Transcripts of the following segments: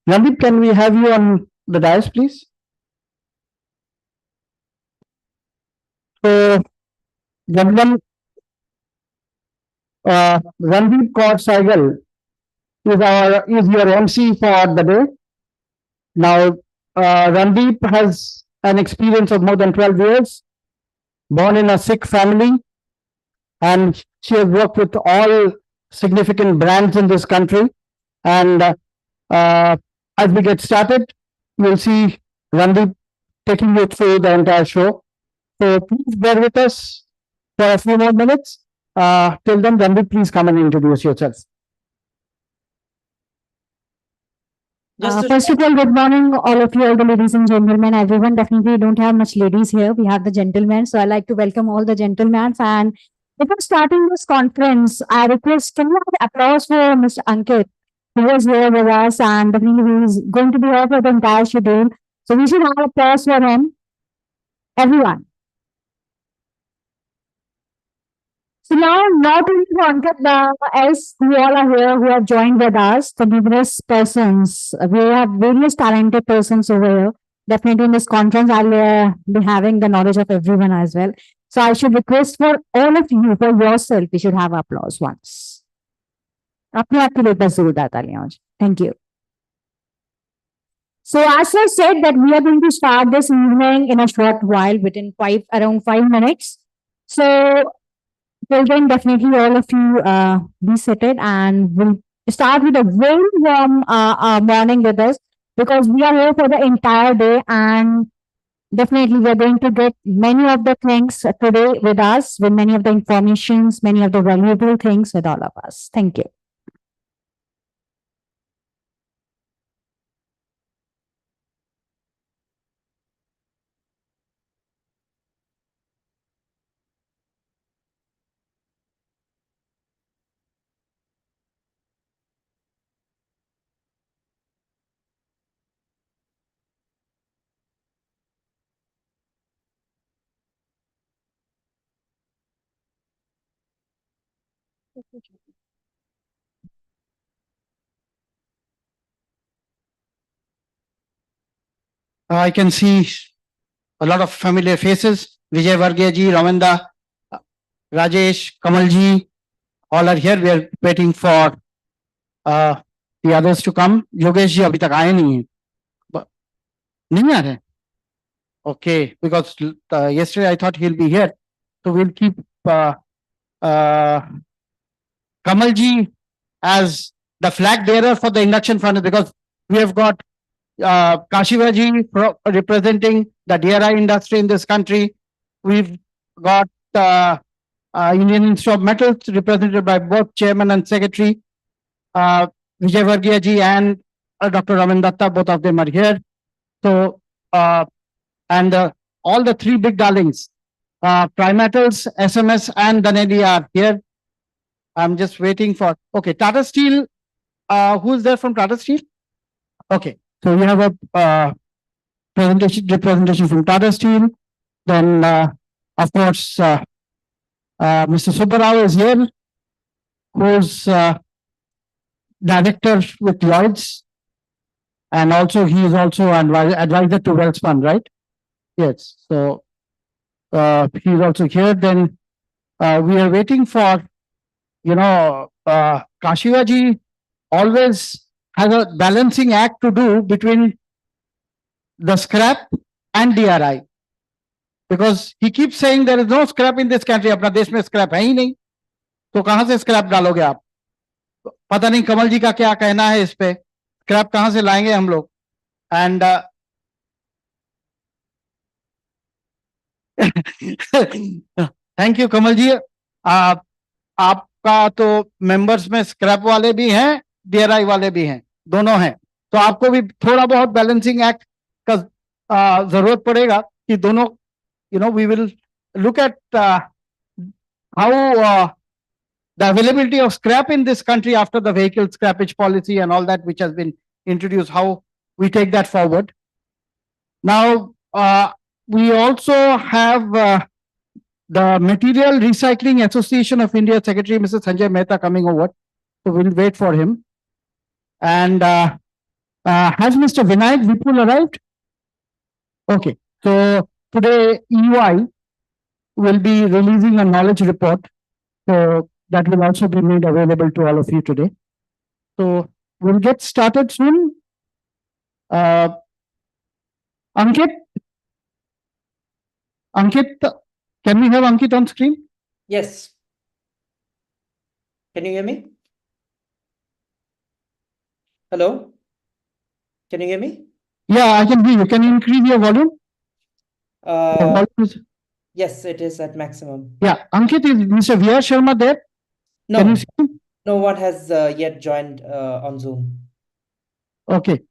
Randeep, can we have you on the dais, please? So, gentlemen, Randeep Kaur Saigal is your MC for the day. Now, Randeep has an experience of more than 12 years, born in a Sikh family, and she has worked with all significant brands in this country. And as we get started, you'll see Randeep taking you through the entire show. So please bear with us for a few more minutes. Till then, Randeep, please come and introduce yourself. First of all, good morning, all of you, all the ladies and gentlemen, everyone. Definitely don't have much ladies here. We have the gentlemen. So I like to welcome all the gentlemen. And before starting this conference, I request can you have applause for Mr. Ankit, who was here with us and definitely he is going to be here for the entire schedule. So we should have applause for him. Everyone. So now, not only Ankit, else who all are here, who have joined with us, the numerous persons. We have various talented persons over here. Definitely in this conference, I'll be having the knowledge of everyone as well. So I should request for all of you, for yourself, we should have applause once. अपने आप के लिए बस जोरदार तालियां. Thank you. So as I said that we are going to start this evening in a short while, within around 5 minutes. So till then, definitely all of you be seated and we'll start with a very warm morning with us because we are here for the entire day and definitely we're going to get many of the things today with us, with many of the informations, many of the valuable things with all of us. Thank you. I can see a lot of familiar faces. Vijay Varghese, Ravinda, Rajesh, Kamalji, all are here. We are waiting for the others to come. Yogesh ji अभी तक आए नहीं हैं. नहीं आ रहे. Okay, because yesterday I thought he'll be here. So we'll keep Kamalji as the flag bearer for the induction furnace because we have got Kashivaji representing the DRI industry in this country. We've got Indian Institute of Metals represented by both chairman and secretary. Vijay Varghese and Dr. Raman Datta, both of them are here. So, and all the three big darlings, Primetals, SMS and Danelli are here. I'm just waiting for, okay, Tata Steel. Who's there from Tata Steel? Okay. So we have a representation from Tata Steel. Then, of course, Mr. Subbarao is here, who's director with Lloyd's, and also he is also advisor to Wells Fund, right? Yes. So he's also here. Then we are waiting for, Kashivaji always has a balancing act to do between the scrap and DRI. Because he keeps saying there is no scrap in this country. अपना देश में scrap है ही नहीं. तो कहाँ से scrap डालोगे आप? पता नहीं कमल जी का क्या कहना है इस पे. Scrap कहाँ से लाएंगे हम लोग? And thank you कमल जी. आपका तो members में scrap वाले भी हैं, DRI वाले भी हैं, दोनों हैं. तो आपको भी थोड़ा बहुत balancing act का जरूरत पड़ेगा कि दोनों, we will look at how the availability of scrap in this country after the vehicle scrappage policy and all that which has been introduced, how we take that forward. Now, we also have the Material Recycling Association of India Secretary, Mr. Sanjay Mehta, coming over. So we'll wait for him. And Has Mr. Vinayak Vipul arrived? Okay. So today EY will be releasing a knowledge report. So that will also be made available to all of you today. So we'll get started soon. Ankit, Ankit, can we have Ankit on screen? Yes. Can you hear me? Hello? Can you hear me? Yeah, I can hear you. Can you increase your volume? Uh, yes, it is at maximum. Yeah, Ankit, is Mr. VR Sharma there? Can you No, see him? no one has yet joined on Zoom. Okay.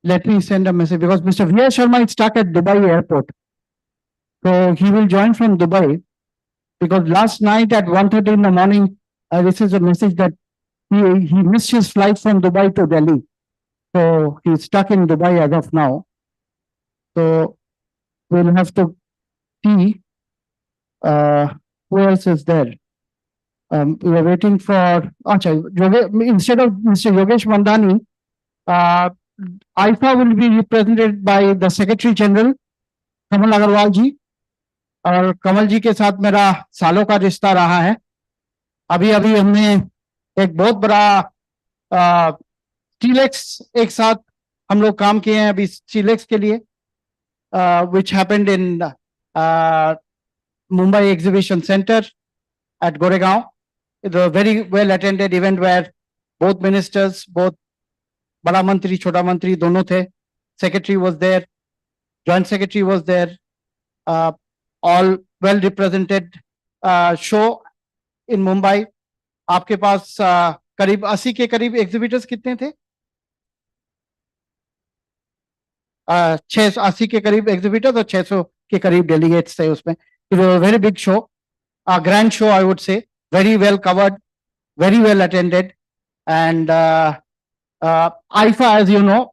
Let me send a message because Mr. VR Sharma is stuck at Dubai airport. So he will join from Dubai because last night at 1:30 in the morning, I received a message that he missed his flight from Dubai to Delhi. So he's stuck in Dubai as of now. So we'll have to see who else is there. We are waiting for instead of Mr. Yogesh Mandani, IFA will be represented by the Secretary General कमल अग्रवाल जी और कमल जी के साथ मेरा सालों का रिश्ता रहा है अभी अभी हमने एक बहुत बड़ा स्टीलेक्स एक साथ हम लोग काम किए हैं अभी स्टीलेक्स के लिए which happened in Mumbai Exhibition Center at Goregaon. It was a very well attended event where both ministers, both बड़ा मंत्री छोटा मंत्री दोनों थे. Secretary was there, joint secretary was there, all well represented show in Mumbai. आपके पास करीब 80 के करीब एग्जिबिटर्स कितने थे? 680 के करीब एग्जिबिटर्स और 600 के करीब डेलीगेट्स थे उसमें. It was a very big show, a grand show, I would say. Very well covered, very well attended, and IFA, as you know,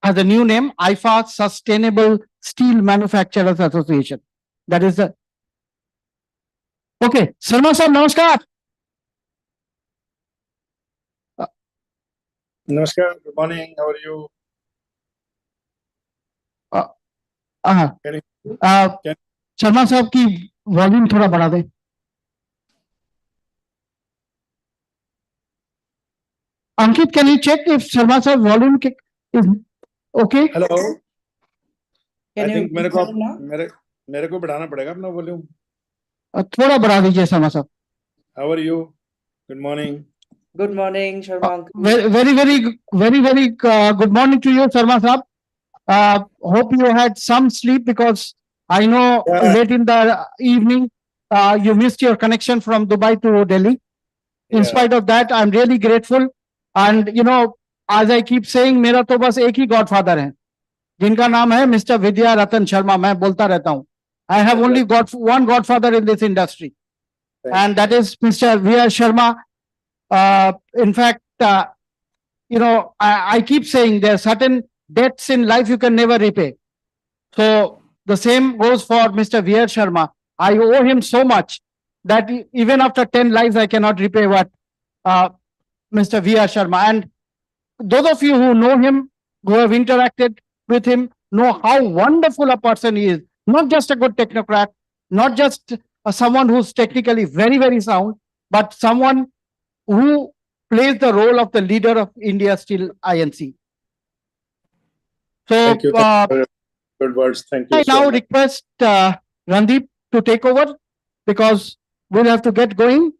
has a new name, IFA Sustainable Steel Manufacturers Association. That is the. Okay, Sharma sir, namaskar. Namaskar, good morning, how are you? Sharma साहब की volume थोड़ा बढ़ा दें. Ankit, can you check if Sharma sir volume is okay? Hello. Can I you think मेरे को hear now? मेरे को बढ़ाना पड़ेगा अपना वॉल्यूम. थोड़ा बढ़ा दीजिए शर्मा साहब. How are you? Good morning. Good morning, Sharma uncle. Very good morning to you, Sharma sahab. Hope you had some sleep because I know late in the evening you missed your connection from Dubai to Delhi. In spite of that, I'm really grateful. And you know, as I keep saying, मेरा तो बस एक ही godfather है जिनका नाम है mister विद्या रतन शर्मा. मैं बोलता रहता हूँ. I have only got one godfather in this industry, and that is Mr. V.R. Sharma. In fact, you know, I keep saying there are certain debts in life you can never repay. So the same goes for Mr. V.R. Sharma. I owe him so much that even after 10 lives, I cannot repay what Mr. V.R. Sharma. And those of you who know him, who have interacted with him, know how wonderful a person he is. Not just a good technocrat, not just someone who's technically very sound, but someone who plays the role of the leader of India Steel INC. So, Thank you. Good words. Thank you. I now request Randeep to take over because we'll have to get going.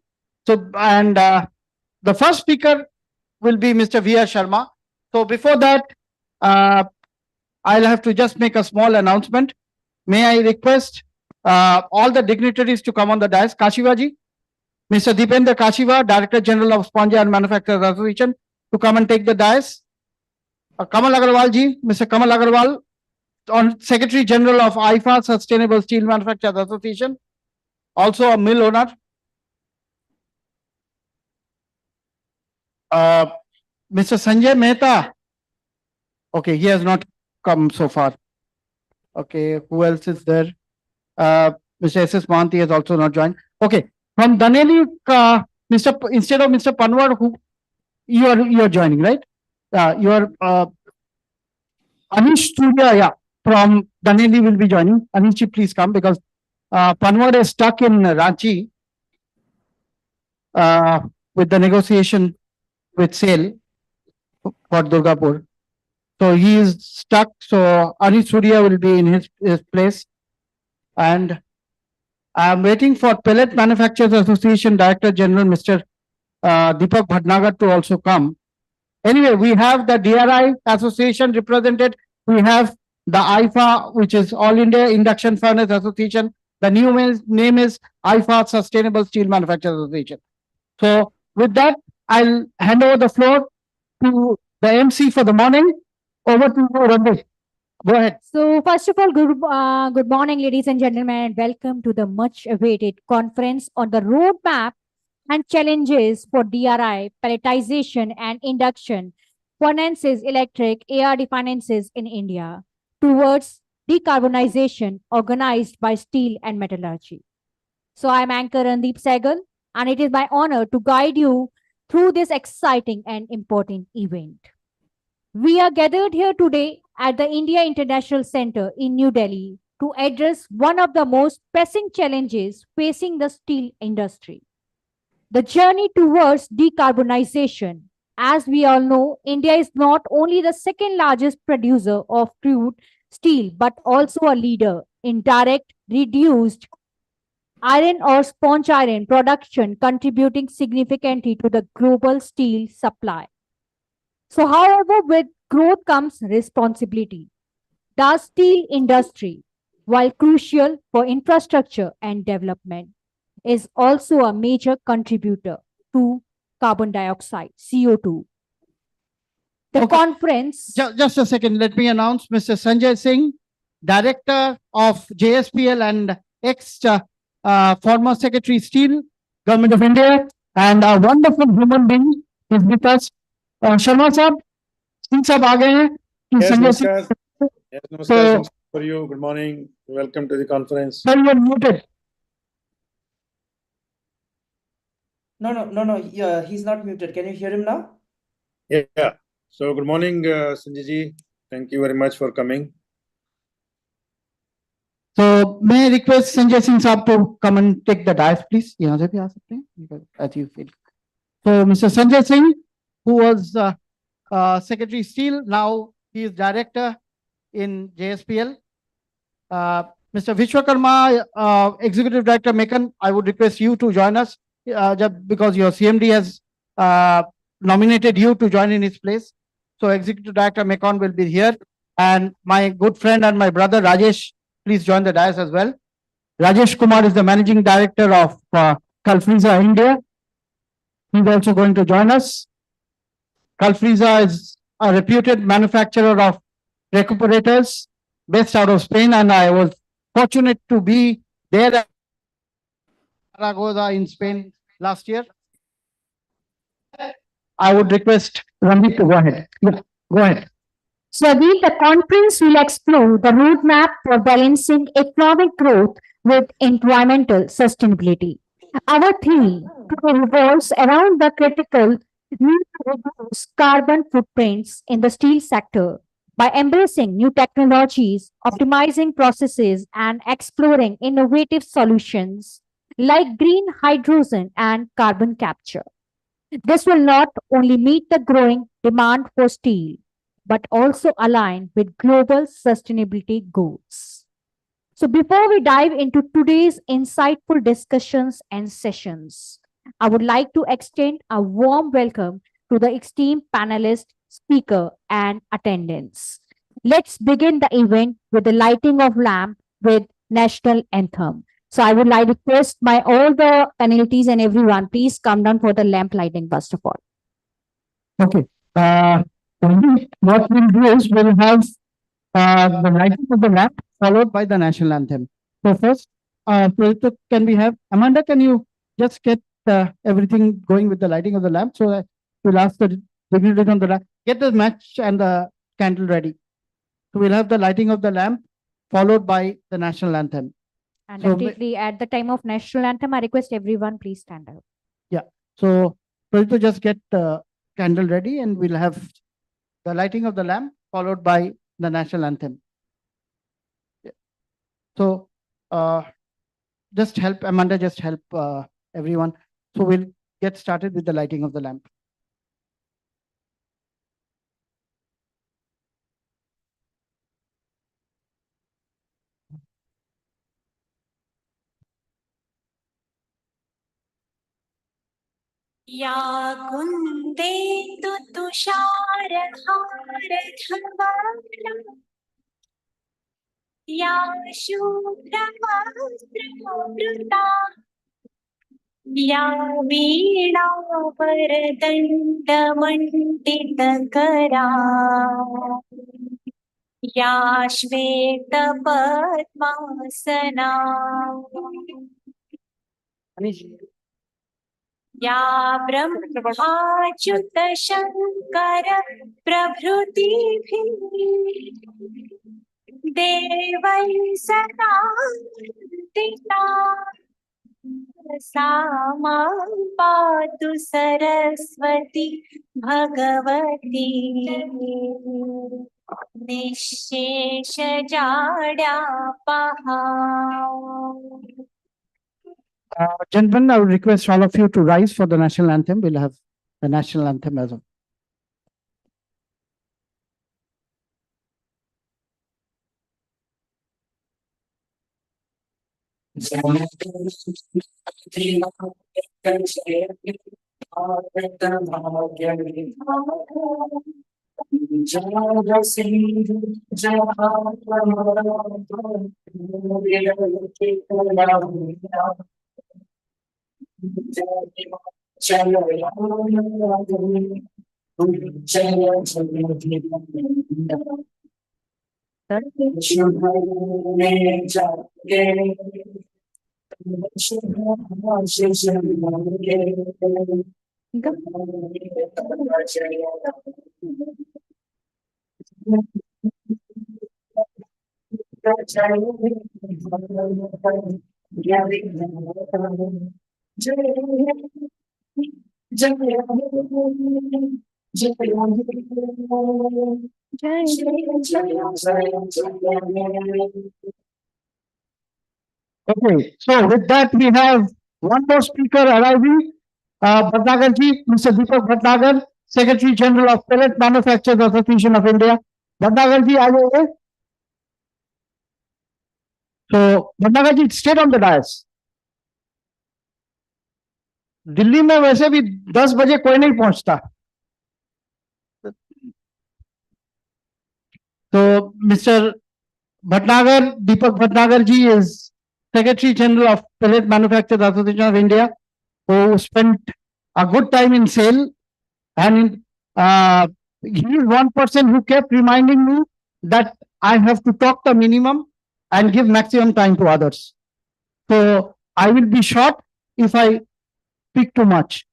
So, and the first speaker will be Mr. V.R. Sharma. So, before that, I'll have to just make a small announcement. May I request all the dignitaries to come on the dais? Kashivaji, Mr. Deependra Kashiva, Director General of Sponge and Manufacturers Association, to come and take the dais. Kamal Agarwal ji, Mr. Kamal Agarwal, on Secretary General of IFA, Sustainable Steel Manufacturers Association, also a mill owner. Mr. Sanjay Mehta. Okay, he has not come so far. Okay, who else is there? Mr. S.S. Mohanty has also not joined. Okay, from Daneli, instead of Mr. Panwar, who you're joining, right? You're Anish Surya, yeah, from Daneli will be joining. Anish, please come because Panwad is stuck in Ranchi with the negotiation with sale for Durgapur. So he is stuck. So Anish Surya will be in his place. And I'm waiting for Pellet Manufacturers Association Director General, Mr. Deepak Bhatnagar, to also come. Anyway, we have the DRI Association represented. We have the IFA, which is All India Induction Furnace Association. The new name is IFA Sustainable Steel Manufacturers Association. So with that, I'll hand over the floor to the MC for the morning. Over to you, Ranveer. Go ahead. So first of all, good morning, ladies and gentlemen, and welcome to the much-awaited conference on the roadmap and challenges for DRI, pelletization and induction, finances, electric, ARD finances in India towards decarbonization organized by steel and metallurgy. So I'm Anchor Randeep Sehgal, and it is my honor to guide you through this exciting and important event. We are gathered here today at the India International Center in New Delhi to address one of the most pressing challenges facing the steel industry. The journey towards decarbonization. As we all know, India is not only the second largest producer of crude steel, but also a leader in direct reduced iron or sponge iron production, contributing significantly to the global steel supply. So, however, with growth comes responsibility. The steel industry, while crucial for infrastructure and development, is also a major contributor to carbon dioxide, CO2. The Okay. conference. Just a second. Let me announce Mr. Sanjay Singh, Director of JSPL and ex former Secretary Steel, Government of India, and a wonderful human being is with us. Sharma Saab, Singh Saab aa gaye hain. Yes, Sanjay Singh. namaskar. Yes, namaskar. So- Singh, for you. Good morning. Welcome to the conference. Sir, you are muted. No. Yeah, he's not muted. Can you hear him now? Yeah. So good morning, Sanjay ji. Thank you very much for coming. So may I request Sanjay Singh Saab to come and take the dais, please? यहाँ से भी आ सकते हैं, as you feel. So Mr. Sanjay Singh, who was Secretary Steel, now he is Director in JSPL. Mr. Vishwakarma, Executive Director Mekan, I would request you to join us because your CMD has nominated you to join in his place. So Executive Director Mekan will be here. And my good friend and my brother Rajesh, please join the dais as well. Rajesh Kumar is the Managing Director of Kalfriza India. He's also going to join us. Kalfriza is a reputed manufacturer of recuperators based out of Spain, and I was fortunate to be there at Zaragoza in Spain last year. I would request Randeep to go ahead. Yeah, go ahead. So again, the conference will explore the roadmap for balancing economic growth with environmental sustainability. Our theme revolves around the critical need to reduce carbon footprints in the steel sector by embracing new technologies, optimizing processes, and exploring innovative solutions like green hydrogen and carbon capture. This will not only meet the growing demand for steel, but also align with global sustainability goals. So before we dive into today's insightful discussions and sessions, I would like to extend a warm welcome to the esteemed panelists, speaker, and attendants. Let's begin the event with the lighting of lamp with national anthem. So I would like to request my all the panelists and everyone, please come down for the lamp lighting first of all. Okay. What we'll do is we'll have the lighting of the lamp followed by the national anthem. So first, Pradipta, can we have Amanda? Can you just get everything going with the lighting of the lamp? So we'll ask the dignitaries on the lamp, get the match and the candle ready. So we'll have the lighting of the lamp followed by the national anthem. And So immediately at the time of national anthem, I request everyone please stand up. So Pradipta, just get candle ready, and we'll have the lighting of the lamp followed by the national anthem. So just help Amanda, just help everyone. So we'll get started with the lighting of the lamp. या कुन्देन्दु तुषारहारधवला या शुभ्रवस्त्रवृता या वीणावरदण्डमण्डितकरा या श्वेतपद्मासना या ब्रह्माच्युत शङ्कर प्रभृतिभिः देवैः सदा वन्दिता सा मां पातु Saraswati Bhagwati निःशेषजाड्यापहा. Gentlemen, I would request all of you to rise for the national anthem. We'll have the national anthem as well. Okay, so with that, we have one more speaker arriving, Bhatnagarji, Mr. Deepak Bhatnagar, Secretary General of Pellet Manufacturers Association of India. Bhatnagarji, are you there? So, Bhatnagarji, stayed on the dais. Delhi में वैसे भी 10 बजे कोई नहीं पहुंचता. So, Mr. Bhatnagar, Deepak Bhatnagar ji is Secretary General of Pellet Manufacturers Association of India, who spent a good time in SAIL, and he is one person who kept reminding me that I have to talk the minimum and give maximum time to others. So I will be short if I speak too much.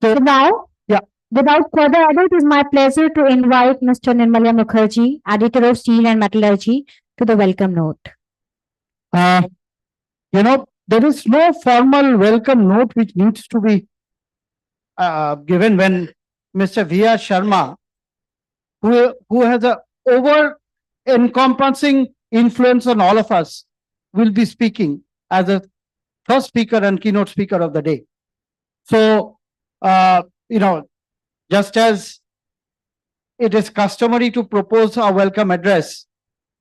So now, Yeah. without further ado, it is my pleasure to invite Mr. Nirmalya Mukherjee, Editor of Steel and Metallurgy, to the welcome note. There is no formal welcome note which needs to be given when Mr. V.R. Sharma, who has a over encompassing influence on all of us, will be speaking as a first speaker and keynote speaker of the day. So, just as it is customary to propose a welcome address,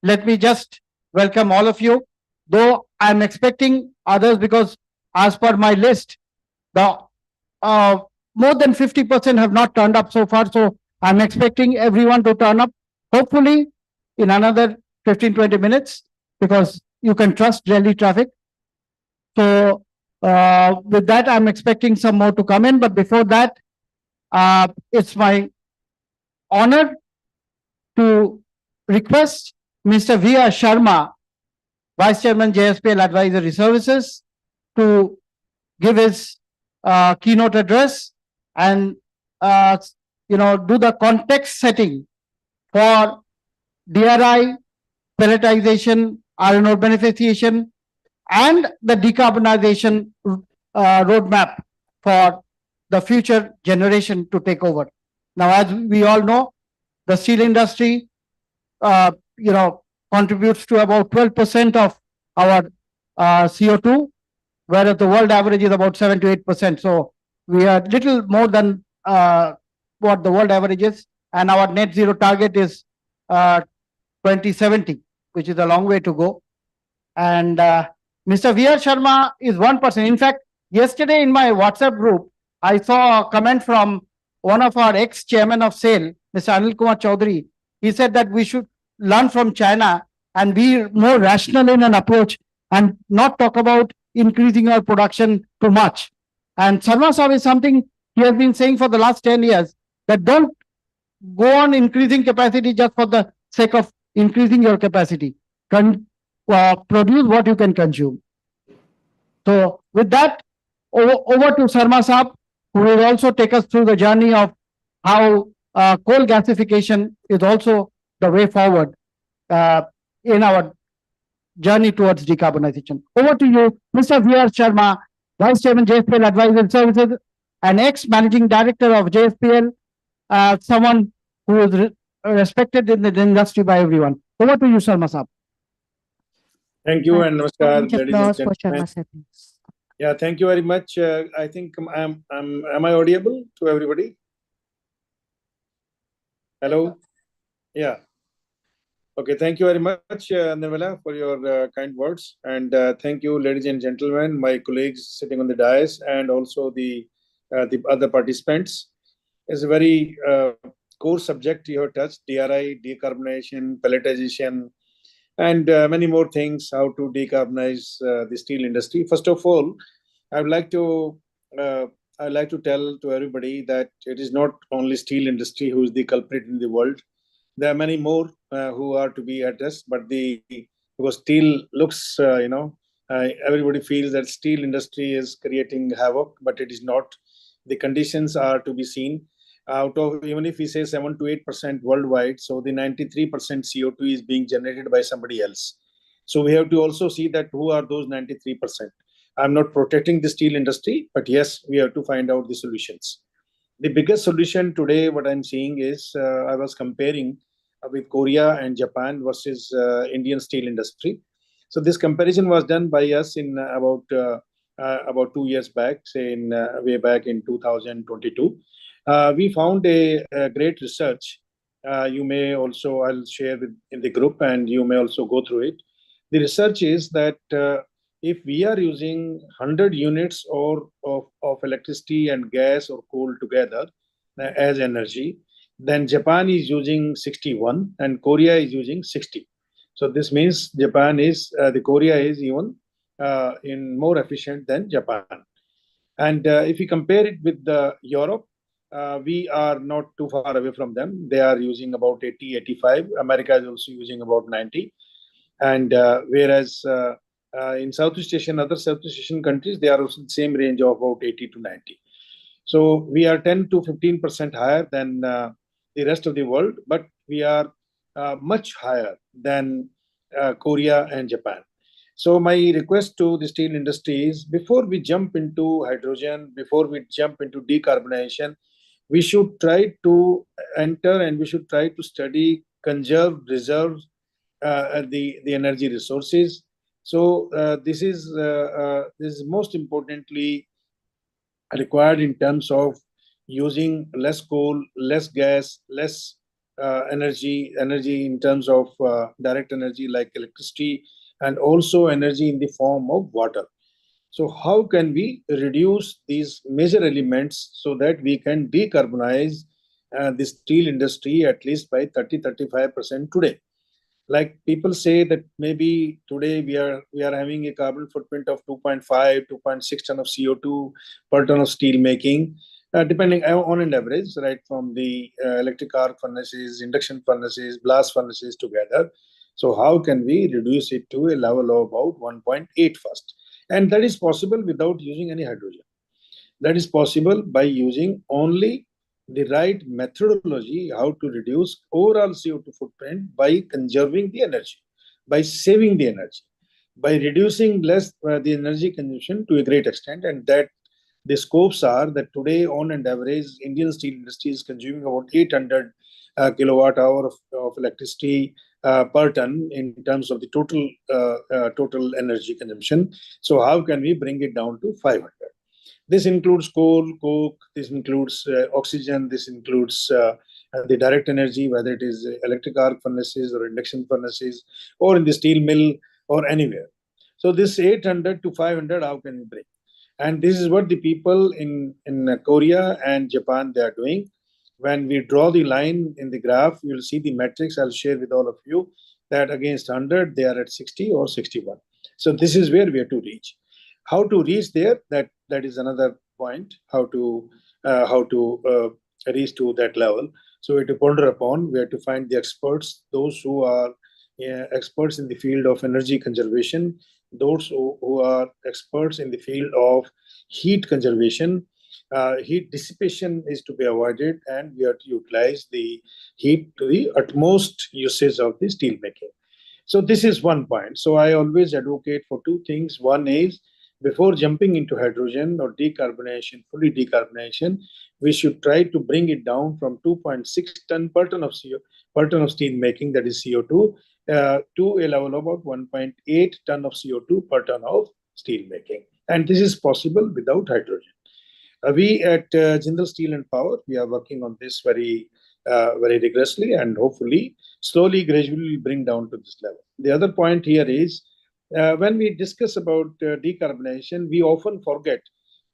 let me just welcome all of you, though I'm expecting others, because as per my list, the more than 50% have not turned up so far. So I'm expecting everyone to turn up, hopefully in another 15-20 minutes, because you can trust Delhi traffic. So with that, I'm expecting some more to come in. But before that, it's my honor to request Mr. V.R. Sharma, Vice Chairman, JSPL Advisory Services, to give his keynote address and do the context setting for DRI, pelletization, iron ore beneficiation, and the decarbonization roadmap for the future generation to take over. Now, as we all know, the steel industry, contributes to about 12% of our CO2, whereas the world average is about 7 to 8%. So we are little more than what the world average is, and our net zero target is 2070, which is a long way to go. And Mr. V.R. Sharma is one person. In fact, yesterday in my WhatsApp group, I saw a comment from one of our ex-chairman of SAIL, Mr. Anil Kumar Chaudhary. He said that we should learn from China and be more rational in an approach and not talk about increasing our production too much. And Sharma Saab is something he has been saying for the last 10 years, that don't go on increasing capacity just for the sake of increasing your capacity. Produce what you can consume. So with that, over to Sharma Saab, who will also take us through the journey of how coal gasification is also the way forward in our journey towards decarbonization. Over to you, Mr. V.R. Sharma, Vice Chairman, JSPL Advisory Services, and ex-Managing Director of JSPL, someone who is respected in the industry by everyone. Over to you, Sharma Saab. Thank you and namaskar, Round of ladies and applause for gentlemen. Sharma sir, please. Yeah, thank you very much. I think am I audible to everybody? Hello? Yeah. Okay, thank you very much, Nirmala, for your kind words. And thank you, ladies and gentlemen, my colleagues sitting on the dais, and also the other participants. It's a very core subject you have touched: DRI, decarbonization, pelletization, and many more things, how to decarbonize the steel industry. First of all, I'd like to tell to everybody that it is not only steel industry who is the culprit in the world. There are many more who are to be addressed, but because steel looks, everybody feels that steel industry is creating havoc, but it is not. The conditions are to be seen. Out of, even if we say 7 to 8% worldwide, so the 93% CO2 is being generated by somebody else. So we have to also see that who are those 93%. I'm not protecting the steel industry, but yes, we have to find out the solutions. The biggest solution today, what I'm seeing is, I was comparing with Korea and Japan versus Indian steel industry. So this comparison was done by us in about 2 years back, say in way back in 2022. We found a great research. You may also, I'll share in the group, and you may also go through it. The research is that if we are using 100 units of electricity and gas or coal together as energy, then Japan is using 61 and Korea is using 60. So this means the Korea is even in more efficient than Japan. And if we compare it with Europe, we are not too far away from them. They are using about 80, 85. America is also using about 90. And whereas in Southeast Asian, other Southeast Asian countries, they are also in the same range of about 80 to 90. So we are 10 to 15% higher than the rest of the world, but we are much higher than Korea and Japan. So my request to the steel industry is, before we jump into hydrogen, before we jump into decarbonization, we should try to enter and we should try to study, conserve, reserve the energy resources. So this is most importantly required in terms of using less coal, less gas, less energy in terms of direct energy like electricity, and also energy in the form of water. So how can we reduce these major elements so that we can decarbonize the steel industry at least by 30-35% today? Like people say that maybe today we are having a carbon footprint of 2.5, 2.6 ton of CO2 per ton of steel making, depending on an average, right, from the electric arc furnaces, induction furnaces, blast furnaces together. So how can we reduce it to a level of about 1.8 first? And that is possible without using any hydrogen. That is possible by using only the right methodology, how to reduce overall CO2 footprint by conserving the energy, by saving the energy, by reducing less the energy consumption to a great extent. And that The scopes are that today, on an average, Indian steel industry is consuming about 800 kilowatt hour of electricity per ton in terms of the total energy consumption. So how can we bring it down to 500? This includes coal, coke, this includes oxygen, this includes the direct energy, whether it is electric arc furnaces or induction furnaces, or in the steel mill or anywhere. So this 800 to 500, how can we bring? And this is what the people in Korea and Japan, they are doing. When we draw the line in the graph, you'll see the metrics I'll share with all of you, that against 100, they are at 60 or 61. So this is where we have to reach. How to reach there, that is another point, how to reach to that level. So we have to ponder upon, we have to find the experts, those who are experts in the field of energy conservation, those who are experts in the field of heat conservation. Heat dissipation is to be avoided, and we have to utilize the heat to the utmost usage of the steel making. So this is one point. So I always advocate for two things. One is, before jumping into hydrogen or decarbonization, fully decarbonization, we should try to bring it down from 2.6 ton per ton of per ton of steel making, that is CO2, to a level of about 1.8 ton of CO2 per ton of steel making. And this is possible without hydrogen. We at Jindal Steel and Power, we are working on this very rigorously, and hopefully slowly, gradually bring down to this level. The other point here is, when we discuss about decarbonization, we often forget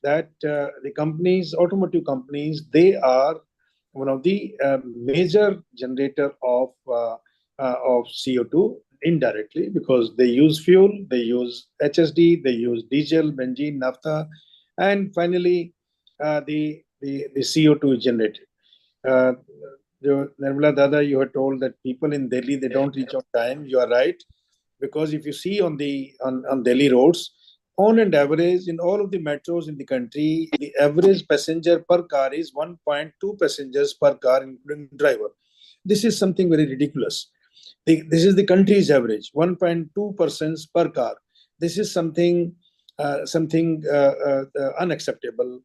that the companies, automotive companies, they are one of the major generator of CO2 indirectly, because they use fuel, they use HSD, they use diesel, benzene, naphtha, and finally the CO2 is generated. Nirmala Dada, you had told that people in Delhi, they don't reach on time. You are right, because if you see on Delhi roads, on an average in all of the metros in the country, the average passenger per car is 1.2 passengers per car, including driver. This is something very ridiculous. This is the country's average, 1.2 persons per car. This is something unacceptable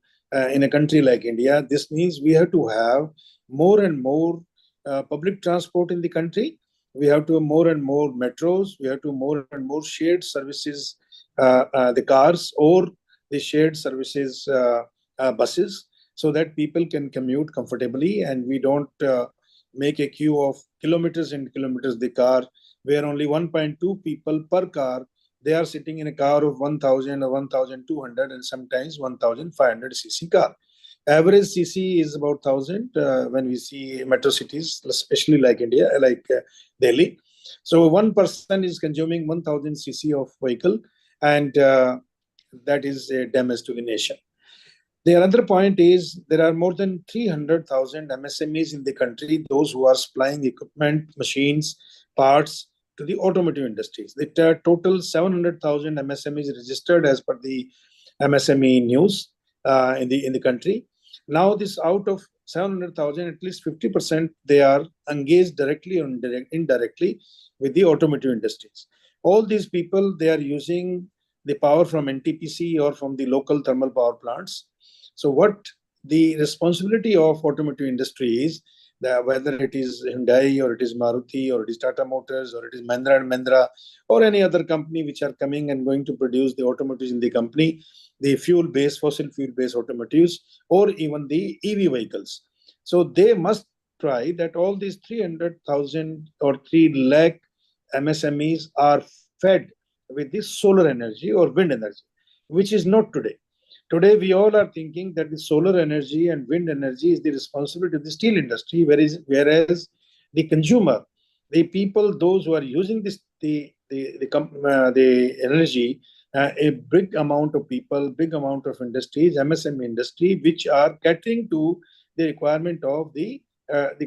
in a country like India. This means we have to have more and more public transport in the country. We have to have more and more metros. We have to have more and more shared services, the cars or the shared services buses, so that people can commute comfortably, and we don't make a queue of kilometers and kilometers the car, where only 1.2 people per car, they are sitting in a car of 1000 or 1200 and sometimes 1500 cc car. Average cc is about 1000 when we see metro cities, especially like India, like Delhi. So one person is consuming 1000 cc of vehicle, and that is a damage to the nation. The other point is, there are more than 300,000 MSMEs in the country, those who are supplying equipment, machines, parts to the automotive industries. The total 700,000 MSMEs registered as per the MSME news in the country. Now, this out of 700,000, at least 50%, they are engaged directly or indirectly with the automotive industries. All these people, they are using the power from NTPC or from the local thermal power plants. So what the responsibility of automotive industry is, whether it is Hyundai or it is Maruti or it is Tata Motors or it is Mahindra and Mahindra or any other company which are coming and going to produce the automotives in the company, the fossil fuel-based automotives, or even the EV vehicles. So they must try that all these 300,000 or 3 lakh MSMEs are fed with this solar energy or wind energy, which is not today. Today, we all are thinking that the solar energy and wind energy is the responsibility of the steel industry, whereas the consumer, the people, those who are using the energy, a big amount of people, big amount of industries, MSME industry, which are catering to the requirement of the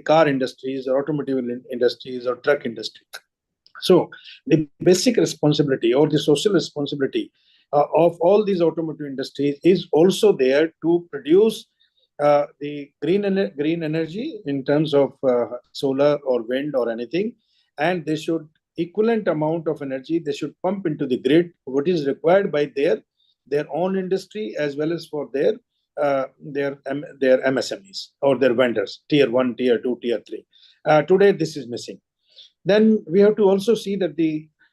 car industries or automotive industries or truck industry. So the basic responsibility or the social responsibility of all these automotive industries is also there to produce the green energy in terms of solar or wind or anything, and they should equivalent amount of energy they should pump into the grid, what is required by their their own industry as well as for their MSMEs or their vendors, tier 1, tier 2, tier 3. Today, this is missing. Then we have to also see that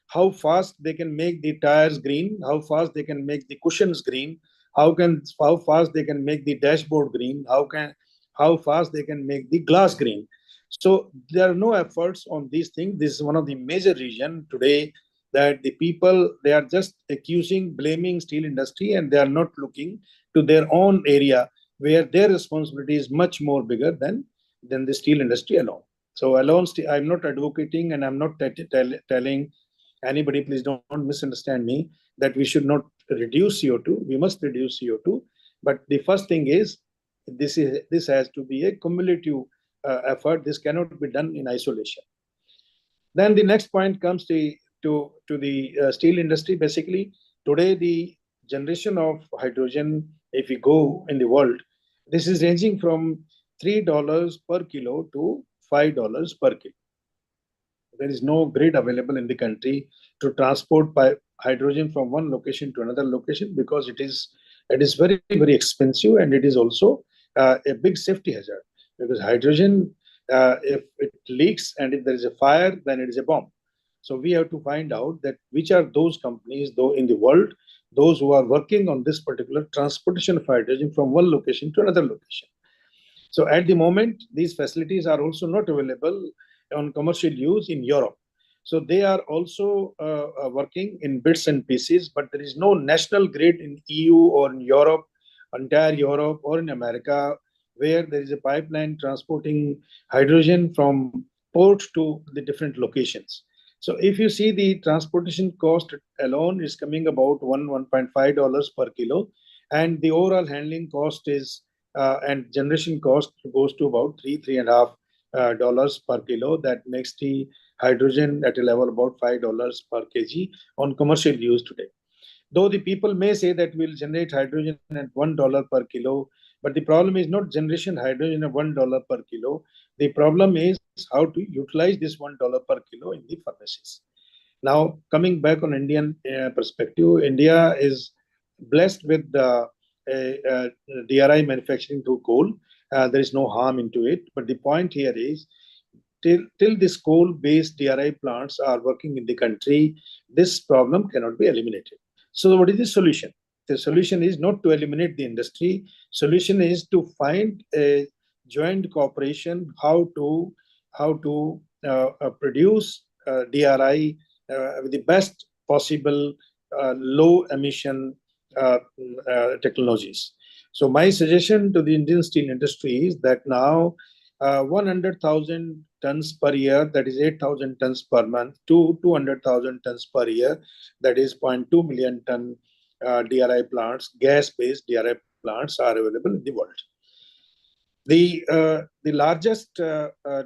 how fast they can make the tires green, how fast they can make the cushions green, how fast they can make the dashboard green, how fast they can make the glass green. So there are no efforts on these things. This is one of the major reasons today that the people, they are just blaming steel industry, and they are not looking to their own area where their responsibility is much more bigger than the steel industry alone. So I'm not advocating, and I'm not telling anybody, please don't misunderstand me, that we should not reduce CO2. We must reduce CO2. But the first thing is, this has to be a cumulative effort. This cannot be done in isolation. Then the next point comes to the steel industry. Basically, today the generation of hydrogen, if we go in the world, this is ranging from $3 per kilo to $5 per kilo. There is no grid available in the country to transport by hydrogen from one location to another location, because it is very, very expensive, and it is also a big safety hazard, because hydrogen, if it leaks and if there is a fire, then it is a bomb. So we have to find out that which are those companies, though, in the world, those who are working on this particular transportation of hydrogen from one location to another location. So at the moment, these facilities are also not available on commercial use in Europe. So they are also working in bits and pieces, but there is no national grid in EU or in Europe, entire Europe or in America, where there is a pipeline transporting hydrogen from port to the different locations. So if you see, the transportation cost alone is coming about $1.5 per kilo, and the overall handling cost is and generation cost goes to about $3.5 per kilo. That makes the hydrogen at a level about $5 per kg on commercial use today. Though the people may say that we'll generate hydrogen at $1 per kilo, but the problem is not generation hydrogen at $1 per kilo. The problem is how to utilize this $1 per kilo in the furnaces. Now, coming back on Indian perspective, India is blessed with DRI manufacturing through coal. There is no harm into it. But the point here is, till this coal-based DRI plants are working in the country, this problem cannot be eliminated. So what is the solution? The solution is not to eliminate the industry. Solution is to find a joint cooperation how to produce DRI with the best possible low emission technologies. So my suggestion to the Indian steel industry is that now 100,000 tons per year, that is 8,000 tons per month, to 200,000 tons per year, that is 0.2 million ton DRI plants, gas-based DRI plants are available in the world. The largest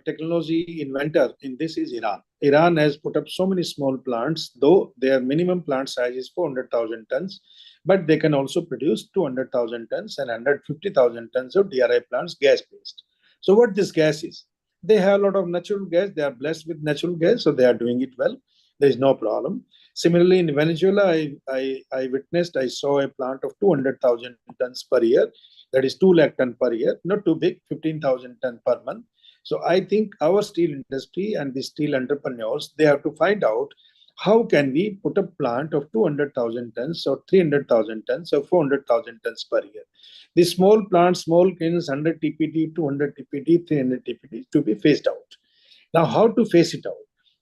technology inventor in this is Iran. Iran has put up so many small plants, though their minimum plant size is 400,000 tons, but they can also produce 200,000 tons and 150,000 tons of DRI plants, gas-based. So what this gas is? They have a lot of natural gas. They are blessed with natural gas, so they are doing it well. There is no problem. Similarly, in Venezuela, I saw a plant of 200,000 tons per year. That is 2 lakh ton per year, not too big, 15,000 ton per month. So I think our steel industry and the steel entrepreneurs, they have to find out how can we put a plant of 200,000 tons or 300,000 tons or 400,000 tons per year. The small plants, small kilns, 100 TPD, 200 TPD, 300 TPD to be phased out. Now, how to phase it out?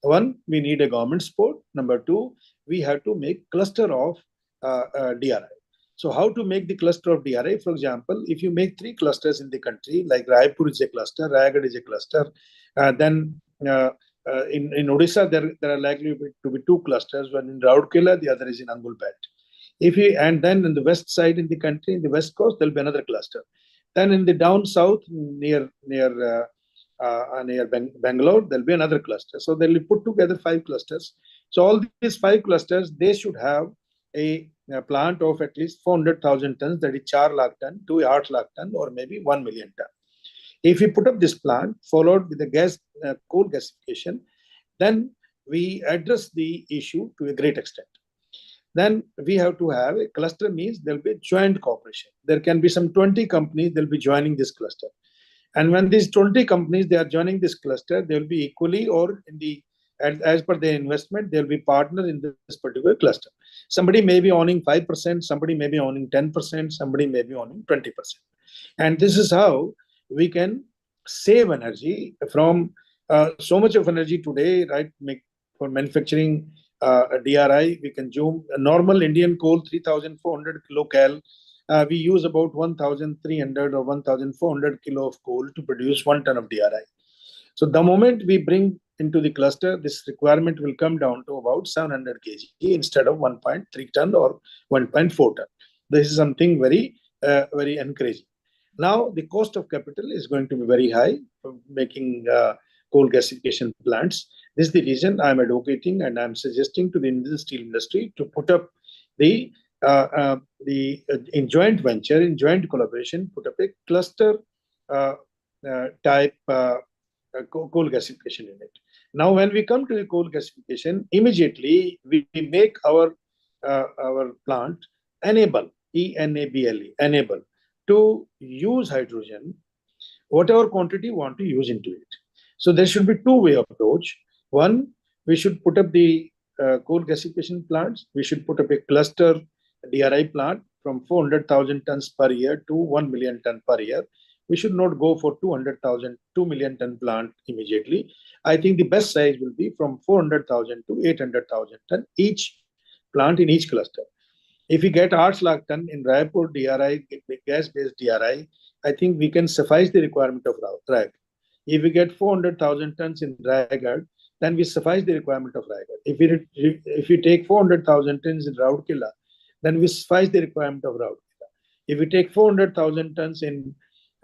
One, we need a government support. Number two, we have to make cluster of DRI. So how to make the cluster of DRI? For example, if you make 3 clusters in the country, like Raipur is a cluster, Raigad is a cluster, then in Odisha, there are likely to be 2 clusters, one in Rourkela, the other is in Angul Belt. And then in the west side in the country, in the west coast, there'll be another cluster. Then in the down south, near Bangalore, there'll be another cluster. So they'll put together 5 clusters. So all these 5 clusters, they should have a plant of at least 400,000 tons, that is 4 lakh ton to 8 lakh ton, or maybe 1 million ton. If we put up this plant, followed with the coal gasification, then we address the issue to a great extent. then we have to have a cluster. Means there'll be joint cooperation. There can be some 20 companies, they'll be joining this cluster. And when these 20 companies, they are joining this cluster, they will be equally or in the as per their investment, they'll be partner in this particular cluster. Somebody may be owning 5%, somebody may be owning 10%, somebody may be owning 20%. And this is how we can save energy from so much of energy today, right? For manufacturing DRI, we consume a normal Indian coal, 3,400 kilocal. We use about 1,300 or 1,400 kilo of coal to produce 1 ton of DRI. So the moment we bring into the cluster, this requirement will come down to about 700 kg instead of 1.3 ton or 1.4 ton. This is something very, very encouraging. Now, the cost of capital is going to be very high for making coal gasification plants. This is the reason I'm advocating and I'm suggesting to the steel industry to put up in joint venture, in joint collaboration, put up a cluster type coal gasification unit. Now, when we come to the coal gasification, immediately we make our plant enable, ENABLE, enable to use hydrogen, whatever quantity you want to use into it. So there should be two-way approach. One, we should put up the coal gasification plants. We should put up a cluster DRI plant from 400,000 tons per year to 1 million ton per year. We should not go for 2 million ton plant immediately. I think the best size will be from 400,000 to 800,000 ton each plant in each cluster. If we get 8 lakh ton in Raipur DRI, gas-based DRI, I think we can suffice the requirement of Raipur. If we get 400,000 tons in Raigad, then we suffice the requirement of Raigad. If we take 400,000 tons in Rourkela, then we suffice the requirement of Rourkela. If we take 400,000 tons in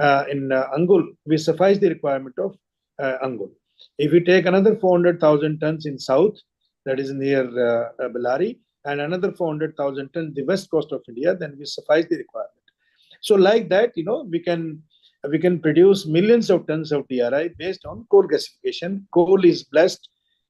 Angul, we suffice the requirement of Angul. If we take another 400,000 tons in south, that is near Bellary, and another 400,000 tons the west coast of India, then we suffice the requirement. So like that, we can produce millions of tons of DRI based on coal gasification. Coal is blessed.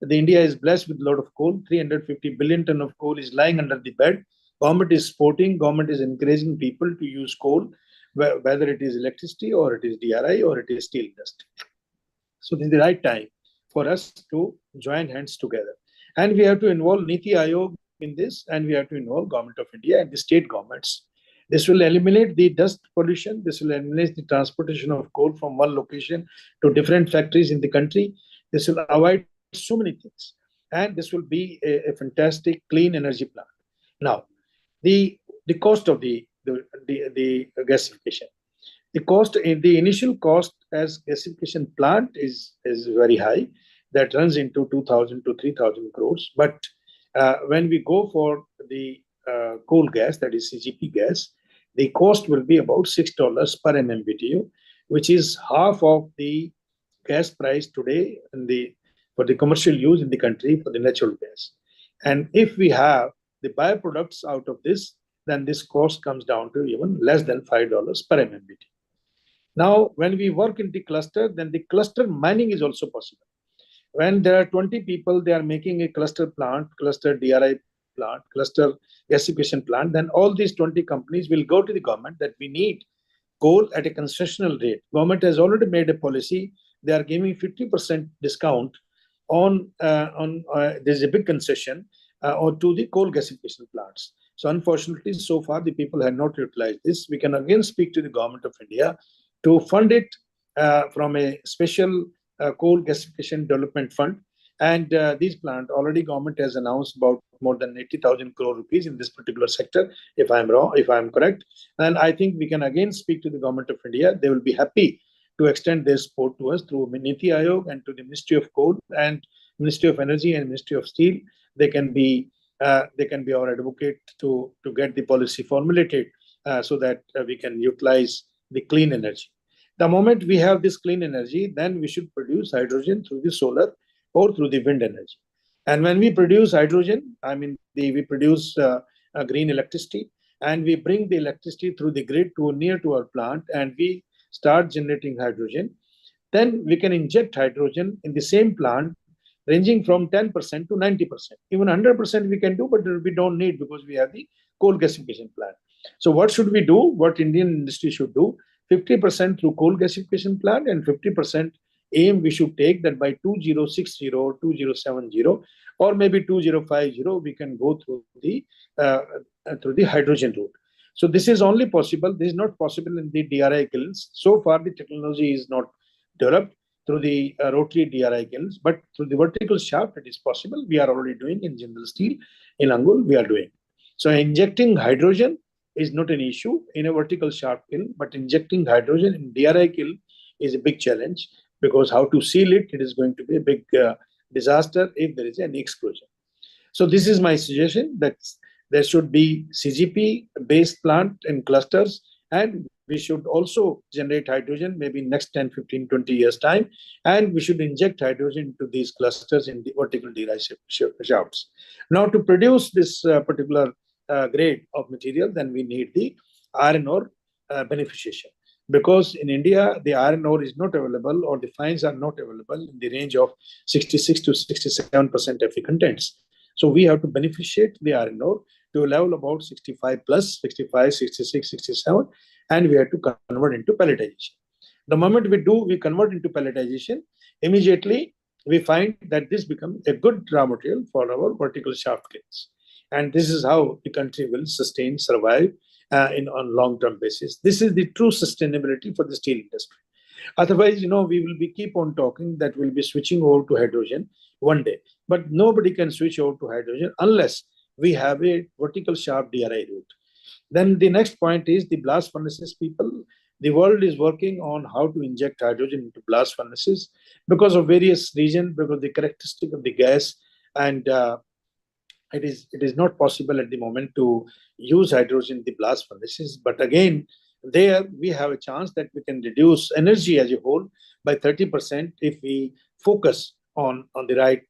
India is blessed with a lot of coal. 350 billion ton of coal is lying under the bed. Government is supporting, government is encouraging people to use coal, whether it is electricity or it is DRI or it is steel industry. So this is the right time for us to join hands together. And we have to involve Niti Aayog in this, and we have to involve Government of India and the state governments. This will eliminate the dust pollution. This will eliminate the transportation of coal from one location to different factories in the country. This will avoid so many things. And this will be a fantastic clean energy plant. Now, the cost of the gasification. The initial cost as gasification plant is very high. That runs into 2,000 to 3,000 crores. But when we go for the coal gas, that is CGP gas, the cost will be about $6 per MMBTU, which is half of the gas price today for the commercial use in the country for the natural gas. And if we have the byproducts out of this, then this cost comes down to even less than $5 per MMBTU. Now, when we work in the cluster, then the cluster mining is also possible. When there are 20 people, they are making a cluster plant, cluster DRI plant, cluster gasification plant, then all these 20 companies will go to the government that we need coal at a concessional rate. Government has already made a policy. They are giving 50% discount on there's a big concession or to the coal gasification plants. So unfortunately, so far, the people have not utilized this. We can again speak to the Government of India to fund it from a special coal gasification development fund. And these plants, already government has announced about more than 80,000 crore rupees in this particular sector, if I'm wrong, if I'm correct. And I think we can again speak to the Government of India. They will be happy to extend their support to us through Niti Aayog and to the Ministry of Coal and Ministry of Energy and Ministry of Steel. They can be our advocate to get the policy formulated so that we can utilize the clean energy. The moment we have this clean energy, then we should produce hydrogen through the solar or through the wind energy. And when we produce hydrogen, we produce green electricity, and we bring the electricity through the grid near to our plant, and we start generating hydrogen. Then we can inject hydrogen in the same plant ranging from 10% to 90%. Even 100% we can do, but we don't need because we have the coal gasification plant. So what should we do? What Indian industry should do? 50% through coal gasification plant and 50% aim we should take that by 2060, 2070, or maybe 2050, we can go through the hydrogen route. So this is only possible. This is not possible in the DRI kilns. So far, the technology is not developed through the rotary DRI kilns, but through the vertical shaft, it is possible. We are already doing in Jindal Steel. In Angul, we are doing. So injecting hydrogen is not an issue in a vertical shaft kiln, but injecting hydrogen in DRI kiln is a big challenge because how to seal it, it is going to be a big disaster if there is an explosion. So this is my suggestion that there should be CGP-based plant in clusters, and we should also generate hydrogen maybe next 10, 15, 20 years' time, and we should inject hydrogen into these clusters in the vertical DRI shafts. Now, to produce this particular grade of material, then we need the iron ore beneficiation. Because in India, the iron ore is not available, or the fines are not available in the range of 66 to 67% Fe contents. So we have to beneficiate the iron ore to a level about 65 plus, 65, 66, 67, and we have to convert into pelletization. The moment we convert into pelletization, immediately we find that this becomes a good raw material for our vertical shaft kilns. And this is how the country will sustain, survive on long-term basis. This is the true sustainability for the steel industry. Otherwise, we will keep on talking that we'll be switching over to hydrogen one day. But nobody can switch over to hydrogen unless we have a vertical shaft DRI route. Then the next point is the blast furnaces people. The world is working on how to inject hydrogen into blast furnaces because of various reasons, because of the characteristic of the gas, and it is not possible at the moment to use hydrogen in the blast furnaces. But again, there we have a chance that we can reduce energy as a whole by 30% if we focus on the right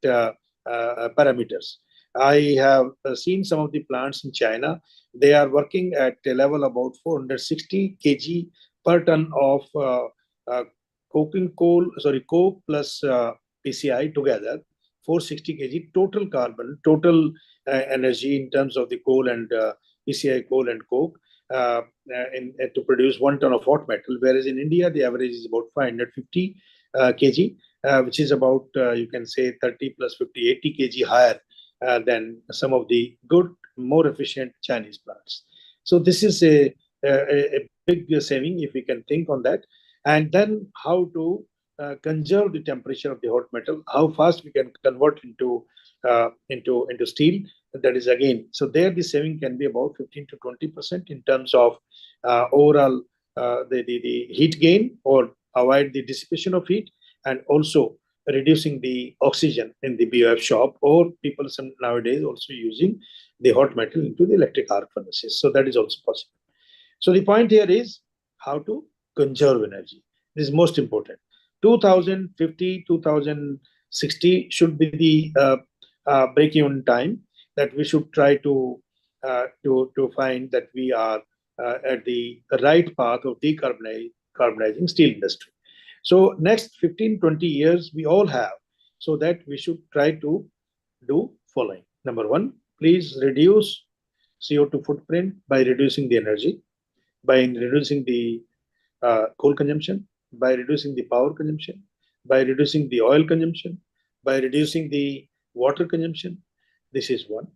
parameters. I have seen some of the plants in China. They are working at a level about 460 kg per ton of coke plus PCI together, 460 kg total carbon, total energy in terms of the coal and PCI coal and coke to produce 1 ton of hot metal, whereas in India the average is about 550 kg, which is about you can say 30 plus 50, 80 kg higher than some of the good, more efficient Chinese plants. So this is a big saving if we can think on that. And then how to conserve the temperature of the hot metal, how fast we can convert into steel. That is again, so there the saving can be about 15 to 20% in terms of overall the heat gain, or avoid the dissipation of heat, and also reducing the oxygen in the BOF shop, or people nowadays also using the hot metal into the electric arc furnaces. So that is also possible. So the point here is how to conserve energy. This is most important. 2050, 2060 should be the break-even time that we should try to find that we are at the right path of decarbonizing steel industry. So next 15, 20 years we all have, so that we should try to do following. Number one, please reduce CO2 footprint by reducing the energy, by reducing the coal consumption, by reducing the power consumption, by reducing the oil consumption, by reducing the water consumption. This is one.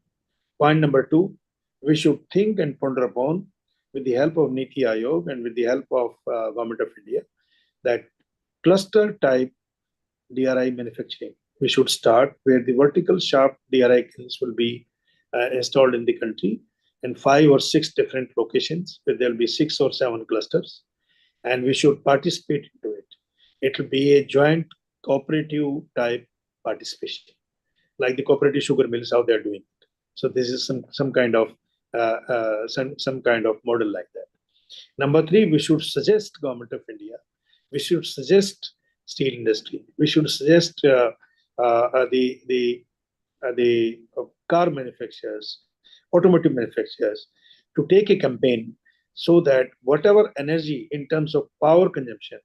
Point number two, we should think and ponder upon, with the help of Niti Aayog and with the help of Government of India, that cluster type DRI manufacturing we should start, where the vertical shaft DRI kilns will be installed in the country in 5 or 6 different locations, where there will be 6 or 7 clusters, and we should participate into it. It will be a joint cooperative type participation, like the cooperative sugar mills, how they are doing it. So this is some kind of model like that. Number 3, we should suggest Government of India, we should suggest steel industry, we should suggest the car manufacturers, automotive manufacturers, to take a campaign so that whatever energy in terms of power consumption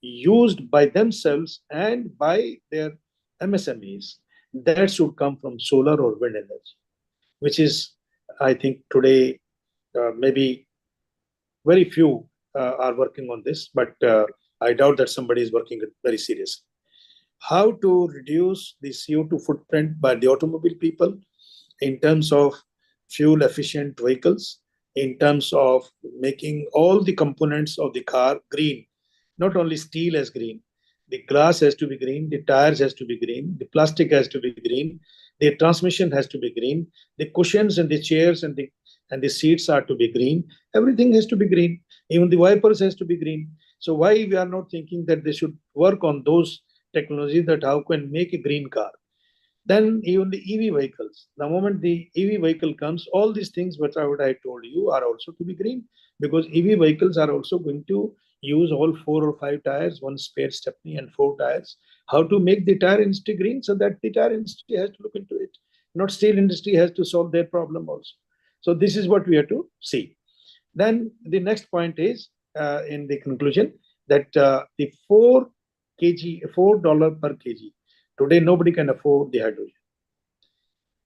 used by themselves and by their MSMEs, that should come from solar or wind energy, which is, I think today, maybe very few are working on this, but I doubt that somebody is working it very seriously. How to reduce the CO2 footprint by the automobile people in terms of fuel efficient vehicles, in terms of making all the components of the car green, not only steel as green, the glass has to be green, the tires has to be green, the plastic has to be green, the transmission has to be green, the cushions and the chairs and the seats are to be green. Everything has to be green. Even the wipers has to be green. So why we are not thinking that they should work on those technologies, that how can make a green car? Then even the EV vehicles, the moment the EV vehicle comes, all these things what I told you are also to be green, because EV vehicles are also going to use all 4 or 5 tires, one spare stepney and 4 tires. How to make the tire industry green, so that the tire industry has to look into it, not steel industry has to solve their problem also. So this is what we have to see. Then the next point is, in the conclusion, that the $4 per kg. Today, nobody can afford the hydrogen.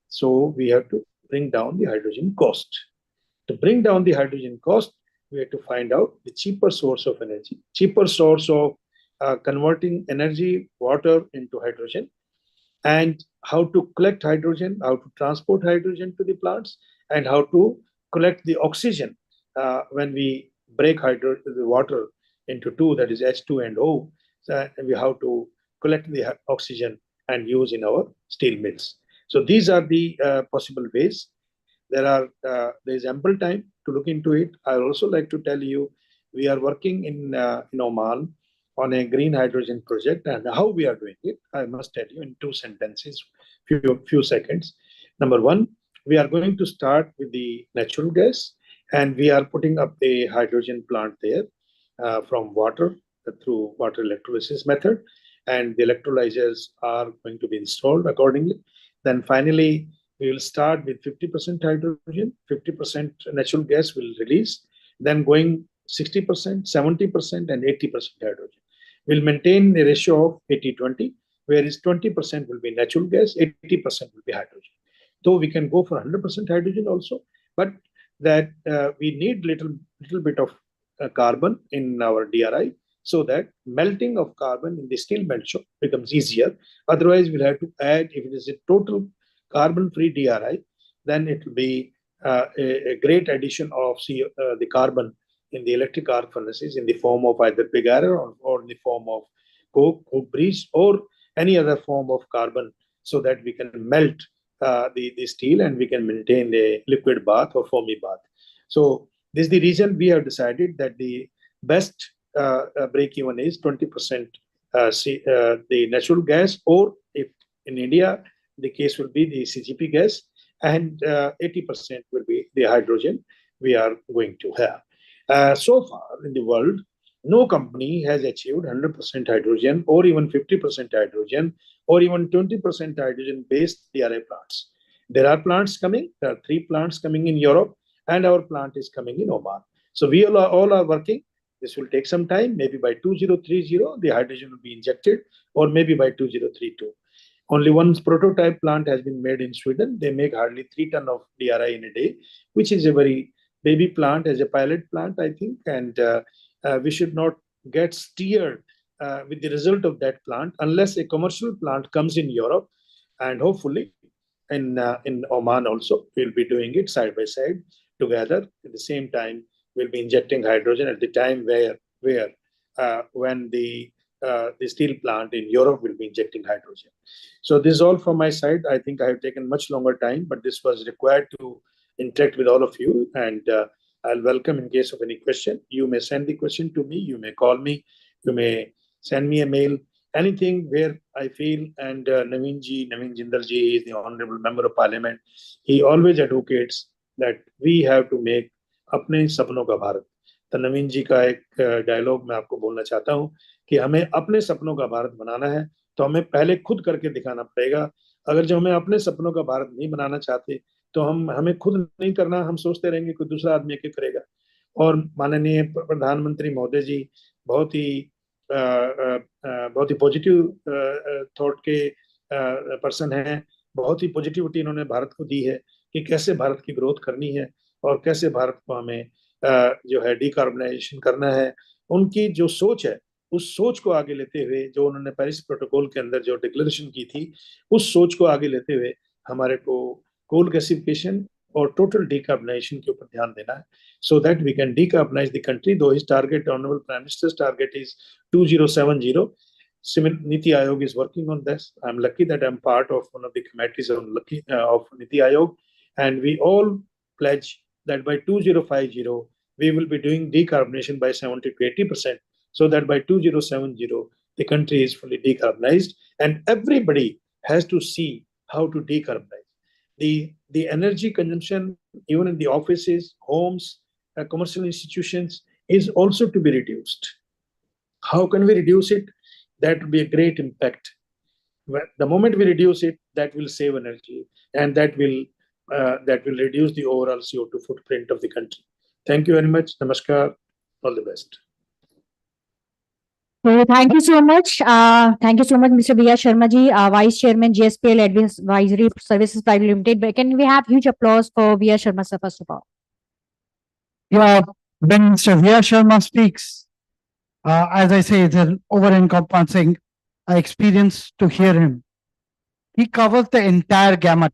So we have to bring down the hydrogen cost. To bring down the hydrogen cost, we have to find out the cheaper source of energy, cheaper source of converting energy, water into hydrogen, and how to collect hydrogen, how to transport hydrogen to the plants, and how to collect the oxygen when we break the water into two, that is H2 and O. So we have to collect the oxygen and use in our steel mills. So these are the possible ways. There is ample time to look into it. I would also like to tell you, we are working in Oman on a green hydrogen project, and how we are doing it, I must tell you in 2 sentences, few seconds. Number one, we are going to start with the natural gas, and we are putting up a hydrogen plant there from water through water electrolysis method, and the electrolyzers are going to be installed accordingly. Then finally, we will start with 50% hydrogen, 50% natural gas will release, then going 60%, 70%, and 80% hydrogen. We'll maintain a ratio of 80-20, whereas 20% will be natural gas, 80% will be hydrogen. Though we can go for 100% hydrogen also, but that we need little bit of carbon in our DRI, so that melting of carbon in the steel melt shop becomes easier. Otherwise, we'll have to add, if it is a total carbon-free DRI, then it will be a great addition of the carbon in the electric arc furnaces in the form of either pig iron or in the form of coke breeze, or any other form of carbon, so that we can melt the steel and we can maintain a liquid bath or foamy bath. So this is the reason we have decided that the best break even is 20% the natural gas, or if in India, the case will be the CGP gas, and 80% will be the hydrogen we are going to have. So far in the world, no company has achieved 100% hydrogen, or even 50% hydrogen, or even 20% hydrogen-based DRI plants. There are plants coming. There are 3 plants coming in Europe, and our plant is coming in Oman. So we all are working. This will take some time. Maybe by 2030, the hydrogen will be injected, or maybe by 2032. Only one prototype plant has been made in Sweden. They make hardly 3 tons of DRI in a day, which is a very baby plant, as a pilot plant, I think. And we should not get steered with the result of that plant unless a commercial plant comes in Europe, and hopefully in Oman also. We'll be doing it side by side together. At the same time, we'll be injecting hydrogen at the time when the steel plant in Europe will be injecting hydrogen. So this is all from my side. I think I have taken much longer time, but this was required to interact with all of you, and I'll welcome in case of any question. You may send the question to me, you may call me, you may send me a mail, anything where I feel. And Naveen Jindal ji is the Honorable Member of Parliament. He always advocates that we have to make अपने सपनों का भारत. तो नवीन जी का एक dialogue मैं आपको बोलना चाहता हूँ कि हमें अपने सपनों का भारत बनाना है, तो हमें पहले खुद करके दिखाना पड़ेगा. अगर जो हमें अपने सपनों का भारत नहीं बनाना चाहते, तो हमें खुद नहीं करना, हम सोचते रहेंगे कोई दूसरा आदमी क्या करेगा. और माननीय प्रधानमंत्री महोदय जी बहुत ही पॉजिटिव थॉट के पर्सन हैं, बहुत ही पॉजिटिविटी इन्होंने भारत को दी है कि कैसे भारत की ग्रोथ करनी है और कैसे भारत को हमें जो है डिकार्बनाइजेशन करना है। उनकी जो सोच है, उस सोच को आगे लेते हुए, जो उन्होंने पेरिस प्रोटोकॉल के अंदर जो डिक्लेरेशन की थी, उस सोच को आगे लेते हुए हमारे को कोल गैसिफिकेशन और टोटल डिकार्बनाइजेशन के ऊपर ध्यान देना है, so that we can decarbonize the country. Though his target, Honorable Prime Minister's target, is 2070. Niti Aayog is working on this. I'm lucky that I'm part of one of the committees of Niti Aayog, and we all pledge that by 2050 we will be doing decarbonization by 70 to 80%, so that by 2070 the country is fully decarbonized, and everybody has to see how to decarbonize. The energy consumption, even in the offices, homes, commercial institutions, is also to be reduced. How can we reduce it? That will be a great impact. The moment we reduce it, that will save energy, and that will reduce the overall CO2 footprint of the country. Thank you very much. Namaskar. All the best. So thank you so much. Thank you so much, Mr. V.R. Sharma ji, Vice Chairman, GSPL Advisory Services Private Limited. But can we have huge applause for V.R. Sharma sir, first of all? Yeah, when Mr. V.R. Sharma speaks, as I say, it's an over-encompassing experience to hear him. He covers the entire gamut.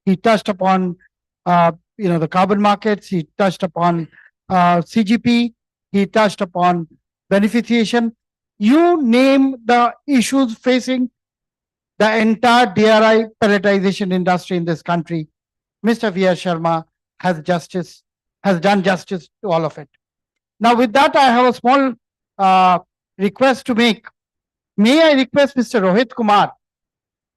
He touched upon, the carbon markets. He touched upon CGP. He touched upon beneficiation. You name the issues facing the entire DRI pelletization industry in this country. Mr. V.R. Sharma has done justice to all of it. Now, with that, I have a small request to make. May I request Mr. Rohit Kumar,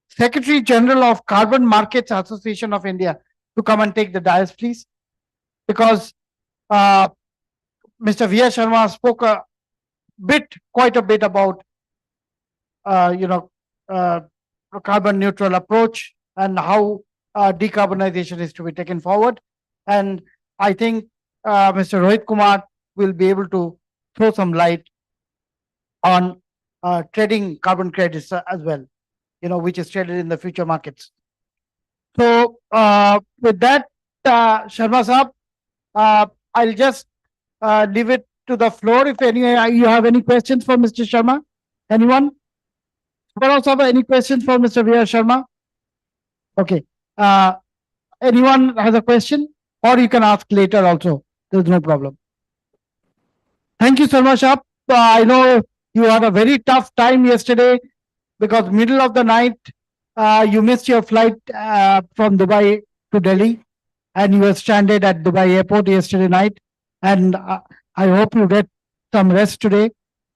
Secretary General of Carbon Markets Association of India, to come and take the dais, please? Because Mr. V.R. Sharma spoke quite a bit about, a carbon neutral approach and how decarbonization is to be taken forward. And I think Mr. Rohit Kumar will be able to throw some light on trading carbon credits as well, which is traded in the future markets. So with that, Sharma Saab, I'll just leave it to the floor. If you have any questions for Mr. Sharma, anyone? Saab, any questions for Mr. V.R. Sharma? Okay. Anyone has a question, or you can ask later also. There's no problem. Thank you so much, Saab. I know you had a very tough time yesterday because middle of the night, you missed your flight from Dubai to Delhi, and you were stranded at Dubai airport yesterday night. And I hope you get some rest today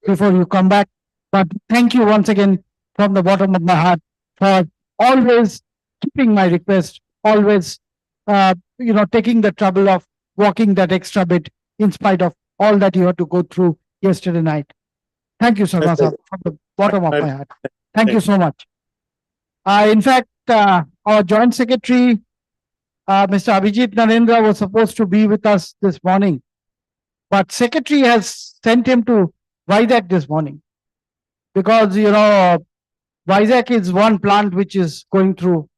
before you come back. But thank you once again from the bottom of my heart for always keeping my request, always, taking the trouble of walking that extra bit in spite of all that you had to go through yesterday night. Thank you, Sharma Saab, from the bottom of my heart. Thank you so much. In fact, our Joint Secretary, Mr. Abhijit Narendra, was supposed to be with us this morning, but Secretary has sent him to Vizag this morning because, Vizag is one plant which is going through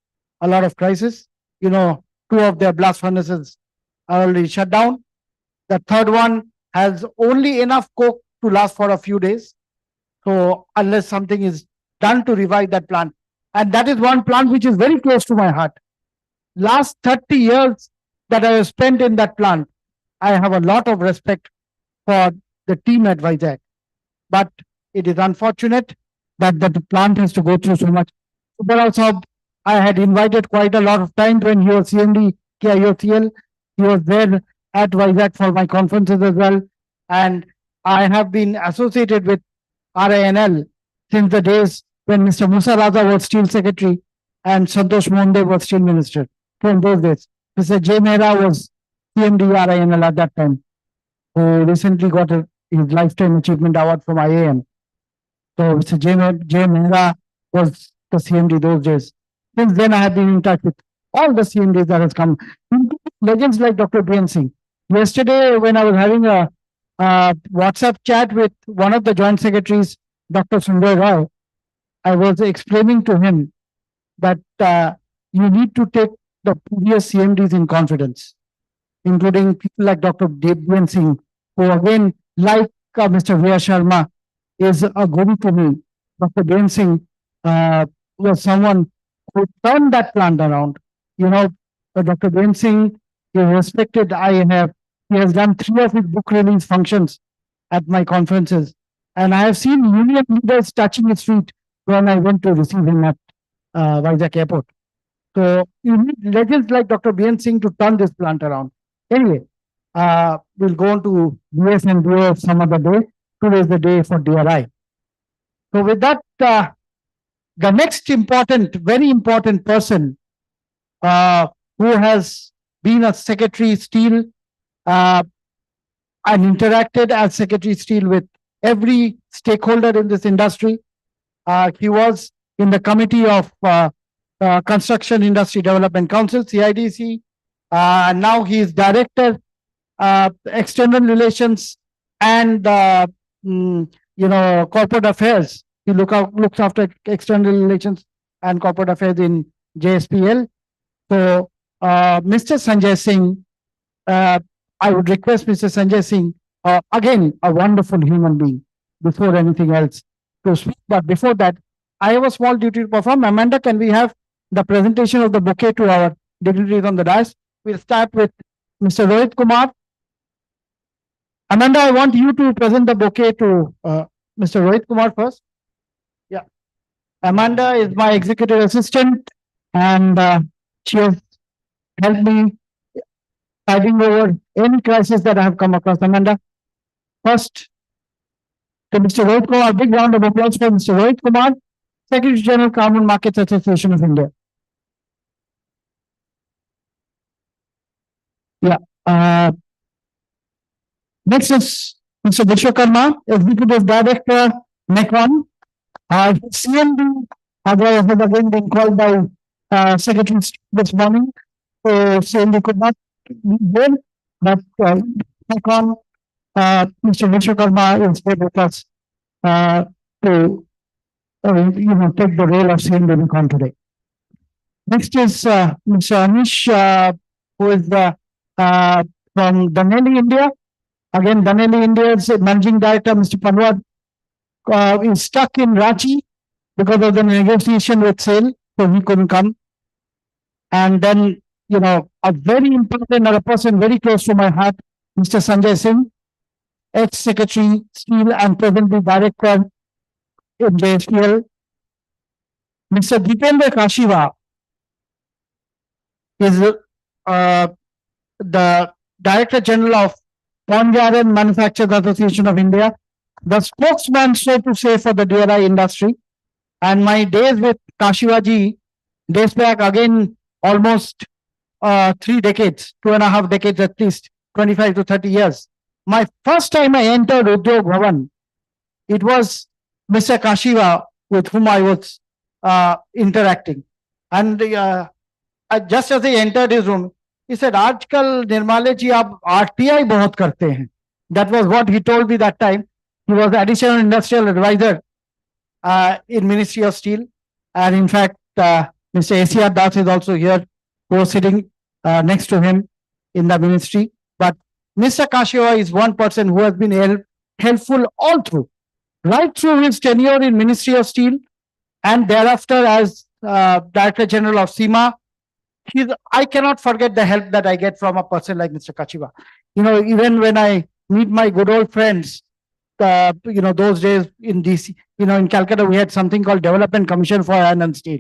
a lot of crisis. 2 of their blast furnaces are already shut down. The third one has only enough coke to last for a few days. So unless something is done to revive that plant, and that is one plant which is very close to my heart. Last 30 years that I have spent in that plant, I have a lot of respect for the team at Vizag. But it is unfortunate that the plant has to go through so much. But also, I had invited quite a lot of times when he was CMD, KIOCL. He was there at Vizag for my conferences as well. And I have been associated with RINL since the days when Mr. Musa Raza was Steel Secretary and Santosh Monde was Steel Minister. From those days, Mr. J. Mehra was CMD RINL at that time, who recently got his Lifetime Achievement Award from IAM. So Mr. J. Mehra was the CMD those days. Since then, I have been in touch with all the CMDs that has come, legends like Dr. B.N. Singh. Yesterday, when I was having a WhatsApp chat with one of the joint secretaries, Dr. Sundar Rao, I was explaining to him that you need to take the previous CMDs in confidence, including people like Dr. Devyan Singh, who again, like Mr. V.R. Sharma, is a guru to me. Dr. Devyan Singh was someone who turned that plant around. You know, Dr. Devyan Singh is respected. He has done 3 of his book release functions at my conferences. And I have seen union leaders touching his feet when I went to receive him at Vizag Airport. So you need legends like Dr. Bien Singh to turn this plant around. Anyway, we'll go on to US and DO some other day. Today is the day for DRI. So with that, the next important, very important person who has been a Secretary Steel and interacted as Secretary Steel with every stakeholder in this industry. He was in the committee of Construction Industry Development Council, CIDC. Now he is Director, External Relations and Corporate Affairs. He looks after External Relations and Corporate Affairs in JSPL. So, Mr. Sanjay Singh, I would request Mr. Sanjay Singh, again, a wonderful human being, before anything else, to speak. But before that, I have a small duty to perform. Amanda, can we have the presentation of the bouquet to our dignitaries on the dais? We'll start with Mr. Rohit Kumar. Amanda, I want you to present the bouquet to Mr. Rohit Kumar first. Yeah. Amanda is my executive assistant, and she has helped me tiding over any crisis that I have come across. Amanda, first to Mr. Rohit Kumar. A big round of applause for Mr. Rohit Kumar, Secretary General, Carbon Markets Association of India. Yeah. Next is Mr. Vishwakarma, Executive Director, NECON. CMD has again been called by Secretary this morning. So CMD could not be there, but NECON, Mr. Vishwakarma is here with us to take the role of CMD NECON today. Next is Mr. Anish, who is from Danelli, India. Again, Danelli India's Managing Director, Mr. Panwad, is stuck in Ranchi because of the negotiation with SAIL, so he couldn't come. And then, a very important other person very close to my heart, Mr. Sanjay Singh, ex-Secretary Steel and presently Director in JSPL. Mr. Deependra Kashiva is the Director General of Ponjaran Manufacturers Association of India, the spokesman, so to say, for the DRI industry. And my days with Kashivaji days back again almost 3 decades, 2.5 decades at least, 25 to 30 years. My first time I entered Udyog Bhavan, it was Mr. Kashiva with whom I was interacting. And just as I entered his room, he said, "Aajkal Nirmale ji, aap RTI bahut karte hain." That was what he told me that time. He was Additional Industrial Advisor in Ministry of Steel. And in fact, Mr. ACR Das is also here, who was sitting next to him in the ministry. But Mr. Kashiva is one person who has been helpful all through, right through his tenure in Ministry of Steel and thereafter as Director General of SEMA. I cannot forget the help that I get from a person like Mr. Kashiva. Even when I meet my good old friends, those days in DC, in Calcutta, we had something called Development Commission for Iron and Steel.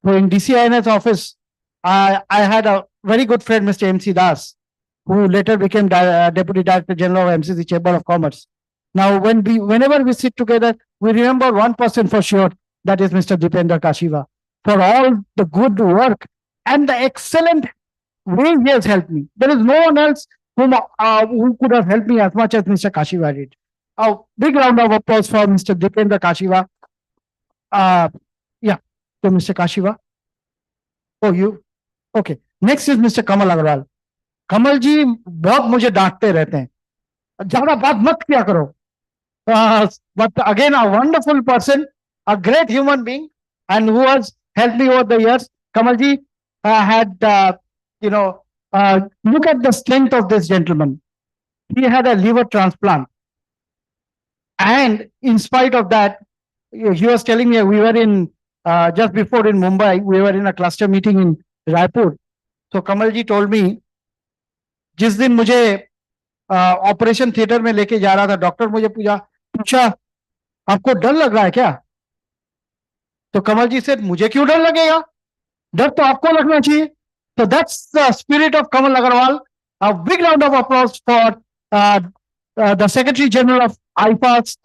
So in DCINS office, I had a very good friend, Mr. MC Das, who later became Deputy Director General of MCC Chamber of Commerce. Now, whenever we sit together, we remember one person for sure, that is Mr. Deependra Kashiva, for all the good work and the excellent way he has helped me. There is no one else who could have helped me as much as Mr. Kashiva did. A big round of applause for Mr. Deependra Kashiva. To Mr. Kashiva. Oh, you? Okay. Next is Mr. Kamal Agarwal. कमल जी बहुत मुझे डांटते रहते हैं, ज्यादा बात मत किया करो. But again, a wonderful person, a great human being, and who has helped me over the years. Kamalji had, look at the strength of this gentleman. He had a liver transplant. And in spite of that, he was telling me, we were in, just before in Mumbai, we were in a cluster meeting in Raipur. So Kamalji told me, जिस दिन मुझे operation theatre में लेके जा रहा था, doctor मुझे पूछा आपको डर लग रहा है क्या? तो कमल जी से, मुझे क्यों डर लगेगा, डर तो आपको लगना चाहिए. So that's the spirit of Kamal Agarwal. A big round of applause for the Secretary General of IFA's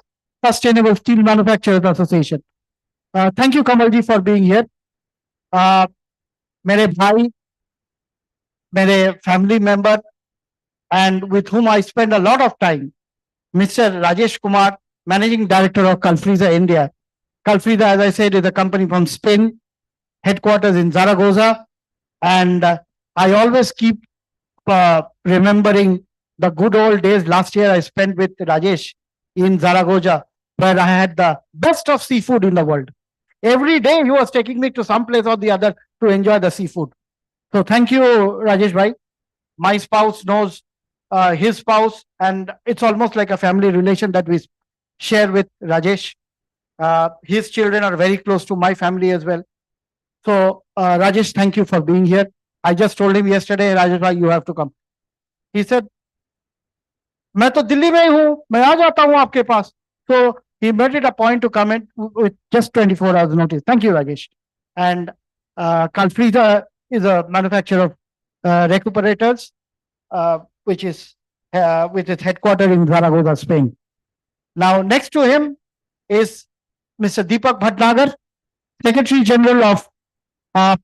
Sustainable Steel Manufacturers Association. Thank you, Kamal ji, for being here. मेरे भाई, मेरे family member, and with whom I spend a lot of time, Mr. Rajesh Kumar, Managing Director of Calfreeza India. Calfreeza, as I said, is a company from Spain, headquarters in Zaragoza. And I always keep remembering the good old days. Last year I spent with Rajesh in Zaragoza, where I had the best of seafood in the world. Every day he was taking me to some place or the other to enjoy the seafood. So thank you, Rajesh bhai. My spouse knows his spouse, and it's almost like a family relation that we share with Rajesh. His children are very close to my family as well. So, Rajesh, thank you for being here. I just told him yesterday, Rajesh bhai, you have to come. He said, मैं तो दिल्ली में ही हूँ, मैं आ जाता हूँ आपके पास. So he made it a point to come in with just 24 hours notice. Thank you, Rajesh. And Calfreeza is a manufacturer of recuperators, which is with its headquarters in Zaragoza, Spain. Now, next to him is Mr. Deepak Bhatnagar, Secretary General of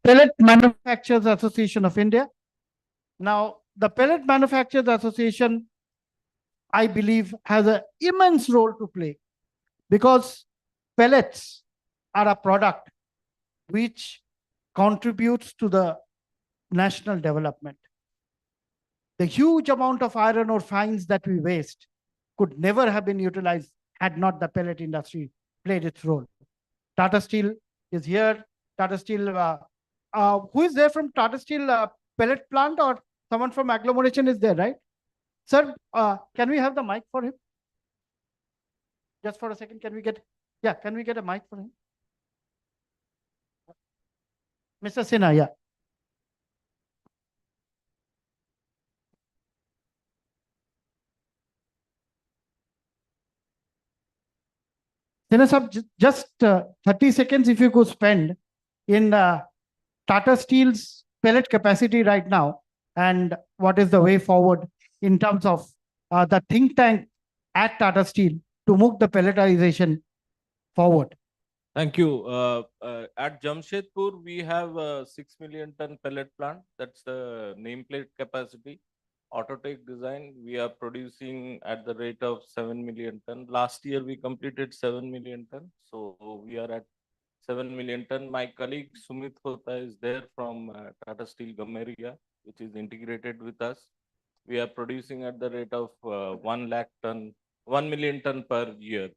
Pellet Manufacturers Association of India. Now, the Pellet Manufacturers Association, I believe, has an immense role to play, because pellets are a product which contributes to the national development. The huge amount of iron ore fines that we waste could never have been utilized had not the pellet industry played its role. Tata Steel is here. Tata Steel, who is there from Tata Steel pellet plant, or someone from agglomeration is there, right? Sir, can we have the mic for him? Just for a second, can we get a mic for him? Mr. Sinha, yeah. Sinha sir, just 30 seconds if you could spend in Tata Steel's pellet capacity right now, and what is the way forward in terms of the think tank at Tata Steel to move the pelletization forward. Thank you. At Jamshedpur, we have a 6 million ton pellet plant. That's the nameplate capacity. Autotech design, we are producing at the rate of 7 million ton. Last year, we completed 7 million ton. So we are at 7 million ton. My colleague Sumit Hota is there from Tata Steel Gammeria, which is integrated with us. We are producing at the rate of 1 million ton per year.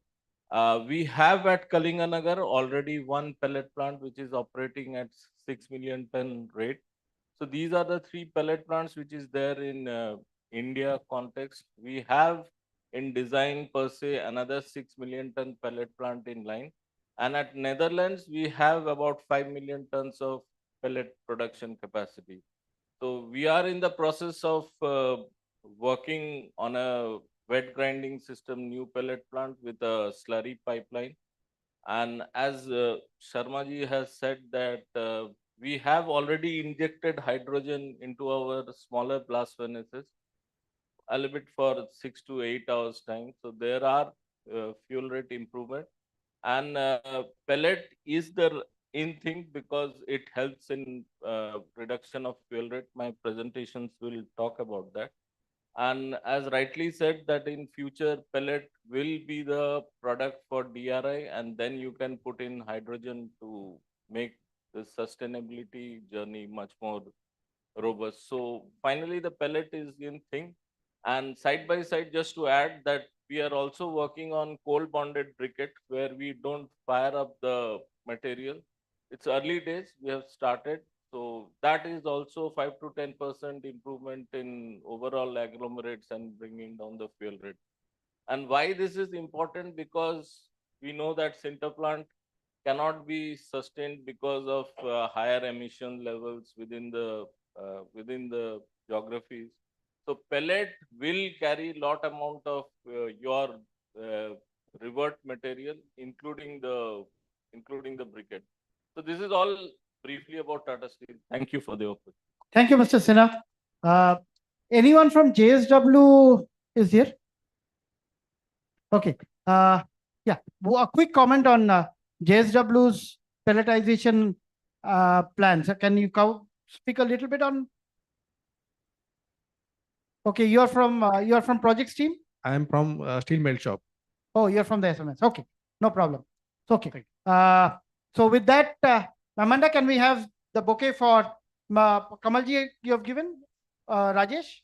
We have at Kalinganagar already one pellet plant which is operating at 6 million ton rate. So these are the three pellet plants which is there in India context. We have in design per se another 6 million ton pellet plant in line. And at Netherlands, we have about 5 million tons of pellet production capacity. So we are in the process of working on a wet grinding system, new pellet plant with a slurry pipeline. And as Sharma ji has said that we have already injected hydrogen into our smaller blast furnaces a little bit for 6 to 8 hours time. So there are fuel rate improvement, and pellet is the in thing because it helps in reduction of fuel rate. My presentations will talk about that. And as rightly said that in future pellet will be the product for DRI, and then you can put in hydrogen to make the sustainability journey much more robust. So finally the pellet is in thing. And side by side, just to add that we are also working on coal bonded briquette where we don't fire up the material. it's early days. We have started. So that is also 5 to 10% improvement in overall agglomerates and bringing down the fuel rate. And why this is important? Because we know that sinter plant cannot be sustained because of higher emission levels within the geographies. So pellet will carry lot amount of your uh, revert material, including the briquette. So this is all briefly about Tata Steel. Thank you for the opportunity. Thank you, Mr. Sinha. Anyone from JSW is here? Okay. Yeah. A quick comment on JSW's pelletization plans. Can you speak a little bit on? Okay, you're from projects team. I am from steel melt shop. Oh, you're from the SMS. Okay, no problem. Okay. Thank So with that, Amanda, can we have the bouquet for Kamalji you have given? Rajesh?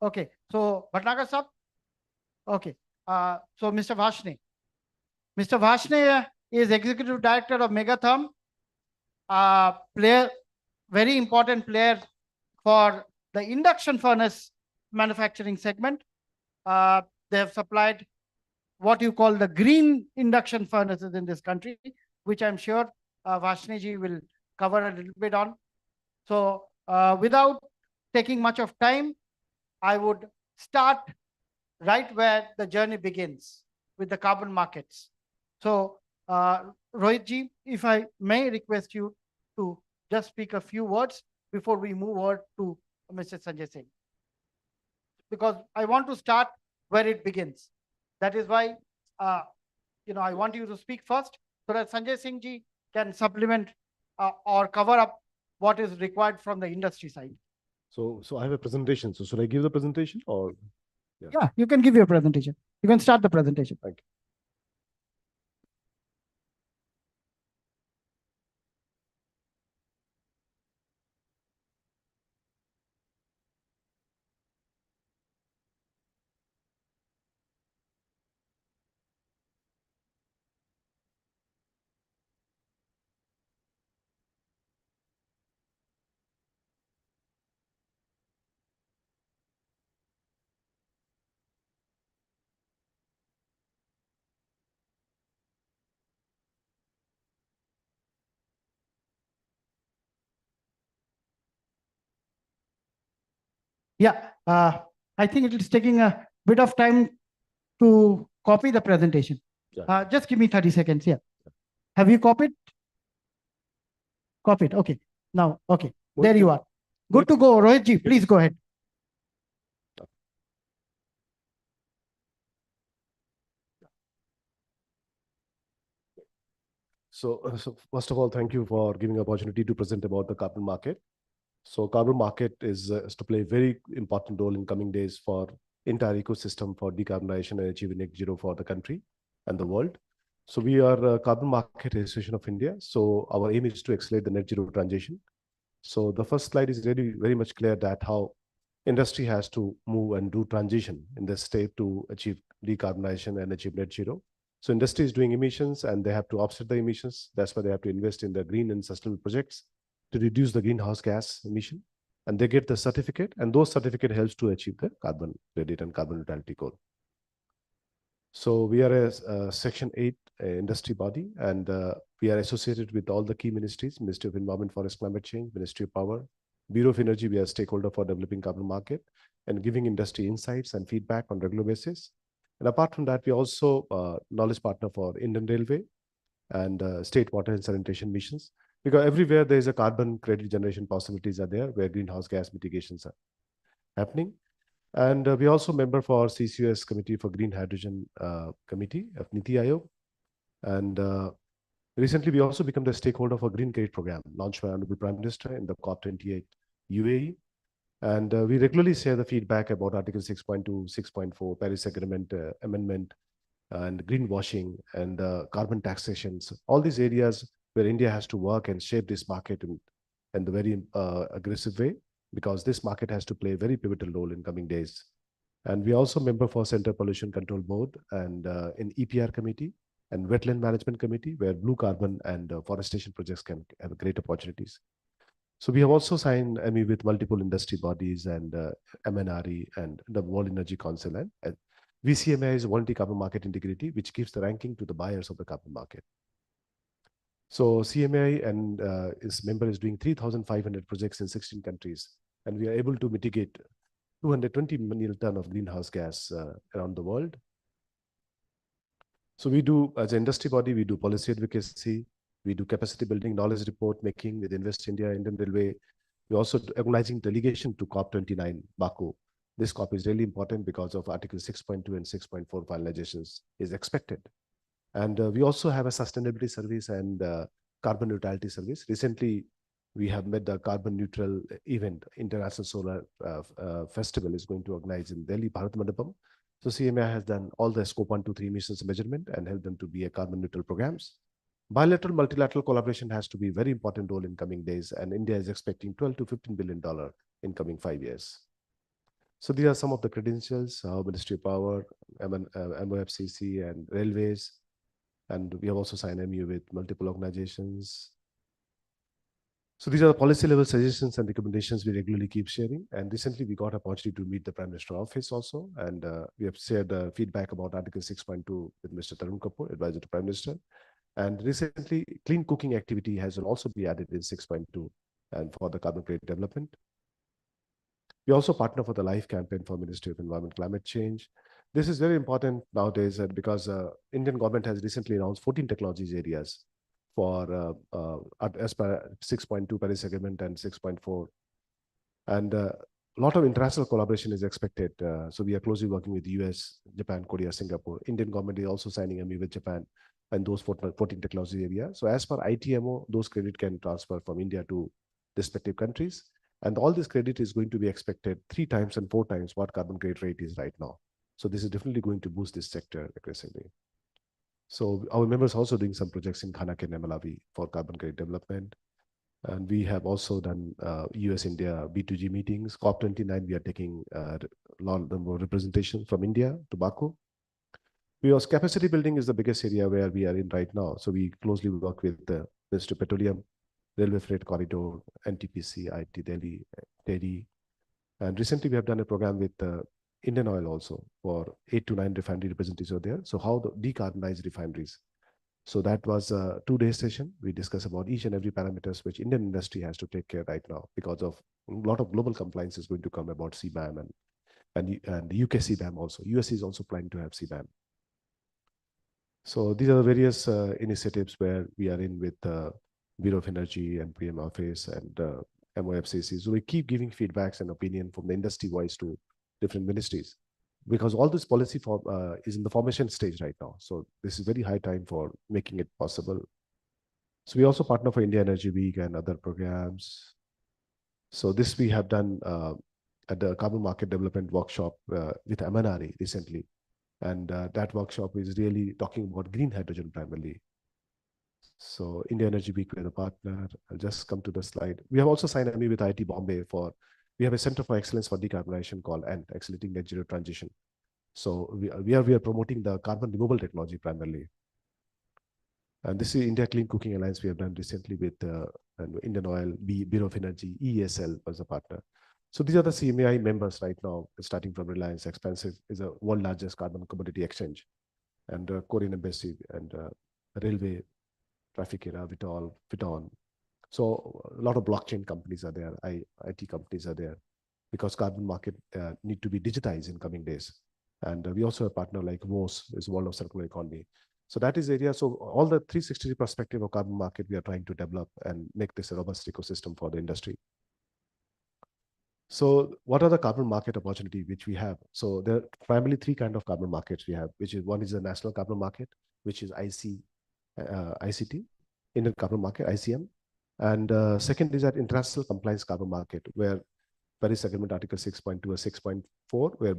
Okay. So Bhatnagar sir? Okay. So Mr. Vashne. Mr. Vashne is Executive Director of Megatherm, player, very important player for the induction furnace manufacturing segment. They have supplied what you call the green induction furnaces in this country, which I'm sure Vashneji will cover a little bit on. So without taking much of time, I would start right where the journey begins with the carbon markets. So Rohitji, if I may request you to just speak a few words before we move over to Mr. Sanjay Singh. Because I want to start where it begins. That is why, I want you to speak first so that Sanjay Singh ji can supplement or cover up what is required from the industry side. So I have a presentation. So should I give the presentation or? Yeah, you can give your presentation. You can start the presentation. Thank you. Yeah, I think it is taking a bit of time to copy the presentation. Yeah. Just give me 30 seconds. Yeah. Have you copied? Copied. Okay. Now, okay. There you are. Good to go. Rohit ji, please go ahead. So first of all, thank you for giving opportunity to present about the carbon market. So carbon market is to play a very important role in coming days for entire ecosystem for decarbonization and achieving net zero for the country and the world. So we are Carbon Market Association of India. So our aim is to accelerate the net zero transition. So the first slide is really very much clear that how industry has to move and do transition in the state to achieve decarbonization and achieve net zero. So industry is doing emissions and they have to offset the emissions. That's why they have to invest in the green and sustainable projects to reduce the greenhouse gas emission. And they get the certificate, and those certificate helps to achieve the carbon credit and carbon neutrality goal. So we are a Section 8 industry body, and we are associated with all the key ministries: Ministry of Environment, Forest, Climate Change, Ministry of Power, Bureau of Energy. We are a stakeholder for developing carbon market and giving industry insights and feedback on regular basis. And apart from that, we also knowledge partner for Indian Railway and state water and sanitation missions, because everywhere there is a carbon credit generation possibilities are there where greenhouse gas mitigations are happening. And we also member for CCUS Committee for Green Hydrogen Committee of Niti Aayog. And recently, we also become the stakeholder for Green Credit Program launched by Honorable Prime Minister in the COP28 UAE. And we regularly share the feedback about Article 6.2, 6.4, Paris Agreement amendment, and greenwashing and carbon taxations. All these areas where India has to work and shape this market in the very aggressive way, because this market has to play a very pivotal role in coming days. And we also member for Center Pollution Control Board and in EPR committee and Wetland Management Committee, where blue carbon and forestation projects can have great opportunities. So we have also signed ME with multiple industry bodies and MNRE and the World Energy Council, and VCMI is Voluntary Carbon Market Integrity, which gives the ranking to the buyers of the carbon market. So CMI and its member is doing 3,500 projects in 16 countries, and we are able to mitigate 220 million ton of greenhouse gas around the world. So we do, as an industry body, we do policy advocacy, we do capacity building, knowledge report making with Invest India, Indian Railway. We're also organizing delegation to COP29, Baku. This COP is really important because of Article 6.2 and 6.4 finalizations is expected. And we also have a sustainability service and carbon neutrality service. Recently, we have made the carbon neutral event. International Solar Festival is going to organize in Delhi, Bharat Mandapam. So CMI has done all the scope 1, 2, 3 emissions measurement and helped them to be a carbon neutral programs. Bilateral, multilateral collaboration has to be a very important role in coming days, and India is expecting $12 to $15 billion in coming 5 years. So these are some of the credentials: Ministry of Power, MOFCC, and Railways. And we have also signed MU with multiple organizations. So these are the policy level suggestions and recommendations we regularly keep sharing. And recently we got an opportunity to meet the Prime Minister's office also. And we have shared feedback about Article 6.2 with Mr. Tarun Kapoor, advisor to Prime Minister. And recently, clean cooking activity has also been added in 6.2 and for the carbon credit development. We also partner for the LIFE campaign for Ministry of Environment Climate Change. This is very important nowadays because Indian government has recently announced 14 technologies areas for as per 6.2 Paris Agreement and 6.4. And a lot of international collaboration is expected. So we are closely working with US, Japan, Korea, Singapore. Indian government is also signing MOU with Japan and those 14 technology areas. So as per ITMO, those credit can transfer from India to respective countries. And all this credit is going to be expected 3 times and 4 times what carbon credit rate is right now. So this is definitely going to boost this sector aggressively. So our members are also doing some projects in Ghana, Kenya, Malawi for carbon credit development. And we have also done US-India B2G meetings. COP29, we are taking a lot more representation from India to Baku. Because capacity building is the biggest area where we are in right now. So we closely work with the Ministry of Petroleum, Railway Freight Corridor, NTPC, IT Delhi, TEDI. And recently we have done a program with Indian Oil also for 8 to 9 refinery representatives over there. So how to decarbonize refineries. So that was a 2-day session. We discussed about each and every parameters which Indian industry has to take care right now because of a lot of global compliance is going to come about CBAM and the UK CBAM also. US is also planning to have CBAM. So these are the various initiatives where we are in with Bureau of Energy and PM Office and MOFCC. So we keep giving feedbacks and opinion from the industry voice to different ministries because all this policy is in the formation stage right now. So this is very high time for making it possible. So we also partner for India Energy Week and other programs. So this we have done at the Carbon Market Development Workshop with MNRE recently. And that workshop is really talking about green hydrogen primarily. So India Energy Week, we're the partner. I'll just come to the slide. We have also signed MOU with IIT Bombay we have a Center for Excellence for Decarbonization called ANT, Accelerating Net Zero Transition. So we are promoting the carbon removal technology primarily. And this is India Clean Cooking Alliance we have done recently with Indian Oil, Bureau of Energy, ESL was a partner. So these are the CMAI members right now, starting from Reliance. Expansive is the world largest carbon commodity exchange, and Korean Embassy and Railway, Trafficura, Vitol, Viton. So a lot of blockchain companies are there, IT companies are there, because carbon market need to be digitized in coming days. And we also have a partner like WOS, is World of Circular Economy. So that is area. So all the 360 perspective of carbon market we are trying to develop and make this a robust ecosystem for the industry. So what are the carbon market opportunity which we have? So there are primarily 3 kinds of carbon markets we have, which is one is the national carbon market, which is ICT, Indian Carbon Market, ICM. And second is that international compliance carbon market, where Paris Agreement Article 6.2 or 6.4, where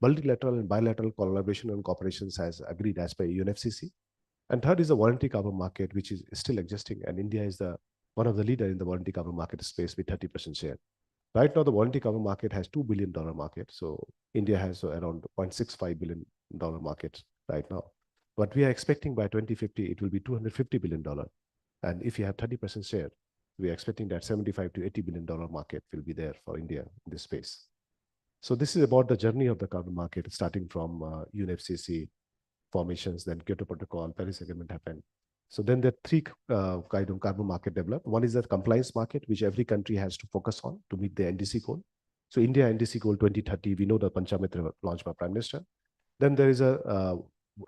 multilateral and bilateral collaboration and cooperations has agreed as per UNFCCC. And third is the voluntary carbon market, which is still existing. And India is one of the leaders in the voluntary carbon market space with 30% share. Right now, the voluntary carbon market has $2 billion market. So India has around $0.65 billion market right now. But we are expecting by 2050, it will be $250 billion. And if you have 30% share, we are expecting that $75 to $80 billion market will be there for India in this space. So this is about the journey of the carbon market, starting from UNFCCC formations, then Kyoto Protocol, Paris Agreement happened. So then there are three kind of carbon market developed. One is the compliance market, which every country has to focus on to meet the NDC goal. So India NDC goal 2030, we know the Panchamitra launched by Prime Minister. Then there is a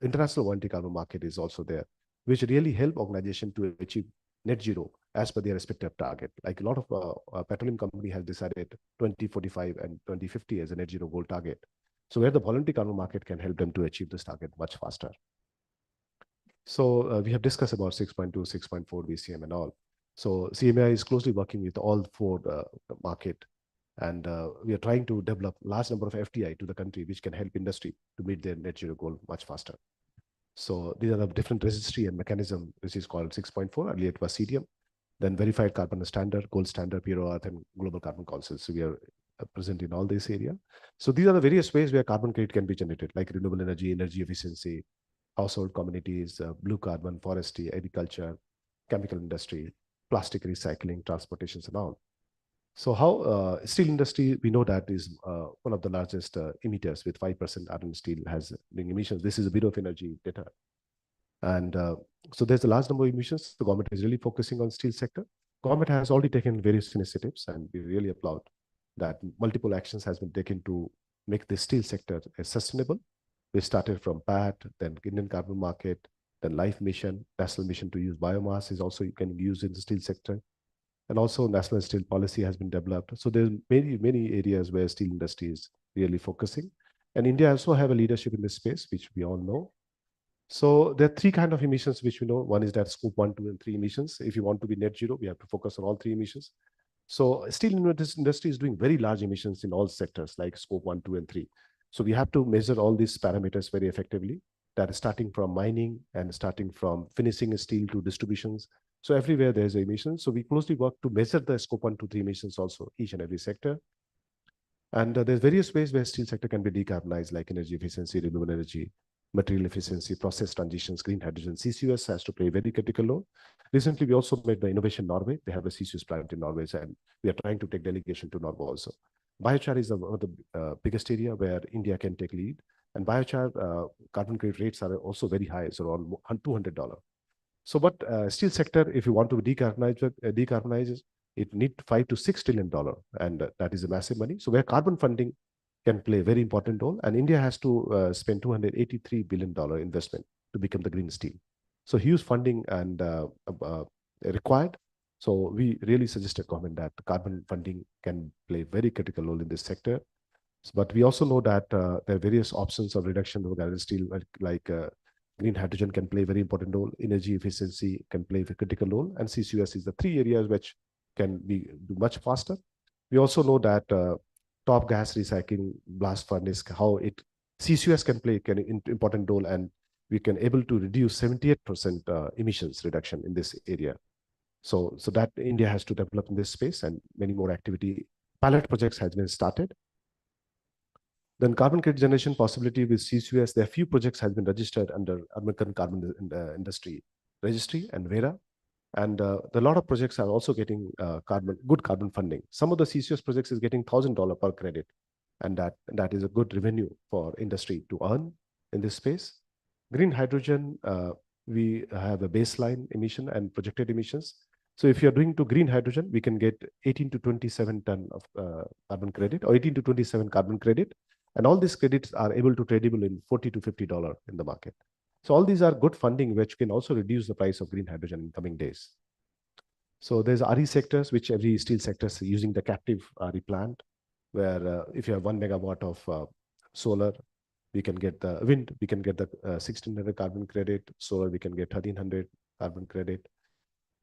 international voluntary carbon market is also there, which really help organization to achieve net zero as per their respective target. Like a lot of petroleum company has decided 2045 and 2050 as a net zero goal target. So where the voluntary carbon market can help them to achieve this target much faster. So we have discussed about 6.2, 6.4 BCM and all. So CMI is closely working with all four market, and we are trying to develop large number of FDI to the country, which can help industry to meet their net zero goal much faster. So these are the different registry and mechanism, which is called 6.4. Earlier it was CDM, then verified carbon standard, gold standard, Pure Earth, and global carbon council. So we are present in all this area. So these are the various ways where carbon credit can be generated, like renewable energy, energy efficiency, household communities, blue carbon, forestry, agriculture, chemical industry, plastic recycling, transportations, and all. So how steel industry, we know that is one of the largest emitters with 5% iron steel has emissions. This is a Bureau of Energy data. And so there's a large number of emissions. The government is really focusing on steel sector. Government has already taken various initiatives, and we really applaud that multiple actions has been taken to make the steel sector sustainable. We started from PAT, then Indian carbon market, then Life Mission, National Mission to use biomass is also you can use in the steel sector. And also national steel policy has been developed. So there's many areas where steel industry is really focusing. And India also have a leadership in this space, which we all know. So there are three kind of emissions which we know. One is that scope 1, 2, and 3 emissions. If you want to be net zero, we have to focus on all three emissions. So steel industry is doing very large emissions in all sectors like scope 1, 2, and 3. So we have to measure all these parameters very effectively. That is starting from mining and starting from finishing steel to distributions. So everywhere there's emissions. So we closely work to measure the scope 1, 2, 3 emissions also, each and every sector. And there's various ways where steel sector can be decarbonized, like energy efficiency, renewable energy, material efficiency, process transitions, green hydrogen. CCUS has to play a very critical role. Recently, we also made the Innovation Norway. They have a CCUS plant in Norway, and we are trying to take delegation to Norway also. Biochar is one of the biggest area where India can take lead. And biochar carbon credit rates are also very high, so around $200. So, but steel sector, if you want to decarbonize, it needs $5 to $6 trillion, and that is a massive money. So, where carbon funding can play a very important role, and India has to spend $283 billion investment to become the green steel. So, huge funding and required. So, we really suggest a government that carbon funding can play a very critical role in this sector. But we also know that there are various options of reduction of iron steel, like green hydrogen can play a very important role, energy efficiency can play a critical role, and CCUS is the three areas which can be do much faster. We also know that top gas recycling, blast furnace, how CCUS can play an important role, and we can able to reduce 78% emissions reduction in this area. So that India has to develop in this space, and many more activity. Pilot projects has been started. Then carbon credit generation possibility with CCUS, there are few projects has been registered under American Carbon Industry Registry and VERA. And a lot of projects are also getting good carbon funding. Some of the CCUS projects is getting $1,000 per credit. And that is a good revenue for industry to earn in this space. Green hydrogen, we have a baseline emission and projected emissions. So if you're doing to green hydrogen, we can get 18 to 27 ton of carbon credit, or 18 to 27 carbon credit. And all these credits are able to tradable in $40 to $50 in the market. So all these are good funding, which can also reduce the price of green hydrogen in coming days. So there's RE sectors, which every steel sector is using the captive RE plant, where if you have 1 megawatt of solar, we can get the wind, we can get the 1600 carbon credit, solar, we can get 1300 carbon credit,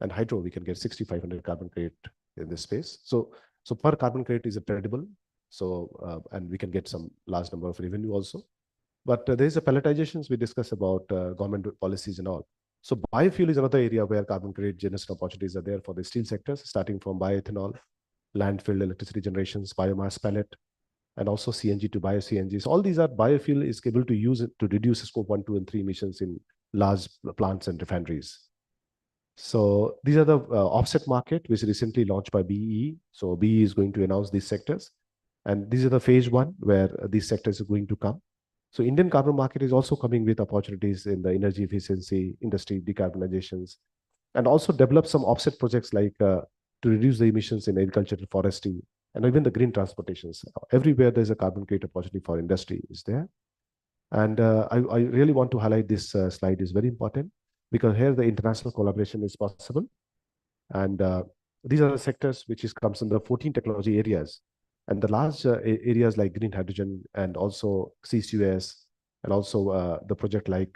and hydro, we can get 6500 carbon credit in this space. So per carbon credit is a tradable. So, and we can get some large number of revenue also. But there's a pelletizations we discuss about government policies and all. So biofuel is another area where carbon credit generation opportunities are there for the steel sectors, starting from bioethanol, landfill electricity generations, biomass pellet, and also CNG to bio-CNG. So all these are biofuel is able to use it to reduce scope 1, 2, and 3 emissions in large plants and refineries. So these are the offset market, which recently launched by BEE. So BEE is going to announce these sectors. And these are the phase one where these sectors are going to come. So Indian carbon market is also coming with opportunities in the energy efficiency, industry decarbonizations, and also develop some offset projects like to reduce the emissions in agriculture and forestry, and even the green transportations. Everywhere there's a carbon credit opportunity for industry is there. And I really want to highlight this slide is very important because here the international collaboration is possible. And these are the sectors which comes in the 14 technology areas. And the large areas like green hydrogen and also CCUS, and also the project like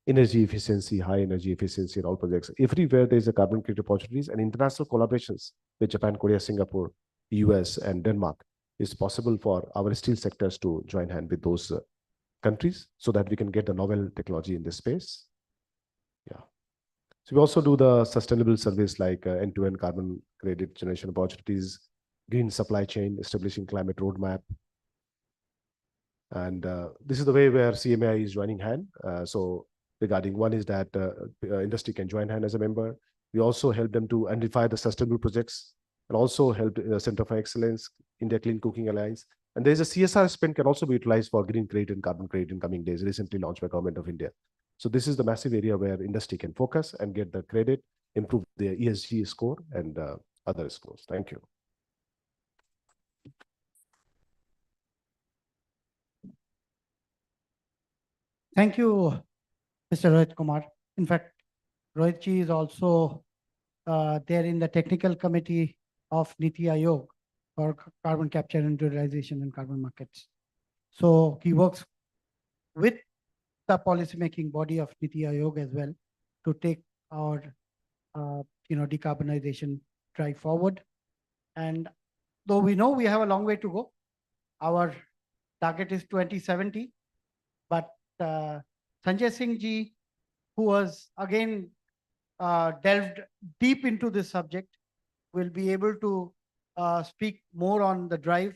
energy efficiency, high energy efficiency, and all projects. Everywhere there's a carbon credit opportunities and international collaborations with Japan, Korea, Singapore, US, and Denmark is possible for our steel sectors to join hand with those countries so that we can get the novel technology in this space. Yeah. So we also do the sustainable service like end-to-end carbon credit generation opportunities, green supply chain, establishing climate roadmap. And this is the way where CMAI is joining hand. So regarding one is that industry can join hand as a member. We also help them to identify the sustainable projects and also help Center for Excellence, India Clean Cooking Alliance. And there's a CSR spend can also be utilized for green credit and carbon credit in coming days, recently launched by Government of India. So this is the massive area where industry can focus and get the credit, improve their ESG score and other scores. Thank you. Thank you, Mr. Rohit Kumar. In fact, Rohit ji is also there in the technical committee of Niti Aayog for carbon capture and utilization in carbon markets. So he works with the policymaking body of Niti Aayog as well to take our decarbonization drive forward. And though we know we have a long way to go, our target is 2070, but Sanjay Singh ji, who was again delved deep into this subject, will be able to speak more on the drive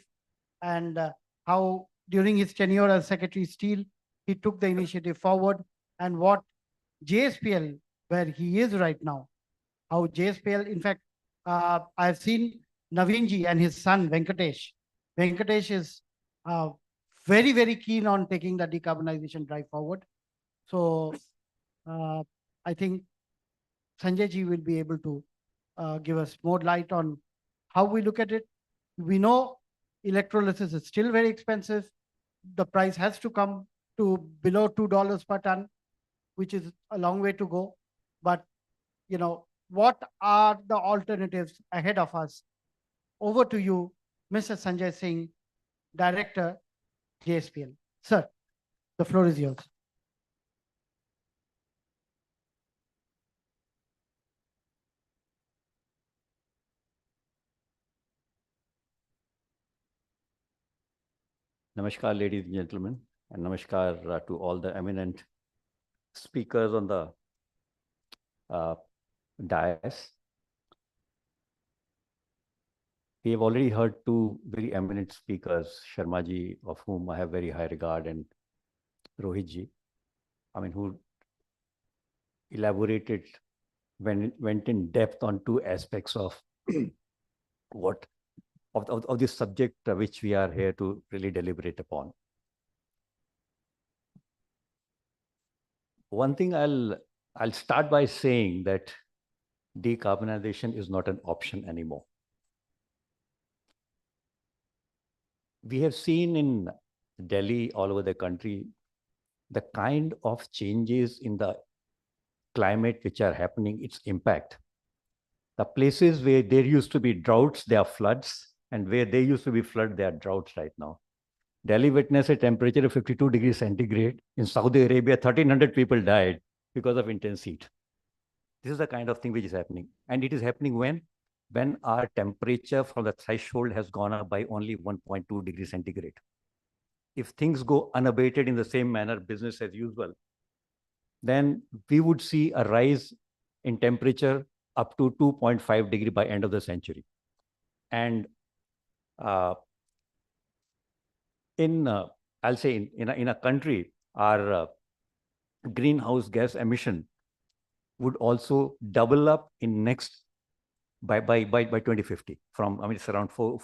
and how during his tenure as Secretary Steel, he took the initiative forward, and what JSPL, where he is right now, how JSPL, in fact, I've seen Naveen and his son, Venkatesh. Venkatesh is very, very keen on taking the decarbonization drive forward. So I think Sanjay ji will be able to give us more light on how we look at it. We know electrolysis is still very expensive. The price has to come to below $2 per ton, which is a long way to go. But, what are the alternatives ahead of us? Over to you, Mr. Sanjay Singh, Director, JSPL. Sir, the floor is yours. Namaskar, ladies and gentlemen, and namaskar to all the eminent speakers on the dais. We have already heard two very eminent speakers, Sharma ji, of whom I have very high regard, and Rohit ji, who elaborated, went in depth on two aspects of of this subject which we are here to really deliberate upon. One thing I'll start by saying that decarbonization is not an option anymore. We have seen in Delhi, all over the country, the kind of changes in the climate which are happening, its impact. The places where there used to be droughts, there are floods, and where there used to be flood, there are droughts right now. Delhi witnessed a temperature of 52 degrees centigrade. In Saudi Arabia, 1,300 people died because of intense heat. This is the kind of thing which is happening. And it is happening when our temperature from the threshold has gone up by only 1.2 degrees centigrade. If things go unabated in the same manner, business as usual, then we would see a rise in temperature up to 2.5 degree by end of the century. And I'll say in a country, our greenhouse gas emission would also double up in next by 2050 from, I mean, it's around 4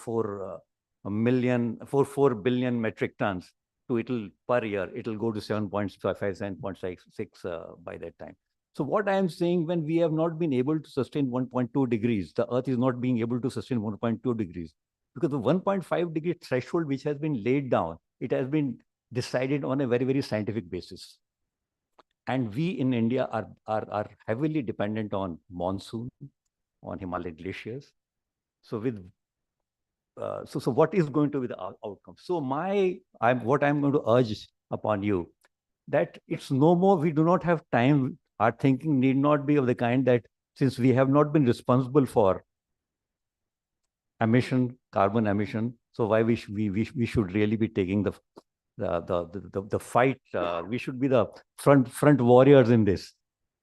billion metric tons to per year, it'll go to 7.55, 7.6 by that time. So what I am saying, when we have not been able to sustain 1.2 degrees, the earth is not being able to sustain 1.2 degrees because the 1.5 degree threshold which has been laid down, it has been decided on a very, very scientific basis. And we in India are heavily dependent on monsoon, on Himalayan glaciers. So with so what is going to be the outcome? So what I'm going to urge upon you, that it's no more, we do not have time. Our thinking need not be of the kind that since we have not been responsible for carbon emission, so why we should really be taking the fight. We should be the front warriors in this.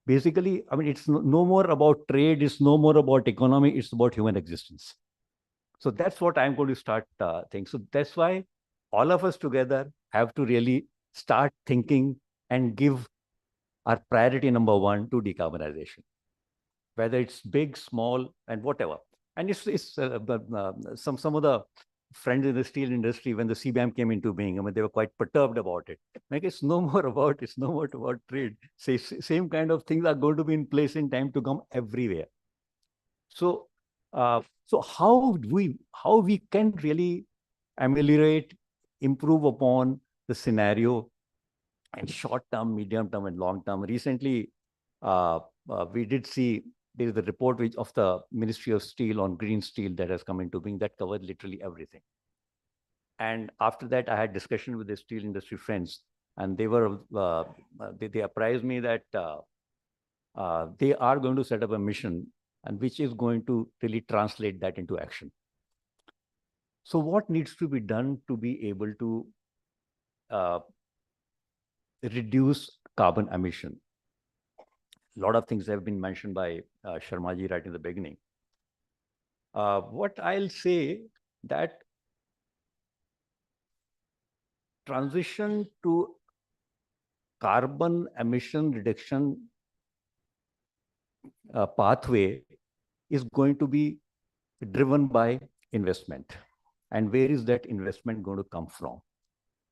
Basically, I mean, it's no more about trade, it's no more about economy, it's about human existence. So that's what I'm going to start thinking. So that's why all of us together have to really start thinking and give our priority number one to decarbonization, whether it's big, small, and whatever. And some of the friends in the steel industry, when the CBAM came into being, I mean, they were quite perturbed about it. Like, it's no more about trade. Same kind of things are going to be in place in time to come everywhere. So, so how we can really ameliorate, improve upon the scenario in short term, medium term, and long term. Recently, we did see there is a report of the Ministry of Steel on green steel that has come into being that covered literally everything. And after that, I had discussion with the steel industry friends, and they were they apprised me that they are going to set up a mission, and which is going to really translate that into action. So what needs to be done to be able to reduce carbon emission? A lot of things have been mentioned by Sharmaji right in the beginning. What I'll say that transition to carbon emission reduction pathway is going to be driven by investment. And where is that investment going to come from?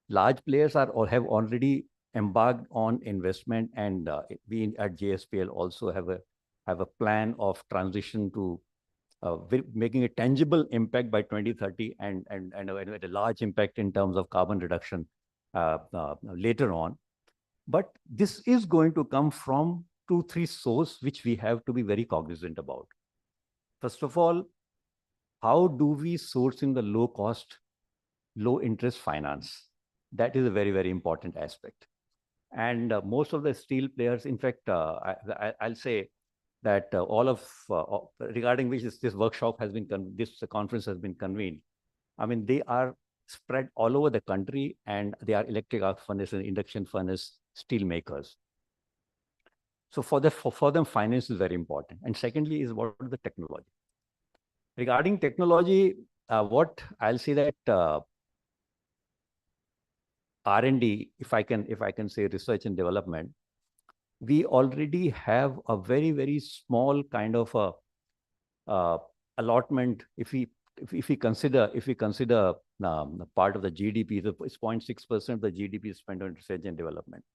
Large players have already embarked on investment, and we at JSPL also have a plan of transition to making a tangible impact by 2030 and a large impact in terms of carbon reduction later on. But this is going to come from 2-3 sources which we have to be very cognizant about. First of all, how do we source in the low cost, low interest finance? That is a very, very important aspect. And most of the steel players, in fact, I'll say that all of, regarding which this workshop has been, this conference has been convened, I mean, they are spread all over the country, and they are electric arc furnace and induction furnace steel makers. So for them, finance is very important. And secondly is what is the technology. Regarding technology, what I'll say that R&D, if I can say research and development, we already have a very, very small kind of a allotment. If we consider the part of the GDP, it's 0.6% of the GDP is spent on research and development,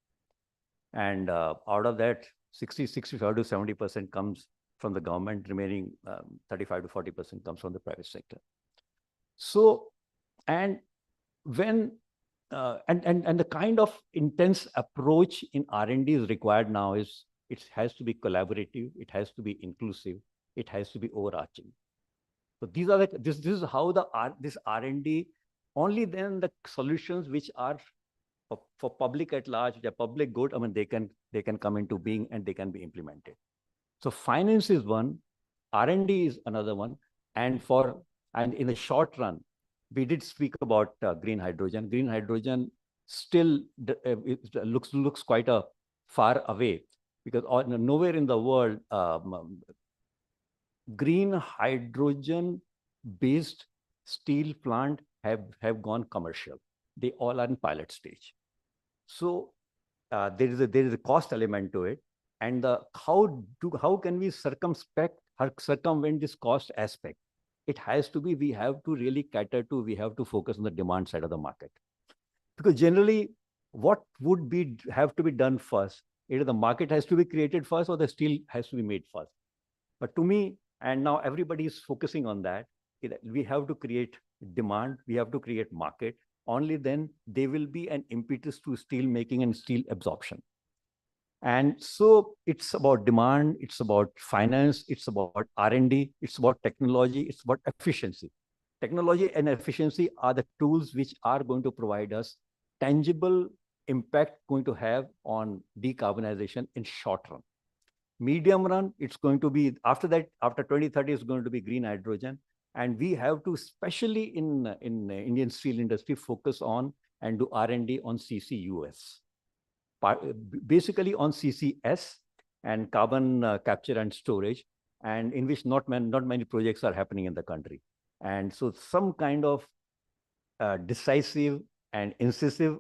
and out of that, 65 to 70% comes from the government. Remaining 35 to 40% comes from the private sector. So, and when and the kind of intense approach in R&D is required now is it has to be collaborative, it has to be inclusive, it has to be overarching. So these are this is how this R&D, only then the solutions which are for public at large, they're public good, I mean, they can come into being and they can be implemented. So finance is one, R&D is another one, and in the short run, we did speak about green hydrogen. Green hydrogen still looks quite a far away, because nowhere in the world green hydrogen based steel plant have gone commercial. They all are in pilot stage. So there is a cost element to it, and how can we circumvent this cost aspect? It has to be, we have to really we have to focus on the demand side of the market, because generally what would have to be done first? Either the market has to be created first or the steel has to be made first. But to me, and now everybody is focusing on that, we have to create demand, we have to create market. Only then there will be an impetus to steel making and steel absorption. And so it's about demand, it's about finance, it's about R&D, it's about technology, it's about efficiency. Technology and efficiency are the tools which are going to provide us tangible impact going to have on decarbonization in short run. Medium run, it's going to be, after that, after 2030, it's going to be green hydrogen. And we have to, especially in Indian steel industry, focus on and do R&D on CCUS. Basically on CCS and carbon capture and storage, and in which not many projects are happening in the country. And so some kind of decisive and incisive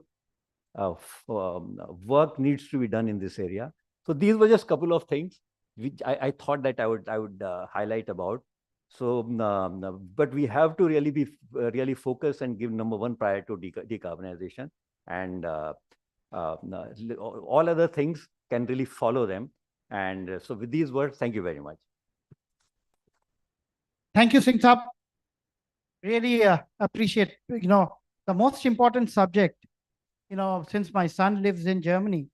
work needs to be done in this area. So these were just a couple of things which I thought that I would highlight about. So, but we have to really be really focused and give number one priority to decarbonization, and all other things can really follow them. And so with these words, thank you very much. Thank you, Singh Saab. Really appreciate, the most important subject, since my son lives in Germany,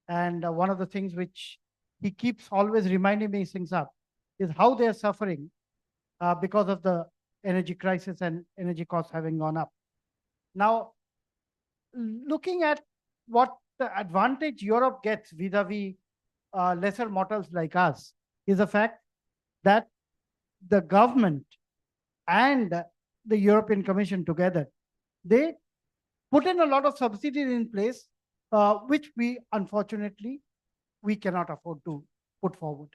and one of the things which he keeps always reminding me, Singh Saab, is how they are suffering because of the energy crisis and energy costs having gone up. Now, looking at what the advantage Europe gets vis-a-vis lesser mortals like us is the fact that the government and the European Commission together, they put in a lot of subsidies in place, which unfortunately, we cannot afford to put forward.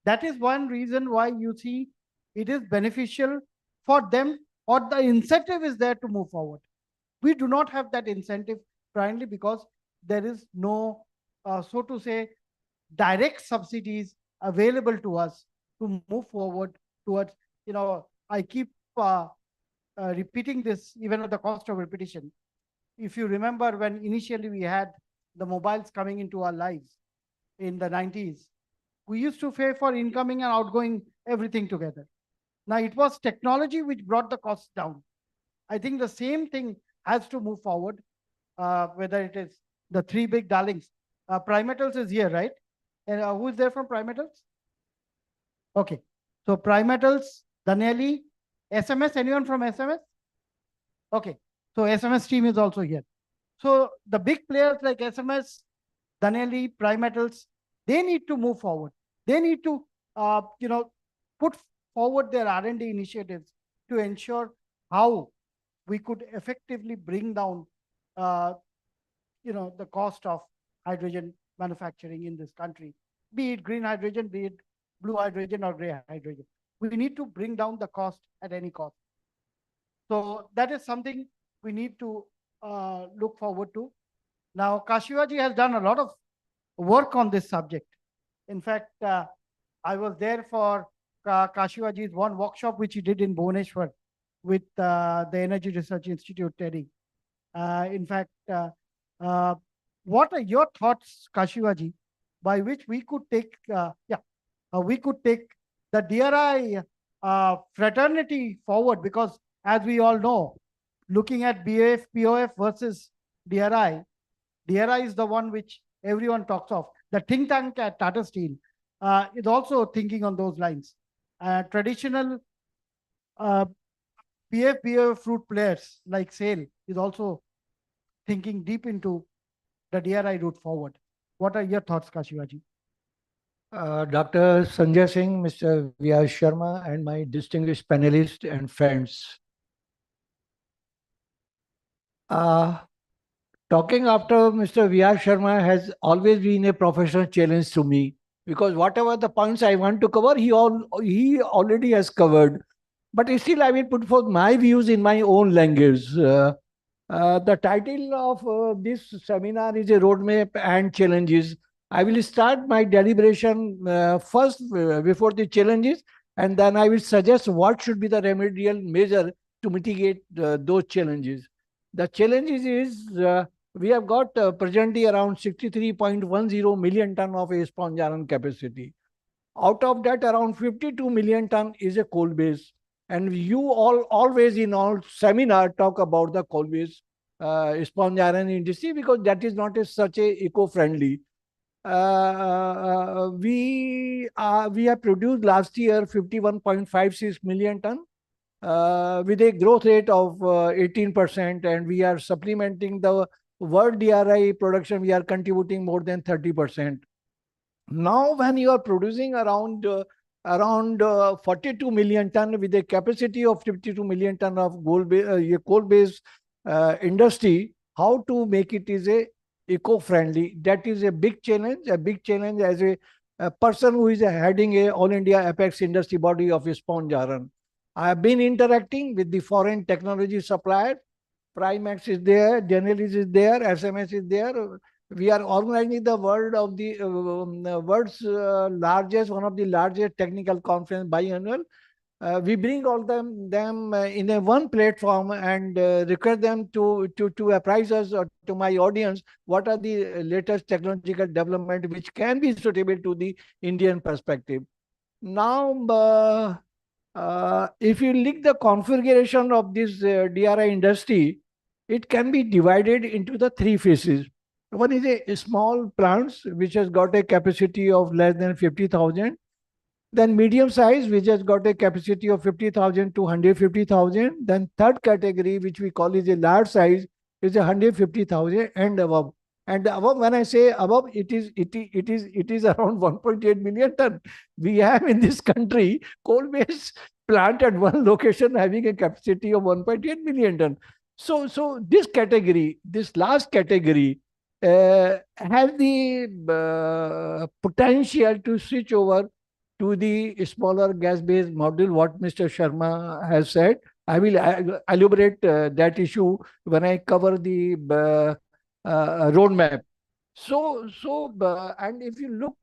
That is one reason why you see it is beneficial for them, or the incentive is there to move forward. We do not have that incentive primarily because there is no, so to say, direct subsidies available to us to move forward towards, I keep repeating this even at the cost of repetition. If you remember when initially we had the mobiles coming into our lives in the 90s, we used to pay for incoming and outgoing everything together. Now it was technology which brought the costs down. I think the same thing has to move forward, whether it is the three big darlings. Primetals is here, right? And who is there from Primetals? Okay. So Primetals, Danieli, SMS, anyone from SMS? Okay. So SMS team is also here. So the big players like SMS, Danieli, Primetals, they need to move forward. They need to, put forward their R&D initiatives to ensure how we could effectively bring down, the cost of hydrogen manufacturing in this country, be it green hydrogen, be it blue hydrogen or gray hydrogen. We need to bring down the cost at any cost. So that is something we need to look forward to. Now, Kashivaji has done a lot of work on this subject. In fact, I was there for Kashivaji's one workshop which he did in Bhubaneswar with the Energy Research Institute, TEDI. In fact, what are your thoughts, Kashivaji, by which we could take, we could take the DRI fraternity forward? Because as we all know, looking at BAF, POF versus DRI, DRI is the one which everyone talks of. The think tank at Tata Steel is also thinking on those lines. Traditional PF, BAF fruit players like SAIL is also thinking deep into the DRI route forward. What are your thoughts, Kashivaji? Dr. Sanjay Singh, Mr. V.R. Sharma, and my distinguished panelists and friends. Talking after Mr. V.R. Sharma has always been a professional challenge to me, because whatever the points I want to cover, he already has covered. But still, I will put forth my views in my own language. The title of this seminar is a roadmap and challenges. I will start my deliberation first before the challenges, and then I will suggest what should be the remedial measure to mitigate those challenges. The challenges is we have got presently around 63.10 million ton of a sponge iron capacity. Out of that, around 52 million ton is a coal base. And you all always in all seminar talk about the coal base sponge iron industry because that is not such a eco-friendly. We have produced last year 51.56 million ton with a growth rate of 18%, and we are supplementing the world DRI production. We are contributing more than 30%. Now, when you are producing around 42 million ton with a capacity of 52 million ton of coal-based industry, how to make it is a eco-friendly? That is a big challenge. A big challenge as a person who is heading a All India Apex industry body of sponge iron. I have been interacting with the foreign technology suppliers. Primax is there, Genesis is there, SMS is there. We are organizing the world's largest, one of the largest technical conference biannual. We bring all them in a one platform and request them to apprise us or to my audience what are the latest technological development which can be suitable to the Indian perspective. Now, if you look the configuration of this DRI industry, it can be divided into the three phases. One is a small plants which has got a capacity of less than 50,000. Then medium size which has got a capacity of 50,000 to 150,000. Then third category which we call is a large size is 150,000 and above. And above, when I say above, it is around 1.8 million ton. We have in this country coal-based plant at one location having a capacity of 1.8 million ton. So this category, this last category, has the potential to switch over to the smaller gas-based model, what Mr. Sharma has said. I will elaborate that issue when I cover the roadmap. And if you look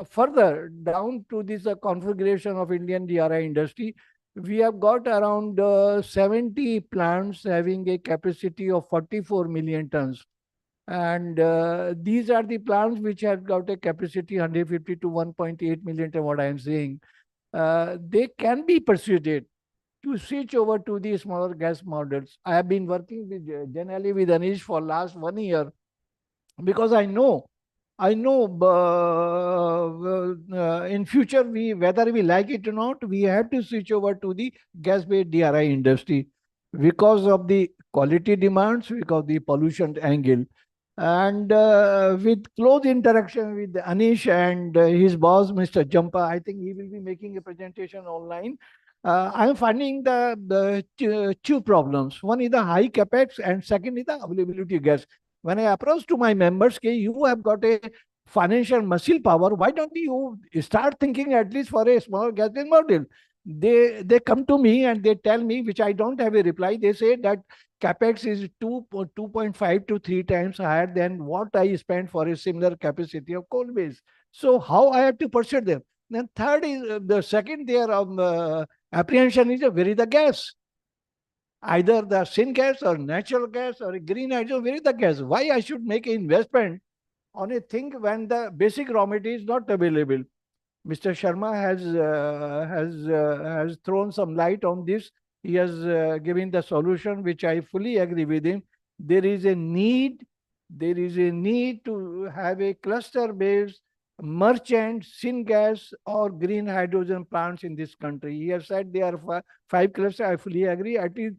further down to this configuration of Indian DRI industry, we have got around 70 plants having a capacity of 44 million tons. And these are the plants which have got a capacity 150 to 1.8 million ton, what I am saying. They can be persuaded to switch over to the smaller gas models. I have been working with generally with Anish for last 1 year because I know in future whether we like it or not, we have to switch over to the gas-based DRI industry because of the quality demands, because of the pollution angle. And with close interaction with Anish and his boss, Mr. Jampa, I think he will be making a presentation online. I'm finding the two problems. One is the high capex, and second is the availability of gas. When I approach to my members, okay, you have got a financial muscle power, why don't you start thinking at least for a small gas model? They come to me and they tell me, which I don't have a reply. They say that capex is 2.5 to 3 times higher than what I spend for a similar capacity of coal base. So how I have to persuade them? Then third is the second their apprehension is where is the gas? Either the syngas or natural gas or green hydrogen, where is the gas? Why I should make an investment on a thing when the basic raw material is not available? Mr. Sharma has thrown some light on this. He has given the solution, which I fully agree with him. There is a need to have a cluster-based merchant syngas or green hydrogen plants in this country. He has said there are 5 clusters. I fully agree. At least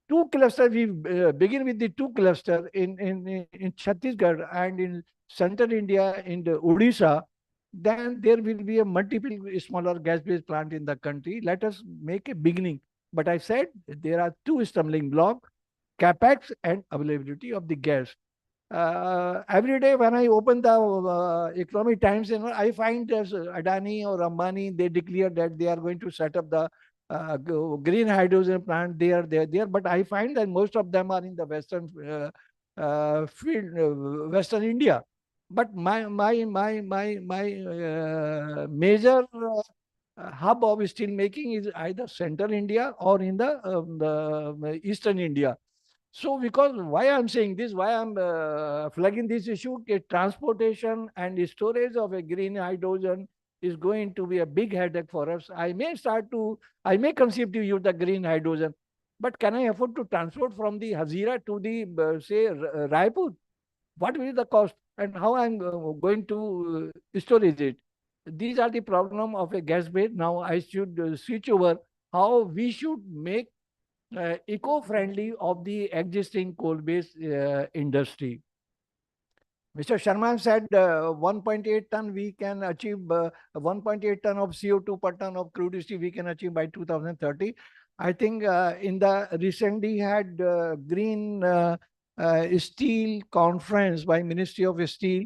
2 clusters. We begin with the 2 clusters in Chhattisgarh and in central India in the Odisha. Then there will be a multiple smaller gas-based plant in the country. Let us make a beginning. But I said there are 2 stumbling blocks: capex and availability of the gas. Every day when I open the Economic Times, I find Adani or Ambani, they declare that they are going to set up the green hydrogen plant, they are there. But I find that most of them are in the western field, Western India. But my major hub of steel making is either Central India or in the Eastern India. So because why I'm saying this, why I'm flagging this issue, transportation and storage of a green hydrogen is going to be a big headache for us. I may conceive to use the green hydrogen, but can I afford to transport from the Hazira to the, say, Raipur? What will be the cost and how I'm going to storage it? These are the problem of a gas bed. Now I should switch over how we should make eco-friendly of the existing coal-based industry. Mr. Sharma said 1.8 ton we can achieve, 1.8 ton of CO2 per ton of crude steel we can achieve by 2030. I think in the recently had green steel conference by Ministry of Steel,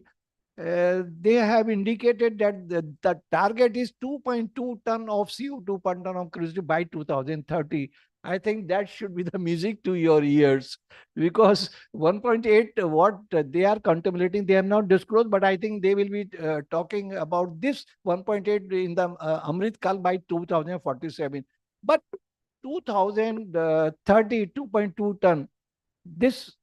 they have indicated that the target is 2.2 ton of CO2 per ton of crude steel by 2030. I think that should be the music to your ears, because 1.8, what they are contemplating, they have not disclosed, but I think they will be talking about this 1.8 in the Amrit Kal by 2047. But 2030, 2.2 ton, this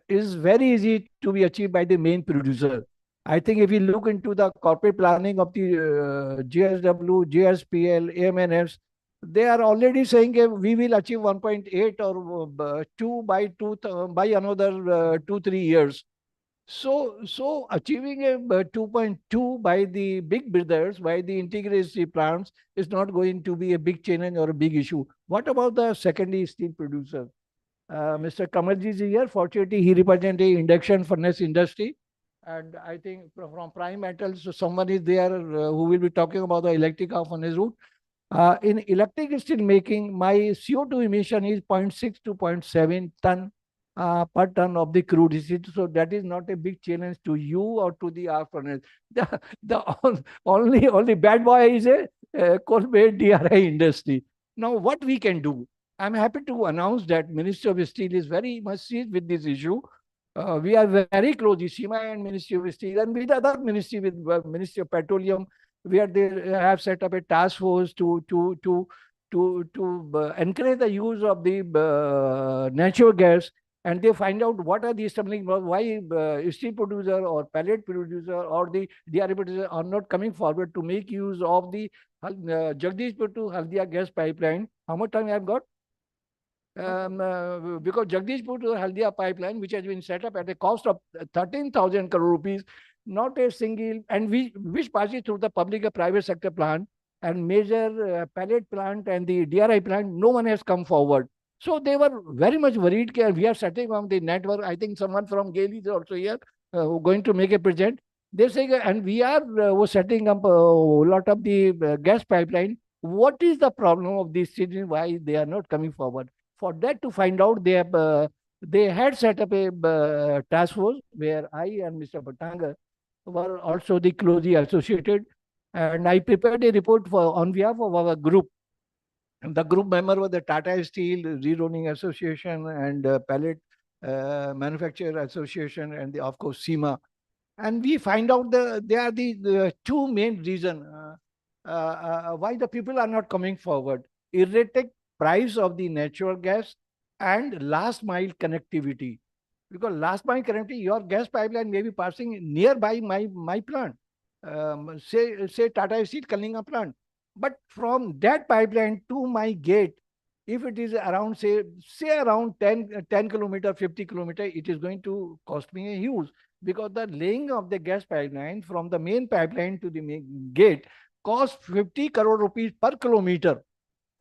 is very easy to be achieved by the main producer. I think if you look into the corporate planning of the GSW, GSPL, AMNFs, they are already saying we will achieve 1.8 or 2 by another 2-3 years. So achieving a 2.2 by the big builders, by the integrated plants, is not going to be a big challenge or a big issue. What about the secondary steel producer? Mr. Kamalji is here. Fortunately, he represents the induction furnace industry. And I think from prime metals, someone is there who will be talking about the electric arc furnace route. In electric steel making, my CO2 emission is 0.6 to 0.7 ton per ton of the crude steel. So that is not a big challenge to you or to the arc furnace. Only bad boy is a coal-based DRI industry. Now, what we can do? I'm happy to announce that Ministry of Steel is very much seized with this issue. We are very close, ISIMA and Ministry of Steel, and with other ministry, with Ministry of Petroleum, where they have set up a task force to encourage the use of the natural gas, and they find out what are the stumbling blocks, why steel producer or pellet producer or the DRI producer are not coming forward to make use of the Jagdishpur to Haldia gas pipeline. How much time I have got? Because Jagdishpur to Haldia pipeline, which has been set up at a cost of 13,000 crore rupees, not a single, and which passes through the public and private sector plant and major pellet plant and the DRI plant, no one has come forward. So they were very much worried. We are setting up the network. I think someone from GAIL is also here going to make a present. They say, and we are setting up a lot of the gas pipeline. What is the problem of these cities? Why they are not coming forward? For that to find out, they had set up a task force where I and Mr. Bhattanga were also the closely associated. And I prepared a report on behalf of our group. And the group member was the Tata Steel Rerolling Association and Pellet Manufacturer Association and of course SEMA. And we find out they are the two main reasons why the people are not coming forward. Erratic price of the natural gas and last mile connectivity. Because last mile connectivity, your gas pipeline may be passing nearby my plant. Say Tata Steel Kalinga plant. But from that pipeline to my gate, if it is around, say around 10 kilometer, 50 kilometer, it is going to cost me a huge, because the laying of the gas pipeline from the main pipeline to the main gate costs 50 crore rupees per kilometer.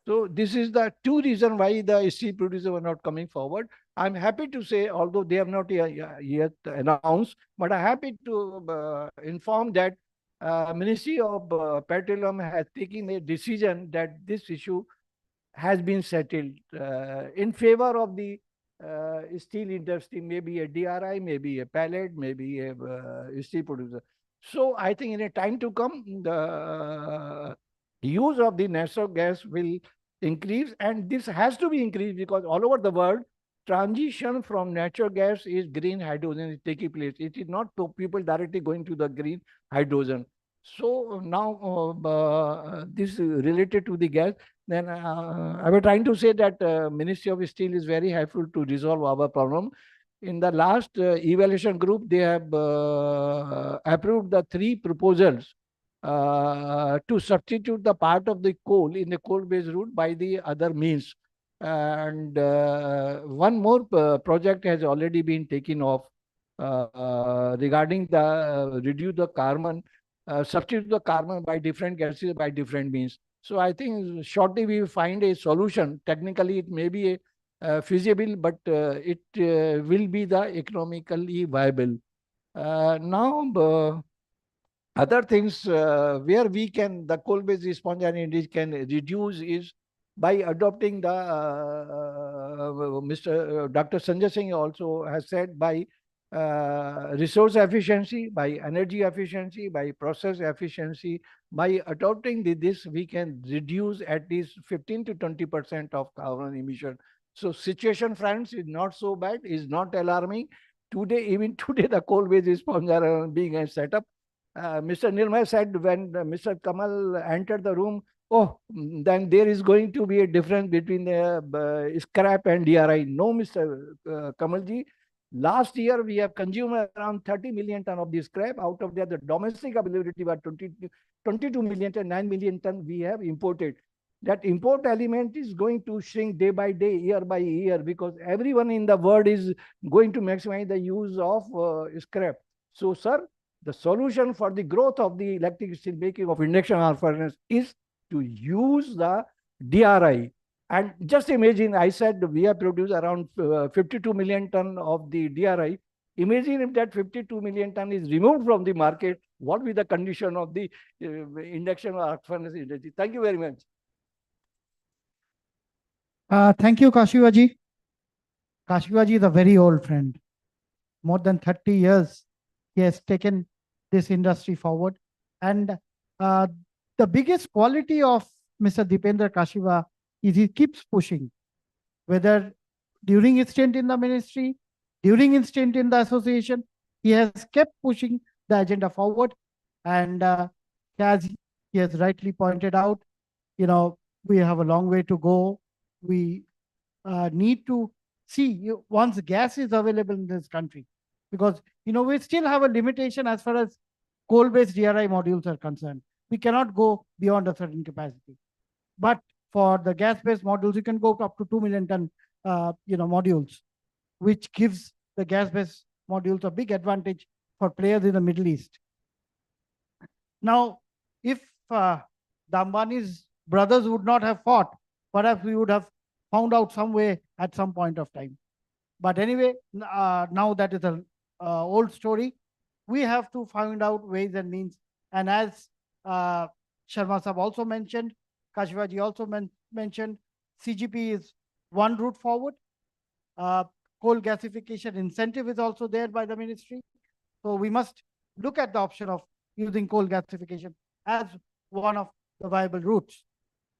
So this is the two reason why the steel producers were not coming forward. I'm happy to say, although they have not yet announced, but I'm happy to inform that Ministry of Petroleum has taken a decision that this issue has been settled in favor of the steel industry, maybe a DRI, maybe a pellet, maybe a steel producer. So I think in a time to come, the use of the natural gas will increase, and this has to be increased because all over the world, transition from natural gas is green hydrogen is taking place. It is not people directly going to the green hydrogen. So now this is related to the gas. Then I was trying to say that Ministry of Steel is very helpful to resolve our problem. In the last evaluation group, they have approved the 3 proposals to substitute the part of the coal in the coal-based route by the other means. And one more project has already been taken off regarding the reduce the carbon, substitute the carbon by different gases by different means. So I think shortly we will find a solution. Technically, it may be feasible, but it will be the economically viable. Now, other things where we can, the coal-based sponge and can reduce is by adopting the, Dr. Sanjay Singh also has said, by resource efficiency, by energy efficiency, by process efficiency, by adopting this, we can reduce at least 15 to 20% of carbon emission. So situation, friends, is not so bad, is not alarming. Today, even today, the coal-based sponge are being set up. Mr. Nirmay said when Mr. Kamal entered the room, oh, then there is going to be a difference between the scrap and DRI. No, Mr. Kamalji. Last year, we have consumed around 30 million ton of this scrap. Out of that, the domestic availability was 22 million ton, 9 million ton we have imported. That import element is going to shrink day by day, year by year, because everyone in the world is going to maximize the use of scrap. So, sir, the solution for the growth of the electric steel making of induction arc furnace is to use the DRI. And just imagine, I said we have produced around 52 million ton of the DRI. Imagine if that 52 million ton is removed from the market, what will be the condition of the induction arc furnace industry? Thank you very much. Thank you, Kashivaji. Kashivaji is a very old friend. More than 30 years, he has taken this industry forward. And the biggest quality of Mr. Dipendra Kashiva is he keeps pushing, whether during his stint in the ministry, during his stint in the association, he has kept pushing the agenda forward. And as he has rightly pointed out, we have a long way to go. We need to see once gas is available in this country, because we still have a limitation as far as coal-based DRI modules are concerned. We cannot go beyond a certain capacity. But for the gas-based modules, you can go up to 2 million ton, modules, which gives the gas-based modules a big advantage for players in the Middle East. Now, if the Ambani's brothers would not have fought, perhaps we would have found out some way at some point of time. But anyway, now that is an old story. We have to find out ways and means. And as Sharma Sahab also mentioned, Kashivaji also mentioned, CGP is one route forward. Coal gasification incentive is also there by the ministry. So we must look at the option of using coal gasification as one of the viable routes,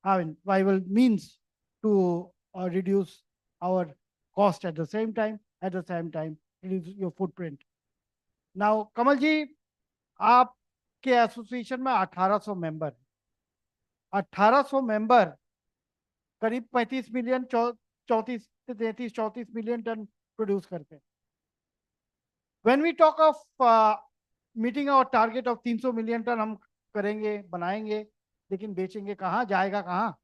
viable means to reduce our cost at the same time, reduce your footprint. Now, Kamal ji, आपके association में 1800 member, 1800 member करीब 35 million 34 million ton produce करते हैं. When we talk of meeting our target of 300 million ton हम करेंगे, बनाएंगे, लेकिन बेचेंगे कहाँ, जाएगा कहाँ?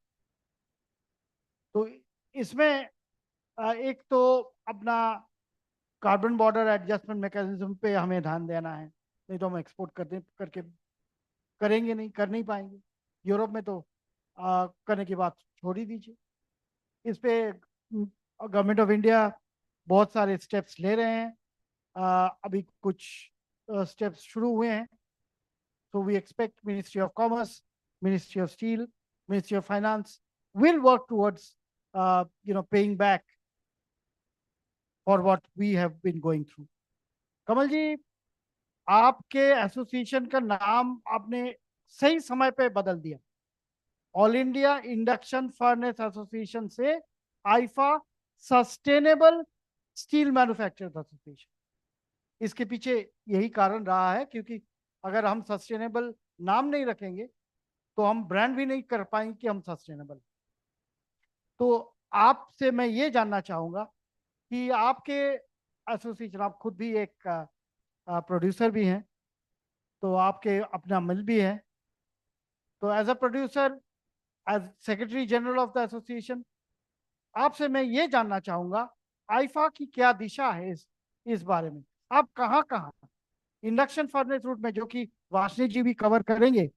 तो इसमें एक तो अपना कार्बन बॉर्डर एडजस्टमेंट मैकेनिज्म पे हमें ध्यान देना है, नहीं तो हम एक्सपोर्ट करके करेंगे नहीं, कर नहीं पाएंगे. यूरोप में तो करने की बात छोड़ ही दीजिए. इस पे गवर्नमेंट ऑफ इंडिया बहुत सारे स्टेप्स ले रहे हैं. अभी कुछ स्टेप्स शुरू हुए हैं. So we expect Ministry of Commerce, Ministry of Steel, Ministry of Finance will work towards paying back for what we have been going through. कमल जी, आपके एसोसिएशन का नाम आपने सही समय पे बदल दिया. All India induction furnace association से AIFA sustainable steel manufacturers association. इसके पीछे यही कारण रहा है, क्योंकि अगर हम सस्टेनेबल नाम नहीं रखेंगे तो हम ब्रांड भी नहीं कर पाएंगे कि हम सस्टेनेबल। तो आपसे मैं ये जानना चाहूंगा कि आपके एसोसिएशन, आप खुद भी एक प्रोड्यूसर भी हैं, तो आपके अपना मिल भी है, तो as a producer, as secretary general of the association, आपसे मैं ये जानना चाहूंगा आईफा की क्या दिशा है इस बारे में। आप कहाँ कहाँ इंडक्शन फर्नेस रूट में, जो कि वाशनी जी भी कवर करेंगे,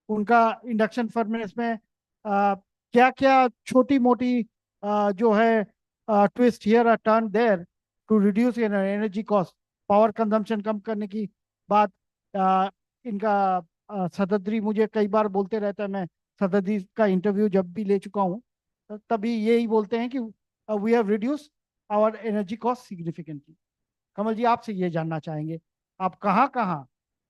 उनका इंडक्शन फर्नेस में क्या क्या छोटी मोटी जो है twist here a turn there to reduce energy cost, power consumption कम करने की बात। इनका सदद्री मुझे कई बार बोलते रहता है, मैं सदद्री का इंटरव्यू जब भी ले चुका हूँ तभी यही बोलते हैं कि we have reduce our energy cost significantly. Kamal ji, आपसे ये जानना चाहेंगे आप कहाँ कहाँ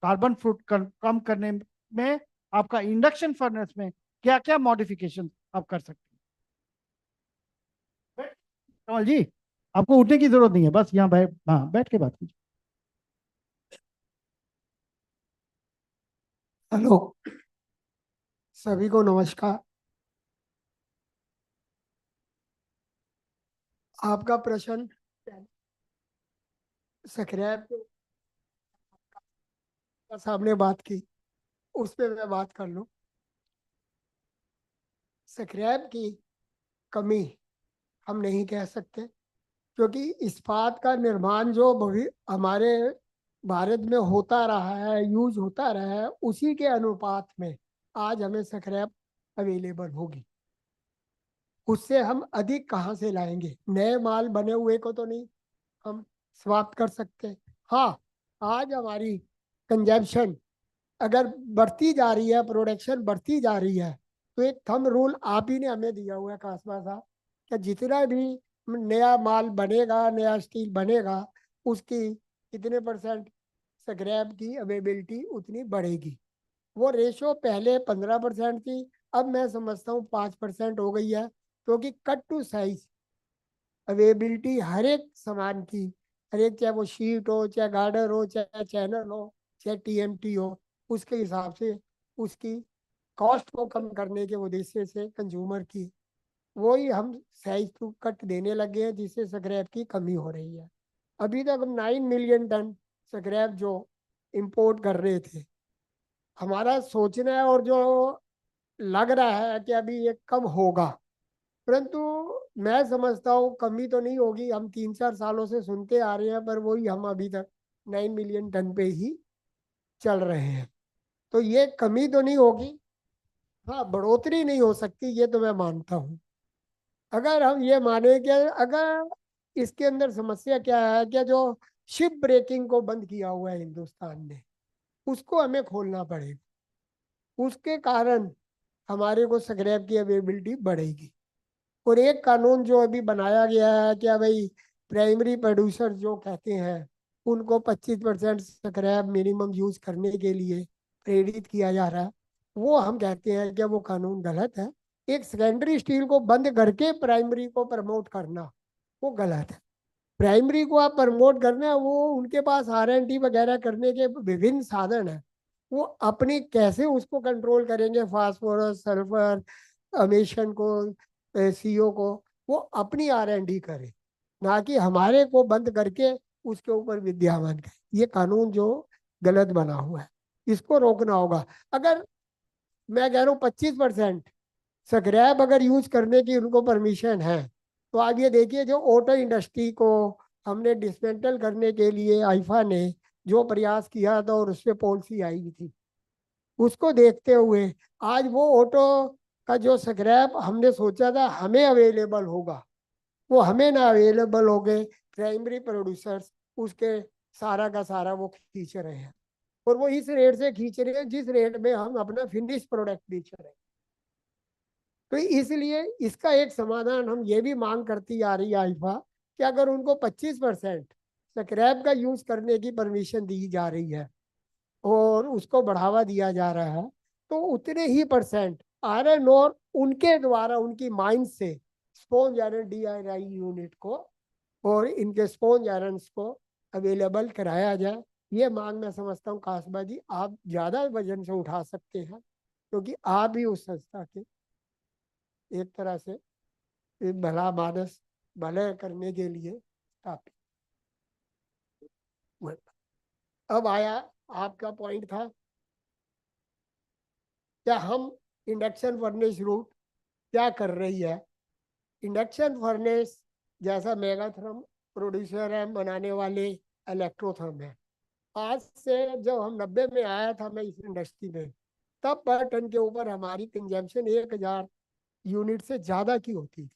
कार्बन फुट कम करने में, आपका इंडक्शन फर्नेस में क्या क्या मॉडिफिकेशन आप कर सकते हैं। कमल जी, आपको उठने की जरूरत नहीं है, बस यहाँ बैठ के बात कीजिए। हेलो, सभी को नमस्कार। आपका प्रश्न स्क्रैप का सामने बात की, उस पे मैं बात कर लूं। स्क्रैप की कमी हम नहीं कह सकते, क्योंकि इस्पात का निर्माण जो हमारे भारत में होता रहा है, यूज होता रहा है, उसी के अनुपात में आज हमें स्क्रैप अवेलेबल होगी। उससे हम अधिक कहाँ से लाएंगे? नए माल बने हुए को तो नहीं हम समाप्त कर सकते। हाँ, आज हमारी कंजम्पशन अगर बढ़ती जा रही है, प्रोडक्शन बढ़ती जा रही है, तो एक थंब रूल आप ही ने हमें दिया हुआ है कासमा साहब, कि जितना भी नया माल बनेगा, नया स्टील बनेगा, उसकी कितने परसेंट स्क्रैप की अवेलेबिलिटी उतनी बढ़ेगी। वो रेशो पहले 15% थी, अब मैं समझता हूँ 5% हो गई है, क्योंकि कट टू साइज अवेलेबिलिटी हर एक सामान की, हर एक, चाहे वो शीट हो, चाहे गार्डर हो, चाहे चैनल हो, चाहे टीएमटी हो, उसके हिसाब से उसकी कॉस्ट को कम करने के उद्देश्य से कंज्यूमर की वही हम साइज टू कट देने लगे हैं, जिससे स्क्रैप की कमी हो रही है। अभी तक हम 9 मिलियन टन स्क्रैप जो इंपोर्ट कर रहे थे, हमारा सोचना है और जो लग रहा है कि अभी ये कम होगा, परंतु मैं समझता हूँ कमी तो नहीं होगी। हम 3-4 सालों से सुनते आ रहे हैं, पर वही हम अभी तक 9 मिलियन टन पे ही चल रहे हैं, तो ये कमी तो नहीं होगी। हाँ, बढ़ोतरी नहीं हो सकती, ये तो मैं मानता हूँ। अगर हम ये माने कि अगर इसके अंदर समस्या क्या है, कि जो शिप ब्रेकिंग को बंद किया हुआ है हिंदुस्तान ने, उसको हमें खोलना पड़ेगा। उसके कारण हमारे को स्क्रैप की अवेलेबिलिटी बढ़ेगी। और एक कानून जो अभी बनाया गया है, क्या भाई, प्राइमरी प्रोड्यूसर जो कहते हैं उनको 25% स्क्रैप मिनिमम यूज करने के लिए प्रेरित किया जा रहा है, वो हम कहते हैं कि वो कानून गलत है। एक सेकेंडरी स्टील को बंद करके प्राइमरी को प्रमोट करना वो गलत है। प्राइमरी को आप प्रमोट करना, वो उनके पास R&D वगैरह करने के विभिन्न साधन है, वो अपनी कैसे उसको कंट्रोल करेंगे, फास्फोरस, सल्फर, एमिशन को, CO को, वो अपनी R&D करे, ना कि हमारे को बंद करके उसके ऊपर विद्यमान करे। ये कानून जो गलत बना हुआ है, इसको रोकना होगा। अगर मैं कह रहा हूँ 25% स्क्रैप अगर यूज करने की उनको परमिशन है, तो आप ये देखिए जो ऑटो इंडस्ट्री को हमने डिसमेंटल करने के लिए आईफा ने जो प्रयास किया था और उस पर पॉलिसी आई थी, उसको देखते हुए आज वो ऑटो का जो स्क्रैप हमने सोचा था हमें अवेलेबल होगा, वो हमें ना अवेलेबल हो गए। प्राइमरी प्रोड्यूसर्स उसके सारा का सारा वो खींच रहे हैं, और वो इस रेट से खींच रहे हैं जिस रेट में हम अपना फिनिश प्रोडक्ट बेच रहे हैं। तो इसलिए इसका एक समाधान हम ये भी मांग करती आ रही है आईफा, कि अगर उनको 25% स्क्रैप का यूज करने की परमिशन दी जा रही है और उसको बढ़ावा दिया जा रहा है, तो उतने ही परसेंट आयरन और उनके द्वारा उनकी माइन से स्पॉन्ज आयरन DRI यूनिट को और इनके स्पॉन्ज आयरन को अवेलेबल कराया जाए। ये मांग मैं समझता हूँ कासबा जी आप ज्यादा वजन से उठा सकते हैं, क्योंकि आप भी उस संस्था के एक तरह से भला मानस भले करने के लिए स्थापित। अब आया आपका पॉइंट था क्या हम इंडक्शन फर्नेस रूट क्या कर रही है। इंडक्शन फर्नेस जैसा मेगाथर्म प्रोड्यूसर है बनाने वाले इलेक्ट्रोथर्म है। आज से जब हम 90 में आया था मैं इस इंडस्ट्री में, तब पर टन के ऊपर हमारी कंजम्पशन 1000 यूनिट से ज़्यादा की होती थी।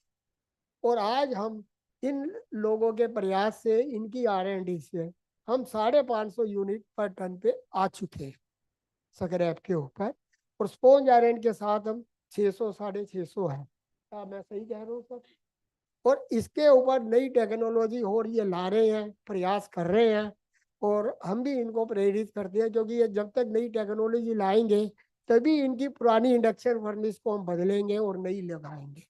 और आज हम इन लोगों के प्रयास से इनकी R&D से हम 550 यूनिट पर टन पे आ चुके हैं स्क्रैप के ऊपर। और स्पॉन्ज आयरन के साथ हम 600 650 है। क्या मैं सही कह रहा हूँ सर? और इसके ऊपर नई टेक्नोलॉजी हो रही है, ला रहे हैं, प्रयास कर रहे हैं और हम भी इनको प्रेरित करते हैं, क्योंकि ये जब तक नई टेक्नोलॉजी लाएंगे तभी इनकी पुरानी इंडक्शन फर्नेस को हम बदलेंगे और नई लगाएंगे।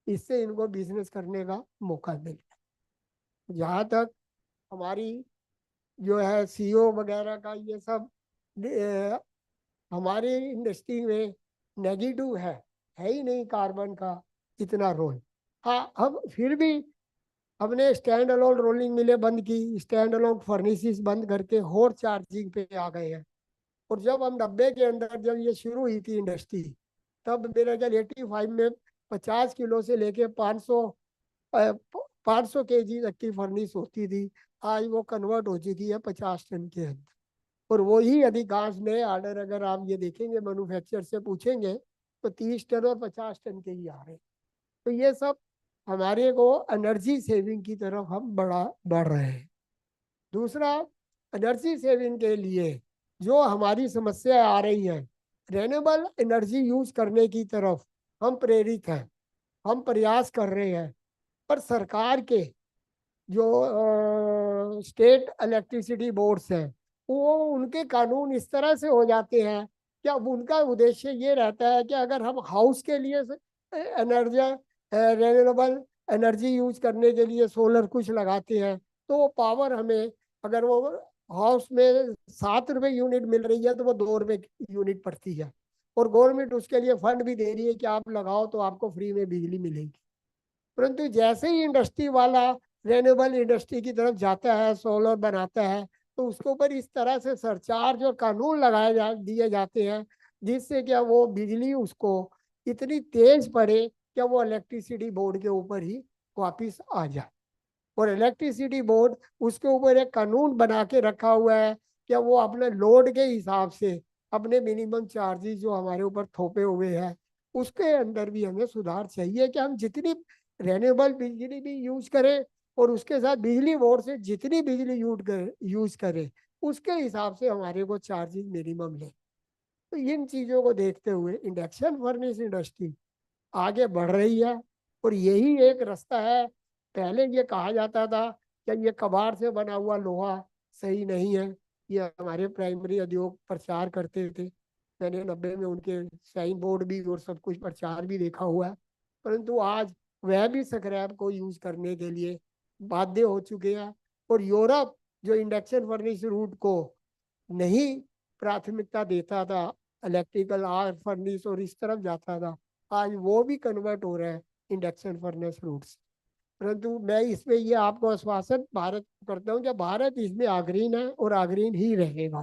इससे इनको बिजनेस करने का मौका मिलेगा। जहाँ तक हमारी जो है CO वगैरह का ये सब हमारी इंडस्ट्री में नेगेटिव है ही नहीं कार्बन का इतना रोल। हाँ, हम फिर भी हमने स्टैंड अलोन रोलिंग मिलें बंद की, स्टैंड अलोन फर्नेसेस बंद करके हॉट चार्जिंग पे आ गए हैं। और जब हम 90 के अंदर जब ये शुरू हुई थी इंडस्ट्री, तब मेरा ख्याल 85 में 50 किलो से लेके 500 kg तक की फर्नेस होती थी। आज वो कन्वर्ट हो चुकी है 50 टन के अंदर। और वही अधिकांश नए ऑर्डर अगर आप ये देखेंगे मैन्युफैक्चर से पूछेंगे तो 30 टन और 50 टन के ही आ रहे हैं। तो ये सब हमारे को एनर्जी सेविंग की तरफ हम बढ़ रहे हैं। दूसरा, एनर्जी सेविंग के लिए जो हमारी समस्या आ रही है, रेन्यूएबल एनर्जी यूज करने की तरफ हम प्रेरित हैं, हम प्रयास कर रहे हैं। पर सरकार के जो स्टेट इलेक्ट्रिसिटी बोर्ड्स हैं, वो उनके कानून इस तरह से हो जाते हैं कि अब उनका उद्देश्य ये रहता है कि अगर हम हाउस के लिए एनर्जी रेन्यूएबल एनर्जी यूज करने के लिए सोलर कुछ लगाते हैं, तो वो पावर हमें अगर वो हाउस में 7 रुपए यूनिट मिल रही है तो वो 2 रुपए यूनिट पड़ती है। और गवर्नमेंट उसके लिए फंड भी दे रही है कि आप लगाओ तो आपको फ्री में बिजली मिलेगी। परंतु जैसे ही इंडस्ट्री वाला रेन्यूएबल इंडस्ट्री की तरफ जाता है, सोलर बनाता है, तो उसके ऊपर इस तरह से सरचार्ज और कानून दिए जाते हैं जिससे क्या वो बिजली उसको इतनी तेज पड़े क्या वो इलेक्ट्रिसिटी बोर्ड के ऊपर ही वापिस आ जाए। और इलेक्ट्रिसिटी बोर्ड उसके ऊपर एक कानून बना के रखा हुआ है कि वो अपने लोड के हिसाब से अपने मिनिमम चार्जेस जो हमारे ऊपर थोपे हुए हैं उसके अंदर भी हमें सुधार चाहिए कि हम जितनी रेन्यूएबल बिजली भी यूज करें और उसके साथ बिजली बोर्ड से जितनी बिजली यूज करें उसके हिसाब से हमारे को चार्जेस मिनिमम ले। तो इन चीज़ों को देखते हुए इंडक्शन फर्नेस इंडस्ट्री आगे बढ़ रही है और यही एक रास्ता है। पहले ये कहा जाता था कि ये कबाड़ से बना हुआ लोहा सही नहीं है, ये हमारे प्राइमरी उद्योग प्रचार करते थे। मैंने 90 में उनके साइन बोर्ड भी और सब कुछ प्रचार भी देखा हुआ है। परंतु आज वह भी स्क्रैप को यूज करने के लिए बाध्य हो चुके हैं। और यूरोप जो इंडक्शन फर्नेस रूट को नहीं प्राथमिकता देता था, इलेक्ट्रिकल आर्क फर्नेस और इस तरफ जाता था, आज वो भी कन्वर्ट हो रहा है इंडक्शन फर्नेस रूट्स। परंतु मैं इसमें ये आपको आश्वासन भारत करता हूँ कि भारत इसमें अग्रणी है और अग्रणी ही रहेगा,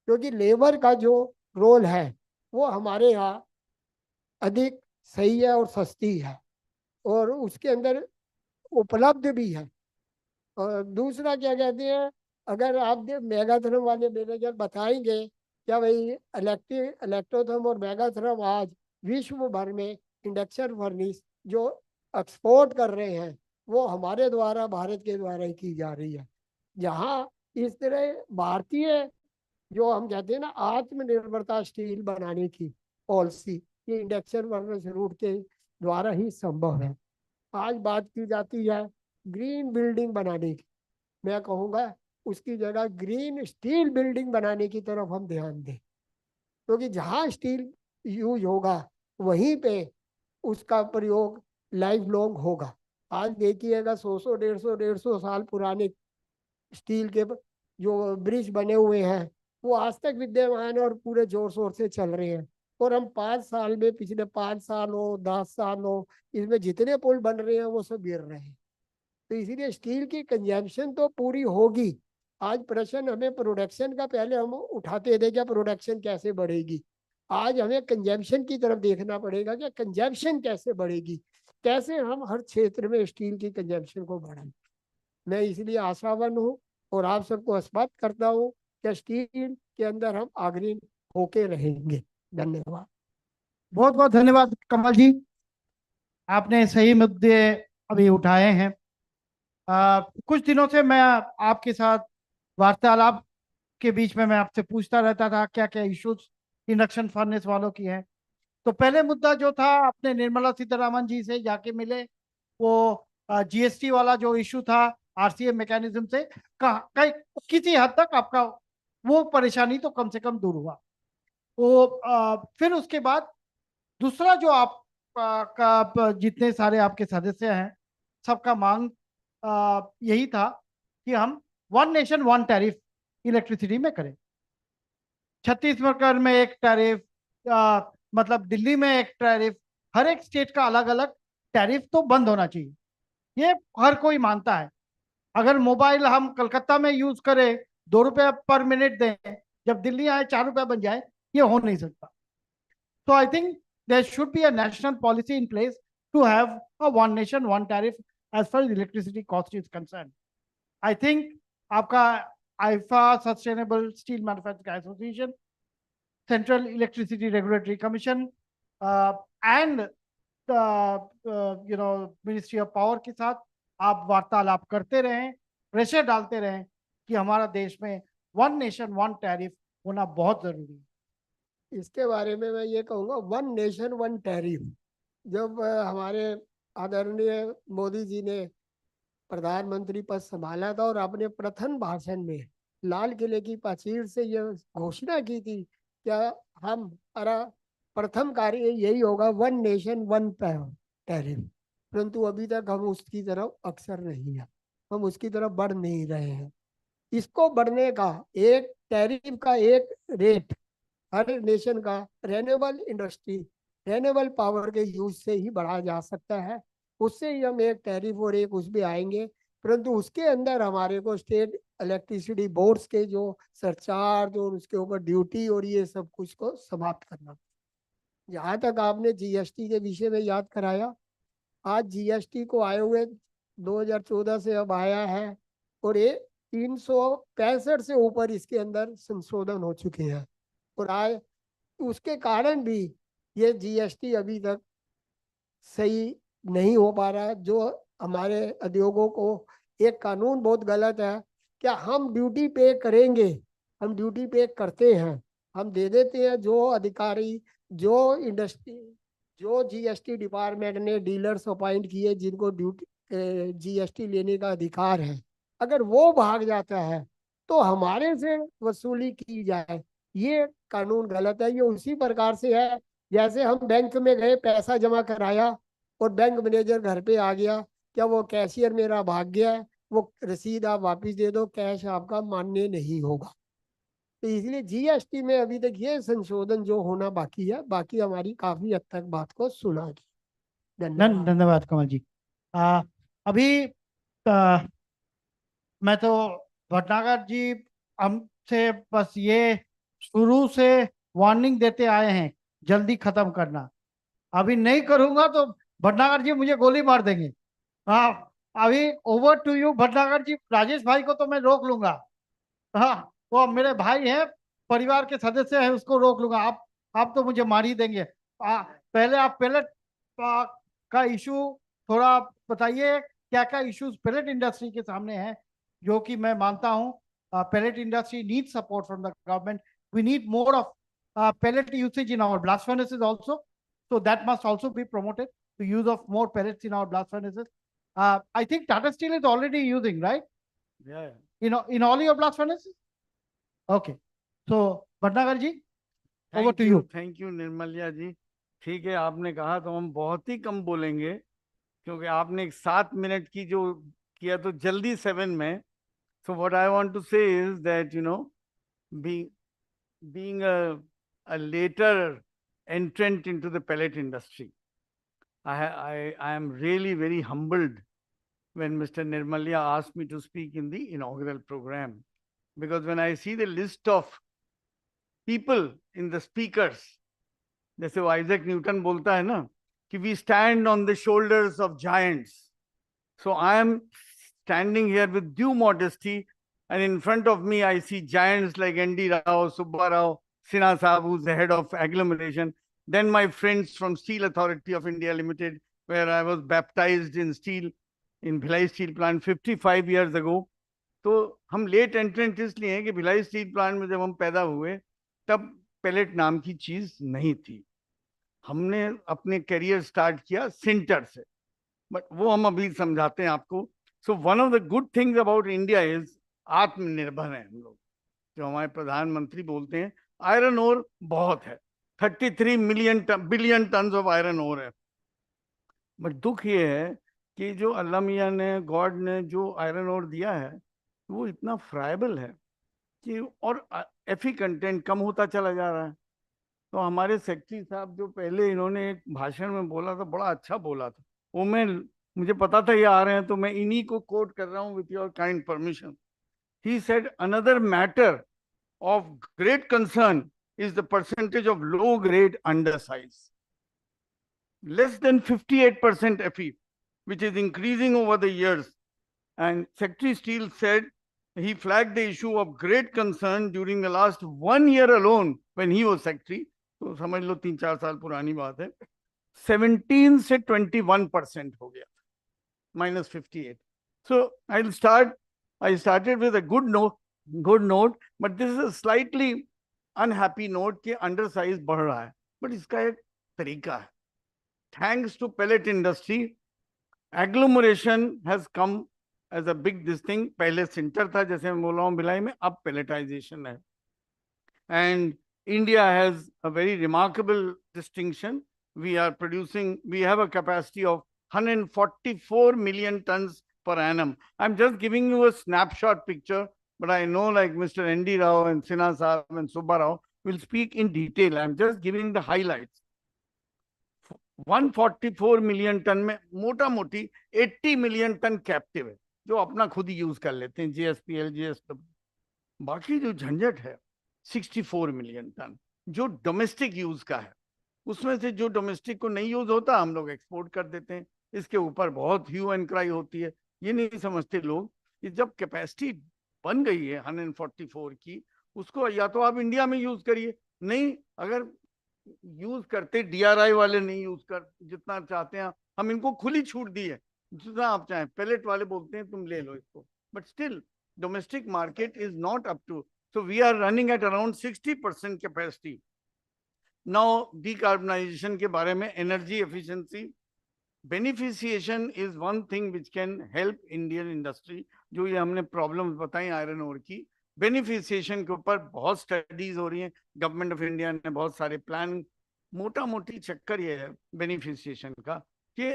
क्योंकि लेबर का जो रोल है वो हमारे यहाँ अधिक सही है और सस्ती है और उसके अंदर उपलब्ध भी है। और दूसरा क्या कहते हैं, अगर आप मेगाथर्म वाले मैनेजर बताएंगे क्या भाई इलेक्ट्रोथर्म और मेगाथर्म आज विश्व भर में इंडक्शन फर्नेस जो एक्सपोर्ट कर रहे हैं वो हमारे द्वारा, भारत के द्वारा ही की जा रही है। जहाँ इस तरह भारतीय जो हम कहते हैं ना आत्मनिर्भरता स्टील बनाने की पॉलिसी, ये इंडक्शन फर्नेस रूट के द्वारा ही संभव है। आज बात की जाती है ग्रीन बिल्डिंग बनाने की, मैं कहूँगा उसकी जगह ग्रीन स्टील बिल्डिंग बनाने की तरफ हम ध्यान दें, क्योंकि जहाँ स्टील यूज होगा वहीं पे उसका प्रयोग लाइफ लॉन्ग होगा। आज देखिएगा 100 150 साल पुराने स्टील के जो ब्रिज बने हुए हैं वो आज तक विद्यमान और पूरे जोर शोर से चल रहे हैं। और हम 5 साल में, पिछले 5 साल हो 10 साल हो, इसमें जितने पुल बन रहे हैं वो सब गिर रहे हैं। तो इसीलिए स्टील की कंजम्पशन तो पूरी होगी। आज प्रश्न हमें प्रोडक्शन का, पहले हम उठाते थे क्या प्रोडक्शन कैसे बढ़ेगी, आज हमें कंजम्पशन की तरफ देखना पड़ेगा कि कंजम्पशन कैसे बढ़ेगी, कैसे हम हर क्षेत्र में स्टील की कंजम्पशन को बढ़ाएं। मैं इसलिए आशावान हूँ और आप सबको आश्वस्त करता हूँ कि स्टील के अंदर हम अग्रणी होके रहेंगे। धन्यवाद। बहुत बहुत धन्यवाद कमल जी, आपने सही मुद्दे अभी उठाए हैं। कुछ दिनों से मैं आपके साथ वार्तालाप के बीच में मैं आपसे पूछता रहता था क्या क्या इश्यूज इंडक्शन फर्नेस वालों की हैं। तो पहले मुद्दा जो था, आपने निर्मला सीतारामन जी से जाके मिले, वो जीएसटी वाला जो इशू था आरसीएम मैकेनिज्म से कहीं किसी हद तक आपका वो परेशानी तो कम से कम दूर हुआ। वो फिर उसके बाद दूसरा जो आप का जितने सारे आपके सदस्य हैं सबका मांग यही था कि हम one nation one tariff electricity में करें। छत्तीसगढ़ में एक टैरिफ, मतलब दिल्ली में एक टैरिफ, हर एक स्टेट का अलग अलग टैरिफ तो बंद होना चाहिए, ये हर कोई मानता है। अगर मोबाइल हम कलकत्ता में यूज करें 2 रुपए पर मिनट दें, जब दिल्ली आए 4 रुपए बन जाए, ये हो नहीं सकता। So I think there should be a national policy in place to have a one nation, one tariff as far as electricity cost is concerned. I think आपका IFA, Sustainable Steel Manufacturing Association, Central Electricity Regulatory Commission, and Ministry of Power के साथ आप वार्तालाप करते रहें, pressure डालते रहें कि हमारा देश में वन नेशन वन टैरिफ होना बहुत जरूरी है। इसके बारे में मैं ये कहूँगा, वन नेशन वन टैरिफ जब हमारे आदरणीय मोदी जी ने प्रधानमंत्री पद संभाला था और अपने प्रथम भाषण में लाल किले की प्राचीर से यह घोषणा की थी क्या हमारा प्रथम कार्य यही होगा, वन नेशन वन टैरिफ। परंतु अभी तक हम उसकी तरफ अक्सर नहीं है, हम उसकी तरफ बढ़ नहीं रहे हैं। इसको बढ़ने का, एक टैरिफ का एक रेट हर नेशन का रेन्यूएबल इंडस्ट्री, रेन्यूएबल पावर के यूज से ही बढ़ाया जा सकता है। उससे ही हम एक टैरिफ और एक उसमें आएंगे। परंतु उसके अंदर हमारे को स्टेट इलेक्ट्रिसिटी बोर्ड्स के जो सरचार्ज और उसके ऊपर ड्यूटी और ये सब कुछ को समाप्त करना। जहाँ तक आपने जीएसटी के विषय में याद कराया, आज जीएसटी को आए हुए 2014 से अब आया है और ये 365 से ऊपर इसके अंदर संशोधन हो चुके हैं। और आए उसके कारण भी ये जीएसटी अभी तक सही नहीं हो पा रहा। जो हमारे उद्योगों को एक कानून बहुत गलत है, क्या हम ड्यूटी पे करेंगे, हम ड्यूटी पे करते हैं, हम दे देते हैं जो अधिकारी, जो इंडस्ट्री, जो जीएसटी डिपार्टमेंट ने डीलर्स अपॉइंट किए जिनको ड्यूटी जीएसटी लेने का अधिकार है, अगर वो भाग जाता है तो हमारे से वसूली की जाए, ये कानून गलत है। ये उसी प्रकार से है जैसे हम बैंक में गए, पैसा जमा कराया और बैंक मैनेजर घर पे आ गया, क्या वो कैशियर मेरा भाग गया है, वो रसीद आप वापस दे दो, कैश आपका मान्य नहीं होगा। तो इसलिए जीएसटी में अभी तक ये संशोधन जो होना बाकी है, बाकी हमारी काफी हद तक बात को सुना गया। धन्यवाद। धन्यवाद कमल जी। अभी मैं तो भटनागर जी हमसे बस ये शुरू से वार्निंग देते आए हैं जल्दी खत्म करना, अभी नहीं करूंगा तो भटनागर जी मुझे गोली मार देंगे। हाँ, अभी ओवर टू यू भटनागर जी। राजेश भाई को तो मैं रोक लूंगा, हाँ वो मेरे भाई हैं, परिवार के सदस्य हैं, उसको रोक लूंगा। आप तो मुझे मार ही देंगे। पहले आप पैलेट का इशू थोड़ा बताइए, क्या क्या इश्यूज पैलेट इंडस्ट्री के सामने हैं, जो कि मैं मानता हूँ pellet industry need support from the government. We need more of pellet usage in our blast furnaces also, so that must also be promoted, the use of more pellets in our blast furnaces. I think Tata Steel is already using, right? Yeah. In all your blast furnaces. Okay, so Bhatnagar ji, over to you. Thank you, Nirmalya ji. ठीक है, आपने कहा तो हम बहुत ही कम बोलेंगे, क्योंकि आपने एक 7 मिनट की जो किया तो जल्दी 7 में. So what I want to say is that, you know, being a later entrant into the pellet industry, I am really very humbled when Mr. Nirmalya asked me to speak in the inaugural program. Because when I see the list of people in the speakers, जैसे वो Isaac Newton बोलता है ना कि we stand on the shoulders of giants. So I am standing here with due modesty, and in front of me I see giants like N.D. Rao, Subba Rao, Sinha Saab, who's the head of agglomeration. Then my friends from Steel Authority of India Limited, where I was baptized in steel, in Bhilai Steel Plant 55 years ago. तो हम late एंट्रेंट इसलिए हैं कि Bhilai steel plant में जब हम पैदा हुए तब पेलेट नाम की चीज नहीं थी. हमने अपने करियर स्टार्ट किया सिंटर से, बट वो हम अभी समझाते हैं आपको. So one of the good things about India is आत्मनिर्भर है हम लोग. जो हमारे प्रधानमंत्री बोलते हैं आयरन ओर बहुत है, 33 billion ton of iron ore है. बट दुख ये है कि जो अल्लाह मियाँ ने, गॉड ने जो आयरन ओर दिया है वो इतना फ्राइबल है कि, और एफी कंटेंट कम होता चला जा रहा है. तो हमारे सेक्रेटरी साहब जो पहले इन्होंने एक भाषण में बोला था, बड़ा अच्छा बोला था, वो मुझे पता था ये आ रहे हैं तो मैं इन्हीं को कोट कर रहा हूँ with your kind permission. He said another matter of great concern is the percentage of low grade undersize. Less than 58% Fe, which is increasing over the years. And Secretary Steele said he flagged the issue of great concern during the last 1 year alone when he was secretary. तो समझ लो 3-4 साल पुरानी बात है. 17 से 21% हो गया, -58. So I started with a good note, but this is a slightly unhappy note कि undersize बढ़ रहा है. But इसका एक तरीका है. Thanks to pellet industry, agglomeration has come as a big this thing. पहले sinter था जैसे मैं बोल रहा हूँ भिलाई में, अब pelletization है. And India has a very remarkable distinction. We have a capacity of 144 million tons per annum. I'm just giving you a snapshot picture, but I know like Mr. N.D. Rao and Sinha Saab and Subba Rao will speak in detail. I'm just giving the highlights. 144 million ton में मोटा मोटी 80 million ton captive है जो अपना खुद ही use कर लेते हैं, जीएसपीएल, जीएसडब्ल्यू. बाकी जो झंझट है 64 मिलियन टन जो डोमेस्टिक यूज का है. उसमें से जो डोमेस्टिक को नहीं यूज होता हम लोग एक्सपोर्ट कर देते हैं. इसके ऊपर बहुत ह्यू एंड क्राई होती है. ये नहीं समझते लोग कि जब कैपेसिटी बन गई है 144 की, उसको या तो आप इंडिया में यूज करिए, नहीं अगर यूज करते, डीआरआई वाले नहीं यूज कर जितना चाहते हैं, हम इनको खुली छूट दी है, जितना आप चाहें. पेलेट वाले बोलते हैं तुम ले लो इसको, but still domestic market is not up to. So we are running at around 60% capacity. Now decarbonization के बारे में, energy efficiency, beneficiation is one thing which can help Indian industry. जो ये हमने problems बताई आयरन ओर की, beneficiation के ऊपर बहुत studies हो रही हैं. गवर्नमेंट ऑफ इंडिया ने बहुत सारे प्लान, मोटा मोटी चक्कर ये है beneficiation का कि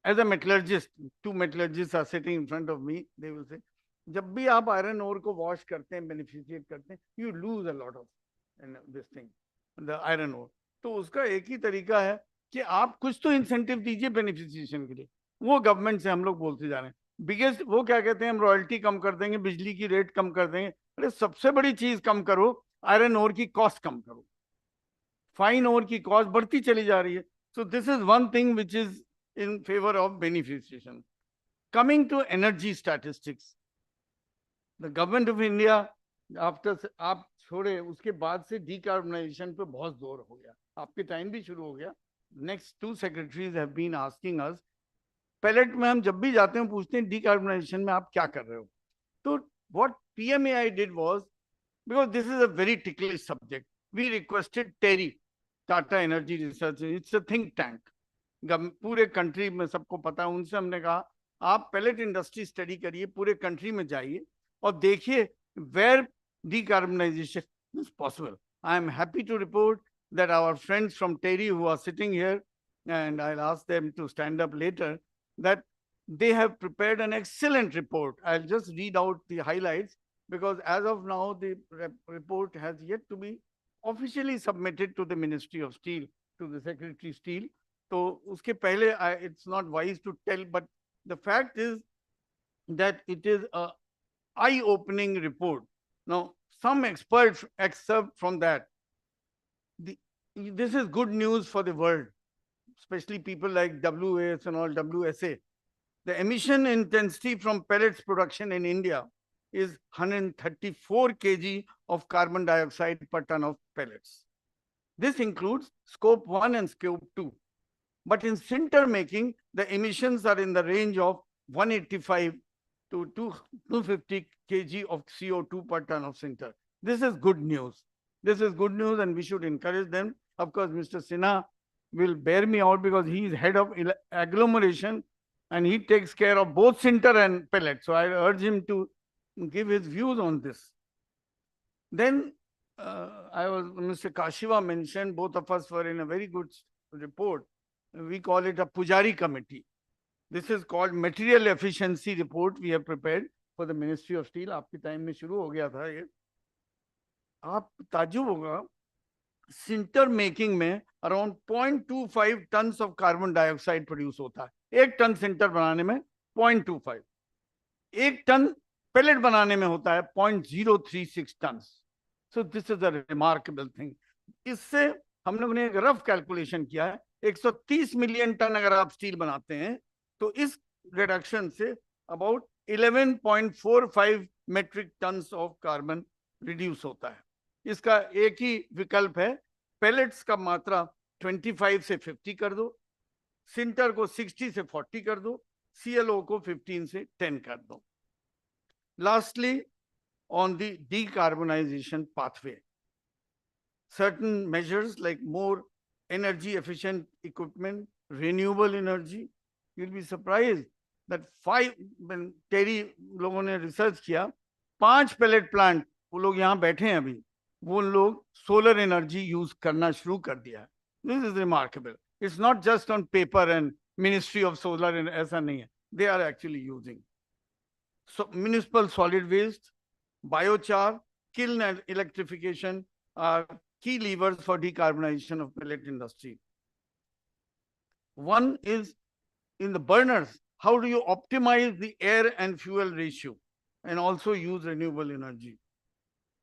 as a metallurgist, 2 metallurgists are sitting in front of me, they will say, जब भी आप आयरन ओर को वॉश करते हैं, बेनिफिशिएट करते हैं, you lose a lot of this thing, the iron ore. तो उसका एक ही तरीका है कि आप कुछ तो इंसेंटिव दीजिए बेनिफिशिएशन के लिए. वो गवर्नमेंट से हम लोग बोलते जा रहे हैं. बिगेस्ट वो क्या कहते हैं, हम रॉयल्टी कम कर देंगे, बिजली की रेट कम कर देंगे. अरे सबसे बड़ी चीज कम करो, आयरन ओर की कॉस्ट कम करो. फाइन ओर की कॉस्ट बढ़ती चली जा रही है. So this is one thing which is in favour of beneficiation. Coming to energy statistics, the government of India after आप छोड़े उसके बाद से डीकार्बोनाइजेशन पे बहुत जोर हो गया. आपके टाइम भी शुरू हो गया. Next 2 secretaries have been asking us. Pellet में हम जब भी जाते हैं पूछते हैं डीकार्बोनाइजेशन में आप क्या कर रहे हो. तो what PMAI did was, because this is a very ticklish subject, we requested TERI, Tata energy research, it's a think tank, पूरे कंट्री में सबको पता है. उनसे हमने कहा आप पेलेट इंडस्ट्री स्टडी करिए, पूरे कंट्री में जाइए और देखिए where decarbonization is possible. I am happy to report that our friends from TERI who are sitting here, and I'll ask them to stand up later, that they have prepared an excellent report. I'll just read out the highlights because as of now, the report has yet to be officially submitted to the Ministry of Steel, to the Secretary Steel. So, uske pehle, it's not wise to tell, but the fact is that it is a eye-opening report. Now, some experts excerpt from that. This is good news for the world, especially people like WAS and all WSA. The emission intensity from pellets production in India is 134 kg of carbon dioxide per ton of pellets. This includes scope 1 and scope 2. But in sinter making, the emissions are in the range of 185 to 250 kg of CO2 per ton of sinter. This is good news. This is good news and we should encourage them. Of course, Mr. Sinha will bear me out because he is head of agglomeration and he takes care of both sinter and pellet. So I urge him to give his views on this. Then Mr. Kashiva mentioned, both of us were in a very good report. We call it a Pujari committee. This is called Material Efficiency Report we have prepared for the Ministry of Steel. आपके time में शुरू हो गया था ये. आप ताज्जुब होगा, sinter making में around 0.25 tons of carbon dioxide produce होता है. 1 ton sinter बनाने में 0.25. 1 ton pellet बनाने में होता है 0.036 tons. So this is a remarkable thing. इससे हम लोगों ने एक रफ कैलकुलेशन किया है. 130 मिलियन टन अगर आप स्टील बनाते हैं तो इस रिडक्शन से about 11.45 metric tons of carbon reduce होता है. इसका एक ही विकल्प है, पेलेट्स का मात्रा 25 से 50 कर दो, सिंटर को 60 से 40 कर दो, CLO को 15 से 10 कर दो. Lastly, on the decarbonization pathway, certain measures like more energy efficient equipment, renewable energy. You'll be surprised that when TERI लोगों ने research किया, 5 pellet plant, वो लोग यहाँ बैठे हैं अभी, वो लोग solar energy use करना शुरू कर दिया. This is remarkable. It's not just on paper and Ministry of Solar and ऐसा नहीं है. They are actually using. So municipal solid waste, biochar, kiln and electrification are key levers for decarbonization of pellet industry. One is in the burners, how do you optimize the air and fuel ratio and also use renewable energy?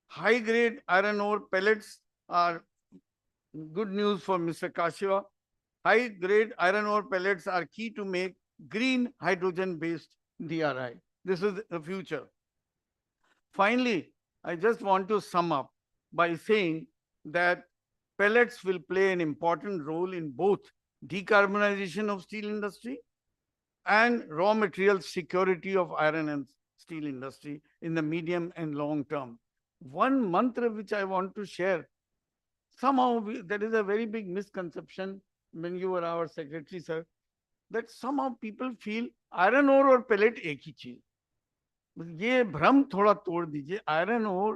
High grade iron ore pellets are good news for Mr. Kashiva. High grade iron ore pellets are key to make green hydrogen based DRI. This is the future. Finally, I just want to sum up by saying that pellets will play an important role in both decarbonization of steel industry and raw material security of iron and steel industry in the medium and long term. One mantra which I want to share, somehow there is a very big misconception when you were our secretary, sir, that somehow people feel iron ore or pellet एक ही चीज. ये भ्रम थोड़ा तोड़ दीजिए. Iron ore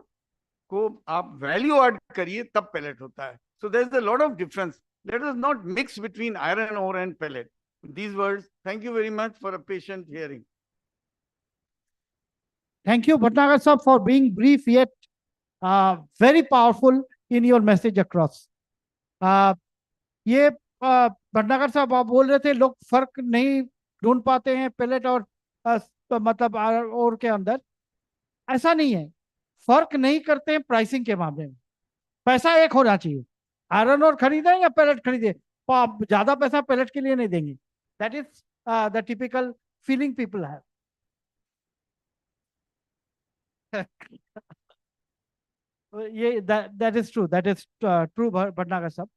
को आप value add करिए तब पेलेट होता है. So there is a lot of difference. Let us not mix between iron ore and pellet. With these words, thank you very much for a patient hearing. Thank you, Bhatnagar sir, for being brief yet very powerful in your message across. ये भटनागर साहब आप बोल रहे थे लोग फर्क नहीं ढूंढ पाते हैं पेलेट और मतलब और के अंदर. ऐसा नहीं है, फर्क नहीं करते हैं प्राइसिंग के मामले में. पैसा एक होना चाहिए. आयरन और खरीदें या पेलेट खरीदें, तो आप ज्यादा पैसा पेलेट के लिए नहीं देंगे. That is the typical feeling people have. ये that is true, that is true Bhatnagar साहब.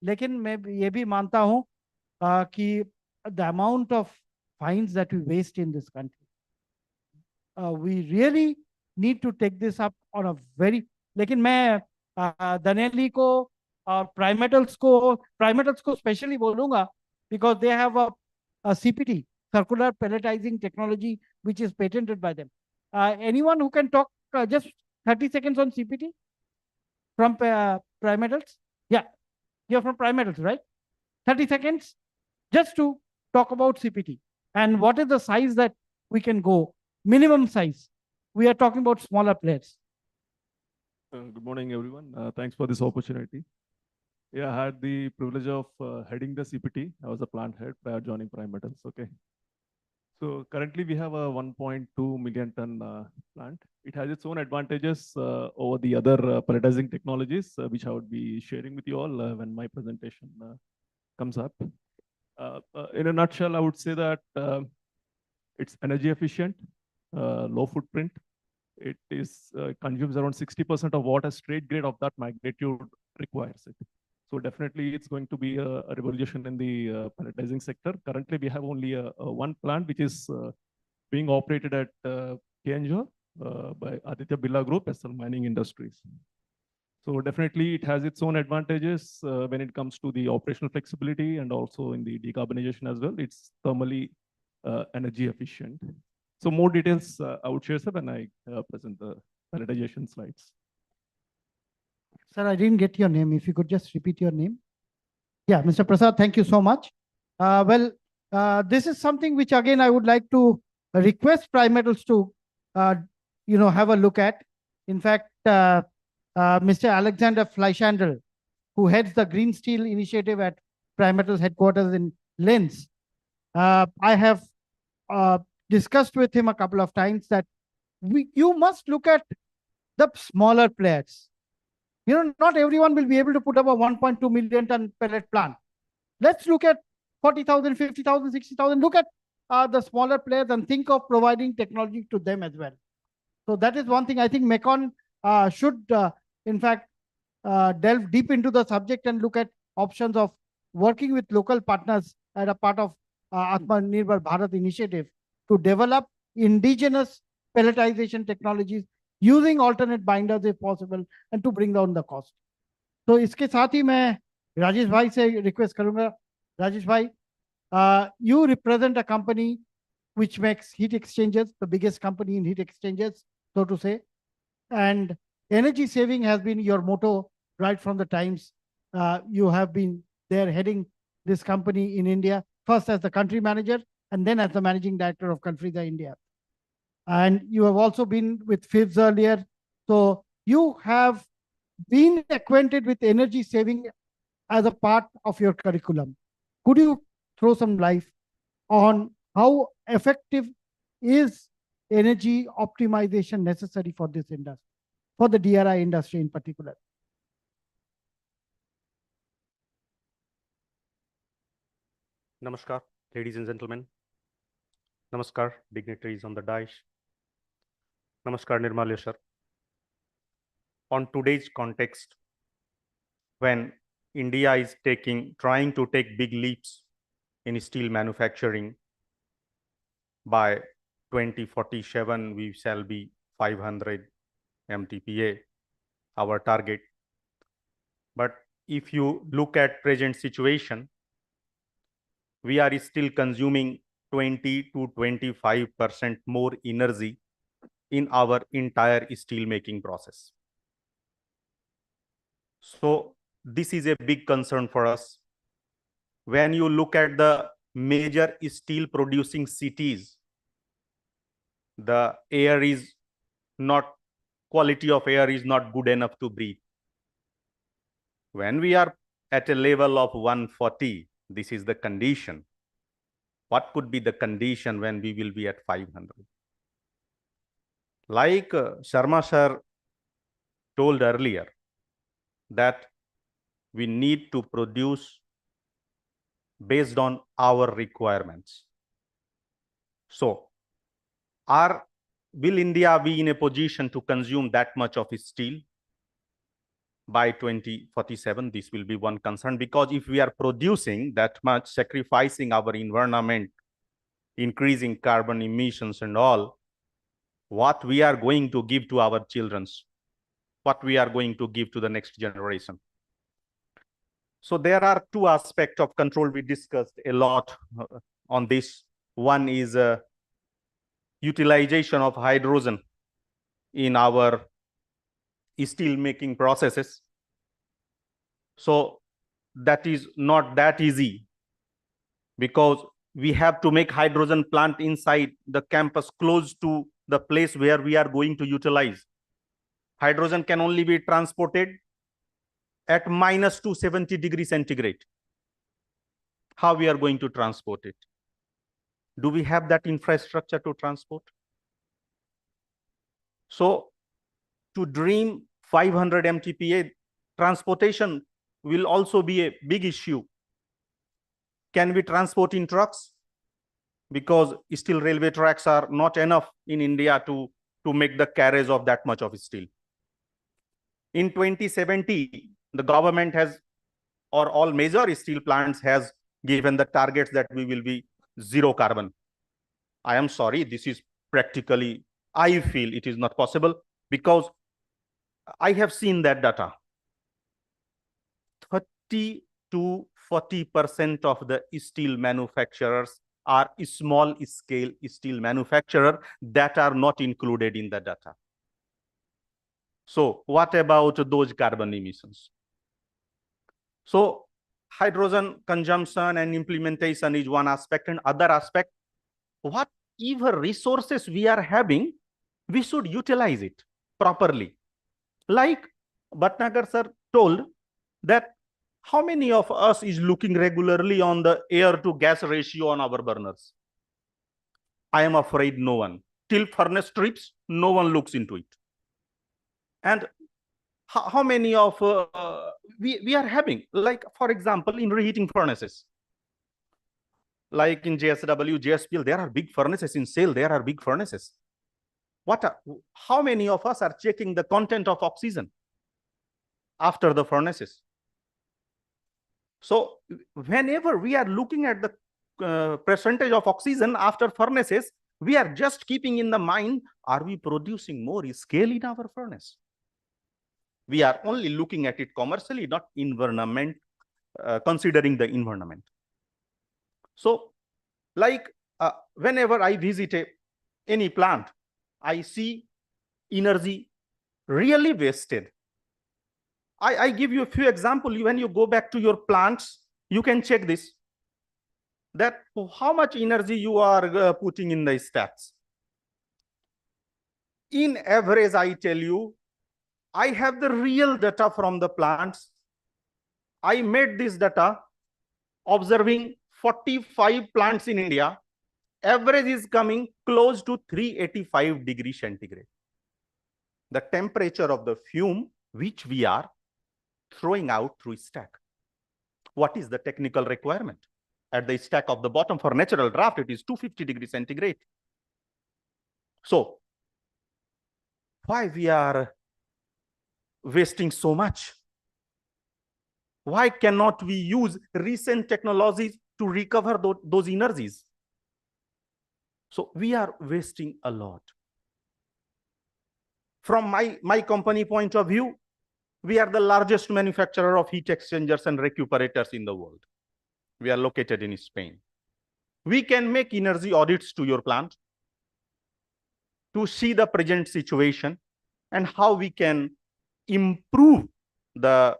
लेकिन मैं ये भी मानता हूं कि the amount of fines that we waste in this country, we really need to take this up on a very. लेकिन मैं दनेली को और प्राइमेटल्स को स्पेशली बोलूंगा because they have a CPT, circular pelletizing technology, which is patented by them. Anyone who can talk just 30 seconds on CPT from Primetals? Yeah, You're from Prime Metals, right? 30 seconds just to talk about CPT and what is the size that we can go, minimum size. We are talking about smaller players. Good morning, everyone. Thanks for this opportunity. Yeah, I had the privilege of heading the CPT. I was a plant head prior joining Prime Metals. Okay. So currently we have a 1.2 million ton plant. It has its own advantages over the other pelletizing technologies, which I would be sharing with you all when my presentation comes up. In a nutshell, I would say that it's energy efficient, low footprint. It is consumes around 60% of what a straight grade of that magnitude requires it. So definitely it's going to be a revolution in the pelletizing sector. Currently, we have only one plant which is being operated at Kenja by Aditya Birla Group, SL Mining Industries. So definitely it has its own advantages when it comes to the operational flexibility and also in the decarbonization as well. It's thermally energy efficient. So more details I would share, sir, when I present the pelletization slides. Sir, I didn't get your name. If you could just repeat your name. Yeah, Mr. Prasad, thank you so much. This is something which again I would like to request Prime Metals to, have a look at. In fact, Mr. Alexander Fleischhandel, who heads the Green Steel Initiative at Prime Metals headquarters in Linz, I have discussed with him a couple of times that you must look at the smaller players. Not everyone will be able to put up a 1.2 million ton pellet plant. Let's look at 40,000, 50,000, 60,000. Look at the smaller players and think of providing technology to them as well. So that is one thing I think Mekon should, in fact, delve deep into the subject and look at options of working with local partners as a part of Atmanirbhar Bharat initiative to develop indigenous pelletization technologies using alternate binders if possible and to bring down the cost. तो इसके साथ ही मैं राजेश भाई से request करूंगा, राजेश भाई, you represent a company which makes heat exchangers, the biggest company in heat exchangers, so to say, and energy saving has been your motto right from the times you have been there heading this company in India, first as the country manager and then as the managing director of Confresa India. And you have also been with FIVs earlier. So you have been acquainted with energy saving as a part of your curriculum. Could you throw some light on how effective is energy optimization necessary for this industry, for the DRI industry in particular? Namaskar, ladies and gentlemen. Namaskar, dignitaries on the dais. Namaskar, Nirmalya sir. On today's context, when India is trying to take big leaps in steel manufacturing, by 2047, we shall be 500 MTPA, our target. But if you look at present situation, we are still consuming 20 to 25% more energy in our entire steel making process. So this is a big concern for us. When you look at the major steel producing cities, the air is not, quality of air is not good enough to breathe. When we are at a level of 140, this is the condition. What could be the condition when we will be at 500? Like Sharma sir told earlier, that we need to produce based on our requirements. So, will India be in a position to consume that much of steel? By 2047, this will be one concern, because if we are producing that much, sacrificing our environment, increasing carbon emissions and all, what we are going to give to our children, what we are going to give to the next generation. So there are two aspects of control. We discussed a lot on this. One is utilization of hydrogen in our steel making processes. So that is not that easy, because we have to make hydrogen plant inside the campus close to the place where we are going to utilize. Hydrogen can only be transported at -270 degrees centigrade. How we are going to transport it? Do we have that infrastructure to transport? So to dream 500 MTPA, transportation will also be a big issue. Can we transport in trucks? Because steel railway tracks are not enough in India to make the carriage of that much of steel. In 2070, the government has, or all major steel plants has given the targets that we will be zero carbon. I am sorry, this is practically, I feel it is not possible, because I have seen that data. 30 to 40% of the steel manufacturers are small scale steel manufacturers that are not included in the data. So what about those carbon emissions? So hydrogen consumption and implementation is one aspect, and other aspect, whatever resources we are having, we should utilize it properly. Like Bhatnagar sir told that how many of us is looking regularly on the air to gas ratio on our burners? I am afraid no one. Till furnace trips, no one looks into it. And how many of we are having, like for example, in reheating furnaces, like in JSW, JSPL, there are big furnaces. In SAIL, there are big furnaces. How many of us are checking the content of oxygen after the furnaces? So whenever we are looking at the percentage of oxygen after furnaces, we are just keeping in the mind, are we producing more scale in our furnace? We are only looking at it commercially, not environment, considering the environment. So like whenever I visit any plant, I see energy really wasted. I give you a few examples. When you go back to your plants, you can check this, that how much energy you are putting in the stacks. In average, I tell you, I have the real data from the plants. I made this data observing 45 plants in India. Average is coming close to 385 degrees centigrade. The temperature of the fume which we are throwing out through stack. What is the technical requirement? At the stack of the bottom for natural draft, it is 250 degrees centigrade. So why we are wasting so much? Why cannot we use recent technologies to recover those energies? So we are wasting a lot. From my company point of view, we are the largest manufacturer of heat exchangers and recuperators in the world. We are located in Spain. We can make energy audits to your plant to see the present situation and how we can improve the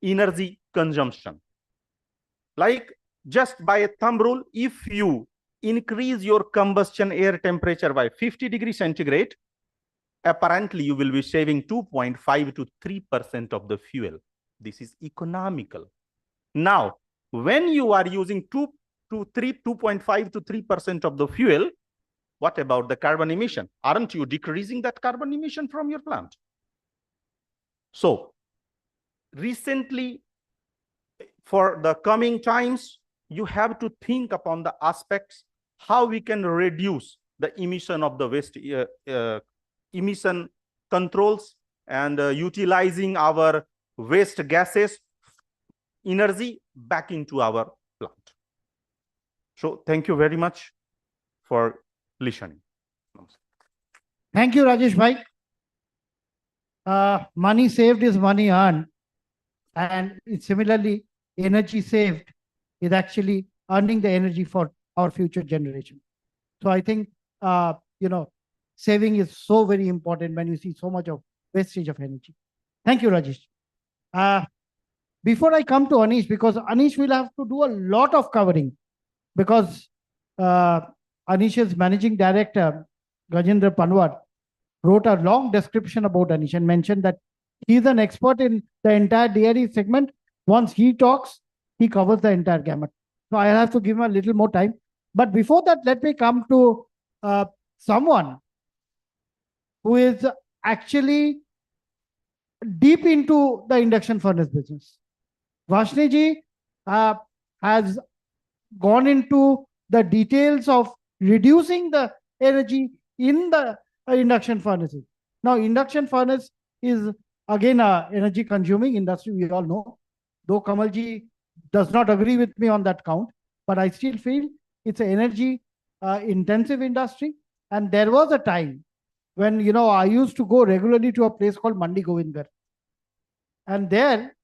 energy consumption. Like just by a thumb rule, if you increase your combustion air temperature by 50 degrees centigrade, apparently you will be saving 2.5 to 3% of the fuel. This is economical. Now, when you are using 2.5 to 3% of the fuel, what about the carbon emission? Aren't you decreasing that carbon emission from your plant? So recently, for the coming times, you have to think upon the aspects how we can reduce the emission of the waste emission controls and utilizing our waste gases energy back into our plant. So thank you very much for listening. Thank you, Rajesh bhai. Money saved is money earned. And similarly, energy saved is actually earning the energy for our future generation. So I think, saving is so very important when you see so much of wastage of energy. Thank you, Rajesh. before I come to Anish, because Anish will have to do a lot of covering, because uh, Anish's managing director, Gajendra Panwar, wrote a long description about Anish and mentioned that he's an expert in the entire dairy segment. Once he talks, he covers the entire gamut. So I have to give him a little more time. But before that, let me come to someone who is actually deep into the induction furnace business. Vashni ji has gone into the details of reducing the energy in the induction furnaces. Now, induction furnace is again a energy consuming industry, we all know. Though Kamalji does not agree with me on that count, but I still feel it's an energy intensive industry. And there was a time when, you know, I used to go regularly to a place called Mandi Govindgarh. And there,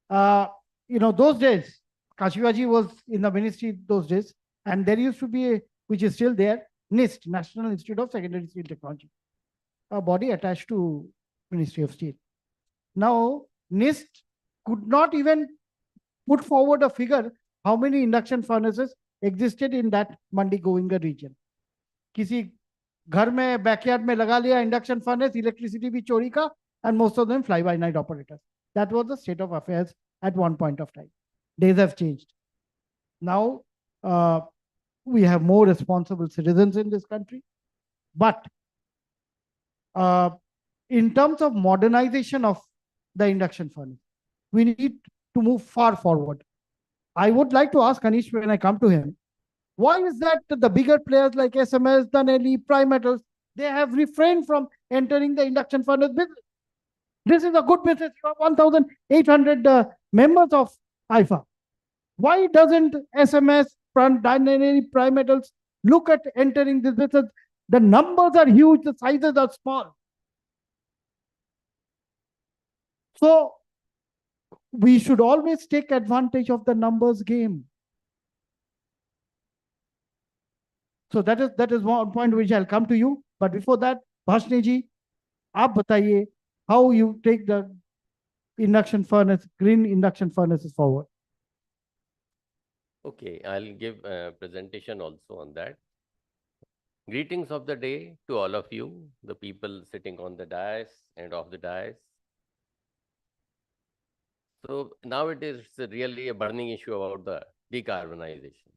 those days, Kashivaji was in the ministry those days, and there used to be which is still there, NIST, National Institute of Secondary Steel Technology, a body attached to Ministry of Steel. Now, NIST could not even put forward a figure how many induction furnaces existed in that Mandi Govindgarh region. किसी घर में backyard में लगा लिया induction furnace, electricity भी चोरी का, and most of them fly by night operators. That was the state of affairs at one point of time. Days have changed. Now we have more responsible citizens in this country. But in terms of modernization of the induction furnace, we need to move far forward. I would like to ask Anish when I come to him, why is that the bigger players like SMS, Danelli, Prime Metals, they have refrained from entering the induction furnace business? This is a good business. You have 1,800 members of IFA. Why doesn't SMS, Danelli, Prime Metals look at entering this business? The numbers are huge, the sizes are small. So we should always take advantage of the numbers game. So that is one point which I'll come to you. But before that, Bhashni ji, aap bataiye how you take the induction furnace, green induction furnaces forward. Okay, I'll give a presentation also on that. Greetings of the day to all of you, the people sitting on the dais and off the dais. So now it is really a burning issue about the decarbonization.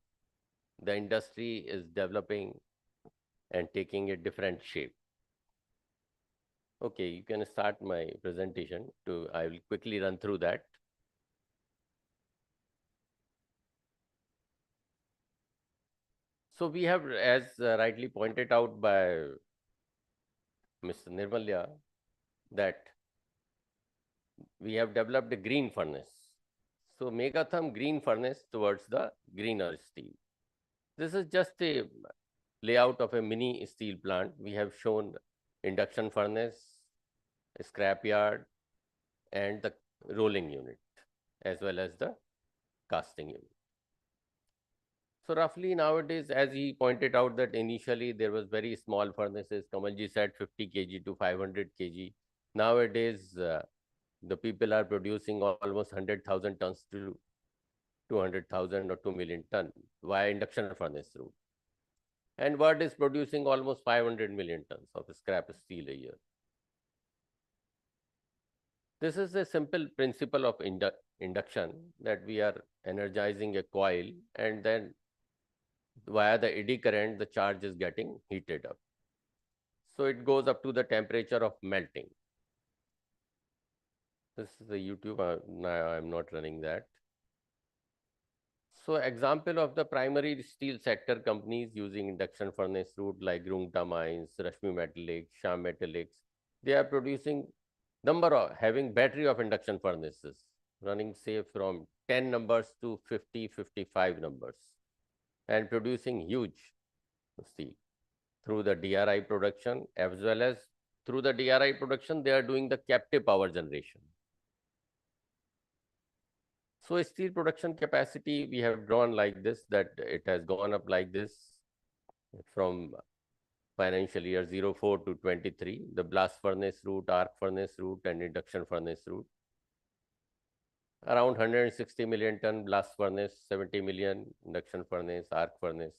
The industry is developing and taking a different shape. Okay, you can start my presentation. I will quickly run through that. So we have, as rightly pointed out by Mr. Nirmalya, that we have developed a green furnace. So Megatham green furnace towards the greener steel. This is just a layout of a mini steel plant. We have shown induction furnace, scrapyard, and the rolling unit, as well as the casting unit. So roughly nowadays, as he pointed out, that initially there was very small furnaces. Kamalji said 50 kg to 500 kg. Nowadays, the people are producing almost 100,000 tons to 200,000 or 2 million tons via induction furnace route. And world is producing almost 500 million tons of scrap steel a year. This is a simple principle of induction, that we are energizing a coil, and then via the eddy current, the charge is getting heated up. So it goes up to the temperature of melting. This is the YouTube. Now I'm not running that. So example of the primary steel sector companies using induction furnace route like Rungta Mines, Rashmi Metallics, Sham Metallics, they are producing having battery of induction furnaces running say from 10 numbers to 50, 55 numbers, and producing huge steel through the DRI production, as well as through the DRI production, they are doing the captive power generation. So steel production capacity we have drawn like this, that it has gone up like this from financial year 04 to 23, the blast furnace route, arc furnace route, and induction furnace route. around 160 million ton blast furnace, 70 million induction furnace, arc furnace.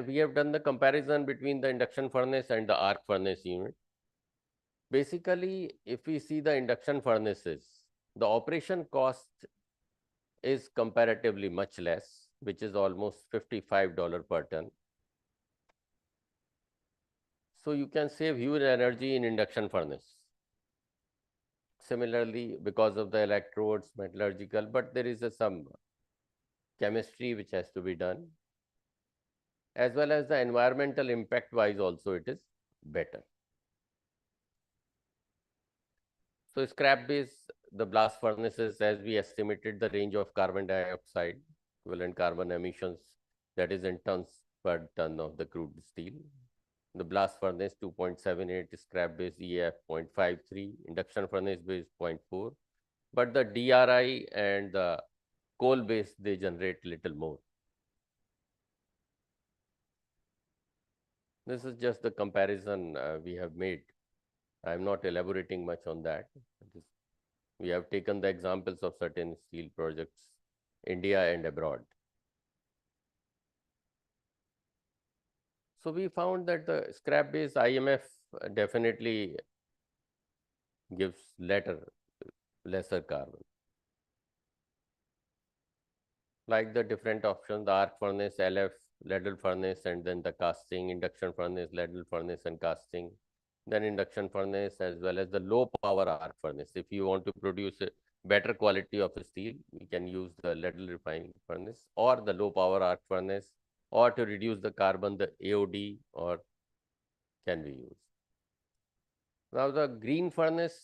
We have done the comparison between the induction furnace and the arc furnace unit. Basically, if we see the induction furnaces, the operation cost is comparatively much less, which is almost $55 per ton. So you can save huge energy in induction furnace. Similarly, because of the electrodes, metallurgical, but there is some chemistry which has to be done, as well as the environmental impact wise also it is better. So scrap base, the blast furnaces, as we estimated the range of carbon dioxide, equivalent carbon emissions, that is in tons per ton of the crude steel. The blast furnace 2.78, scrap base EAF 0.53, induction furnace base 0.4. But the DRI and the coal base, they generate little more. This is just the comparison we have made. I'm not elaborating much on that. We have taken the examples of certain steel projects, India and abroad. So we found that the scrap-based IMF definitely gives lesser carbon. Like the different options, the arc furnace, LF, ladle furnace, and then the casting, induction furnace, ladle furnace, and casting. Then induction furnace as well as the low power arc furnace. If you want to produce a better quality of steel, you can use the ladle refining furnace or the low power arc furnace, or to reduce the carbon, the AOD or can be used. Now the green furnace,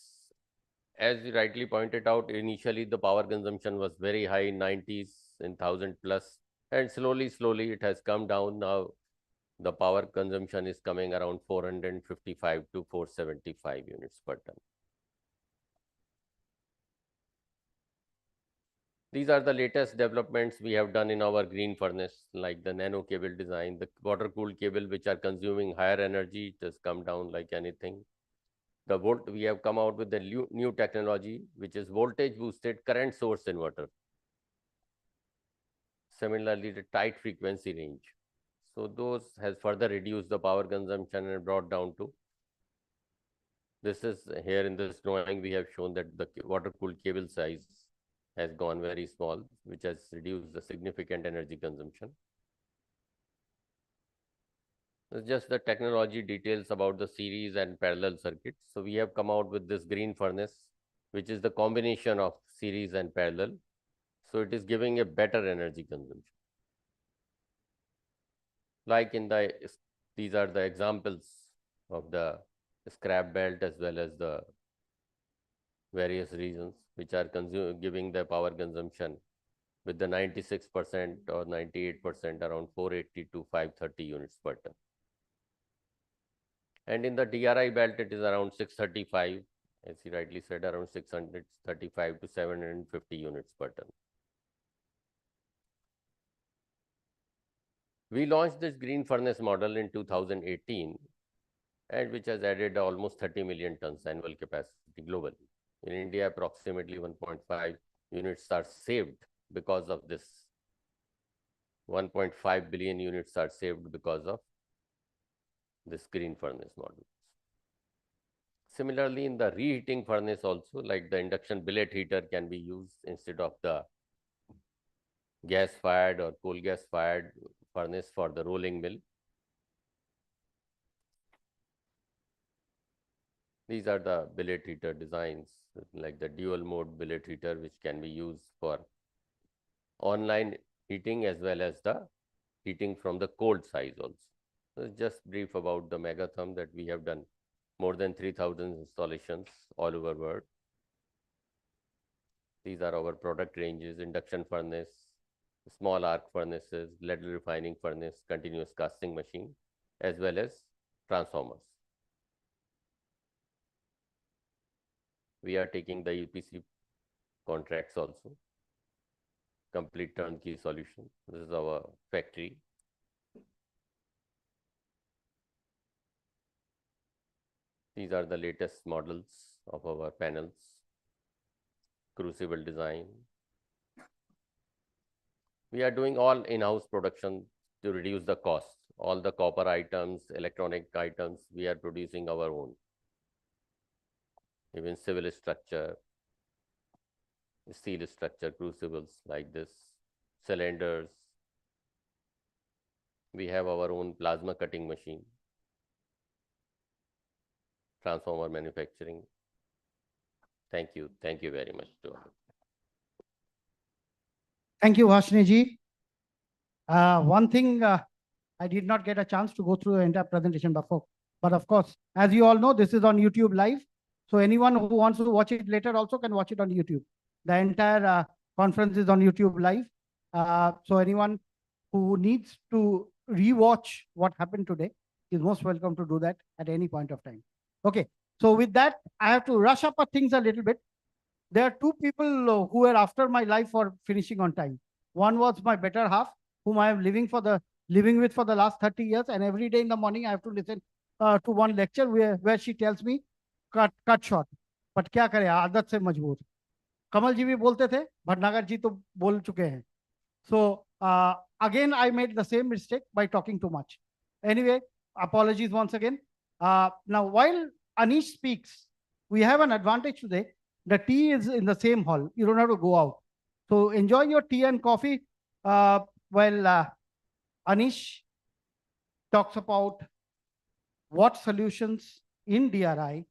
as you rightly pointed out, initially the power consumption was very high in 90s, in 1000 plus, and slowly it has come down. Now the power consumption is coming around 455 to 475 units per ton. These are the latest developments we have done in our green furnace, like the nano cable design, the water cooled cable, which are consuming higher energy, it has come down like anything. We have come out with the new technology, which is voltage boosted current source inverter. Similarly, the tight frequency range. So those has further reduced the power consumption and brought down to, this is here in this drawing, we have shown that the water cooled cable size has gone very small, which has reduced the significant energy consumption. It's just the technology details about the series and parallel circuits. So we have come out with this green furnace, which is the combination of series and parallel. So it is giving a better energy consumption. Like these are the examples of the scrap belt as well as the various regions which are giving the power consumption with the 96% or 98% around 480 to 530 units per ton. And in the DRI belt, it is around 635, as he rightly said, around 635 to 750 units per ton. We launched this green furnace model in 2018, and which has added almost 30 million tons annual capacity globally. In India, approximately 1.5 units are saved because of this. 1.5 billion units are saved because of this green furnace model. Similarly, in the reheating furnace also, like the induction billet heater can be used instead of the gas-fired or coal gas-fired furnace for the rolling mill. These are the billet heater designs, like the dual mode billet heater, which can be used for online heating as well as the heating from the cold side also. So just brief about the Megatherm that we have done more than 3,000 installations all over world. These are our product ranges: induction furnace, small arc furnaces, ladle refining furnace, continuous casting machine, as well as transformers. We are taking the EPC contracts also, complete turnkey solution. This is our factory. These are the latest models of our panels, crucible design. We are doing all in-house production to reduce the cost. All the copper items, electronic items, we are producing our own. Even civil structure, steel structure, crucibles like this, cylinders. We have our own plasma cutting machine, transformer manufacturing. Thank you. Thank you very much to all. Thank you, Vashni ji. One thing I did not get a chance to go through the entire presentation before, but of course, as you all know, this is on YouTube live. So anyone who wants to watch it later also can watch it on YouTube. The entire conference is on YouTube live. So anyone who needs to rewatch what happened today is most welcome to do that at any point of time. Okay, so with that, I have to rush up things a little bit. There are two people who were after my life for finishing on time. One was my better half, whom I am living with for the last 30 years, and every day in the morning I have to listen to one lecture where she tells me, cut short. But क्या करें, आदत से मजबूर. कमल जी भी बोलते थे, भटनागर जी तो बोल चुके हैं. So again, I made the same mistake by talking too much. Anyway, apologies once again. Now, while Anish speaks, we have an advantage today. The tea is in the same hall. You don't have to go out. So enjoy your tea and coffee while Anish talks about what solutions in DRI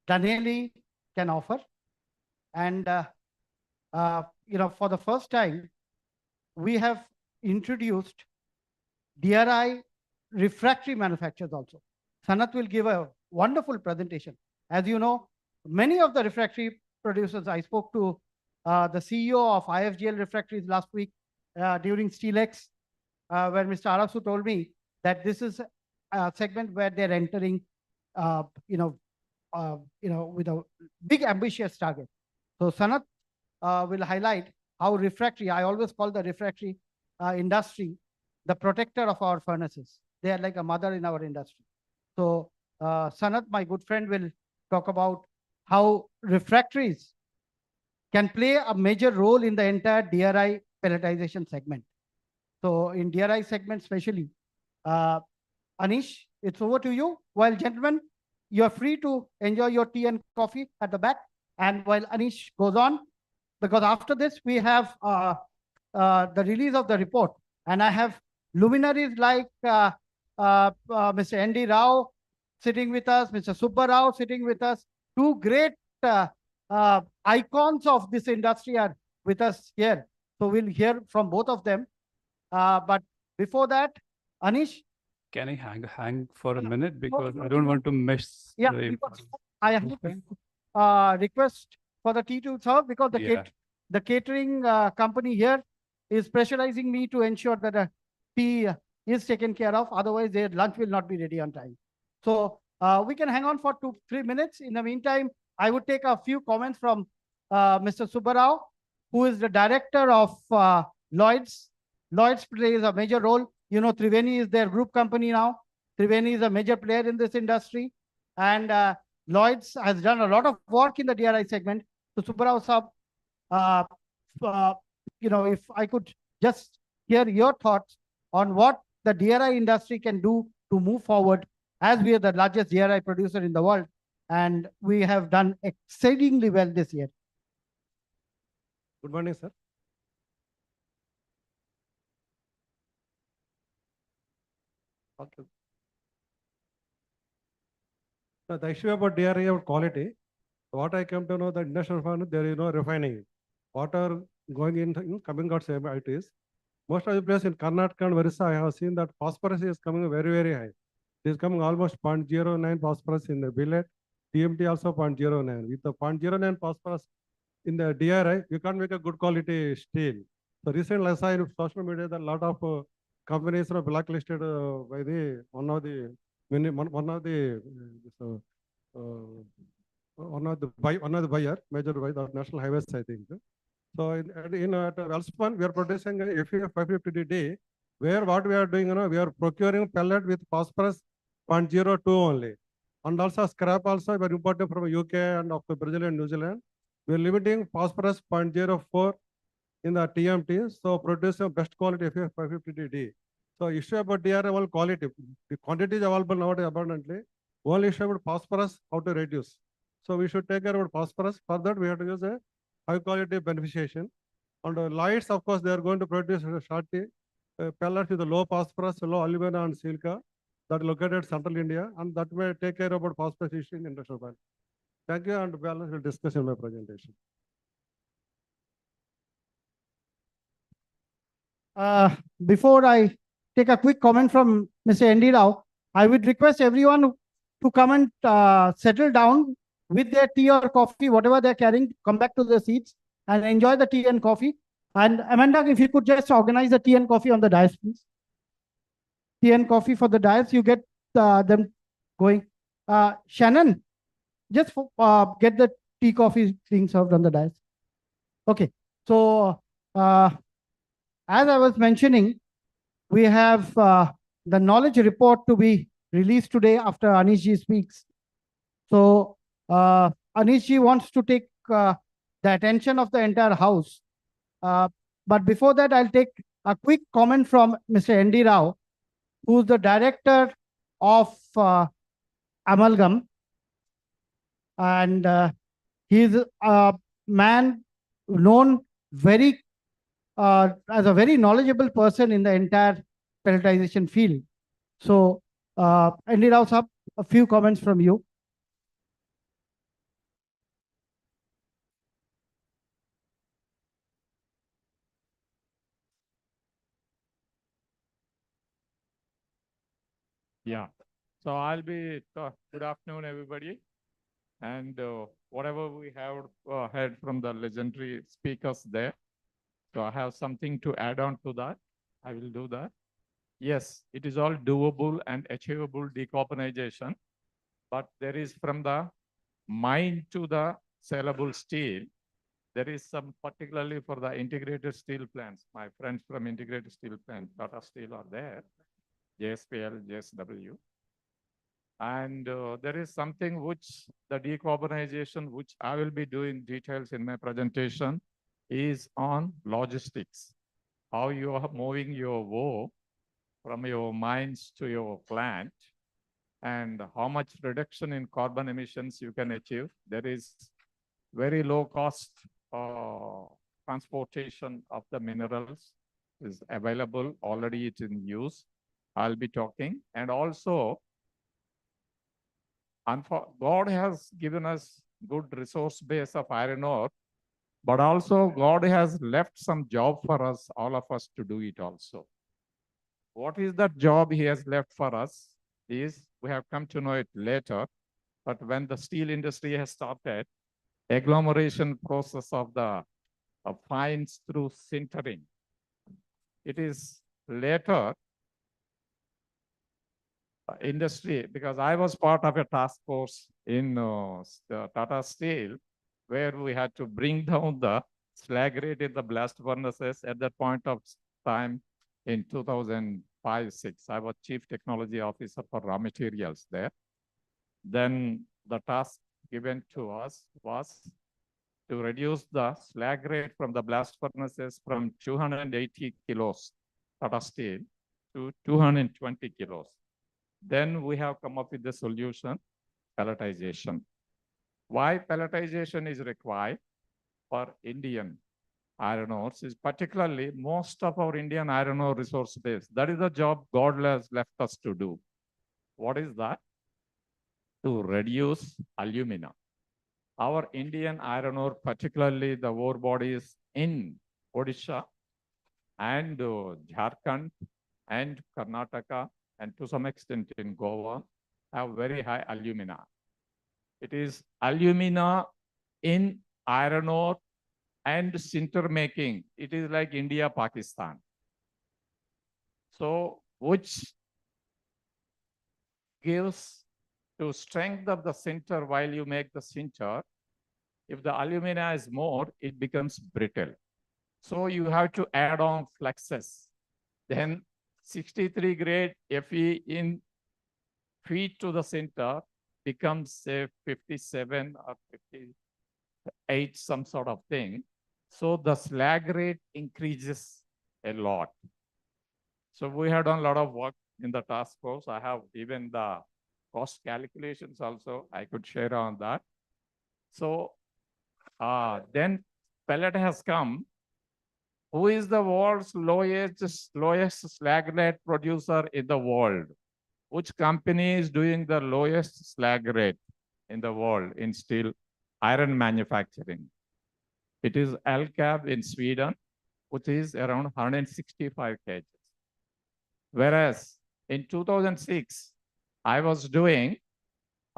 Danieli can offer. And, for the first time, we have introduced DRI refractory manufacturers also. Sanat will give a wonderful presentation. As you know, many of the refractory producers, I spoke to the CEO of IFGL Refractories last week during SteelX, where Mr. Arasu told me that this is a segment where they're entering, with a big ambitious target. So Sanat will highlight how refractory, I always call the refractory industry the protector of our furnaces. They are like a mother in our industry. So Sanat, my good friend, will talk about how refractories can play a major role in the entire DRI pelletization segment. So in DRI segment especially, Anish, it's over to you. While gentlemen, you're free to enjoy your tea and coffee at the back. And while Anish goes on, because after this, we have the release of the report. And I have luminaries like Mr. N.D. Rao sitting with us, Mr. Subba Rao sitting with us. Two great icons of this industry are with us here. So we'll hear from both of them. But before that, Anish. Can I hang for a minute because I don't want to miss. Yeah, because I have request for the tea to serve because the catering company here is pressurizing me to ensure that the tea is taken care of. Otherwise, their lunch will not be ready on time. So we can hang on for 2-3 minutes. In the meantime, I would take a few comments from Mr. Subba Rao, who is the director of Lloyd's. Lloyd's plays a major role. You know, Triveni is their group company now. Triveni is a major player in this industry. And Lloyd's has done a lot of work in the DRI segment. So Subba Rao Saab, if I could just hear your thoughts on what the DRI industry can do to move forward, as we are the largest DRI producer in the world, and we have done exceedingly well this year. Good morning, sir. Okay. So the issue about DRI about quality, what I came to know, the industrial furnace, there is no refining. Water going in coming out same it is. Most of the places in Karnataka and Orissa, I have seen that phosphorus is coming very, very high. It is coming almost 0.09 phosphorus in the billet. TMT also 0.09. With the 0.09 phosphorus in the DRI, you can't make a good quality steel. So recently I saw in social media that a lot of companies are blacklisted by the one of the buyer, major buyer of national highways, I think. So at Welspun, we are producing a FEF 550D, where what we are doing, we are procuring pellet with phosphorus 0.02 only. And also scrap also we are importing from UK and of Brazil and New Zealand. We are limiting phosphorus 0.04 in the TMT, so producing best quality FF550D. So issue about DRI quality, the quantity is available nowadays abundantly. Only issue about phosphorus, how to reduce. So we should take care about phosphorus. For that, we have to use a high quality beneficiation. And lights, of course, they are going to produce shortly pellets with low phosphorus, low alumina and silica that are located in central India, and that may take care about phosphorus issue in industrial plant. Thank you, and balance will discuss in my presentation. Before I take a quick comment from Mr. N.D. Rao, I would request everyone to come and settle down with their tea or coffee, whatever they're carrying, come back to their seats and enjoy the tea and coffee. And Amanda, if you could just organize the tea and coffee on the dais, please. Tea and coffee for the dais, you get them going. Shannon, just get the tea coffee being served on the dais. Okay, so as I was mentioning, we have the knowledge report to be released today after Anishji speaks. So Anishji wants to take the attention of the entire house. But before that, I'll take a quick comment from Mr. N.D. Rao, who's the director of Amalgam. And he's a man known very as a very knowledgeable person in the entire pelletization field. So, N.D. Rao sir, a few comments from you. Yeah. So I'll be, good afternoon, everybody. And whatever we have heard from the legendary speakers there. So I have something to add on to that. I will do that. Yes, it is all doable and achievable decarbonization, but there is from the mine to the sellable steel, there is some particularly for the integrated steel plants. My friends from integrated steel plant, Tata Steel are there, JSPL, JSW. And there is something which the decarbonization, which I will be doing details in my presentation, is on logistics. How you are moving your ore from your mines to your plant, and how much reduction in carbon emissions you can achieve. There is very low cost transportation of the minerals is available. Already it's in use. I'll be talking. And also, God has given us good resource base of iron ore, but also God has left some job for us, all of us to do it also. What is that job he has left for us is, we have come to know it later, but when the steel industry has started, agglomeration process of the fines through sintering. It is later industry, because I was part of a task force in the Tata Steel, where we had to bring down the slag rate in the blast furnaces at that point of time in 2005-06. I was Chief Technology Officer for raw materials there. Then the task given to us was to reduce the slag rate from the blast furnaces from 280 kilos Tata Steel to 220 kilos. Then we have come up with the solution, pelletization. Why pelletization is required for Indian iron ores is particularly most of our Indian iron ore resource base. That is the job God has left us to do. What is that? To reduce alumina. Our Indian iron ore, particularly the ore bodies in Odisha and Jharkhand and Karnataka, and to some extent in Goa, have very high alumina. It is alumina in iron ore and sinter making. It is like India, Pakistan. So, which gives to strength of the sinter while you make the sinter, if the alumina is more, it becomes brittle. So you have to add on flexes. Then 63 grade Fe in feed to the sinter becomes say 57 or 58, some sort of thing. So the slag rate increases a lot. So we have done a lot of work in the task force. I have even the cost calculations also I could share on that. So then pellet has come. Who is the world's lowest slag rate producer in the world? Which company is doing the lowest slag rate in the world in steel iron manufacturing? It is LCAB in Sweden, which is around 165 kg. Whereas in 2006, I was doing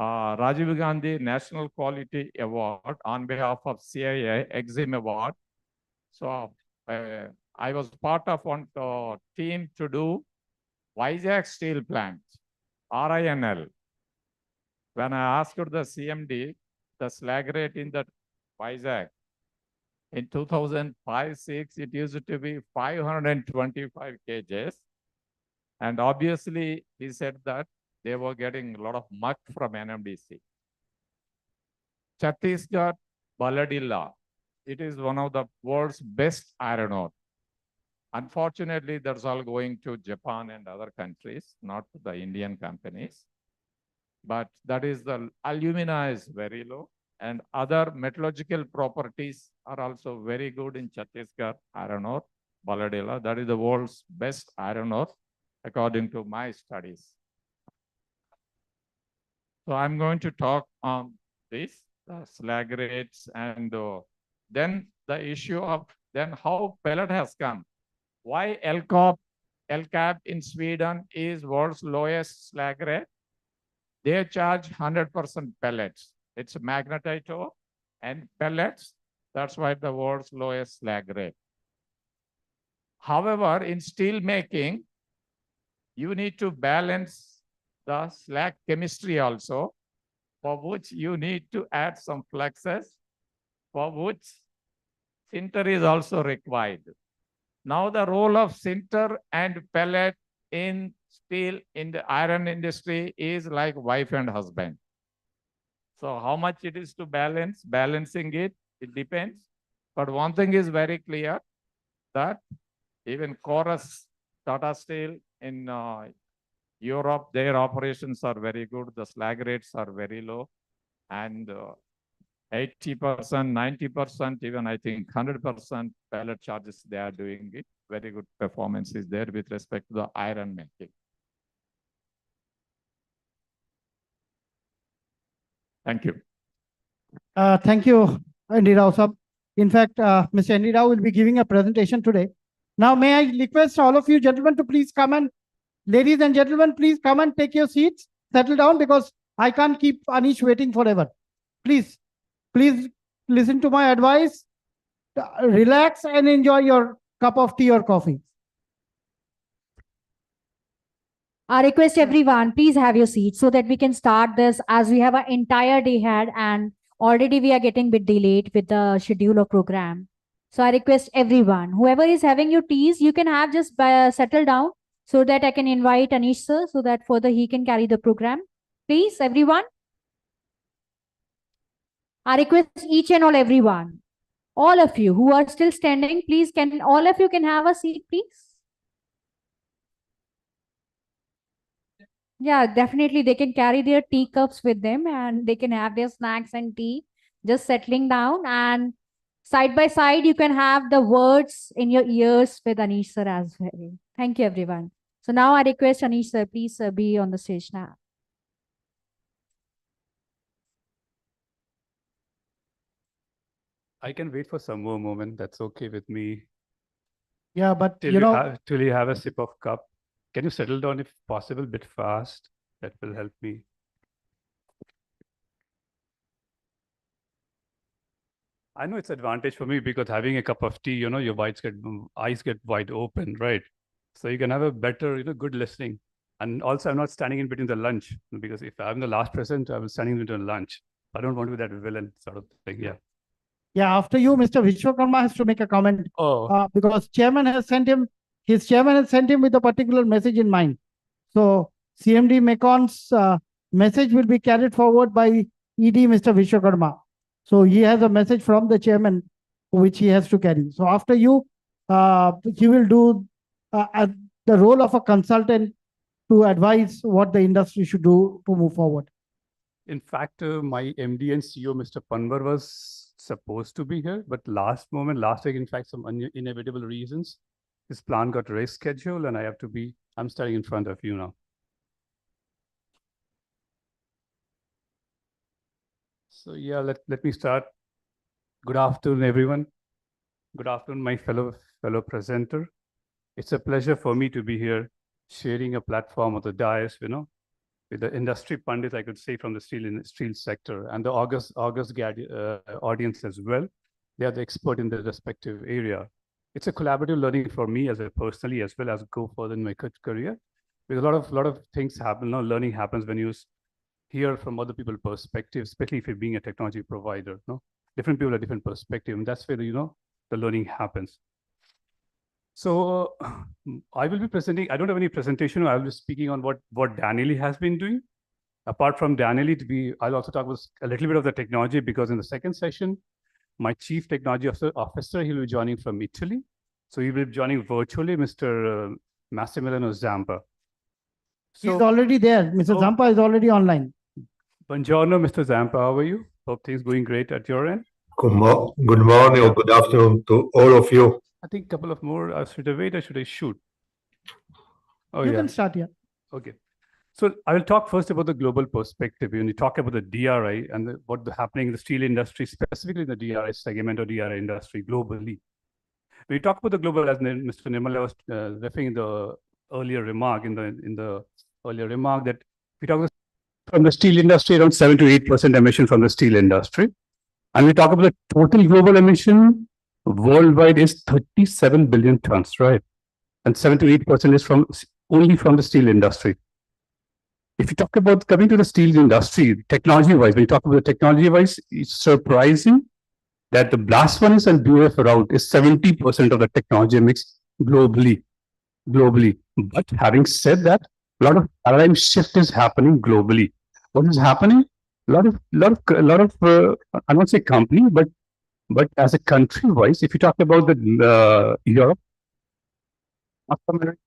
Rajiv Gandhi National Quality Award on behalf of CIA Exim Award. So I was part of one team to do Vizag Steel Plant, RINL. When I asked the CMD, the slag rate in the Vizag, in 2005-06, it used to be 525 kgs. And obviously, he said that they were getting a lot of muck from NMDC. Chhattisgarh, Baladilla, it is one of the world's best iron ore. Unfortunately, that's all going to Japan and other countries, not to the Indian companies. But that is the alumina is very low, and other metallurgical properties are also very good in Chhattisgarh iron ore, Baladilla. That is the world's best iron ore, according to my studies. So I'm going to talk on this, slag rates, and then the issue of then how pellet has come. Why LCAB in Sweden is world's lowest slag rate? They charge 100% pellets. It's magnetite ore and pellets. That's why the world's lowest slag rate. However, in steel making, you need to balance the slag chemistry also, for which you need to add some fluxes, for which sinter is also required. Now the role of sinter and pellet in steel in the iron industry is like wife and husband. So how much it is to balance, balancing it depends. But one thing is very clear, that even Chorus, Tata Steel in Europe, their operations are very good. The slag rates are very low. And 80%, 90%, even I think 100% pellet charges, they are doing it. Very good performance is there with respect to the iron making. Thank you. Thank you, Andy Rao sir. In fact, Mr. Andy Rao will be giving a presentation today. Now, may I request all of you gentlemen to please come and, ladies and gentlemen, please come and take your seats, settle down, because I can't keep Anish waiting forever. Please listen to my advice, relax and enjoy your cup of tea or coffee. I request everyone, please have your seats so that we can start this, as we have an entire day ahead and already we are getting a bit delayed with the schedule of program. So I request everyone, whoever is having your teas, you can have just settle down so that I can invite Anish sir so that further he can carry the program. Please, everyone. I request each and everyone, all of you who are still standing, please, can all of you can have a seat, please? Yeah, definitely. They can carry their teacups with them and they can have their snacks and tea, just settling down. And side by side, you can have the words in your ears with Anish sir as well. Thank you, everyone. So now I request Anish sir, please be on the stage now. I can wait for some more moment. That's okay with me. Yeah, but till you have a sip of cup. Can you settle down if possible, a bit fast? That will help me. I know it's advantage for me because having a cup of tea, your eyes get wide open, right? So you can have a better, good listening. And also I'm not standing in between the lunch, because if I'm the last present, I was standing in between lunch. I don't want to be that villain sort of thing. Yeah. Yeah, after you, Mr. Vishwakarma has to make a comment. Because his chairman has sent him with a particular message in mind. So CMD Mecon's message will be carried forward by ED Mr. Vishwakarma. So he has a message from the chairman which he has to carry. So after you, he will do the role of a consultant to advise what the industry should do to move forward. In fact, my MD and CEO, Mr. Panwar, was supposed to be here, but last week, in fact, some inevitable reasons, his plan got rescheduled and I'm standing in front of you now. So yeah, let me start. Good afternoon, everyone. Good afternoon, my fellow presenter. It's a pleasure for me to be here sharing a platform of the dais, with the industry pundits, I could say, from the steel sector and the August audience as well. They are the expert in their respective area. It's a collaborative learning for me personally, as well as go further in my career. Because a lot of things happen, learning happens when you hear from other people's perspectives, especially if you're being a technology provider. Different people have different perspective, and that's where the learning happens. So I will be presenting. I don't have any presentation. I will be speaking on what Danieli has been doing. Apart from Danieli, I'll also talk about a little bit of the technology, because in the second session, my chief technology officer, he will be joining from Italy. So he will be joining virtually, Mr. Massimiliano Zampa. He's already there. Mr. Zampa is already online. Buongiorno, Mr. Zampa. How are you? Hope things going great at your end. Good morning or good afternoon to all of you. I think a couple of more. Should I wait or should I shoot? Oh, you can start here. Okay. So I will talk first about the global perspective. When you talk about the DRI and what's happening in the steel industry, specifically in the DRI segment or DRI industry globally. When you talk about the global, as Mr. Nirmala was referring in the earlier remark, that we talk from the steel industry, around 7 to 8% emission from the steel industry. And we talk about the total global emission worldwide is 37 billion tons, right? And 7 to 8% is only from the steel industry. If you talk about coming to the steel industry, technology-wise, when you talk about the technology-wise, it's surprising that the blast furnace and BOF route is 70% of the technology mix globally. But having said that, a lot of paradigm shift is happening globally. What is happening? A lot of I won't say company, but as a country-wise, if you talk about the Europe, North America,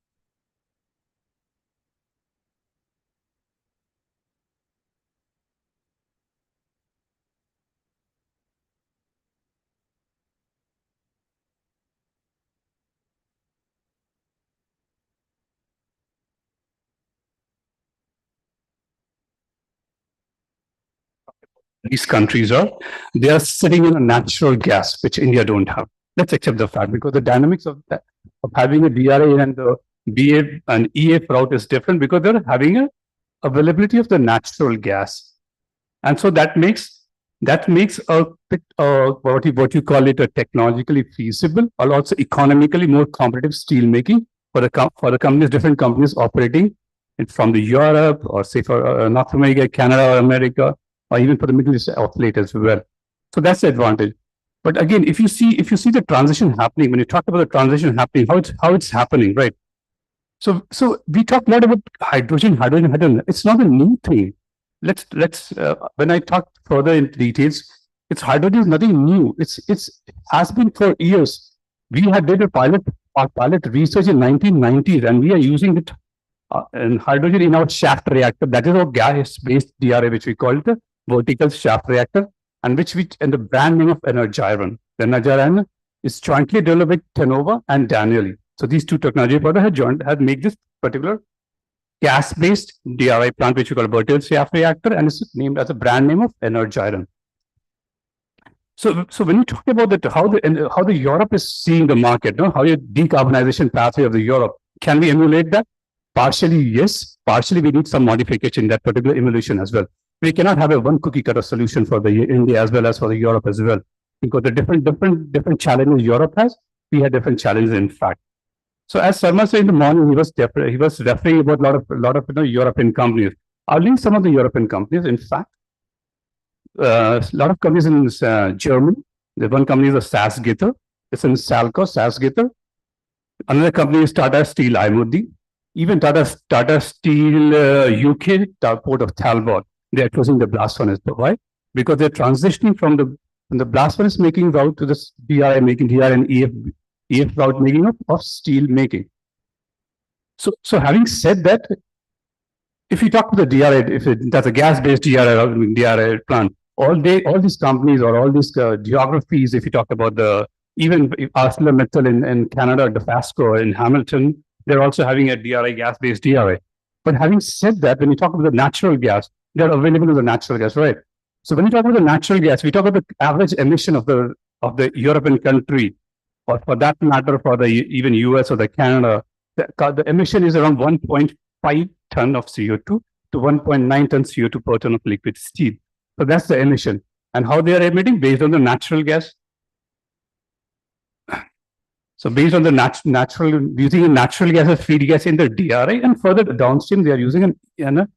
these countries they are sitting in a natural gas, which India don't have. Let's accept the fact, because the dynamics of having a DRA and the BA and EF route is different, because they're having a availability of the natural gas. And so that makes what you call it a technologically feasible or also economically more competitive steel making for the companies, different companies operating from the Europe or say for North America, Canada or America, or even for the Middle East of late as well. So that's the advantage. But again, if you see the transition happening, when you talk about the transition happening, how it's happening, right? So we talk a lot about hydrogen. It's not a new thing. Let's when I talk further in details, hydrogen is nothing new. It has been for years. We had did a pilot research in 1990s, and we are using it in hydrogen in our shaft reactor. That is our gas-based DRA, which we call it the vertical shaft reactor, and the brand name of Energiron. The Energiron is jointly developed with Tenova and Danieli. So these two technology products had made this particular gas-based DRI plant, which we call a vertical shaft reactor, and it's named as a brand name of Energiron. So when you talk about that, how the Europe is seeing the market, how your decarbonization pathway of the Europe, can we emulate that? Partially, yes. Partially, we need some modification in that particular emulation as well. We cannot have a one cookie cutter solution for the India as well as for the Europe as well, because the different challenges Europe has, we had different challenges in fact. So as Sarma said in the morning, he was referring about a lot of European companies. I'll link some of the European companies. In fact, a lot of companies in Germany. The one company is a Salzgitter. It's in Salzgitter. Another company is Tata Steel Imodi. Even Tata Steel UK, port of Talbot, they are closing the blast furnace. Why? Because they're transitioning from the blast furnace making route to the DRI making, DRI and EF route making of steel making. So having said that, if you talk to the DRI, that's a gas-based DRI plant, all these companies or all these geographies, if you talk about even ArcelorMittal in Canada, Dofasco in Hamilton, they're also having a DRI, gas-based DRI. But having said that, when you talk about the natural gas, they're available as the natural gas, right? So when you talk about the natural gas, we talk about the average emission of the European country, or for that matter, for the even US or the Canada, the emission is around 1.5 ton of CO2 to 1.9 ton CO2 per ton of liquid steel. So that's the emission. And how they are emitting based on the natural gas. So based on the using a natural gas as feed gas in the DRI, and further downstream, they are using an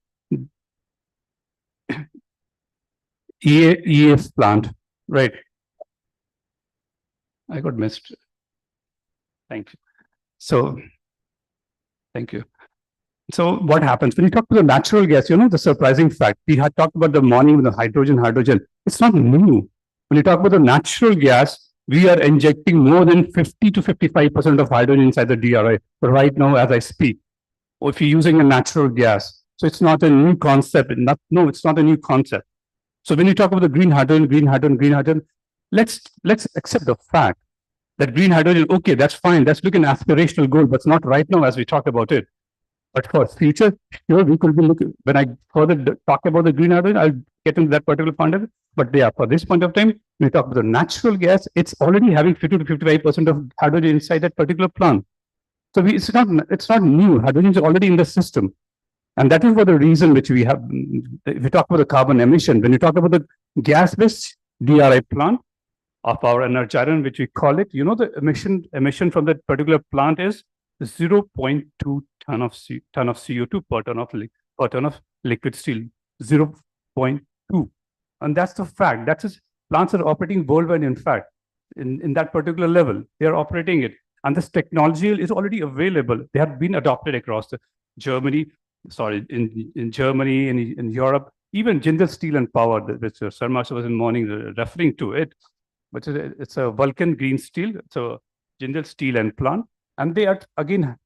EF plant, right? I got missed. Thank you. So, thank you. So what happens when you talk to the natural gas, the surprising fact, we had talked about the morning with the hydrogen. It's not new. When you talk about the natural gas, we are injecting more than 50 to 55% of hydrogen inside the DRI right now as I speak. Or if you're using a natural gas. So it's not a new concept. No, it's not a new concept. So when you talk about the green hydrogen, let's accept the fact that green hydrogen, okay, that's fine. That's looking aspirational goal, but it's not right now as we talk about it. But for future, sure, we could be looking, when I further talk about the green hydrogen, I'll get into that particular point of it. But yeah, for this point of time, when we talk about the natural gas, it's already having 50 to 55% of hydrogen inside that particular plant. So it's not new. Hydrogen is already in the system. And that is for the reason which we have, if we talk about the carbon emission, when you talk about the gas-based DRI plant of our Energiron, which we call it, the emission from that particular plant is 0.2 ton of CO2 per ton of liquid steel, 0.2. And that's the fact. That's plants are operating worldwide, in fact, in that particular level. They are operating it. And this technology is already available. They have been adopted across Germany, in Germany, in Europe, even Jindal Steel and Power, which Sir Marshall was in morning referring to it, which is it's a Vulcan green steel. So Jindal Steel and Plant. And they are, again,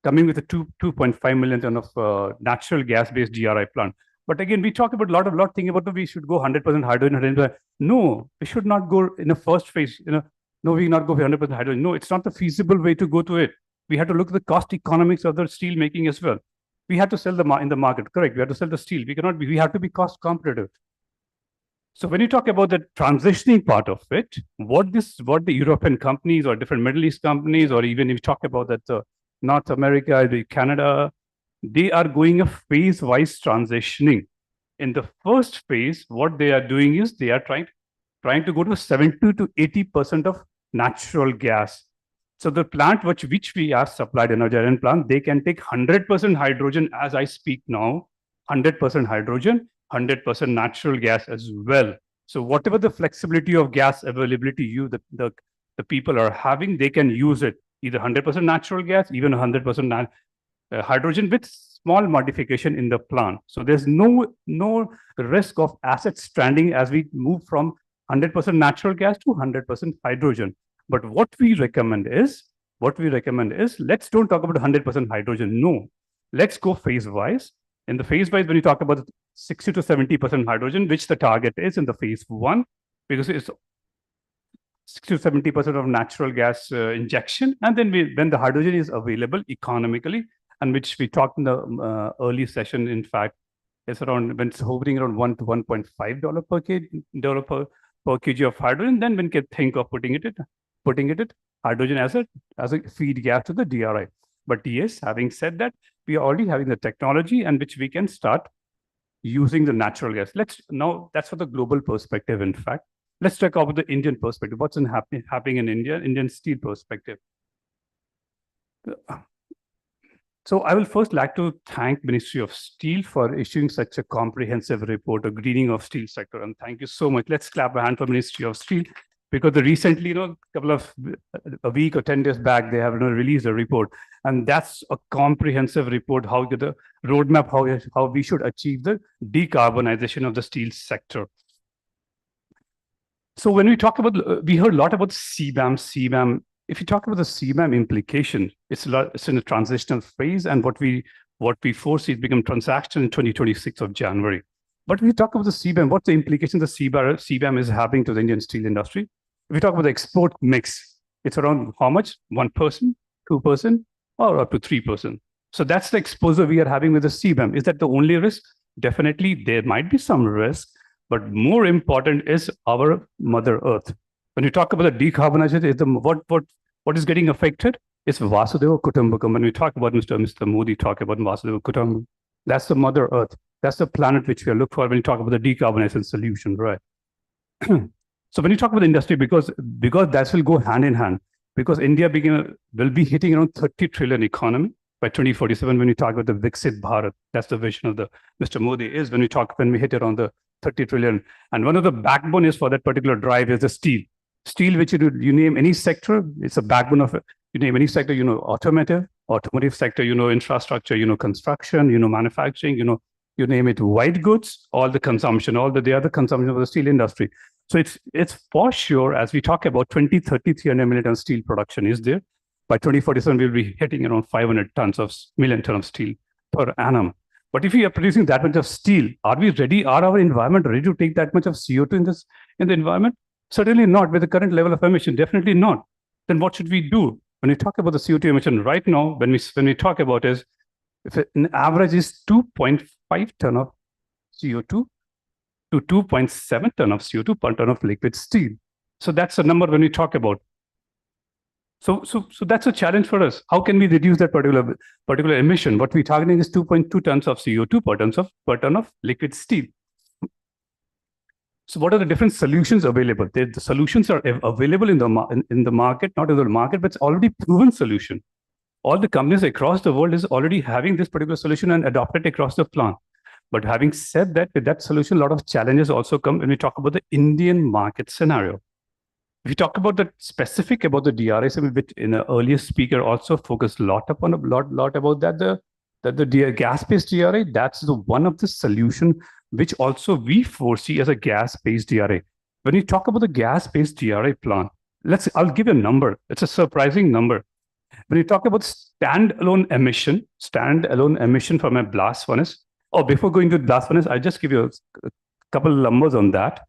coming with a 2.5 million ton of natural gas-based DRI plant. But again, we talk about a lot thinking about we should go 100% hydrogen. No, we should not go in a first phase. No, we not go for 100% hydrogen. No, it's not the feasible way to go to it. We have to look at the cost economics of the steel making as well. We have to sell in the market, correct? We have to sell the steel. We have to be cost competitive. So when you talk about the transitioning part of it, what the European companies or different Middle East companies, or even if you talk about that North America, Canada, they are going a phase-wise transitioning. In the first phase, what they are doing is they are trying to go to 70 to 80% of natural gas. So the plant which we are supplied, Energiron plant, they can take 100% hydrogen as I speak now, 100% hydrogen, 100% natural gas as well. So whatever the flexibility of gas availability the people are having, they can use it, either 100% natural gas, even 100% hydrogen with small modification in the plant. So there's no risk of assets stranding as we move from 100% natural gas to 100% hydrogen. But what we recommend is, let's don't talk about 100% hydrogen. No, let's go phase-wise. In the phase-wise, when you talk about 60 to 70% hydrogen, which the target is in the phase 1, because it's 60 to 70% of natural gas injection. And then when the hydrogen is available economically, and which we talked in the early session, in fact, it's when it's hovering around $1 to $1.5 per kg of hydrogen, then one can think of putting it hydrogen as a feed gas to the DRI. But yes, having said that, we are already having the technology and which we can start using the natural gas. That's for the global perspective, in fact. Let's talk about the Indian perspective. What's happening in India, Indian steel perspective. So I will first like to thank Ministry of Steel for issuing such a comprehensive report, a greening of steel sector. And thank you so much. Let's clap a hand for Ministry of Steel, because recently, a week or 10 days back, they have released a report, and that's a comprehensive report, how the roadmap, how we should achieve the decarbonization of the steel sector. So when we talk about, we heard a lot about CBAM. If you talk about the CBAM implication, it's in a transitional phase, and what we foresee is become transaction in 2026 of January. But when we talk about the CBAM, what's the implication the CBAM is having to the Indian steel industry? If we talk about the export mix, it's around how much? 1%, 2%, or up to 3%. So that's the exposure we are having with the CBAM. Is that the only risk? Definitely, there might be some risk, but more important is our Mother Earth. When you talk about the decarbonization, what is getting affected is Vasudeva Kutumbakam. When we talk about Mr. Modi talk about Vasudeva Kutumbakam, that's the Mother Earth. That's the planet which we are looking for when you talk about the decarbonization solution, right? So when you talk about the industry, because that will go hand in hand, because India will be hitting around 30 trillion economy by 2047. When we talk about the Viksit Bharat, that's the vision of the Mr. Modi is when we hit around the 30 trillion. And one of the backbone is for that particular drive is the steel. Steel, which you name any sector, it's a backbone of it. You name any sector, automotive sector, infrastructure, construction, manufacturing, you name it, white goods, all the consumption, the other consumption of the steel industry. So it's for sure, as we talk about 2030, 300 million ton steel production is there. By 2047, we'll be hitting around 500 million ton of steel per annum. But if we are producing that much of steel, are we ready? Are our environment ready to take that much of CO2 in the environment? Certainly not with the current level of emission, definitely not. Then what should we do? When we talk about the CO2 emission right now, when we talk about is, if an average is 2.5 ton of CO2 to 2.7 ton of CO2 per ton of liquid steel. So that's a number when we talk about. So that's a challenge for us. How can we reduce that particular emission? What we're targeting is 2.2 tons of CO2 per ton of liquid steel. So what are the different solutions available? The solutions are available in the market, not in the market, but it's already proven solution. All the companies across the world is already having this particular solution and adopted across the plant. But having said that, with that solution, a lot of challenges also come when we talk about the Indian market scenario. If we talk about the specific about the DRI, which in an earlier speaker also focused a lot about that, the gas-based DRI, that's one of the solution which also we foresee as a gas-based DRI. When you talk about the gas-based DRI plant, I'll give you a number. It's a surprising number. When you talk about standalone emission from a blast furnace, before going to blast furnace, I'll just give you a couple of numbers on that.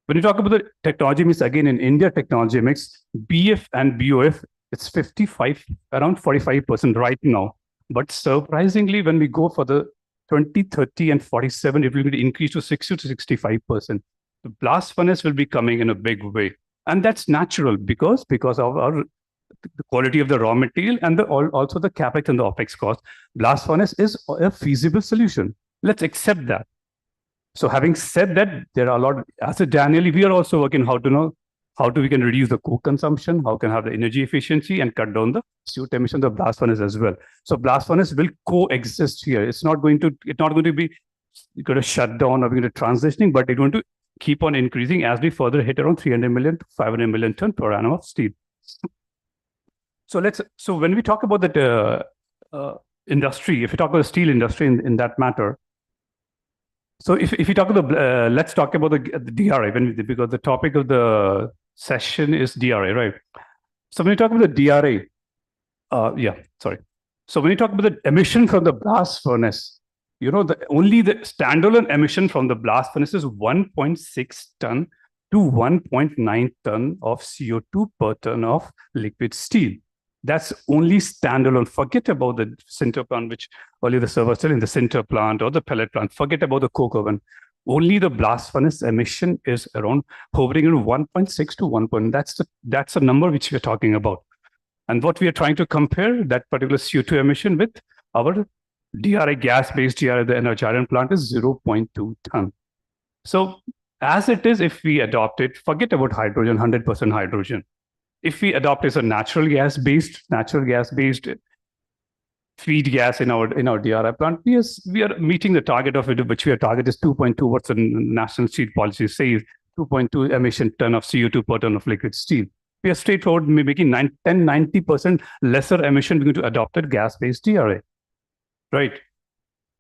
When you talk about the technology mix, again, in India technology mix, BF and BOF, it's 55, around 45% right now. But surprisingly, when we go for the 20, 30, and 47, it will increase to 60 to 65%. The blast furnace will be coming in a big way. And that's natural because of the quality of the raw material and also the capex and the opex cost. Blast furnace is a feasible solution. Let's accept that. So having said that, there are a lot, as a Daniel, we are also working how we can reduce the coke consumption, how can have the energy efficiency and cut down the CO2 emission of the blast furnace as well. So blast furnace will coexist here. It's not going to be going to shut down or going to transitioning, but it's going to keep on increasing as we further hit around 300 million to 500 million ton per annum of steel. So when we talk about that industry, if we talk about the steel industry in that matter, so if you talk about let's talk about the DRI, because the topic of the session is DRI, right? So when you talk about the DRI, So when you talk about the emission from the blast furnace, only the standalone emission from the blast furnace is 1.6 ton to 1.9 ton of CO2 per ton of liquid steel. That's only standalone. Forget about the sinter plant, which earlier the server still in the sinter plant or the pellet plant. Forget about the coke oven. Only the blast furnace emission is around hovering around 1.6 to 1. That's a number which we're talking about. And what we are trying to compare that particular CO2 emission with our DRI gas-based DRI, the Energy plant is 0.2 ton. So as it is, if we adopt it, forget about hydrogen, 100% hydrogen. If we adopt as a natural gas based feed gas in our DRI plant, we are meeting the target of it, which we are target is 2.2. What the national steel policy says 2.2 emission ton of CO2 per ton of liquid steel. We are straightforward making 90% lesser emission going to adopted gas-based DRA, right?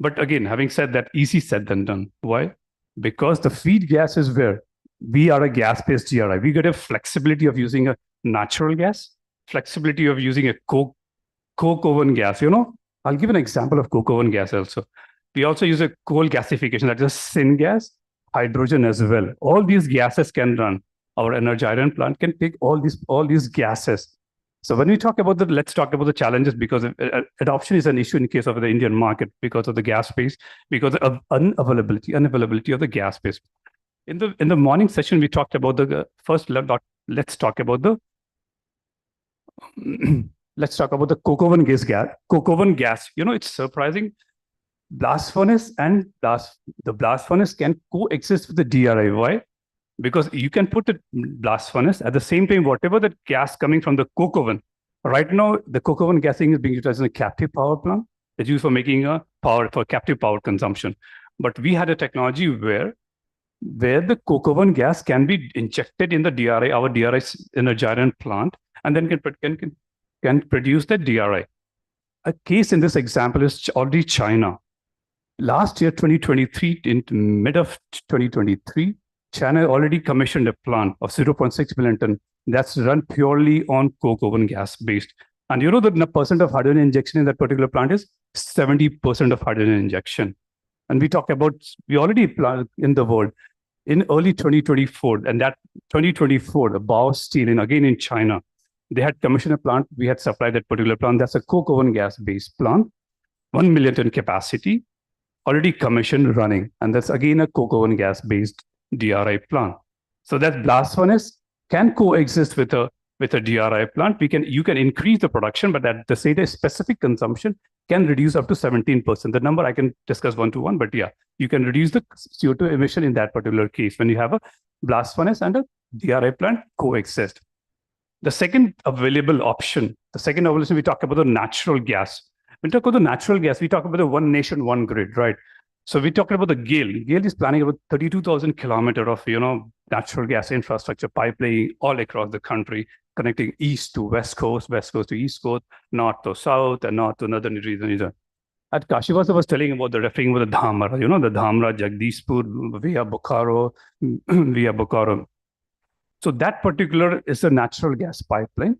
But again, having said that, easy said than done. Why? Because the feed gas is where we are a gas-based DRI. We get a flexibility of using a natural gas, flexibility of using a coke oven gas. I'll give an example of coke oven gas also. We also use a coal gasification, that is syngas, hydrogen as well. All these gases can run. Our energy iron plant can take all these gases. So when we talk about let's talk about the challenges, because adoption is an issue in case of the Indian market because of the gas space, because of unavailability of the gas space. In the morning session, we talked about let's talk about the coke oven gas. Coke oven gas. It's surprising. Blast furnace and the blast furnace can coexist with the DRI. Why? Because you can put a blast furnace at the same time, whatever the gas coming from the coke oven. Right now, the coke oven gassing is being utilized in a captive power plant. It's used for making power for captive power consumption. But we had a technology where the coke oven gas can be injected in the DRI, our DRI energy iron plant, and then can produce the DRI. A case in this example is already China. Last year, 2023, in mid of 2023, China already commissioned a plant of 0.6 million ton that's run purely on coke oven gas based. And the percent of hydrogen injection in that particular plant is 70% of hydrogen injection. And we already plant in the world in early 2024, and that 2024, the Bao Steel, again in China, they had commissioned a plant. We had supplied that particular plant. That's a coke oven gas based plant, 1 million ton capacity, already commissioned running. And that's again a coke oven gas based DRI plant. So that blast furnace can coexist with a DRI plant. You can increase the production, but at the same specific consumption can reduce up to 17%. The number I can discuss one-to-one, but yeah, you can reduce the CO2 emission in that particular case when you have a blast furnace and a DRI plant coexist. The second available option, we talk about the natural gas. When we talk about the natural gas, we talk about the one nation, one grid, right? So we talked about the GAIL. GAIL is planning about 32,000 kilometers of natural gas infrastructure pipeline all across the country, connecting east to west coast to east coast, north to south, and north to northern region. At Kashivasa was referring about the Dhamra, the Dhamra, Jagdishpur, via Bokaro. So that particular is a natural gas pipeline.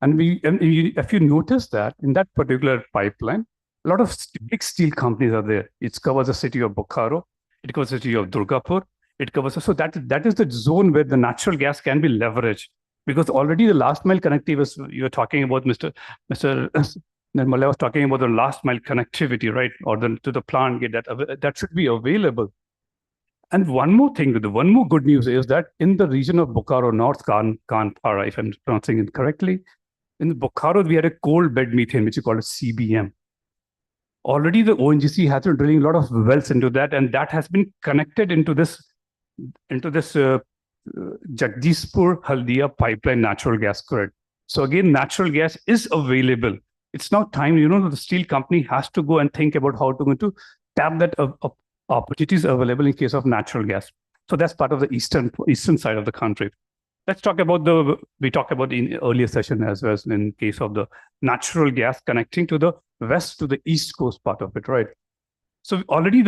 And if you notice that in that particular pipeline, a lot of big steel companies are there. It covers the city of Bokaro. It covers the city of Durgapur. So that is the zone where the natural gas can be leveraged, because already the last mile connectivity you were talking about, Mr. Nirmala was talking about the last mile connectivity, right? Or to the plant gate that should be available. And one more good news is that in the region of Bokaro, North Kanpara, if I'm pronouncing it correctly, in Bokaro, we had a coal bed methane, which is called a CBM. Already the ONGC has been drilling a lot of wells into that, and that has been connected into this Jagdishpur Haldia pipeline natural gas grid. So again, natural gas is available. It's now time, the steel company has to go and think about how to tap that opportunities available in case of natural gas. So that's part of the eastern side of the country. Let's talk about we talked about in earlier session as well in case of the natural gas connecting to the west to the east coast part of it, right? So already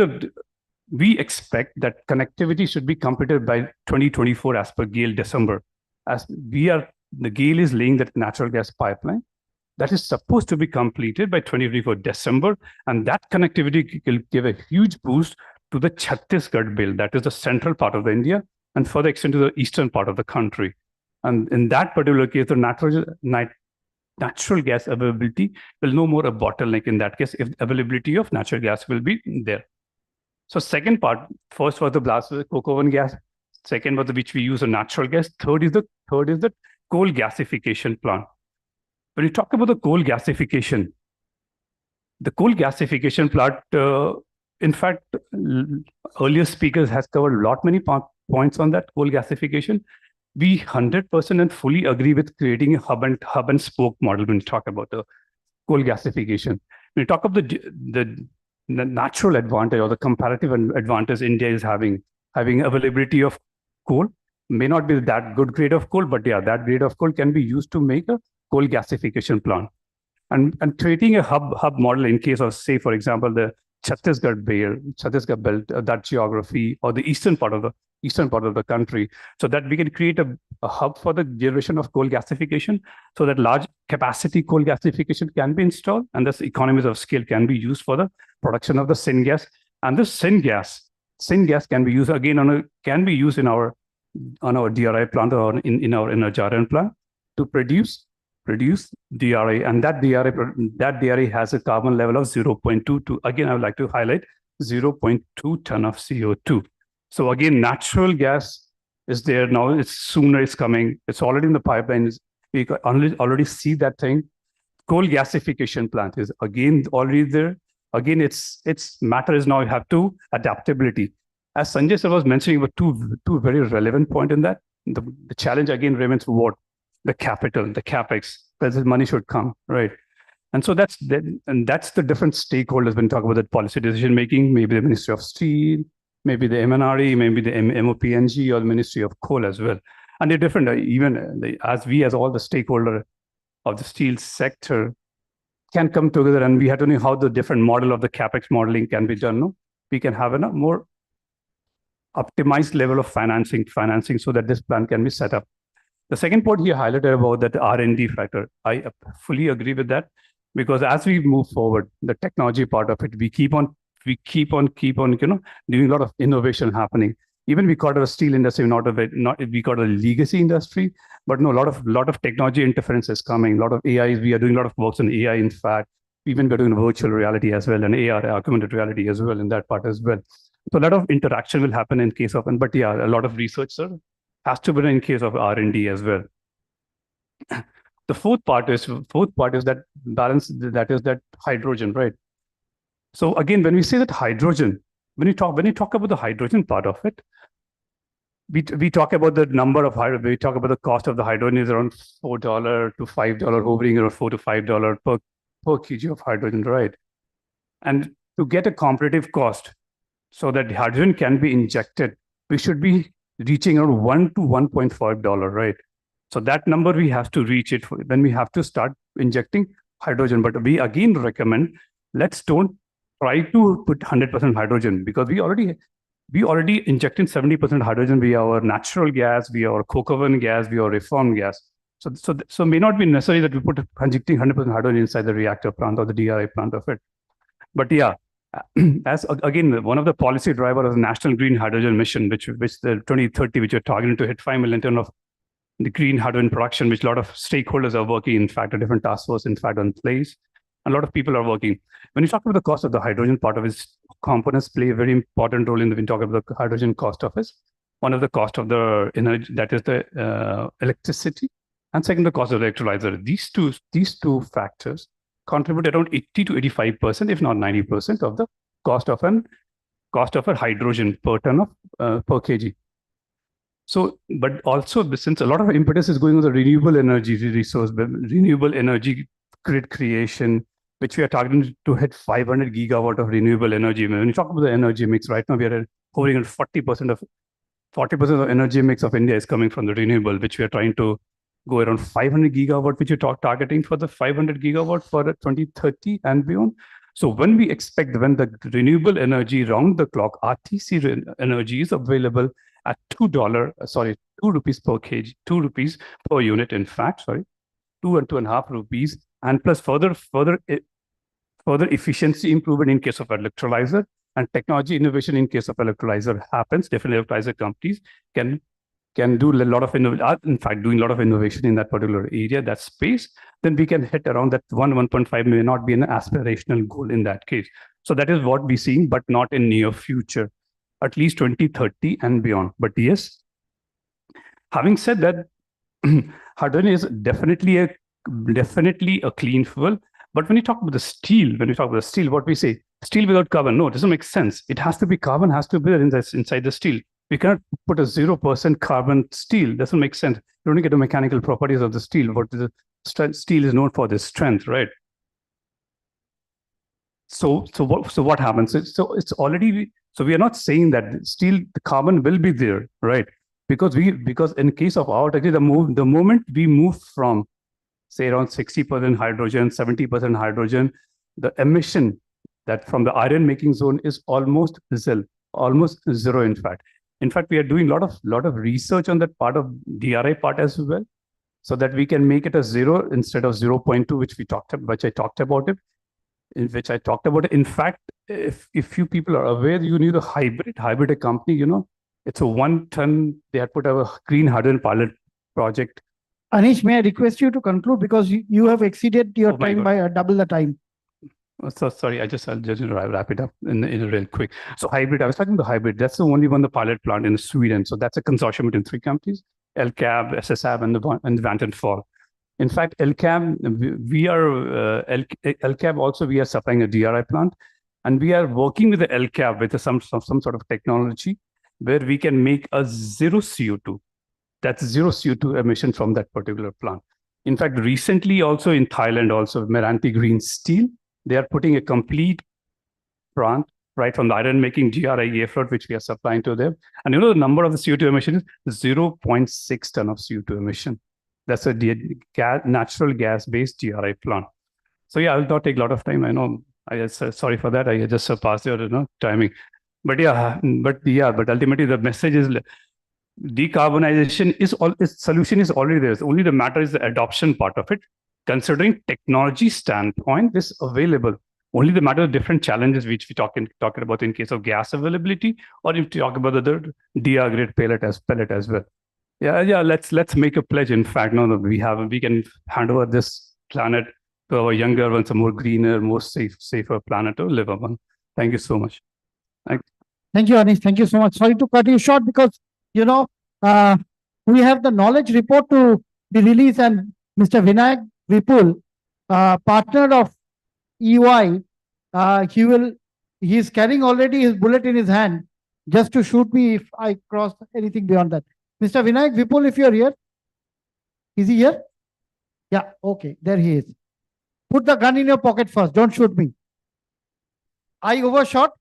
we expect that connectivity should be completed by 2024 as per GAIL December. The GAIL is laying that natural gas pipeline that is supposed to be completed by 2024 December, and that connectivity will give a huge boost to the Chhattisgarh belt, that is the central part of India, and further extend to the eastern part of the country. And in that particular case, the natural gas availability will no more a bottleneck in that case if availability of natural gas will be there. So second part, first was the blast coke oven gas, second was which we use a natural gas, third is the coal gasification plant. When you talk about the coal gasification plant, in fact, earlier speakers has covered many points on that coal gasification. We 100% and fully agree with creating a hub and spoke model when you talk about the coal gasification. When you talk about the natural advantage or the comparative advantage India is having availability of coal, may not be that good grade of coal, but yeah, that grade of coal can be used to make a coal gasification plant. And creating a hub model in case of, say, for example, the Chhattisgarh belt, that geography, or the eastern part of the country, so that we can create a hub for the generation of coal gasification, so that large capacity coal gasification can be installed, and thus economies of scale can be used for the production of the syngas. And this syngas can be used again in our DRI plant or in our Najaran plant to produce DRI, and that DRI has a carbon level of 0.22. Again, I would like to highlight 0.2 ton of CO2. So again, natural gas is there now. It's coming. It's already in the pipeline. We already see that thing. Coal gasification plant is again already there. Again, its matter is now you have to adaptability. As Sanjay sir was mentioning, about two very relevant point in that. The challenge again remains what? The capital, the capex, where the money should come, right? And so that's the different stakeholders when we talk about that policy decision making. Maybe the Ministry of Steel, maybe the MNRE, maybe the MOPNG, or the Ministry of Coal as well. And they're different. As all the stakeholder of the steel sector can come together, and we have to know how the different model of the capex modeling can be done. No, we can have a more optimized level of financing so that this plan can be set up. The second point here highlighted about that R&D factor, I fully agree with that, because as we move forward, the technology part of it, we keep on doing a lot of innovation happening. Even we call it a steel industry, we call it a legacy industry, but no, a lot of technology interference is coming. A lot of AI, we are doing a lot of works on AI. In fact, even we're doing virtual reality as well, and AR, augmented reality as well in that part as well. So a lot of interaction will happen in case of, but yeah, a lot of research, sir, has to be in case of R&D as well. The fourth part is that balance, that is that hydrogen, right? So again, when we say that hydrogen, when you talk about the hydrogen part of it, we talk about the number of hydrogen. We talk about the cost of the hydrogen is around $4 to $5, hovering around $4 to $5 per kg of hydrogen, right? And to get a competitive cost, so that hydrogen can be injected, we should be reaching around $1 to $1.5, right? So that number we have to reach it when we have to start injecting hydrogen. But we again recommend, let's don't try to put 100% hydrogen, because we already injecting 70% hydrogen via our natural gas, via our coke oven gas, via our reform gas. So may not be necessary that we put injecting 100% hydrogen inside the reactor plant or the DRI plant of it. But yeah, as again, one of the policy driver of the National Green Hydrogen Mission, which the 2030, which are targeting to hit 5 million ton of the green hydrogen production, which a lot of stakeholders are working. In fact, a different task force, in fact, on place. A lot of people are working. When you talk about the cost of the hydrogen part of it, components play a very important role in when you talk about the hydrogen cost of it. One of the cost of the energy, that is the electricity, and second, the cost of the electrolyzer. These two factors contribute around 80 to 85%, if not 90% of the cost of a hydrogen per ton of per kg. So, but also since a lot of impetus is going on the renewable energy resource, renewable energy grid creation, which we are targeting to hit 500 gigawatt of renewable energy. When you talk about the energy mix, right now we are hovering at 40% of energy mix of India is coming from the renewable, which we are trying to go around 500 gigawatt, which you're targeting for the 500 gigawatt for 2030 and beyond. So when we expect, when the renewable energy round the clock, RTC energy is available at $2 per kg, 2 rupees per unit, in fact, 2 and 2.5 rupees, and plus further efficiency improvement in case of electrolyzer, and technology innovation in case of electrolyzer happens. Different electrolyzer companies can do a lot of innovation, in fact, doing a lot of innovation in that particular area, that space, then we can hit around that 1.5 may not be an aspirational goal in that case. So that is what we're seeing, but not in near future, at least 2030 and beyond. But yes, having said that, hydrogen is definitely a clean fuel. But when you talk about the steel, what we say, steel without carbon, no, it doesn't make sense. It has to be, carbon has to be there inside the steel. We cannot put a 0% carbon steel. Doesn't make sense. You don't get the mechanical properties of the steel. What the steel is known for, the strength, right? So what happens? So it's already, so we are not saying that steel, the carbon will be there, right? because in case of our technology, the moment we move from say around 60% hydrogen, 70% hydrogen, the emission that from the iron making zone is almost zero in fact. In fact, we are doing a lot of research on that part of DRI part as well, so that we can make it a zero instead of 0.2, which I talked about it. In fact, if you people are aware, you need a hybrid a company, you know, it's a 1 ton, they had put a green hydrogen pilot project. Anish, may I request you to conclude because you have exceeded your Oh my time God. by double the time. So sorry, I'll just wrap it up in real quick. So hybrid, I was talking about hybrid. That's the only one, the pilot plant in Sweden. So that's a consortium between 3 companies: LCAB, SSAB, and the Vattenfall. In fact, LCAB, we are LCAB also. We are supplying a DRI plant, and we are working with the LCAB with some sort of technology where we can make a zero CO2. That's zero CO2 emission from that particular plant. In fact, recently also in Thailand, also Meranti Green Steel, they are putting a complete plant right from the iron making DRI float, which we are supplying to them. And you know, the number of the CO2 emission is 0.6 ton of CO2 emission. That's a natural gas-based DRI plant. So yeah, I'll not take a lot of time. I know. Sorry for that. I just surpassed your timing. But ultimately the message is decarbonization solution is already there. Only the matter is the adoption part of it. Considering technology standpoint is available. Only the matter of different challenges which we talking about in case of gas availability, or if you talk about the DR grade pellet as well. Yeah. Let's make a pledge. In fact, we can hand over this planet to our younger ones, a more greener, more safer planet to live on. Thank you so much. Thank you, Anish. Thank you so much. Sorry to cut you short because we have the knowledge report to be released, and Mr. Vinayak Vipul, partner of EY, he's carrying already his bullet in his hand just to shoot me if I cross anything beyond that. Mr. Vinayak Vipul, if you're here, is he here? Yeah, okay, there he is. Put the gun in your pocket first, don't shoot me. I overshot,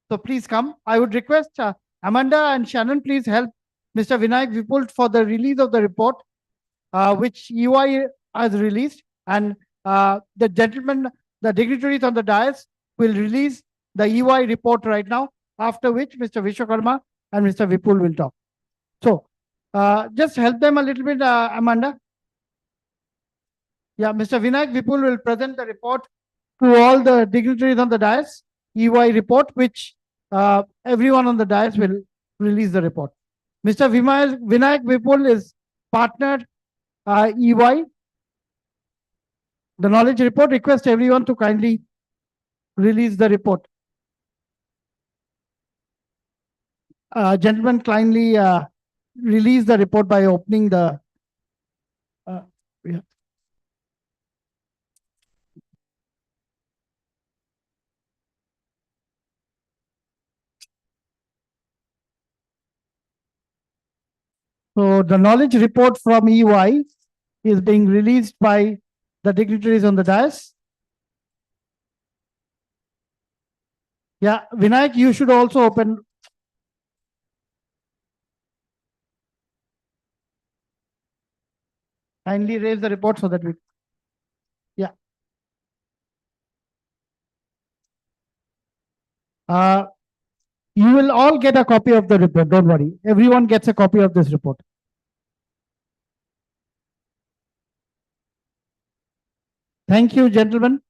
so please come. I would request Amanda and Shannon, please help Mr. Vinayak Vipul for the release of the report, which EY has released, and the gentlemen, the dignitaries on the dais will release the EY report right now, after which Mr. Vishwakarma and Mr. Vipul will talk. So just help them a little bit, Amanda. Yeah, Mr. Vinayak Vipul will present the report to all the dignitaries on the dais, EY report, which everyone on the dais will release the report. Mr. Vinayak Vipul is partnered EY. The knowledge report, request everyone to kindly release the report. Gentlemen, kindly release the report by opening the. Yeah. So the knowledge report from EY is being released by the dignitaries on the dais. Yeah, Vinayak, you should also open. Kindly raise the report so that we. Yeah. You will all get a copy of the report. Don't worry. Everyone gets a copy of this report. Thank you, gentlemen.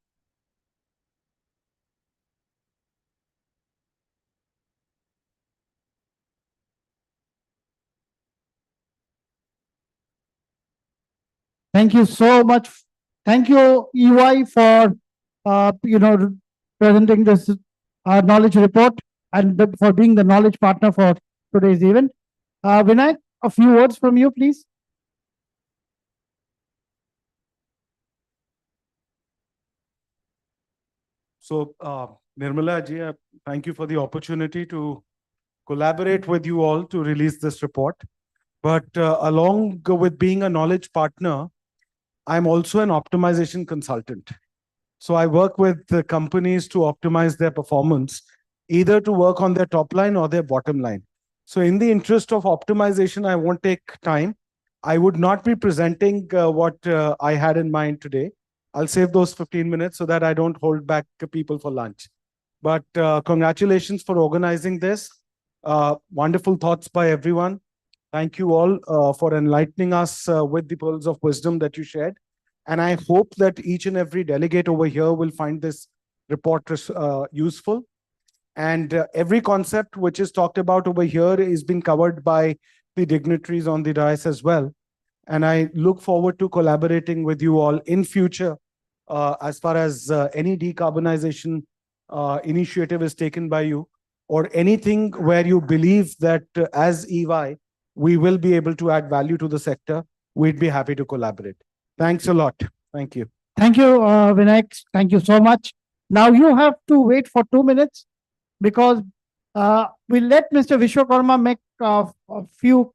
Thank you so much. Thank you, EY, for presenting this knowledge report and for being the knowledge partner for today's event. Vinayak, a few words from you, please. So, Nirmala ji, thank you for the opportunity to collaborate with you all to release this report. But along with being a knowledge partner, I'm also an optimization consultant. So I work with the companies to optimize their performance, either to work on their top line or their bottom line. So in the interest of optimization, I won't take time. I would not be presenting what I had in mind today. I'll save those 15 minutes so that I don't hold back people for lunch. But congratulations for organizing this. Wonderful thoughts by everyone. Thank you all for enlightening us with the pearls of wisdom that you shared. And I hope that each and every delegate over here will find this report useful. And every concept which is talked about over here is being covered by the dignitaries on the dais as well. And I look forward to collaborating with you all in future as far as any decarbonization initiative is taken by you, or anything where you believe that as EY, we will be able to add value to the sector. We'd be happy to collaborate. Thanks a lot. Thank you. Thank you, Vinayak. Thank you so much. Now you have to wait for 2 minutes because we'll let Mr. Vishwakarma make a few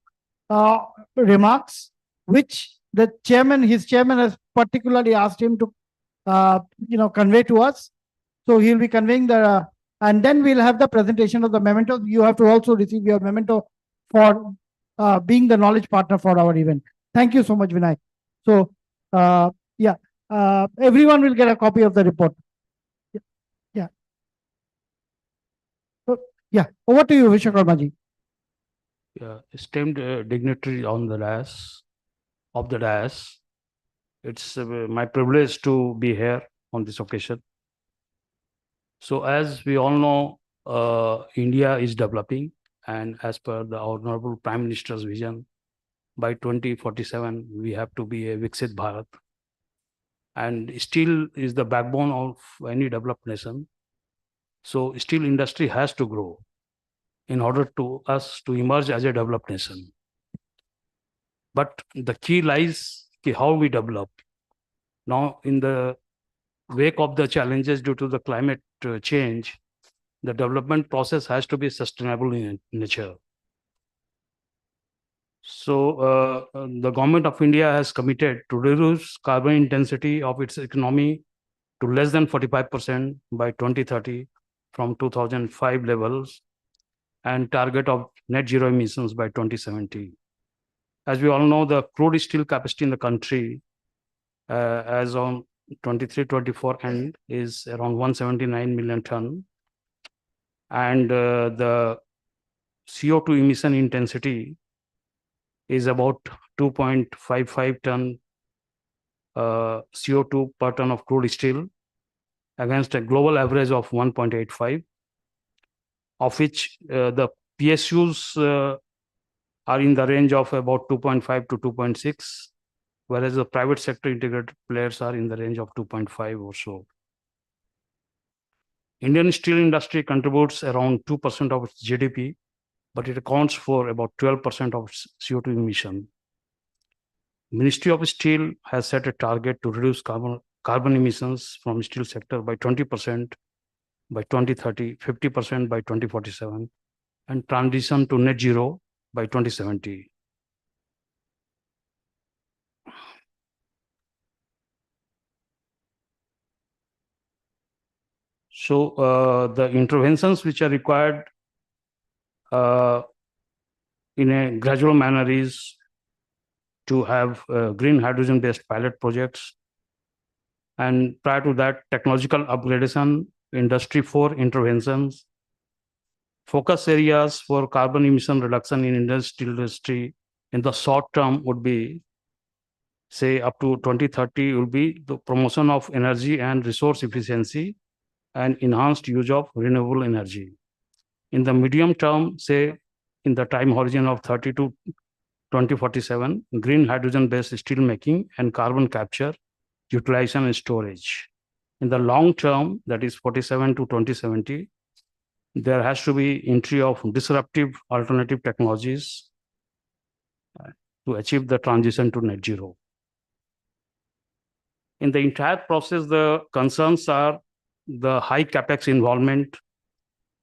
remarks, which the chairman, his chairman has particularly asked him to, convey to us. So he'll be conveying the, and then we'll have the presentation of the memento. You have to also receive your memento for being the knowledge partner for our event. Thank you so much, Vinayak. So, everyone will get a copy of the report. Yeah. Yeah. Over to you, Vishwakarma ji. Yeah, esteemed dignitary on the dais, it's my privilege to be here on this occasion. So as we all know, India is developing, and as per the Honorable Prime Minister's vision, by 2047, we have to be a Viksit Bharat. And steel is the backbone of any developed nation. So steel industry has to grow in order to us to emerge as a developed nation. But the key lies in how we develop. Now, in the wake of the challenges due to the climate change, the development process has to be sustainable in nature. So the government of India has committed to reduce carbon intensity of its economy to less than 45% by 2030 from 2005 levels, and target of net zero emissions by 2070. As we all know, the crude steel capacity in the country as on 23-24 end is around 179 million ton. And the CO2 emission intensity is about 2.55 ton CO2 per ton of crude steel against a global average of 1.85, of which the PSUs are in the range of about 2.5 to 2.6, whereas the private sector integrated players are in the range of 2.5 or so. Indian steel industry contributes around 2% of its GDP, but it accounts for about 12% of its CO2 emission. Ministry of Steel has set a target to reduce carbon emissions from steel sector by 20% by 2030, 50% by 2047, and transition to net zero by 2070. So the interventions which are required in a gradual manner is to have green hydrogen-based pilot projects, and prior to that, technological upgradation, Industry 4 interventions. Focus areas for carbon emission reduction in industrial industry in the short term would be, say, up to 2030 will be the promotion of energy and resource efficiency and enhanced use of renewable energy. In the medium term, say, in the time horizon of 30 to 2047, green hydrogen-based steel making and carbon capture, utilization and storage. In the long term, that is 47 to 2070, there has to be entry of disruptive alternative technologies to achieve the transition to net zero. In the entire process, the concerns are the high capex involvement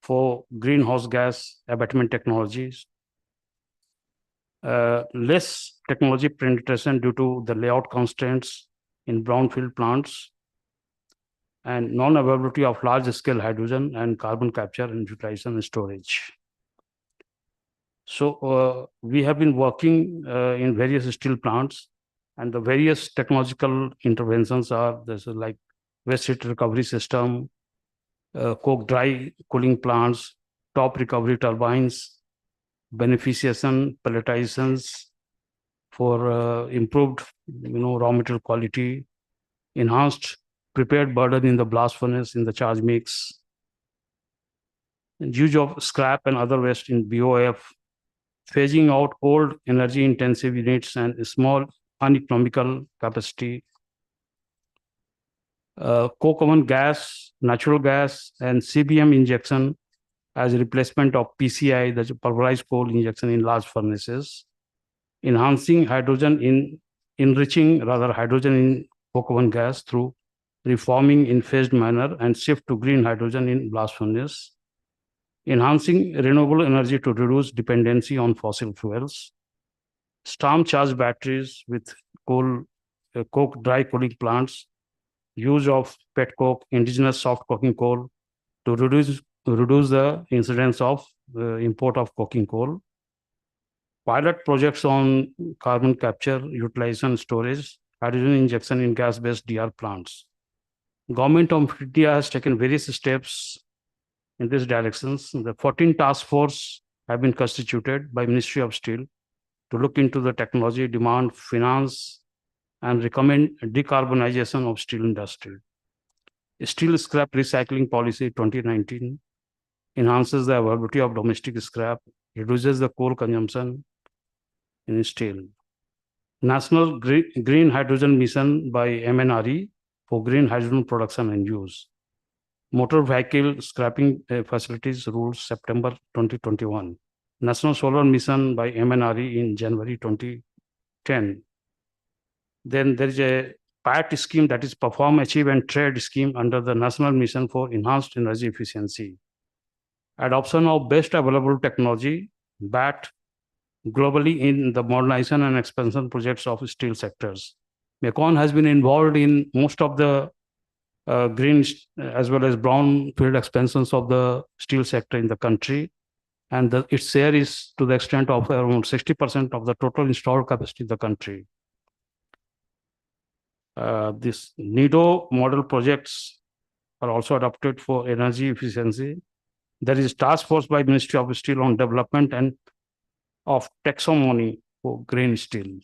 for greenhouse gas abatement technologies, less technology penetration due to the layout constraints in brownfield plants, and non-availability of large-scale hydrogen and carbon capture and utilization and storage. So we have been working in various steel plants, and the various technological interventions are this is like waste heat recovery system, coke dry cooling plants, top recovery turbines, beneficiation pelletizations for improved raw material quality, enhanced prepared burden in the blast furnace in the charge mix, use of scrap and other waste in BOF, phasing out old energy intensive units and small uneconomical capacity, coke oven gas, natural gas, and CBM injection as a replacement of PCI, that's pulverized coal injection in large furnaces, enhancing enriching hydrogen in coke oven gas through reforming in phased manner and shift to green hydrogen in blast furnace, enhancing renewable energy to reduce dependency on fossil fuels, storm charged batteries with coke dry cooling plants, use of pet coke, indigenous soft coking coal to reduce the incidence of import of coking coal, pilot projects on carbon capture, utilization, storage, hydrogen injection in gas-based DR plants. Government of India has taken various steps in this direction. The 14 task force have been constituted by Ministry of Steel to look into the technology, demand, finance, and recommend decarbonization of steel industry. Steel scrap recycling policy 2019 enhances the availability of domestic scrap, reduces the coal consumption in steel. National Green Hydrogen Mission by MNRE for green hydrogen production and use. Motor vehicle scrapping facilities rules September 2021. National Solar Mission by MNRE in January 2010. Then there is a PAT scheme, that is Perform, Achieve and Trade scheme under the National Mission for Enhanced Energy Efficiency. Adoption of best available technology, BAT, globally in the modernization and expansion projects of steel sectors. MECON has been involved in most of the green as well as brownfield expansions of the steel sector in the country. And its share is to the extent of around 60% of the total installed capacity in the country. This NIDO model projects are also adopted for energy efficiency. There is task force by Ministry of Steel on development and of taxonomy for green steel.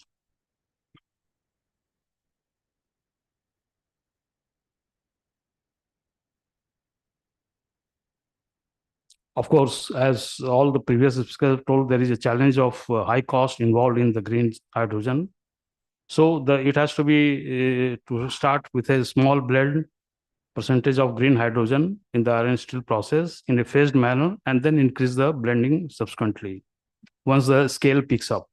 Of course, as all the previous speakers told, there is a challenge of high cost involved in the green hydrogen. So it has to be to start with a small blend percentage of green hydrogen in the iron steel process in a phased manner, and then increase the blending subsequently once the scale picks up.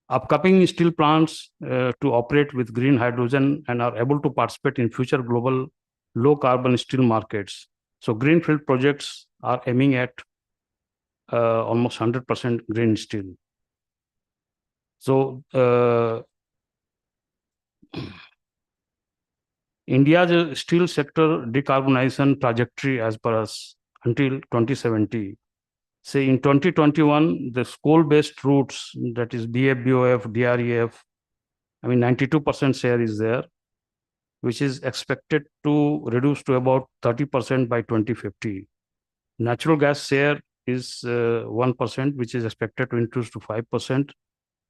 Upcoming steel plants to operate with green hydrogen and are able to participate in future global low carbon steel markets. So greenfield projects are aiming at almost 100% green steel. So India's steel sector decarbonization trajectory as per us until 2070. Say in 2021, the coal-based routes, that is BF, BOF, DREF, 92% share is there, which is expected to reduce to about 30% by 2050. Natural gas share is 1%, which is expected to increase to 5%.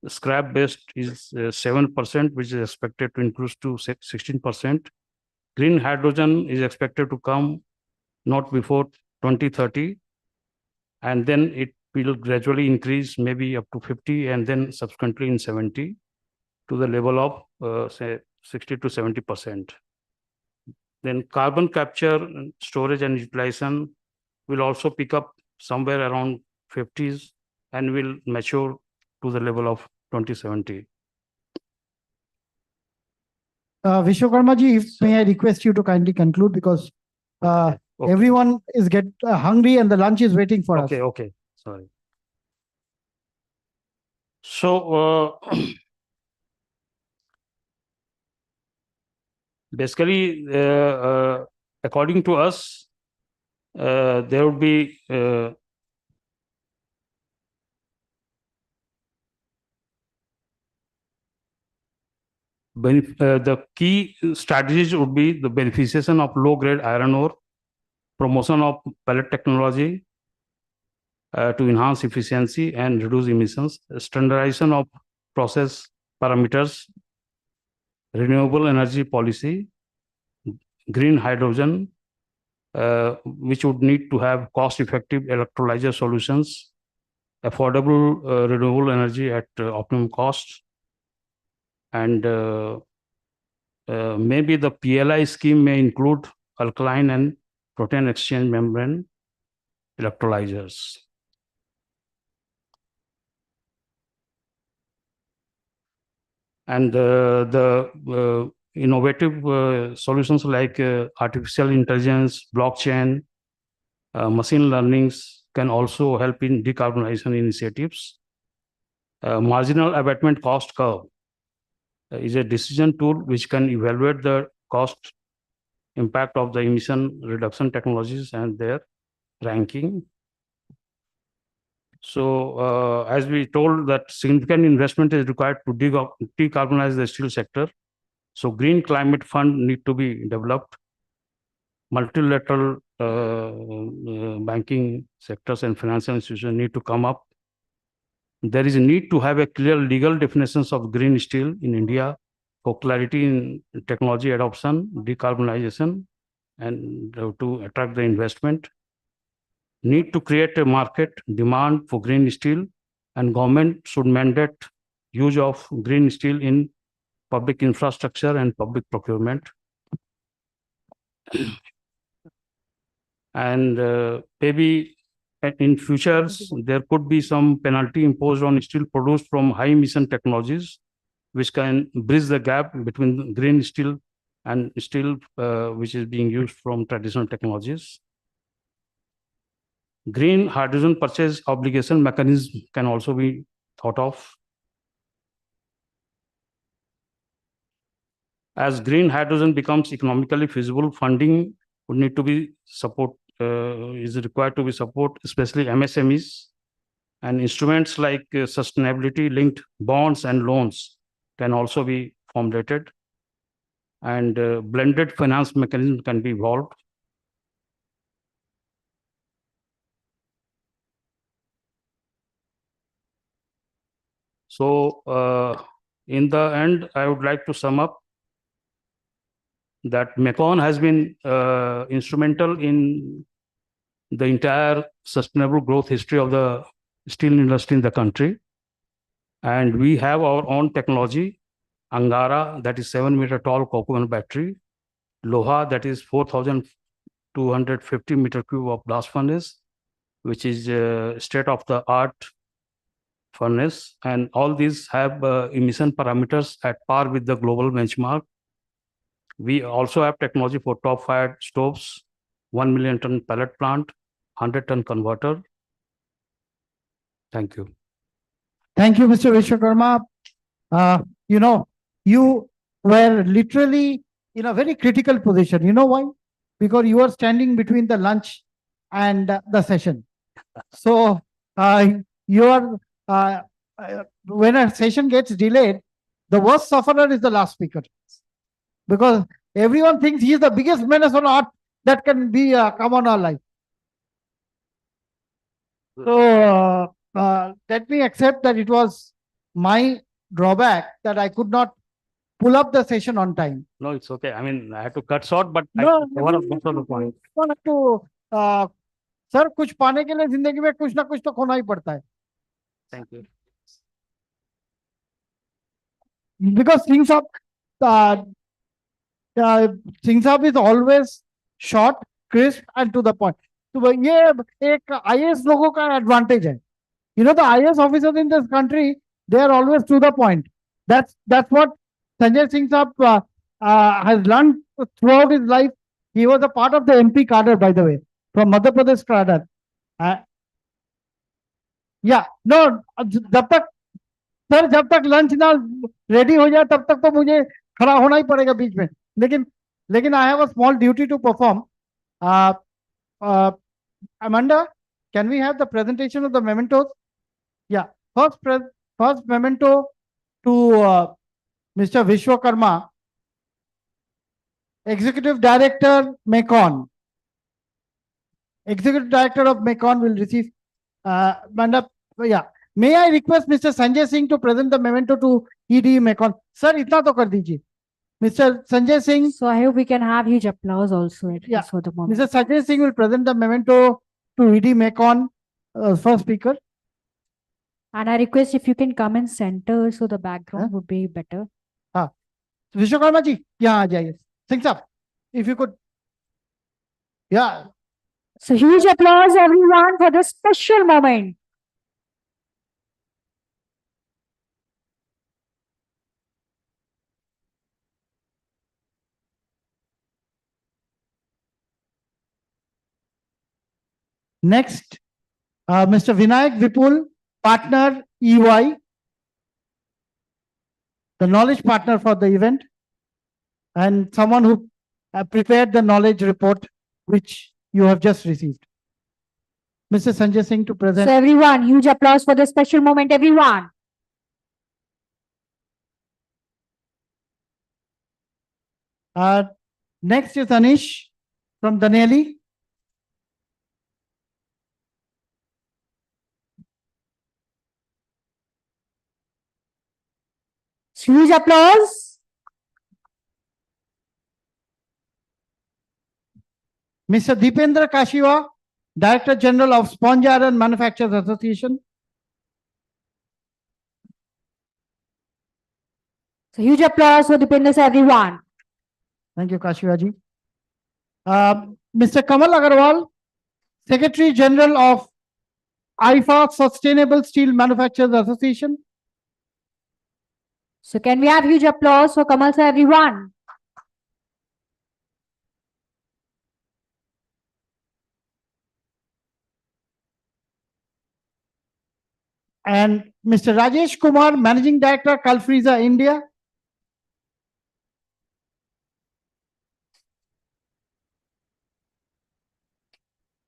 Scrap-based is 7%, which is expected to increase to 16%. Green hydrogen is expected to come not before 2030, and then it will gradually increase maybe up to 50 and then subsequently in 70 to the level of say 60 to 70%. Then carbon capture, storage and utilization will also pick up somewhere around 50s and will mature to the level of 2070. Vishwakarma ji, may I request you to kindly conclude, because everyone is hungry and the lunch is waiting for us. Okay, sorry. So basically, according to us, there would be The key strategies would be the beneficiation of low-grade iron ore, promotion of pellet technology to enhance efficiency and reduce emissions, standardization of process parameters, renewable energy policy, green hydrogen, which would need to have cost-effective electrolyzer solutions, affordable renewable energy at optimum cost, and maybe the PLI scheme may include alkaline and protein exchange membrane electrolyzers. And the innovative solutions like artificial intelligence, blockchain, machine learnings can also help in decarbonization initiatives. Marginal abatement cost curve is a decision tool which can evaluate the cost impact of the emission reduction technologies and their ranking. So as we told that significant investment is required to decarbonize the steel sector. So green climate fund need to be developed. Multilateral banking sectors and financial institutions need to come up. There is a need to have a clear legal definitions of green steel in India for clarity in technology adoption, decarbonization, and to attract the investment. Need to create a market demand for green steel, and government should mandate use of green steel in public infrastructure and public procurement. And maybe in futures, there could be some penalty imposed on steel produced from high emission technologies, which can bridge the gap between green steel and steel which is being used from traditional technologies. Green hydrogen purchase obligation mechanism can also be thought of. As green hydrogen becomes economically feasible, funding would need to be is required to be support, especially MSMEs, and instruments like sustainability-linked bonds and loans can also be formulated, and blended finance mechanism can be evolved. So in the end, I would like to sum up that MECON has been instrumental in the entire sustainable growth history of the steel industry in the country. And we have our own technology, Angara, that is 7-meter tall coconut battery, Loha, that is 4,250 meter cube of blast furnace, which is state-of-the-art furnace. And all these have emission parameters at par with the global benchmark. We also have technology for top-fired stoves, 1 million ton pellet plant, 100-ton converter. Thank you. Thank you, Mr. Vishwakarma. You were literally in a very critical position. You know why? Because you are standing between the lunch and the session. So when a session gets delayed, the worst sufferer is the last speaker. Because everyone thinks he is the biggest menace on earth that can be come on our life. So let me accept that it was my drawback that I could not pull up the session on time. No, it's okay. I mean, I had to cut short, but No, I cover up most of the point. Sir कुछ पाने के लिए जिंदगी में कुछ ना कुछ तो खोना ही पड़ता है. Thank you. Because Singh Saab is always short, crisp and to the point. तो ये एक IAS लोगों का advantage है. You know, the IAS officers in this country, they are always to the point. That's what Sanjay Singh Saab has learned throughout his life. He was a part of the MP cadre, by the way, from Madhya Pradesh cadre. No, जब तक lunch ना ready हो जाए तब तक तो मुझे खड़ा होना ही पड़ेगा बीच में. लेकिन I have a small duty to perform. Amanda, can we have the presentation of the mementos? Yeah, first memento to Mr. Vishwakarma, Executive Director, Mekon. Executive Director of Mekon will receive, Mandap, yeah. May I request Mr. Sanjay Singh to present the memento to ED Mekon? Sir, itna to kar dijiye. Mr. Sanjay Singh. So I hope we can have huge applause also at Yeah. for the moment. Mr. Sanjay Singh will present the memento to ED Mekon, first speaker. And I request if you can come in center so the background would be better. हाँ विश्वकर्मा जी यहाँ आ जाइए सिंह साहब if you could yeah. So huge applause everyone for this special moment. Next, Mr. Vinayak Vipul, partner EY, the knowledge partner for the event, and someone who prepared the knowledge report which you have just received. Mr. Sanjay Singh to present. So everyone, huge applause for this special moment, everyone. Next is Anish from Daneli. Huge applause. Mr. Deependra Kashiwa, Director General of Sponge Iron Manufacturers Association. So huge applause for Dipendra, everyone. Thank you, Kashiwa ji. Mr. Kamal Agarwal, Secretary General of IFA Sustainable Steel Manufacturers Association. So can we have huge applause for Kamal sir, everyone? And Mr. Rajesh Kumar, Managing Director, Kalfreeza India.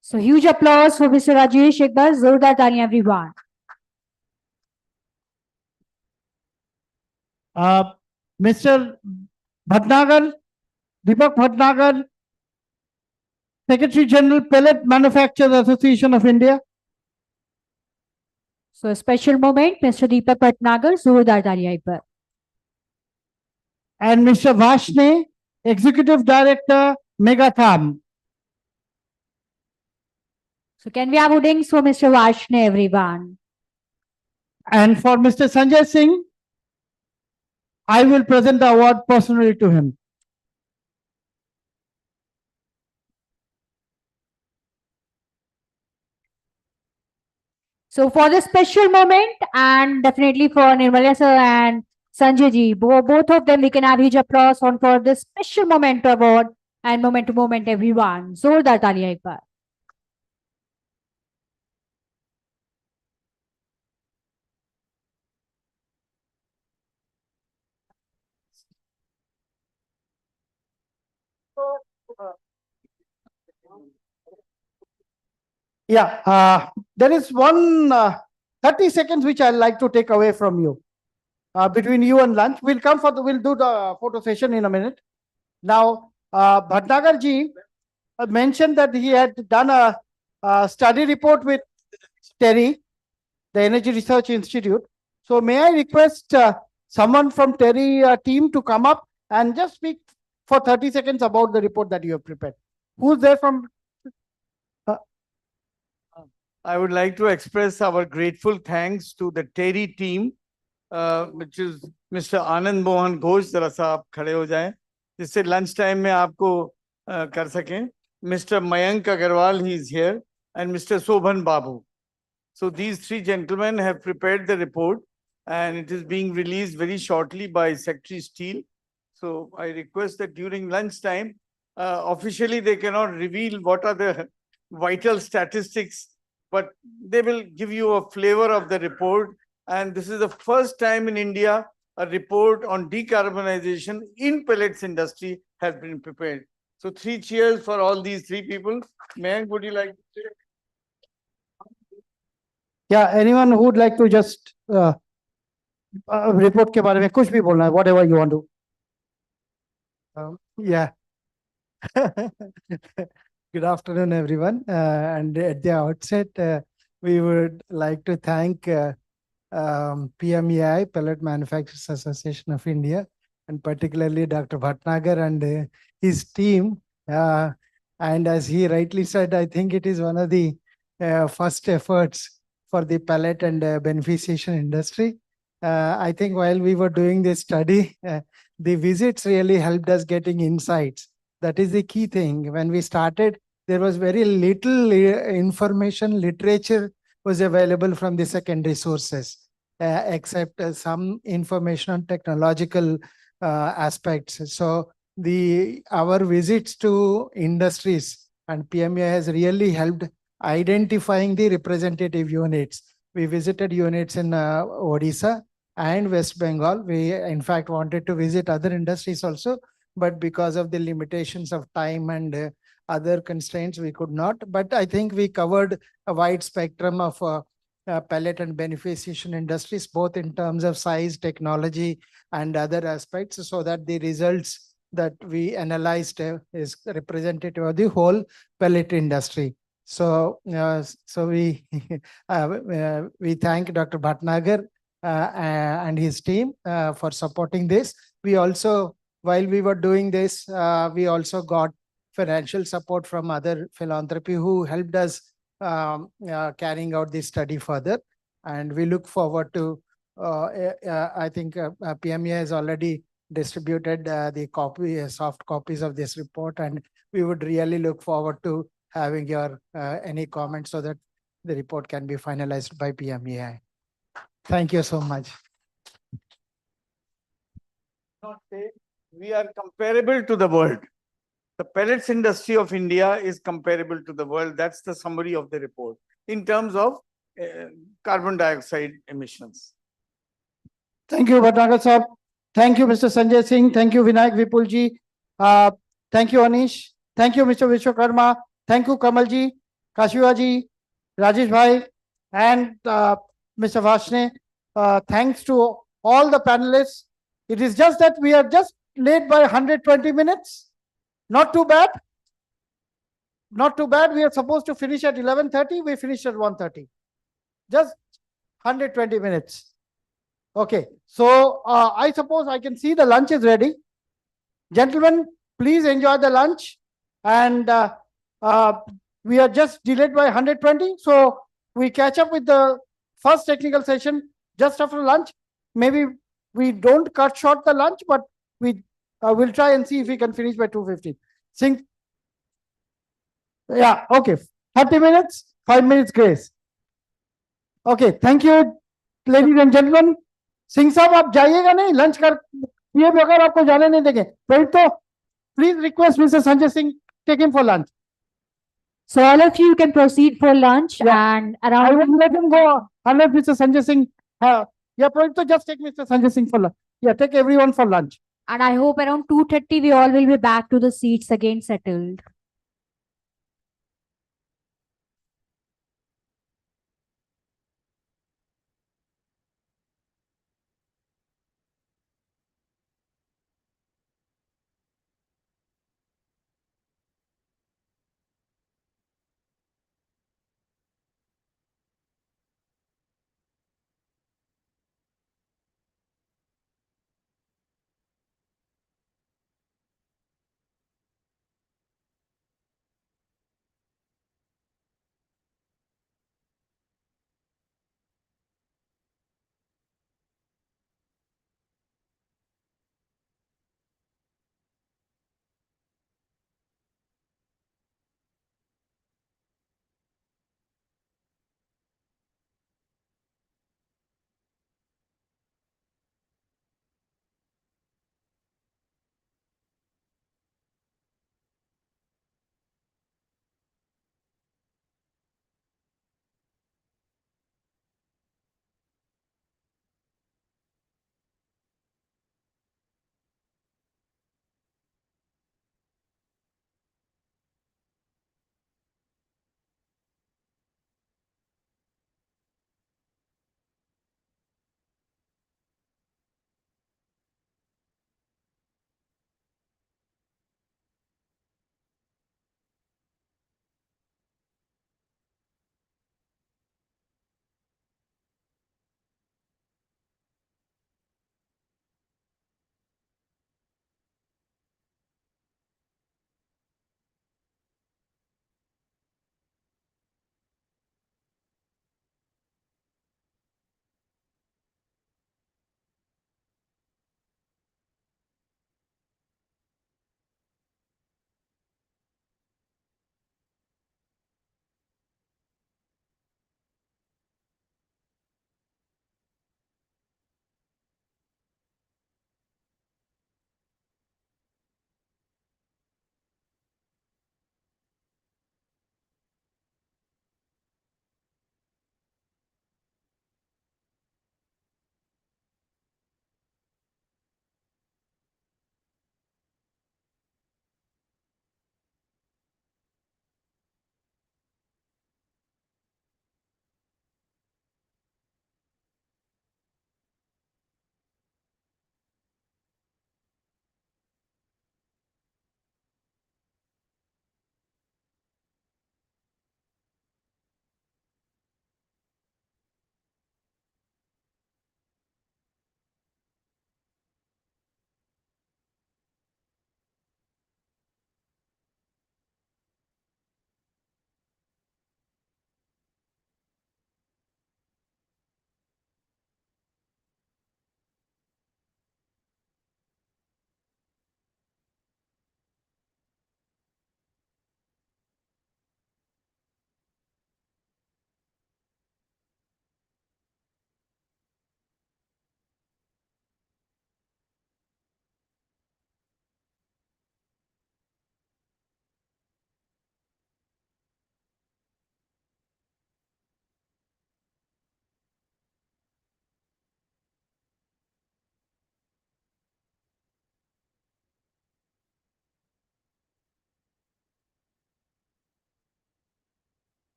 So huge applause for Mr. Rajesh Ekbar. Zordar taaliyan, everyone. Mr. Bhatnagar, Deepak Bhatnagar, Secretary General, Pellet Manufacturers Association of India. So a special moment, Mr. Deepak Bhatnagar. Zordar taaliyan, Ekbar. And Mr. Vashne, Executive Director, Megatham. So can we have hoodings for Mr. Vashne, everyone? And for Mr. Sanjay Singh, I will present the award personally to him. So for this special moment, and definitely for Nirmalya sir and Sanjay ji, both of them, we can have huge applause on for this special moment award and moment to moment, everyone. Zordar taaliyan, Ekbar. Yeah, there is one 30 seconds which I'd like to take away from you. Between you and lunch, we'll do the photo session in a minute. Now, Bhatnagar ji mentioned that he had done a study report with TERI, the Energy Research Institute. So may I request someone from TERI team to come up and just speak for 30 seconds about the report that you have prepared. Who's there from? I would like to express our grateful thanks to the TERI team, which is Mr. Anand Mohan Ghosh. जरा सा आप खड़े हो जाएं, जिससे lunch time में आपको कर सकें. Mr. Mayank Agarwal, he is here, and Mr. Sobhan Babu. So these three gentlemen have prepared the report, and it is being released very shortly by Secretary Steel. So I request that during lunch time, officially they cannot reveal what are the vital statistics, but they will give you a flavor of the report. And this is the first time in India a report on decarbonization in pellets industry has been prepared. So 3 cheers for all these 3 people. Mayank, would you like to say? Yeah, anyone who would like to just report के बारे में कुछ भी बोलना है, whatever you want to. Yeah. Good afternoon, everyone. And at the outset, we would like to thank PMEI, Pellet Manufacturers Association of India, and particularly Dr. Bhatnagar and his team. And as he rightly said, I think it is one of the first efforts for the pellet and beneficiation industry. I think while we were doing this study, the visits really helped us getting insights. That is the key thing. When we started, there was very little information, literature was available from the secondary sources, except some information on technological aspects. So our visits to industries and PMEI has really helped identifying the representative units. We visited units in Odisha and West Bengal. We, in fact, wanted to visit other industries also, but because of the limitations of time and other constraints, we could not. But I think we covered a wide spectrum of pellet and beneficiation industries, both in terms of size, technology, and other aspects, so that the results that we analyzed is representative of the whole pellet industry. So, we thank Dr. Bhatnagar and his team for supporting this. We also, while we were doing this, we also got financial support from other philanthropy who helped us carrying out this study further. And we look forward to, I think PMEI has already distributed the soft copies of this report, and we would really look forward to having your any comments so that the report can be finalized by PMEI. Thank you so much. Not say we are comparable to the world. The pellets industry of India is comparable to the world. That's the summary of the report in terms of carbon dioxide emissions. Thank you, Bhatnagar sir. Thank you, Mr. Sanjay Singh. Thank you, Vinayak Vipulji. Thank you, Anish. Thank you, Mr. Vishwakarma. Thank you, Kamalji, Kashiwaji, Rajesh Bhai, and Mr. Vashne. Thanks to all the panelists. It is just that we are just late by 120 minutes. Not too bad. Not too bad. We are supposed to finish at 11:30. We finished at 1:30. Just 120 minutes. Okay. So I suppose I can see the lunch is ready. Gentlemen, please enjoy the lunch. And we are just delayed by 120. So we catch up with the first technical session just after lunch. Maybe we don't cut short the lunch, but we will try and see if we can finish by 2:15. Singh. Yeah, okay. 30 minutes, 5 minutes grace. Okay, thank you, ladies and gentlemen. Singh साहब आप जाइएगा नहीं lunch कर ये बगैर आपको जाने नहीं देंगे तो please request mister Sanjay Singh take him for lunch. So all of you can proceed for lunch and around. I will let him go unless Mr. Sanjay Singh. Yeah, Pranito, just take Mr. Sanjay Singh for lunch. Yeah, take everyone for lunch. And I hope around 2:30 we all will be back to the seats again settled.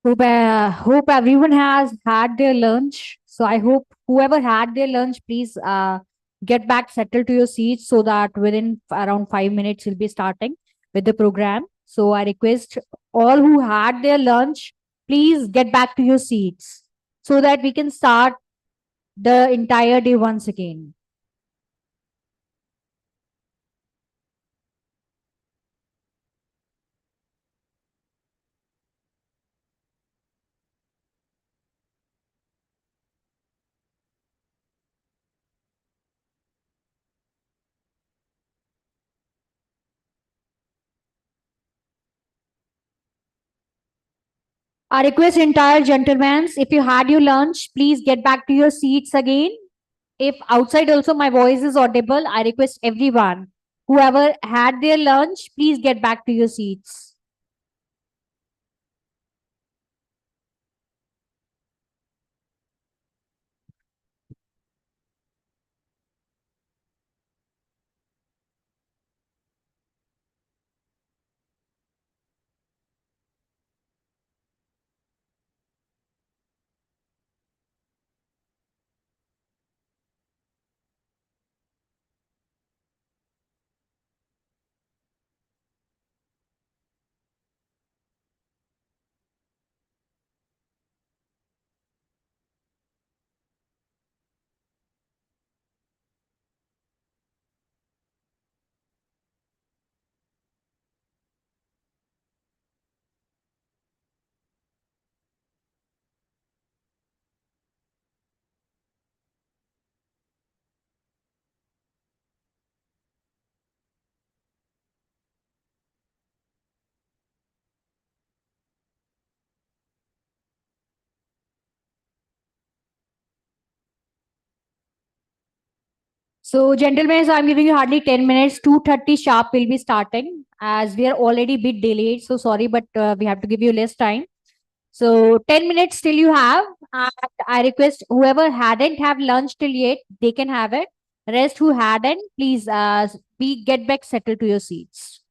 Hope everyone has had their lunch. So I hope whoever had their lunch, please get back settled to your seats so that within around 5 minutes we'll be starting with the program. So I request all who had their lunch, please get back to your seats so that we can start the entire day once again. I request entire gentlemen, if you had your lunch, please get back to your seats again. If outside also my voice is audible, I request everyone, whoever had their lunch, please get back to your seats. So, gentlemen, so I'm giving you hardly 10 minutes. 2:30 sharp will be starting as we are already a bit delayed. So, sorry, but we have to give you less time. So, 10 minutes still you have. And I request whoever hadn't have lunch till yet, they can have it. Rest who hadn't, please be get back settled to your seats.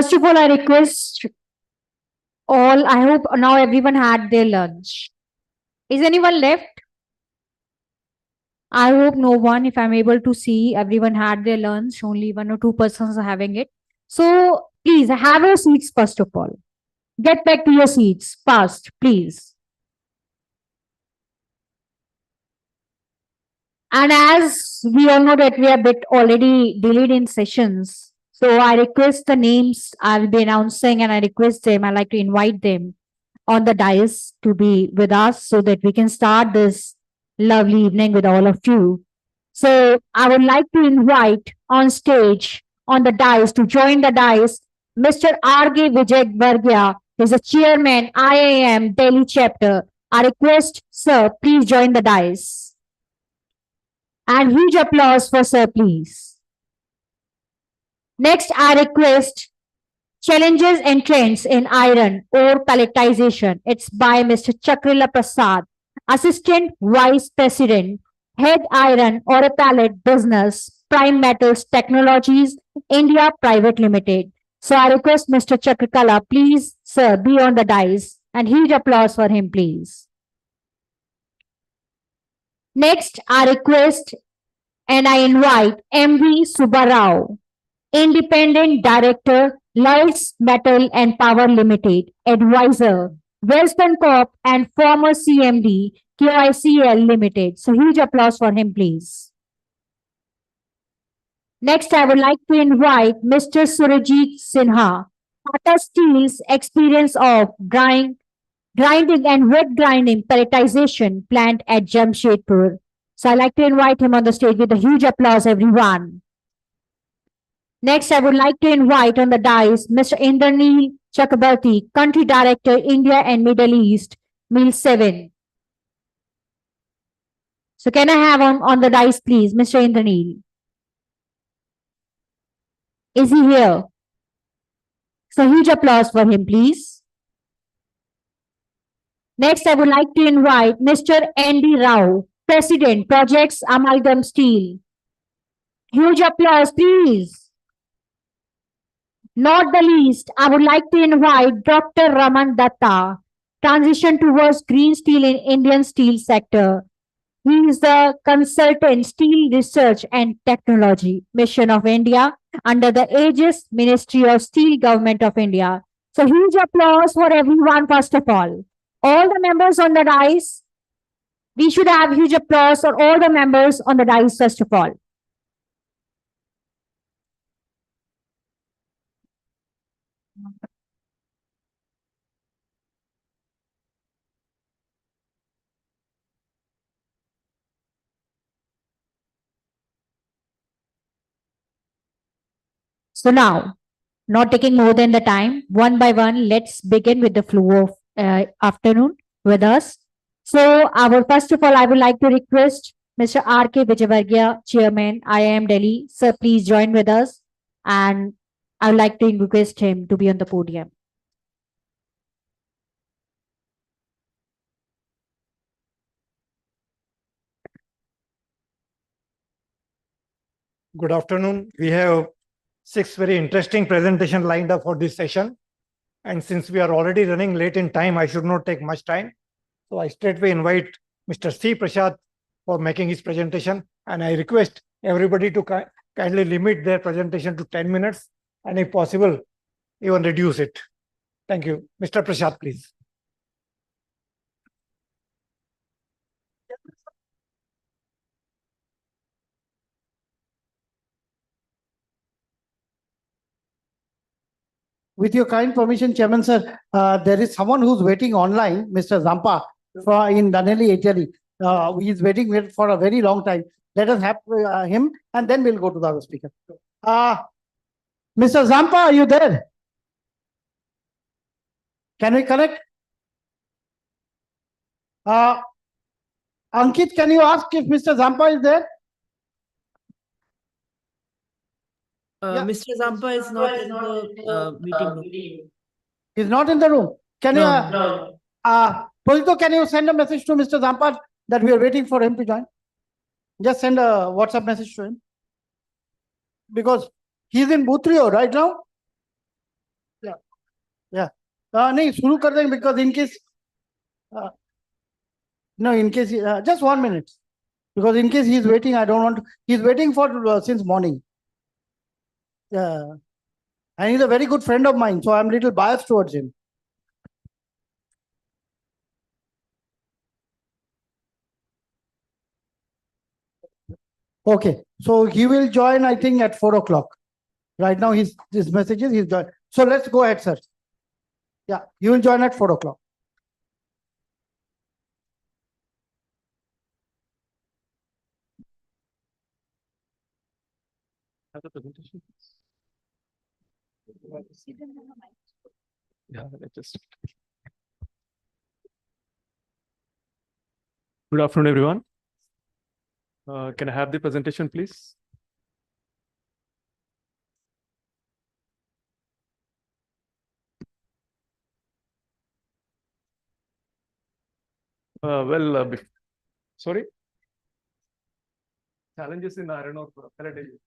First of all, I request all, I hope now everyone had their lunch. Is anyone left? I hope no one, if I'm able to see, everyone had their lunch, only 1 or 2 persons are having it. So please have your seats first of all. Get back to your seats fast, please. And as we all know that we are a bit already delayed in sessions, so I request the names I'll be announcing and I request them, I'd like to invite them on the dais to be with us so that we can start this lovely evening with all of you. So I would like to invite on stage, on the dais, to join the dais, Mr. R.K. Vijay Varghya, who is the chairman, IIM Delhi chapter. I request, sir, please join the dais. And huge applause for sir, please. Next, I request Challenges and Trends in Iron Ore Pelletization. It's by Mr. Chakrila Prasad, Assistant Vice President, Head Iron Ore Pellet Business, Prime Metals Technologies, India Private Limited. So I request Mr. Chakrikala, please, sir, be on the dais. And huge applause for him, please. Next, I request and I invite MV Subbarao, Independent Director, Lloyds Metal and Power Limited, Advisor, Wellspun Corp and former CMD, QICL Limited. So huge applause for him, please. Next, I would like to invite Mr. Surajit Sinha, Tata Steel's experience of grinding and wet grinding pelletization plant at Jamshedpur. So I'd like to invite him on the stage with a huge applause, everyone. Next, I would like to invite on the dais Mr. Indraneel Chakrabarti, Country Director, India and Middle East, Mill 7. So can I have on the dais, please, Mr. Indraneel? Is he here? So huge applause for him, please. Next, I would like to invite Mr. Andy Rao, President, Projects Amalgam Steel. Huge applause, please. Not the least, I would like to invite Dr. Raman Datta, Transition Towards Green Steel in Indian Steel Sector. He is the Consultant Steel Research and Technology Mission of India under the Aegis Ministry of Steel Government of India. So huge applause for everyone first of all. All the members on the dais, we should have huge applause for all the members on the dais first of all. So now, not taking more than the time, one by one, let's begin with the flow of afternoon with us. So first of all, I would like to request Mr. R.K. Vijayvarghya, Chairman, IIM Delhi. Sir, please join with us. And I would like to request him to be on the podium. Good afternoon. We have 6 very interesting presentations lined up for this session. And since we are already running late in time, I should not take much time. So I straightway invite Mr. C. Prasad for making his presentation. And I request everybody to kindly limit their presentation to 10 minutes. And if possible, even reduce it. Thank you. Mr. Prasad, please. With your kind permission, Chairman sir, there is someone who's waiting online, Mr. Zampa, in Danelli, Italy. He is waiting for a very long time. Let us have him, and then we'll go to the other speaker. Mr. Zampa, are you there? Can we connect? Ankit, can you ask if Mr. Zampa is there? Mr. Zampa is not in the meeting room. He's not in the room. Can you, Pulito, can you send a message to Mr. Zampa that we are waiting for him to join? Just send a WhatsApp message to him. Because he's in booth 3 right now. Yeah. नहीं शुरू कर देंगे because in case no, in case just 1 minute because in case he's waiting, I don't want to, he's waiting for since morning. Yeah. And he's a very good friend of mine, so I'm a little biased towards him. Okay, so he will join, I think, at 4 o'clock. Right now, his messages, he's joined. So let's go ahead, sir. Yeah, he will join at 4 o'clock. Have the presentation. Yeah, let's just. Good afternoon, everyone. Can I have the presentation, please? Sorry. Challenges in iron ore pelletization.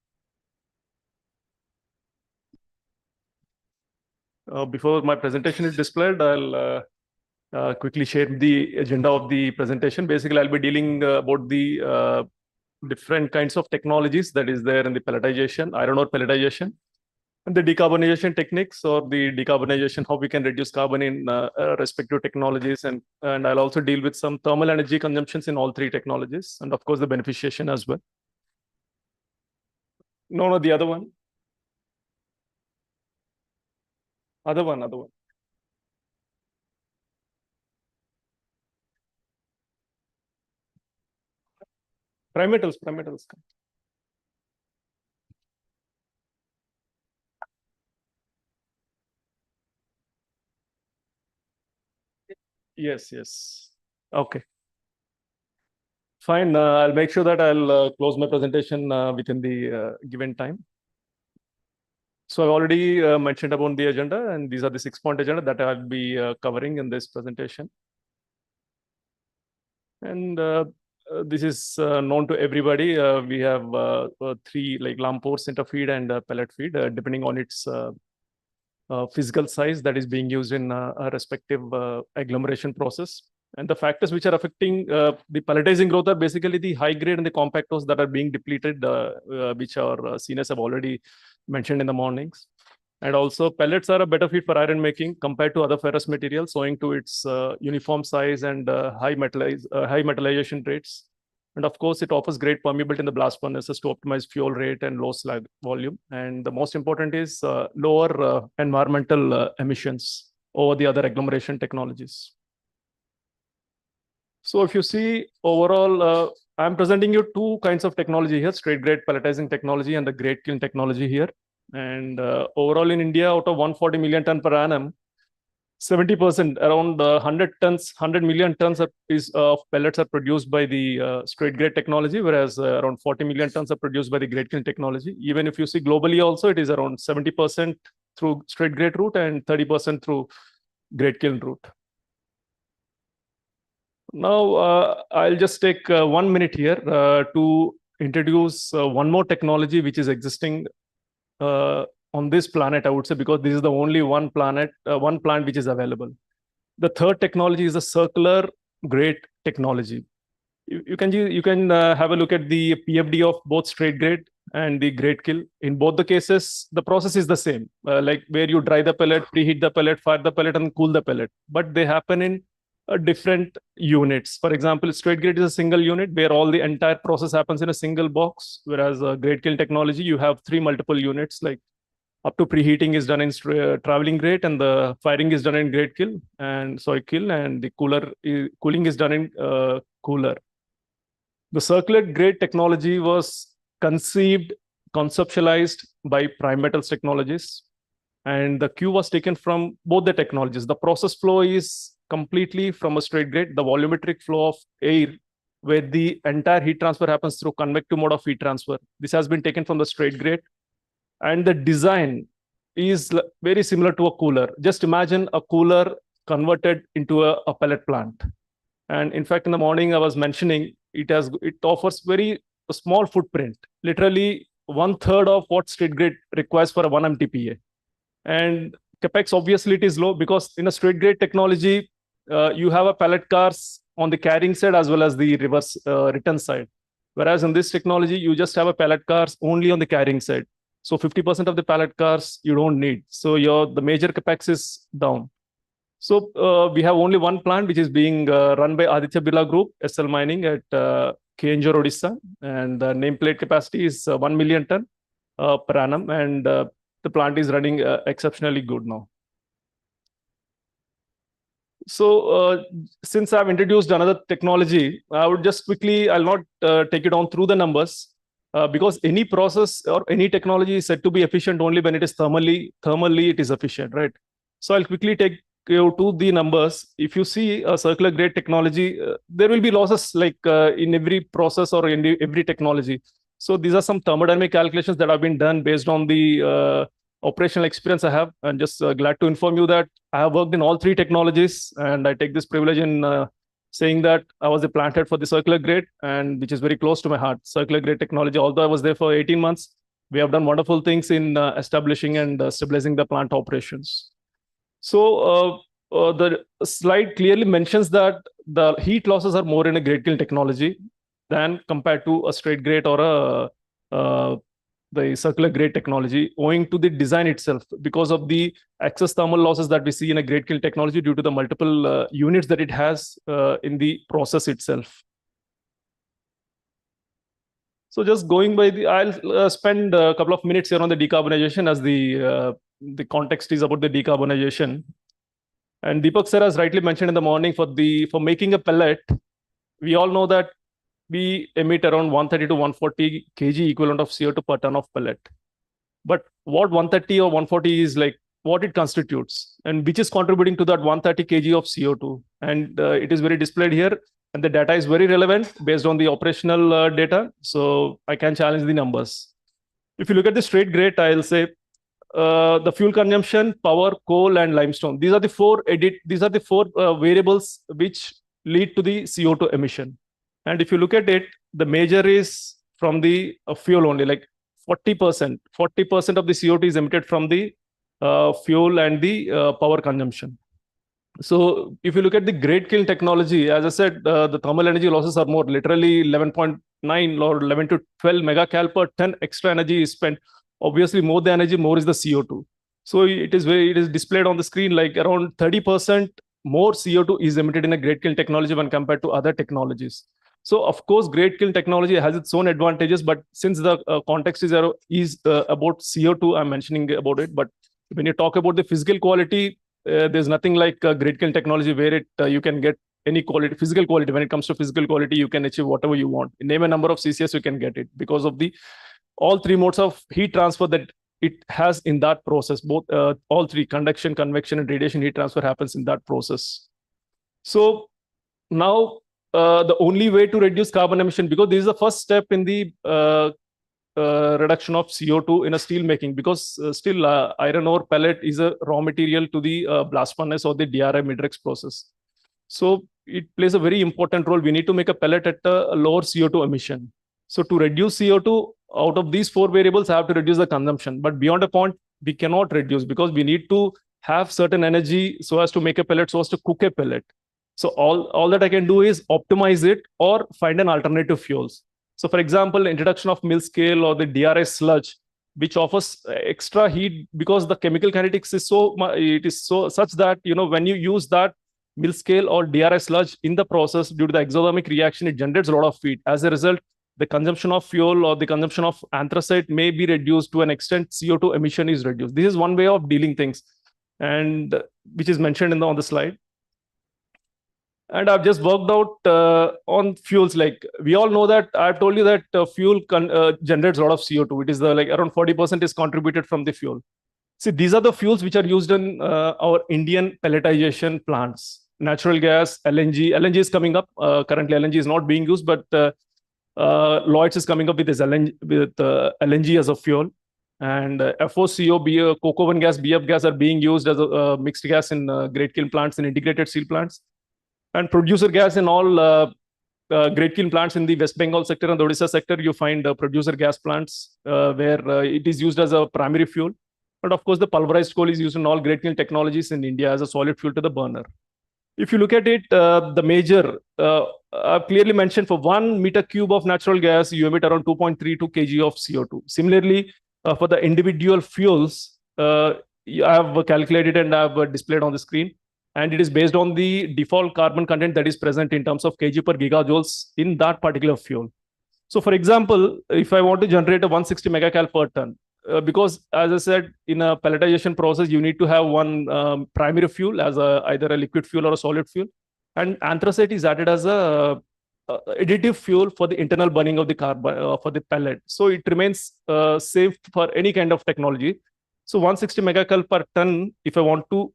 Before my presentation is displayed, I'll quickly share the agenda of the presentation. Basically, I'll be dealing about the different kinds of technologies that is there in the pelletization, iron ore pelletization, and the decarbonization techniques or the decarbonization, how we can reduce carbon in respective technologies. And I'll also deal with some thermal energy consumptions in all three technologies. And of course, the beneficiation as well. No, the other one. Other one. Prime metals. Yes. Okay. Fine. I'll make sure that I'll close my presentation within the given time. So I've already mentioned about the agenda, and these are the 6-point agenda that I'll be covering in this presentation. And this is known to everybody. We have 3 like Lamport, center feed, and pellet feed, depending on its physical size that is being used in a respective agglomeration process. And the factors which are affecting the pelletizing growth are basically the high grade and the compact ores that are being depleted, which our seniors have already mentioned in the mornings. And also pellets are a better feed for iron making compared to other ferrous materials, owing to its uniform size and high metallization rates. And of course, it offers great permeability in the blast furnaces to optimize fuel rate and low slag volume. And the most important is lower environmental emissions over the other agglomeration technologies. So if you see overall, I'm presenting you 2 kinds of technology here, straight grade pelletizing technology and the grade kiln technology here. And overall in India, out of 140 million ton per annum, 70%, around 100 million tons of pellets are produced by the straight grade technology, whereas around 40 million tons are produced by the grade kiln technology. Even if you see globally also, it is around 70% through straight grade route and 30% through grade kiln route. Now, I'll just take 1 minute here to introduce one more technology which is existing on this planet, I would say, because this is the only one plant which is available. The third technology is a circular grade technology. You can have a look at the PFD of both straight grade and the grade kiln. In both the cases, the process is the same, like where you dry the pellet, preheat the pellet, fire the pellet, and cool the pellet. But they happen in different units. For example, straight grade is a single unit where all the entire process happens in a single box, whereas grade kiln technology, you have 3 multiple units, like up to preheating is done in traveling grade, and the firing is done in grade kiln, and kiln, and the cooling is done in cooler. The circular grade technology was conceptualized by Prime Metals Technologies, and the cue was taken from both the technologies. The process flow is completely from a straight grade, the volumetric flow of air, where the entire heat transfer happens through convective mode of heat transfer. This has been taken from the straight grade. And the design is very similar to a cooler. Just imagine a cooler converted into a pellet plant. And in fact, in the morning, I was mentioning it offers very small footprint, literally 1/3 of what straight grade requires for a 1 MTPA. And capex, obviously it is low because in a straight grade technology, you have a pallet cars on the carrying side as well as the reverse return side. Whereas in this technology, you just have a pallet cars only on the carrying side. So 50% of the pallet cars you don't need. So the major capex is down. So we have only one plant which is being run by Aditya Birla Group, SL Mining at Kenjur, Odisha, and the nameplate capacity is 1 million ton per annum, and the plant is running exceptionally good now. So since I've introduced another technology, I would just quickly, I'll not take it on through the numbers because any process or any technology is said to be efficient only when it is thermally it is efficient, right? So I'll quickly take you to the numbers. If you see a circular grade technology, there will be losses like in every process or in every technology. So these are some thermodynamic calculations that have been done based on the operational experience I have. I'm just glad to inform you that I have worked in all three technologies, and I take this privilege in saying that I was the plant head for the circular grade, and which is very close to my heart. Circular grade technology, although I was there for 18 months, we have done wonderful things in establishing and stabilizing the plant operations. So the slide clearly mentions that the heat losses are more in a grade kiln technology than compared to a straight grade or the circular grade technology, owing to the design itself, because of the excess thermal losses that we see in a grade kiln technology due to the multiple units that it has in the process itself. So just going by the, I'll spend a couple of minutes here on the decarbonization, as the context is about the decarbonization. And Deepak sir has rightly mentioned in the morning, for making a pellet, we all know that we emit around 130 to 140 kg equivalent of CO2 per ton of pellet. But what 130 or 140 is, like what it constitutes and which is contributing to that 130 kg of CO2. And it is very displayed here. And the data is very relevant based on the operational data. So I can challenge the numbers. If you look at the straight grade, I'll say the fuel consumption, power, coal, and limestone. These are the four variables which lead to the CO2 emission. And if you look at it, the major is from the fuel only, like 40%. 40% of the CO2 is emitted from the fuel and the power consumption. So if you look at the grade kiln technology, as I said, the thermal energy losses are more, literally 11.9 or 11 to 12 megacal per ton extra energy is spent. Obviously, more the energy, more is the CO2. So it is displayed on the screen, like around 30% more CO2 is emitted in a grade kiln technology when compared to other technologies. So of course, grade kiln technology has its own advantages, but since the context is about CO2, I'm mentioning about it. But when you talk about the physical quality, there's nothing like grade kiln technology where you can get any quality, physical quality. When it comes to physical quality, you can achieve whatever you want. Name a number of CCS, you can get it because of the all three modes of heat transfer that it has in that process. Both all three, conduction, convection, and radiation heat transfer happens in that process. So now the only way to reduce carbon emission, because this is the first step in the reduction of CO2 in a steel making, because still iron ore pellet is a raw material to the blast furnace or the DRI midrex process. So it plays a very important role. We need to make a pellet at a lower CO2 emission. So to reduce CO2, out of these four variables, I have to reduce the consumption. But beyond a point, we cannot reduce because we need to have certain energy so as to make a pellet, so as to cook a pellet. So all that I can do is optimize it or find an alternative fuels. So for example, introduction of mill scale or the DRI sludge, which offers extra heat because the chemical kinetics is such that, when you use that mill scale or DRI sludge in the process, due to the exothermic reaction, it generates a lot of heat. As a result, the consumption of fuel or the consumption of anthracite may be reduced to an extent. CO2 emission is reduced. This is one way of dealing things, and which is mentioned on the slide. And I've just worked out on fuels. Like we all know that I've told you that fuel generates a lot of CO2. It is around 40% is contributed from the fuel. See, these are the fuels which are used in our Indian pelletization plants. Natural gas, LNG. LNG is coming up. Currently, LNG is not being used, but Lloyds is coming up with this LNG as a fuel. And FOCO, coke oven gas, BF gas are being used as a mixed gas in grade kiln plants and integrated steel plants. And producer gas in all grade kiln plants in the West Bengal sector and the Odisha sector, you find producer gas plants where it is used as a primary fuel. And of course, the pulverized coal is used in all great kiln technologies in India as a solid fuel to the burner. If you look at it, the major, I've clearly mentioned for 1 meter cube of natural gas, you emit around 2.32 kg of CO2. Similarly, for the individual fuels, I have calculated and I have displayed on the screen. And it is based on the default carbon content that is present in terms of kg per gigajoules in that particular fuel. So for example, if I want to generate a 160 megacal per ton, because as I said, in a pelletization process, you need to have one primary fuel as either a liquid fuel or a solid fuel. And anthracite is added as a additive fuel for the internal burning of the carbon for the pellet. So it remains safe for any kind of technology. So 160 megacal per ton, if I want to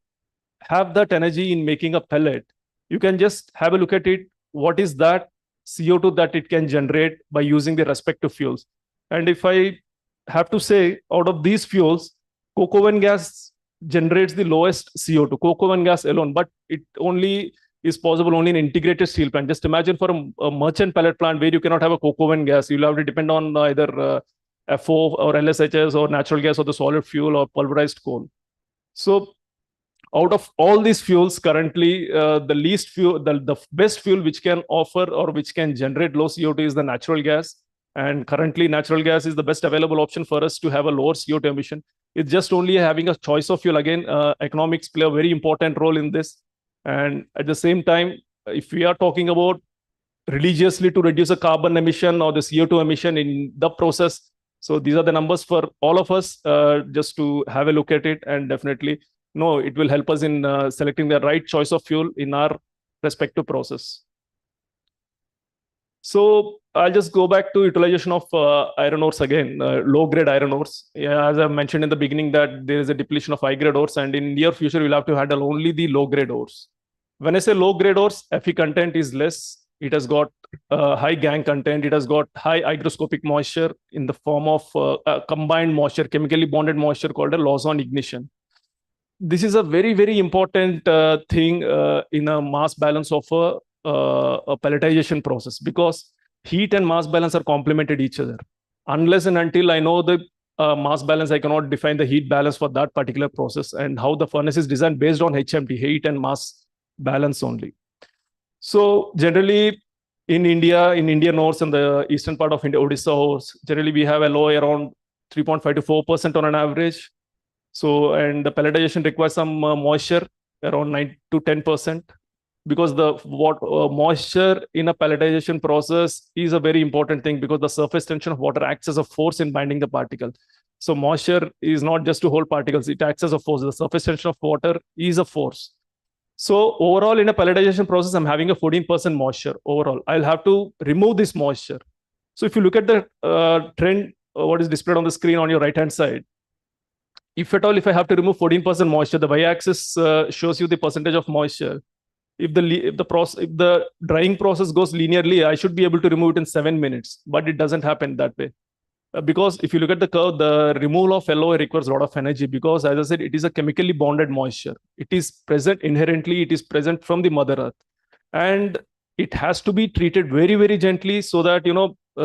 have that energy in making a pellet, you can just have a look at it. What is that CO2 that it can generate by using the respective fuels? And if I have to say, out of these fuels, coke oven gas generates the lowest CO2, coke oven gas alone, but it only is possible only in integrated steel plant. Just imagine for a merchant pellet plant where you cannot have a coke oven gas. You'll have to depend on either FO or LSHS or natural gas or the solid fuel or pulverized coal. So out of all these fuels currently, the least fuel, the best fuel which can offer or which can generate low CO2 is the natural gas. And currently, natural gas is the best available option for us to have a lower CO2 emission. It's just only having a choice of fuel. Again, economics play a very important role in this. And at the same time, if we are talking about religiously to reduce the carbon emission or the CO2 emission in the process, so these are the numbers for all of us, just to have a look at it. And definitely, no, it will help us in selecting the right choice of fuel in our respective process. So I'll just go back to utilization of iron ores again, low-grade iron ores. Yeah, as I mentioned in the beginning that there is a depletion of high-grade ores, and in near future, we'll have to handle only the low-grade ores. When I say low-grade ores, Fe content is less. It has got high gangue content. It has got high hygroscopic moisture in the form of combined moisture, chemically bonded moisture called a loss on ignition. This is a very, very important thing in a mass balance of a pelletization process, because heat and mass balance are complemented each other. Unless and until I know the mass balance, I cannot define the heat balance for that particular process and how the furnace is designed based on HMT, heat and mass balance only. So generally in Indian ores and the eastern part of India, Odisha ores, generally we have a low around 3.5 to 4% on an average. So, and the pelletization requires some moisture around 9 to 10%, because the moisture in a pelletization process is a very important thing, because the surface tension of water acts as a force in binding the particle. So moisture is not just to hold particles, it acts as a force. The surface tension of water is a force. So overall in a pelletization process, I'm having a 14% moisture overall. I'll have to remove this moisture. So if you look at the trend, what is displayed on the screen on your right-hand side, if at all, if I have to remove 14% moisture, the y-axis shows you the percentage of moisture. If the drying process goes linearly, I should be able to remove it in 7 minutes, but it doesn't happen that way. Because if you look at the curve, the removal of LOA requires a lot of energy, because as I said, it is a chemically bonded moisture. It is present inherently, it is present from the mother earth. And it has to be treated very, very gently so that,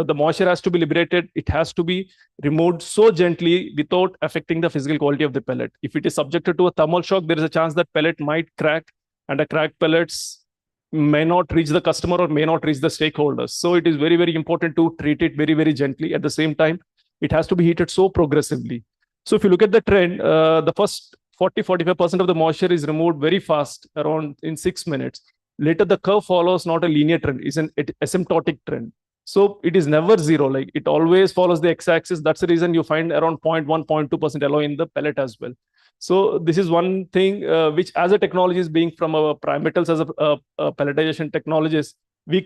the moisture has to be liberated. It has to be removed so gently without affecting the physical quality of the pellet. If it is subjected to a thermal shock, there is a chance that pellet might crack, and the cracked pellets may not reach the customer or may not reach the stakeholders. So it is very, very important to treat it very, very gently. At the same time, it has to be heated so progressively. So if you look at the trend, the first 40-45% of the moisture is removed very fast, around in 6 minutes. Later, the curve follows not a linear trend, it's an asymptotic trend. So it is never zero, like it always follows the x-axis. That's the reason you find around 0.1, 0.2% alloy in the pellet as well. So this is one thing which, as a technology is being from our prime metals as a pelletization technologies, we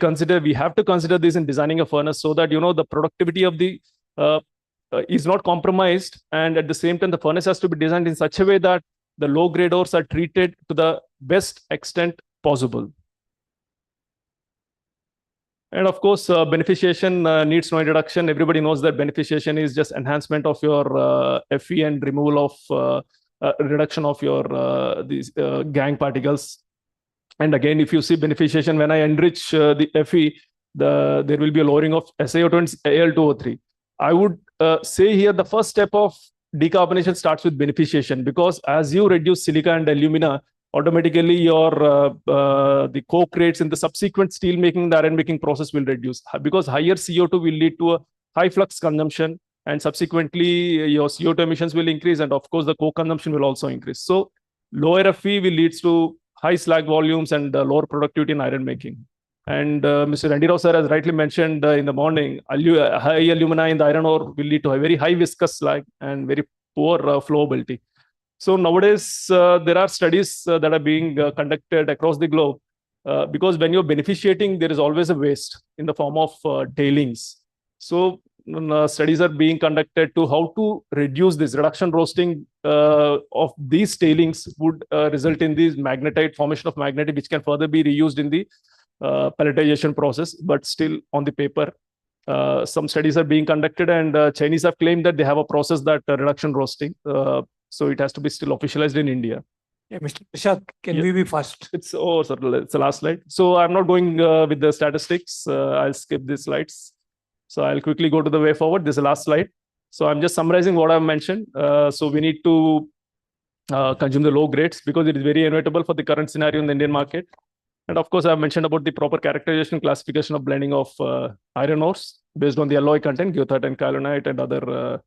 have to consider this in designing a furnace, so that the productivity of the is not compromised, and at the same time the furnace has to be designed in such a way that the low grade ores are treated to the best extent possible. And of course, beneficiation needs no introduction. Everybody knows that beneficiation is just enhancement of your Fe and removal of reduction of your these gangue particles. And again, if you see beneficiation, when I enrich the Fe, there will be a lowering of SiO2 and Al2O3. I would say here the first step of decarbonization starts with beneficiation, because as you reduce silica and alumina, automatically your the coke rates in the subsequent steel making, the iron making process will reduce, because higher CO2 will lead to a high flux consumption, and subsequently your CO2 emissions will increase, and of course the coke consumption will also increase. So lower FE will leads to high slag volumes and lower productivity in iron making. And Mr. Randy Rao sir has rightly mentioned in the morning, high alumina in the iron ore will lead to a very high viscous slag and very poor flowability. So nowadays, there are studies that are being conducted across the globe, because when you're beneficiating, there is always a waste in the form of tailings. So studies are being conducted to how to reduce this. Reduction roasting of these tailings would result in the magnetite, formation of magnetite, which can further be reused in the pelletization process. But still on the paper, some studies are being conducted, and Chinese have claimed that they have a process that reduction roasting. So it has to be still officialized in India. Yeah, Mr. Prashad, can we be fast? It's sir, it's the last slide. So I'm not going with the statistics. I'll skip these slides. So I'll quickly go to the way forward. This is the last slide. So I'm just summarizing what I've mentioned. So we need to consume the low grades, because it is very inevitable for the current scenario in the Indian market. And of course, I've mentioned about the proper characterization, classification of blending of iron ores based on the alloy content, goethite and kaolinite and other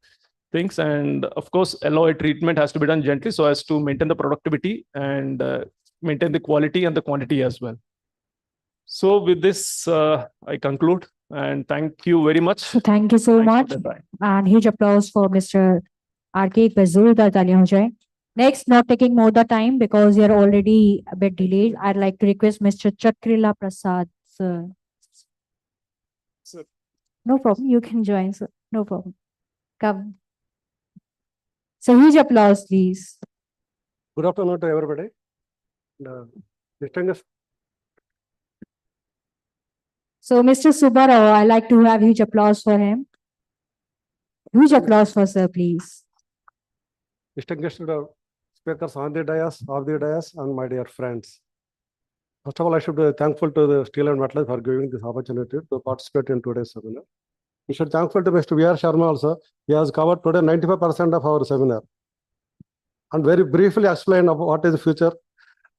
things. And of course, alloy treatment has to be done gently so as to maintain the productivity and maintain the quality and the quantity as well. So with this, I conclude, and thank you very much. Thank you so much. And huge applause for Mr. R.K. Pazurda Talyahujay. Next, not taking more the time because you're already a bit delayed, I'd like to request Mr. Chakrila Prasad, sir. Sir. No problem. You can join, sir. No problem. Come. So huge applause, please. Good afternoon to everybody. Distinguished. So Mr. Subbarao, I'd like to have huge applause for him. Huge applause for sir, please. Distinguished speakers on the dais, off the dais, and my dear friends. First of all, I should be thankful to the Steel and Metals for giving this opportunity to participate in today's seminar. We should thankful to Mr. V.R. Sharma also. He has covered today 95% of our seminar. And very briefly explain about what is the future.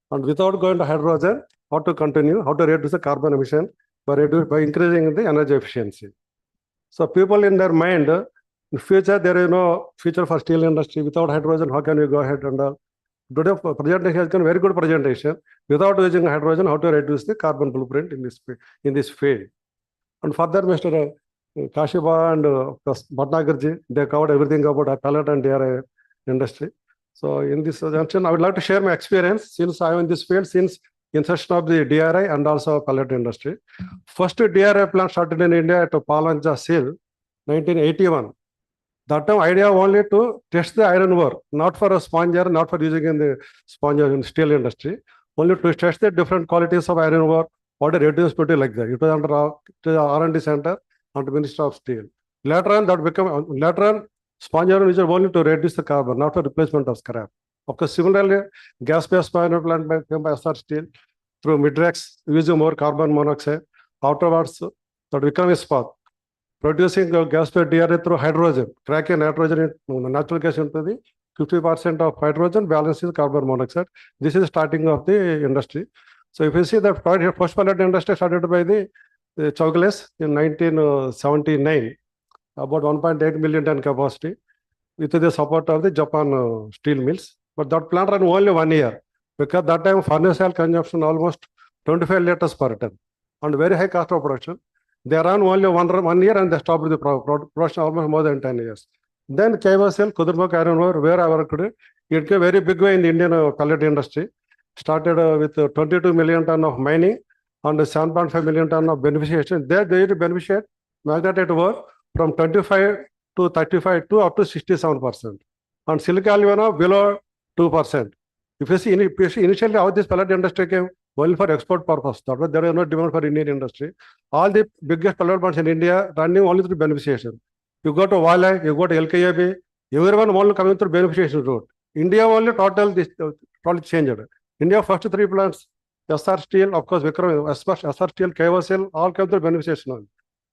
And without going to hydrogen, how to continue, how to reduce the carbon emission by increasing the energy efficiency. So people in their mind, in future, there is no future for steel industry. Without hydrogen, how can we go ahead and today presentation has been a very good presentation. Without using hydrogen, how to reduce the carbon blueprint in this field. And further, Mr. Kashiba and Bhatnagarji, they covered everything about pellet and DRI industry. So in this junction, I would like to share my experience since I am in this field since inception of the DRI and also pellet industry. First DRI plant started in India at Palanja Seal, 1981. That time idea only to test the iron ore, not for a sponger, not for using in the sponger in steel industry, only to test the different qualities of iron ore, what a reducibility like that. It was under R&D center under Ministry of Steel. Later on, that became sponge iron is only to reduce the carbon, not for replacement of scrap. Of course, similarly, gas-based iron plant came by SR Steel through Midrex, using more carbon monoxide. Afterwards, that became a spot. Producing gas-based DRI through hydrogen, cracking nitrogen in natural gas into the 50% of hydrogen, balance is carbon monoxide. This is the starting of the industry. So if you see the first pellet industry started by the Chowgles in 1979, about 1.8 million ton capacity, with the support of the Japan steel mills. But that plant ran only 1 year, because that time furnace oil consumption almost 25 liters per ton, and very high cost of production. They ran only one year and they stopped the production almost more than 10 years. Then KYSL, Kudurmukh iron ore, where I work today, it came very big way in the Indian pellet industry. Started with 22 million ton of mining and 7.5 million ton of beneficiation. There they beneficiate magnetite ore from 25 to 35 to up to 67%. And silica alumina below 2%. If you see initially how this pellet industry came, only for export purpose. That was, there is no demand for Indian industry. All the biggest pellet plants in India running only through beneficiation. You go to Wale, you go to LKAB, everyone only coming through beneficiation route. India only totally changed. India first 3 plants, SR Steel, of course, Vikram, SR Steel, KYSL, all came through beneficiation.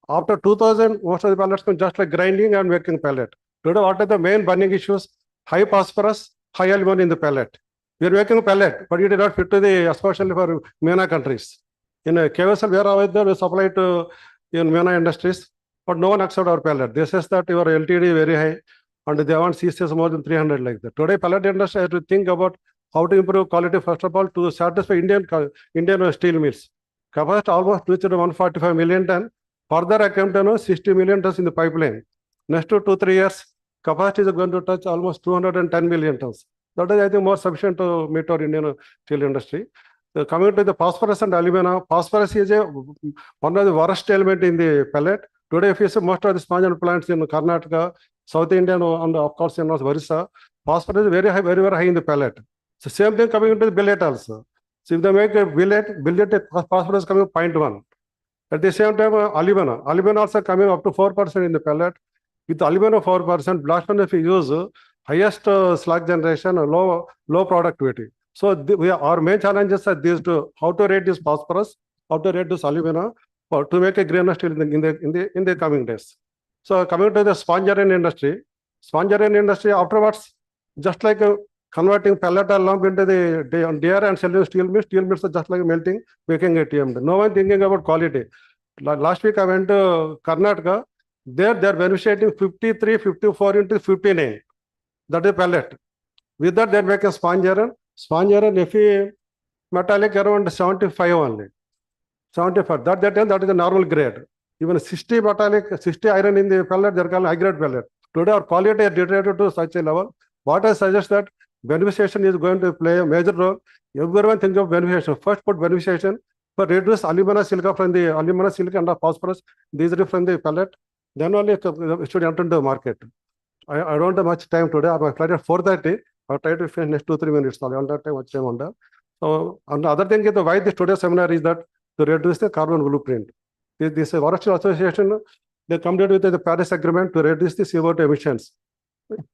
After 2000, most of the pellets come just like grinding and making pellet. Today, what are the main burning issues? High phosphorus, high aluminum in the pellet. We are making a pellet, but it is not fit to the, especially for MENA countries. In KSL, where are there, we supply to in MENA industries, but no one accept our pellet. They says that your LTD is very high, and they want CCS more than 300 like that. Today, pellet industry has to think about how to improve quality, first of all, to satisfy Indian steel mills. Capacity almost reached 145 million ton. Further, I came to know 60 million tons in the pipeline. Next 2-3 years, capacity is going to touch almost 210 million tons. That is, I think, more sufficient to meet our Indian steel industry. So coming to the phosphorus and alumina, phosphorus is one of the worst element in the pellet. Today, if you see most of the sponge plants in Karnataka, South India, and of course in Orissa, phosphorus is very high, very, very high in the pellet. So same thing coming into the billet also. So if they make a billet phosphorus coming 0.1. At the same time, alumina also coming up to 4% in the pellet. With alumina 4%, blast furnace we use highest slag generation, low productivity. So our main challenges are these two: how to reduce phosphorus, how to reduce alumina, or to make a greener steel in the coming days. So coming to the sponge iron industry, afterwards, just like converting pellet or lump into the DR and selling steel mills are just like melting, making a TMD. No one thinking about quality. Last week I went to Karnataka. There they are beneficiating 53, 54 into 59. That is pellet. With that, they make a sponge iron. Sponge iron, Fe metallic around 75 only. 75. That is the normal grade. Even 60 metallic, 60 iron in the pellet, they are called high grade pellet. Today, our quality is deteriorated to such a level. What I suggest that beneficiation is going to play a major role. Everyone thinks of beneficiation. First, put beneficiation for reduce alumina silica from the alumina silica and phosphorus. These are from the pellet. Then only should enter into the market. I don't have much time today. I'm flight at 4:30. I'll try to finish next 2-3 minutes. I don't have time, much time on that. So, and the other thing is why this today's seminar is that to reduce the carbon blueprint. This Forest Association, they come with the Paris Agreement to reduce the CO2 emissions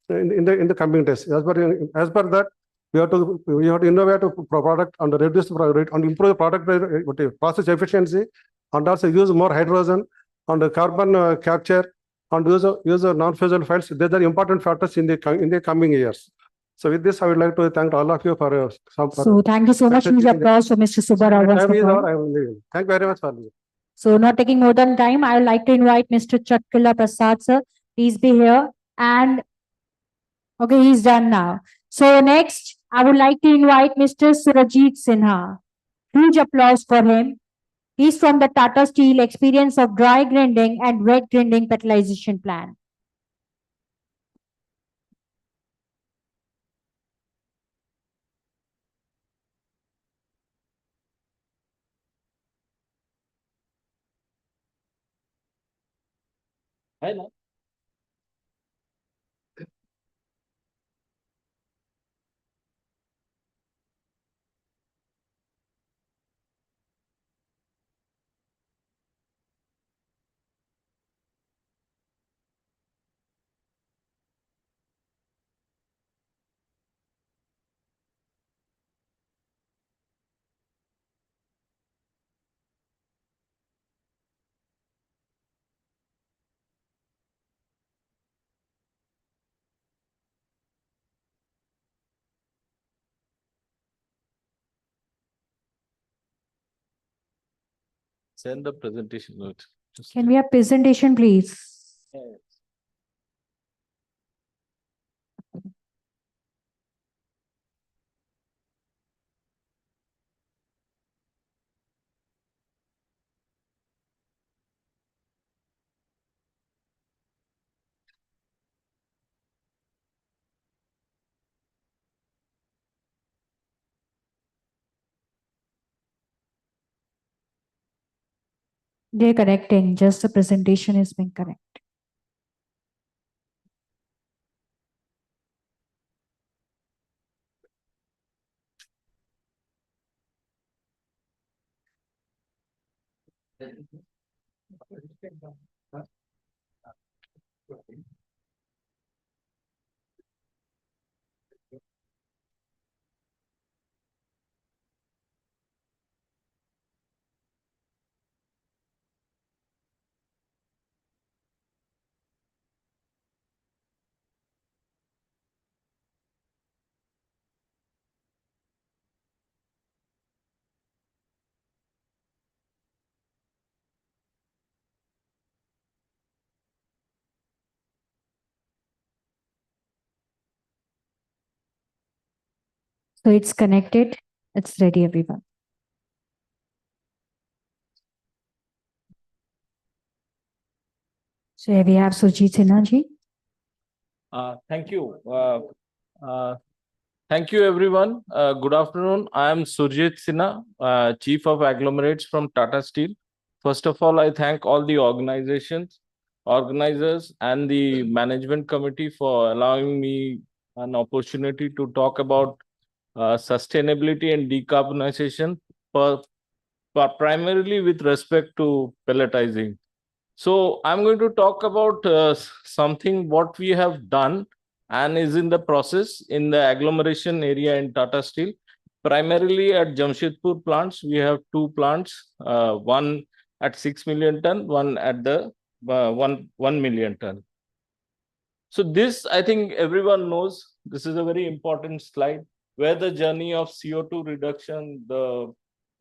in the coming days. As per that, we have to innovate a product and reduce the product and improve the product process efficiency, and also use more hydrogen and carbon capture and use non-fossil fuels. These are important factors in the coming years. So with this, I would like to thank all of you for So thank you so much. Huge applause for Mr. Subbarao. Thank you very much for listening. So not taking more than time, I would like to invite Mr. Chatkala Prasad, sir. Please be here. And okay, he's done now. So next, I would like to invite Mr. Surajit Sinha. Huge applause for him. He's from the Tata Steel Experience of Dry Grinding and Wet Grinding Petalization Plant. Hello. Send the presentation note. Can we have presentation, please? Yes. They're correcting, just the presentation is being correct. So it's connected. It's ready, everyone. So here we have Surjit Sinha ji. Thank you. Thank you, everyone. Good afternoon. I am Surjit Sinha, Chief of Agglomerates from Tata Steel. First of all, I thank all the organizers, and the management committee for allowing me an opportunity to talk about sustainability and decarbonization, primarily with respect to pelletizing. So I'm going to talk about something what we have done and is in the process in the agglomeration area in Tata Steel. Primarily at Jamshedpur plants, we have two plants, one at 6 million ton, one at the 1 million ton. So this, I think everyone knows, this is a very important slide where the journey of CO2 reduction, the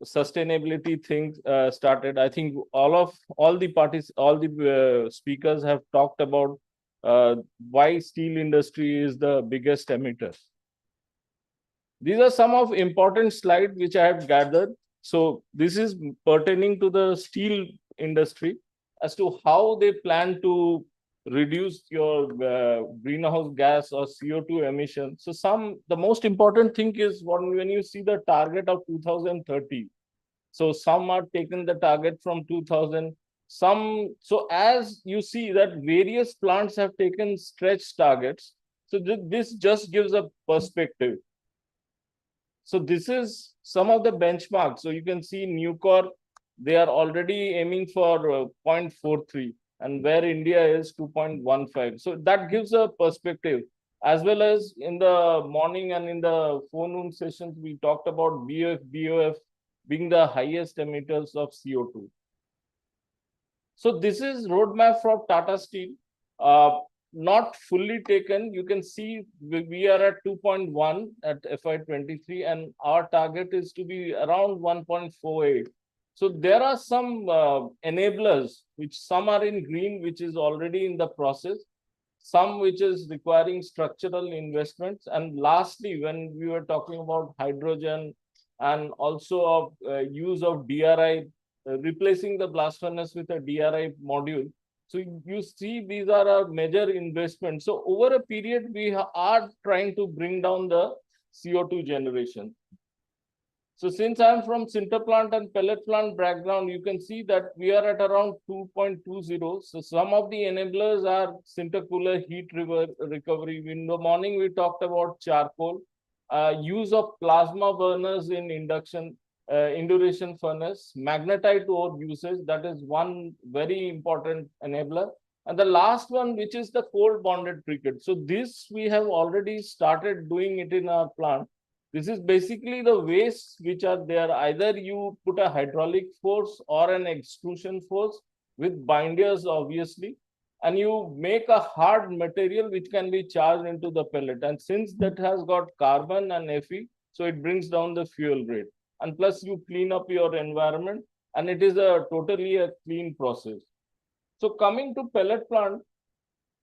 sustainability thing started. I think all the speakers have talked about why steel industry is the biggest emitter. These are some of important slides which I have gathered. So this is pertaining to the steel industry as to how they plan to reduce your greenhouse gas or CO2 emissions. So the most important thing is when you see the target of 2030. So some are taken the target from 2000. So as you see that various plants have taken stretch targets. So this just gives a perspective. So this is some of the benchmarks. So you can see Nucor, they are already aiming for 0.43, and where India is 2.15. So that gives a perspective. As well as in the morning and in the forenoon sessions, we talked about BOF, BOF being the highest emitters of CO2. So this is roadmap for Tata Steel. Not fully taken. You can see we are at 2.1 at FY23, and our target is to be around 1.48. So there are some enablers, which some are in green, which is already in the process, some which is requiring structural investments. And lastly, when we were talking about hydrogen and also of use of DRI, replacing the blast furnace with a DRI module. So you see, these are our major investments. So over a period, we are trying to bring down the CO2 generation. So since I'm from sinter plant and pellet plant background, you can see that we are at around 2.20. So some of the enablers are sinter cooler heat recovery. In the morning, we talked about charcoal, use of plasma burners in induction furnace, magnetite ore usage. That is one very important enabler. And the last one, which is the cold bonded briquette. So this we have already started doing it in our plant. This is basically the wastes which are there. Either you put a hydraulic force or an extrusion force with binders, obviously, and you make a hard material which can be charged into the pellet. And since that has got carbon and Fe, so it brings down the fuel rate. And plus you clean up your environment, and it is totally a clean process. So coming to pellet plant,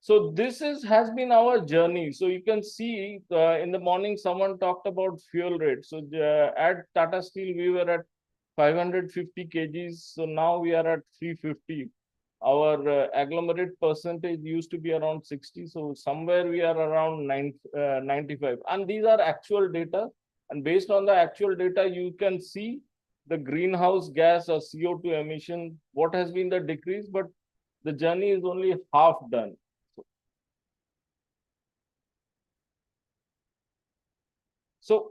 so this has been our journey. So you can see in the morning, someone talked about fuel rate. So at Tata Steel, we were at 550 kgs. So now we are at 350. Our agglomerate percentage used to be around 60. So somewhere we are around 95. And these are actual data. And based on the actual data, you can see the greenhouse gas or CO2 emission, what has been the decrease, but the journey is only half done. So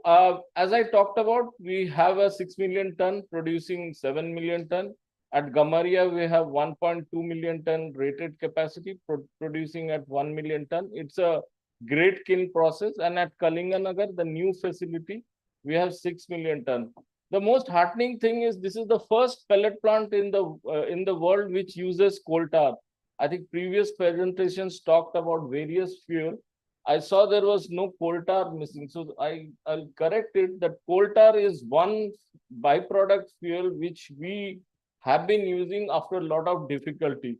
as I talked about, we have a 6 million ton producing 7 million ton. At Gamaria, we have 1.2 million ton rated capacity producing at 1 million ton. It's a great kiln process. And at Kalinganagar, the new facility, we have 6 million ton. The most heartening thing is this is the first pellet plant in the world which uses coal tar. I think previous presentations talked about various fuel. I saw there was no coal tar missing. So I'll correct it that coal tar is one byproduct fuel which we have been using after a lot of difficulty.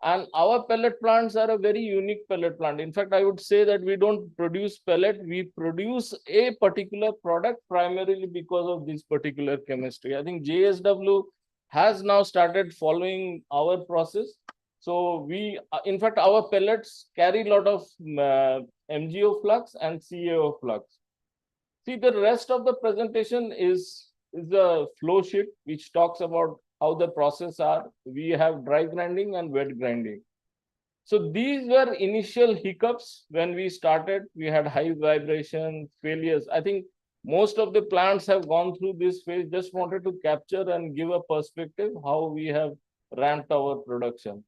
And our pellet plants are a very unique pellet plant. In fact, I would say that we don't produce pellet, we produce a particular product primarily because of this particular chemistry. I think JSW has now started following our process. So we, in fact, our pellets carry a lot of MgO flux and CaO flux. See, the rest of the presentation is a flow sheet which talks about how the process are. We have dry grinding and wet grinding. So these were initial hiccups when we started. We had high vibration failures. I think most of the plants have gone through this phase. Just wanted to capture and give a perspective how we have ramped our production.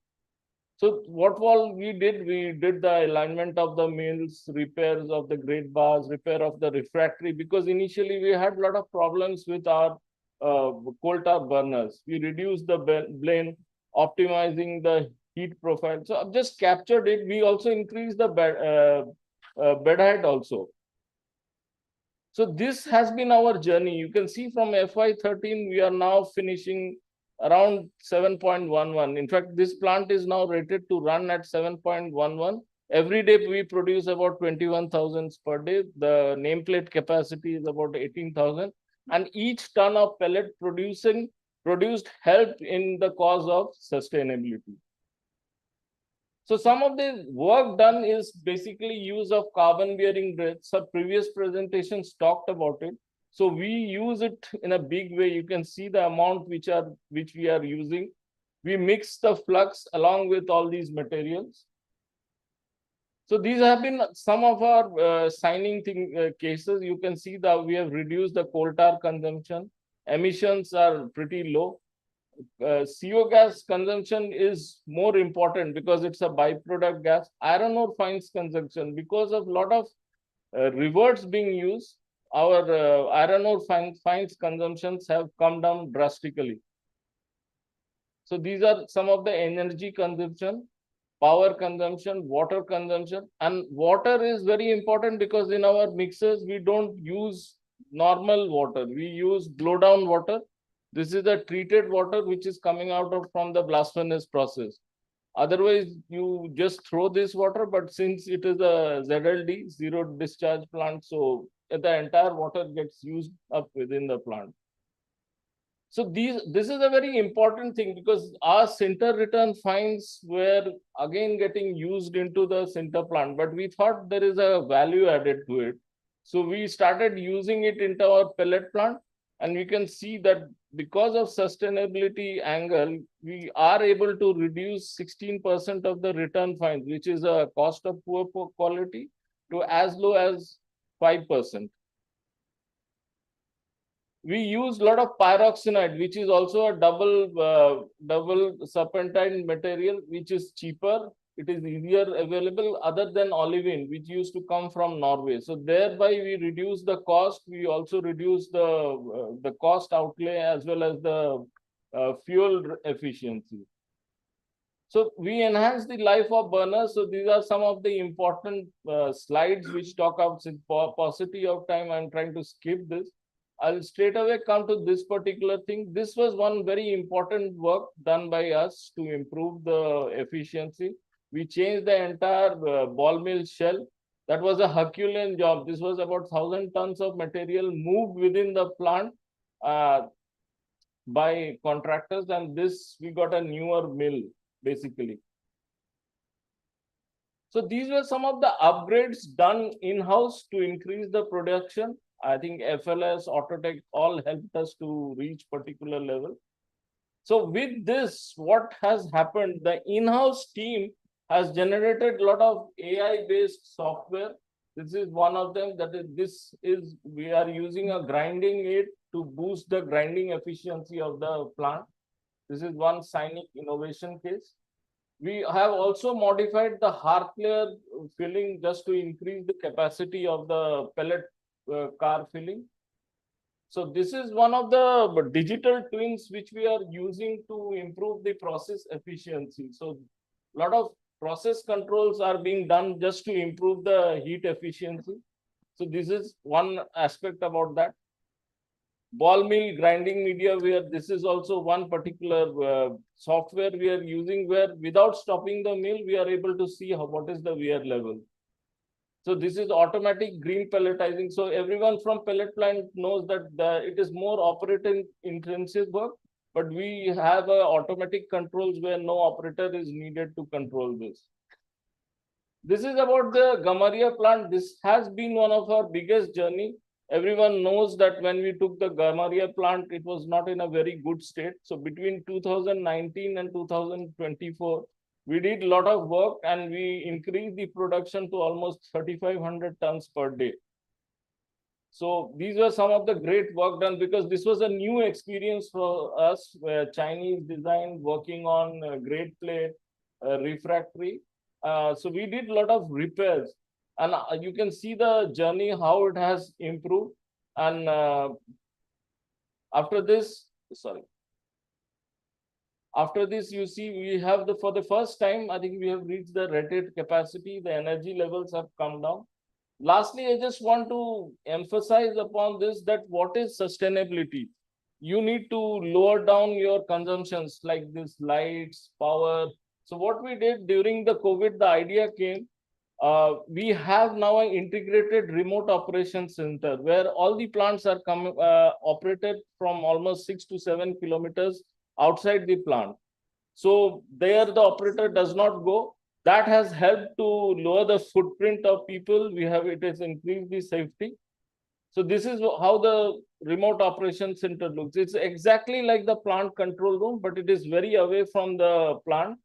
So what all we did the alignment of the mills, repairs of the grate bars, repair of the refractory, because initially we had a lot of problems with our coal tar burners. We reduced the blend, optimizing the heat profile. So I've just captured it. We also increased the bed height also. So this has been our journey. You can see from FY13, we are now finishing around 7.11. In fact, this plant is now rated to run at 7.11. Every day we produce about 21,000 per day. The nameplate capacity is about 18,000. And each ton of pellet produced helped in the cause of sustainability. So some of the work done is basically use of carbon bearing grades. Some previous presentations talked about it. So we use it in a big way. You can see the amount which we are using. We mix the flux along with all these materials. So these have been some of our signing cases. You can see that we have reduced the coal tar consumption. Emissions are pretty low. CO gas consumption is more important because it's a byproduct gas. Iron ore fines consumption, because of a lot of reverts being used, our iron ore fines consumptions have come down drastically. So these are some of the energy consumption, power consumption, water consumption. And water is very important because in our mixers, we don't use normal water. We use blow down water. This is the treated water which is coming out from the blast furnace process. Otherwise, you just throw this water, but since it is a ZLD, zero discharge plant, so the entire water gets used up within the plant. So this is a very important thing because our sinter return fines were again getting used into the sinter plant, but we thought there is a value added to it. So we started using it into our pellet plant, and we can see that because of sustainability angle, we are able to reduce 16% of the return fines, which is a cost of poor quality, to as low as 5%. We use a lot of pyroxenite, which is also a double serpentine material, which is cheaper. It is easier available other than olivine, which used to come from Norway. So thereby we reduce the cost. We also reduce the cost outlay as well as the fuel efficiency. So we enhance the life of burners. So these are some of the important slides which talk about paucity of time. I'm trying to skip this. I'll straight away come to this particular thing. This was one very important work done by us to improve the efficiency. We changed the entire ball mill shell. That was a Herculean job. This was about 1,000 tons of material moved within the plant by contractors, and this we got a newer mill basically. So these were some of the upgrades done in-house to increase the production. I think FLS, Autotech all helped us to reach particular level. So with this, what has happened, the in-house team has generated a lot of AI-based software. This is one of them. We are using a grinding aid to boost the grinding efficiency of the plant. This is one signing innovation case. We have also modified the hearth layer filling just to increase the capacity of the pellet car filling. So this is one of the digital twins which we are using to improve the process efficiency. So a lot of process controls are being done just to improve the heat efficiency. So this is one aspect about that. ball mill grinding media, where this is also one particular software we are using, where without stopping the mill, we are able to see what is the wear level. So this is automatic green pelletizing. So everyone from pellet plant knows that it is more operating intensive work, but we have automatic controls where no operator is needed to control this. This is about the Gamaria plant. This has been one of our biggest journey. Everyone knows that when we took the Gamaria plant, it was not in a very good state. So between 2019 and 2024, we did a lot of work and we increased the production to almost 3,500 tons per day. So these were some of the great work done, because this was a new experience for us, where Chinese design, working on grade plate, refractory. So we did a lot of repairs, and you can see the journey, how it has improved. And after this, you see, we have for the first time, I think we have reached the rated capacity. The energy levels have come down. Lastly, I just want to emphasize upon this, that what is sustainability? You need to lower down your consumptions, like this lights, power. So what we did during the COVID, the idea came, we have now an integrated remote operations center where all the plants are operated from almost 6 to 7 kilometers outside the plant. So there the operator does not go. That has helped to lower the footprint of people. It has increased the safety. So this is how the remote operation center looks. It's exactly like the plant control room, but it is very away from the plant.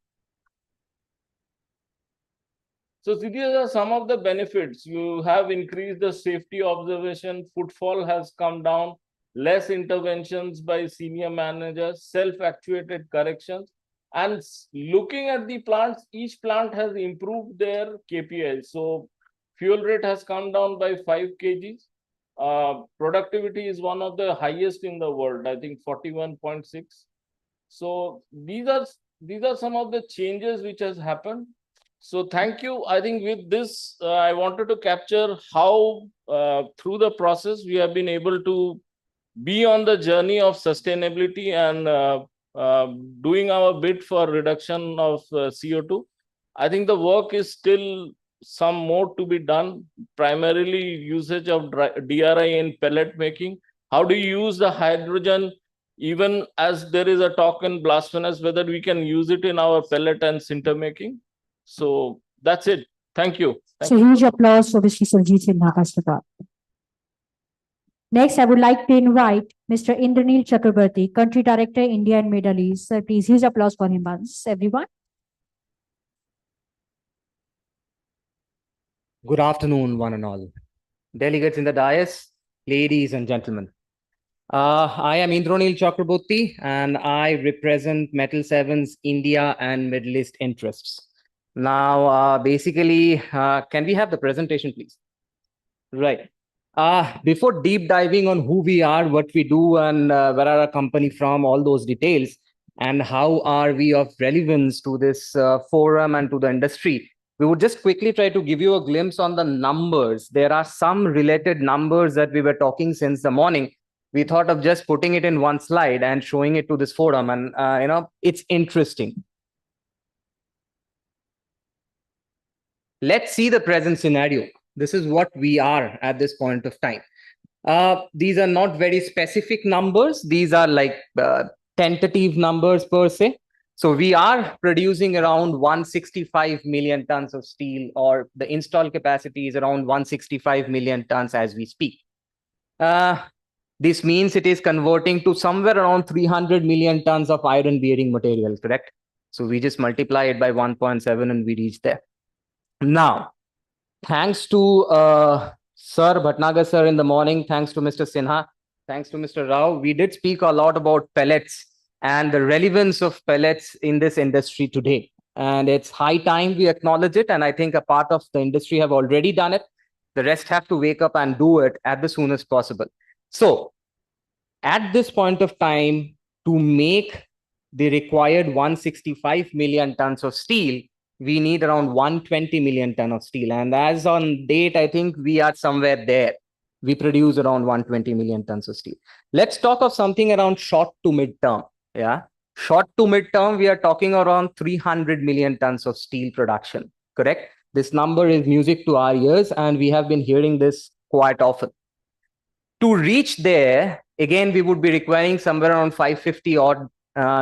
So these are some of the benefits. You have increased the safety observation, footfall has come down, less interventions by senior managers, self-actuated corrections. And looking at the plants, each plant has improved their KPIs. So fuel rate has come down by 5 kgs. Productivity is one of the highest in the world, I think 41.6. So these are some of the changes which has happened. So thank you. I think with this, I wanted to capture how through the process we have been able to be on the journey of sustainability and doing our bit for reduction of CO2. I think the work is still some more to be done, primarily usage of DRI in pellet making. How do you use the hydrogen, even as there is a talk in blast furnace, whether we can use it in our pellet and sinter making. So that's it. Thank you. So huge applause for Mr. Sarjeet Singh Kastabad. Next, I would like to invite Mr. Indranil Chakrabarti, Country Director, India and Middle East. Sir, please, huge applause for him once, everyone. Good afternoon, one and all. Delegates in the dais, ladies and gentlemen. I am Indranil Chakrabarti and I represent Metal 7's India and Middle East interests. Now, basically, can we have the presentation, please? Right. Before deep diving on who we are, what we do, and where are our company from, all those details, and how are we of relevance to this forum and to the industry, we would just quickly try to give you a glimpse on the numbers. There are some related numbers that we were talking since the morning. We thought of just putting it in one slide and showing it to this forum, and it's interesting. Let's see the present scenario. This is what we are at this point of time. These are not very specific numbers. These are like tentative numbers per se. So we are producing around 165 million tons of steel, or the installed capacity is around 165 million tons as we speak. This means it is converting to somewhere around 300 million tons of iron bearing material, correct? So we just multiply it by 1.7 and we reach there. Now, thanks to Sir Bhatnagar sir in the morning, thanks to Mr. Sinha, thanks to Mr. Rao, we did speak a lot about pellets and the relevance of pellets in this industry today. And it's high time we acknowledge it. And I think a part of the industry have already done it. The rest have to wake up and do it at the soonest possible. So at this point of time, to make the required 165 million tons of steel, we need around 120 million ton of steel. And as on date, I think we are somewhere there. we produce around 120 million tons of steel. Let's talk of something around short to mid-term. Yeah, short to mid-term, we are talking around 300 million tons of steel production, correct? This number is music to our ears, and we have been hearing this quite often. To reach there, again, we would be requiring somewhere around 550 odd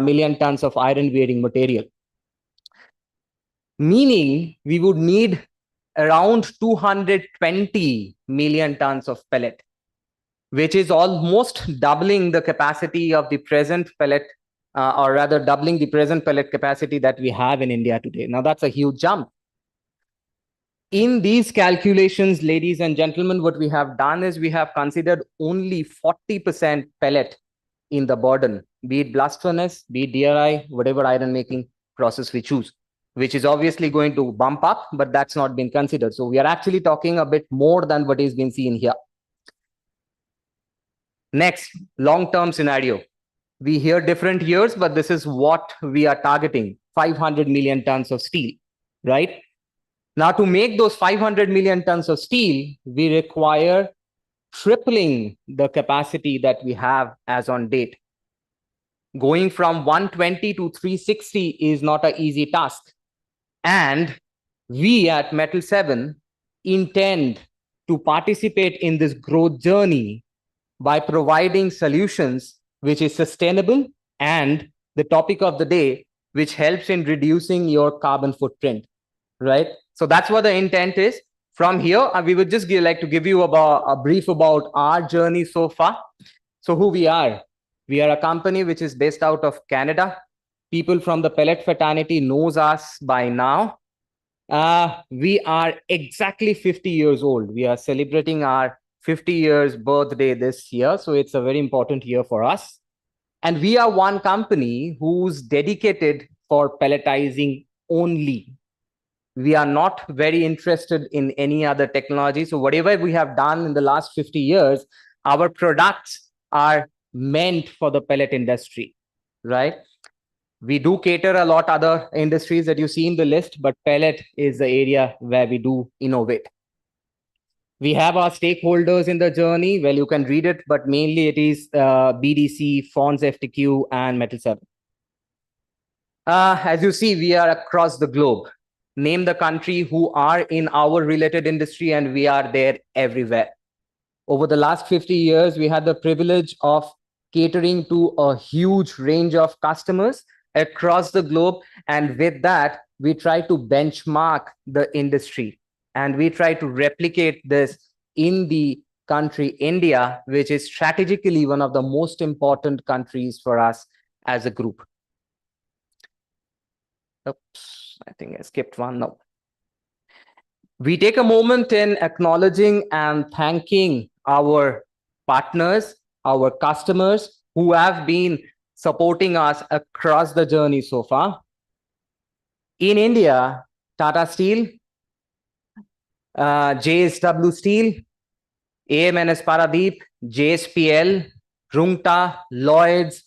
million tons of iron weighting material. Meaning we would need around 220 million tons of pellet, which is almost doubling the capacity of the present pellet, or rather doubling the present pellet capacity that we have in India today. Now that's a huge jump. In these calculations, ladies and gentlemen, what we have done is we have considered only 40% pellet in the burden, be it blast furnace, be it DRI, whatever iron making process we choose, which is obviously going to bump up, but that's not been considered. So we are actually talking a bit more than what is being seen here. Next, long-term scenario. We hear different years, but this is what we are targeting, 500 million tons of steel, right? Now, to make those 500 million tons of steel, we require tripling the capacity that we have as on date. Going from 120 to 360 is not an easy task. And we at Metal 7 intend to participate in this growth journey by providing solutions which is sustainable and the topic of the day, which helps in reducing your carbon footprint, right? So that's what the intent is. From here, we would just like to give you a brief about our journey so far. So who we are a company which is based out of Canada. People from the pellet fraternity knows us by now. We are exactly 50 years old. We are celebrating our 50 years birthday this year. So it's a very important year for us. And we are one company who's dedicated for pelletizing only. We are not very interested in any other technology. So whatever we have done in the last 50 years, our products are meant for the pellet industry, right? We do cater a lot other industries that you see in the list, but pellet is the area where we do innovate. We have our stakeholders in the journey. Well, you can read it, but mainly it is BDC, Fonds FTQ, and Metal 7. As you see, we are across the globe. Name the country who are in our related industry, and we are there everywhere. Over the last 50 years, we had the privilege of catering to a huge range of customers across the globe. And with that, we try to benchmark the industry. And we try to replicate this in the country India, which is strategically one of the most important countries for us as a group. Oops, I think I skipped one now. We take a moment in acknowledging and thanking our partners, our customers who have been supporting us across the journey so far. In India, Tata Steel, JSW Steel, AMNS Paradeep, JSPL, Rungta, Lloyds,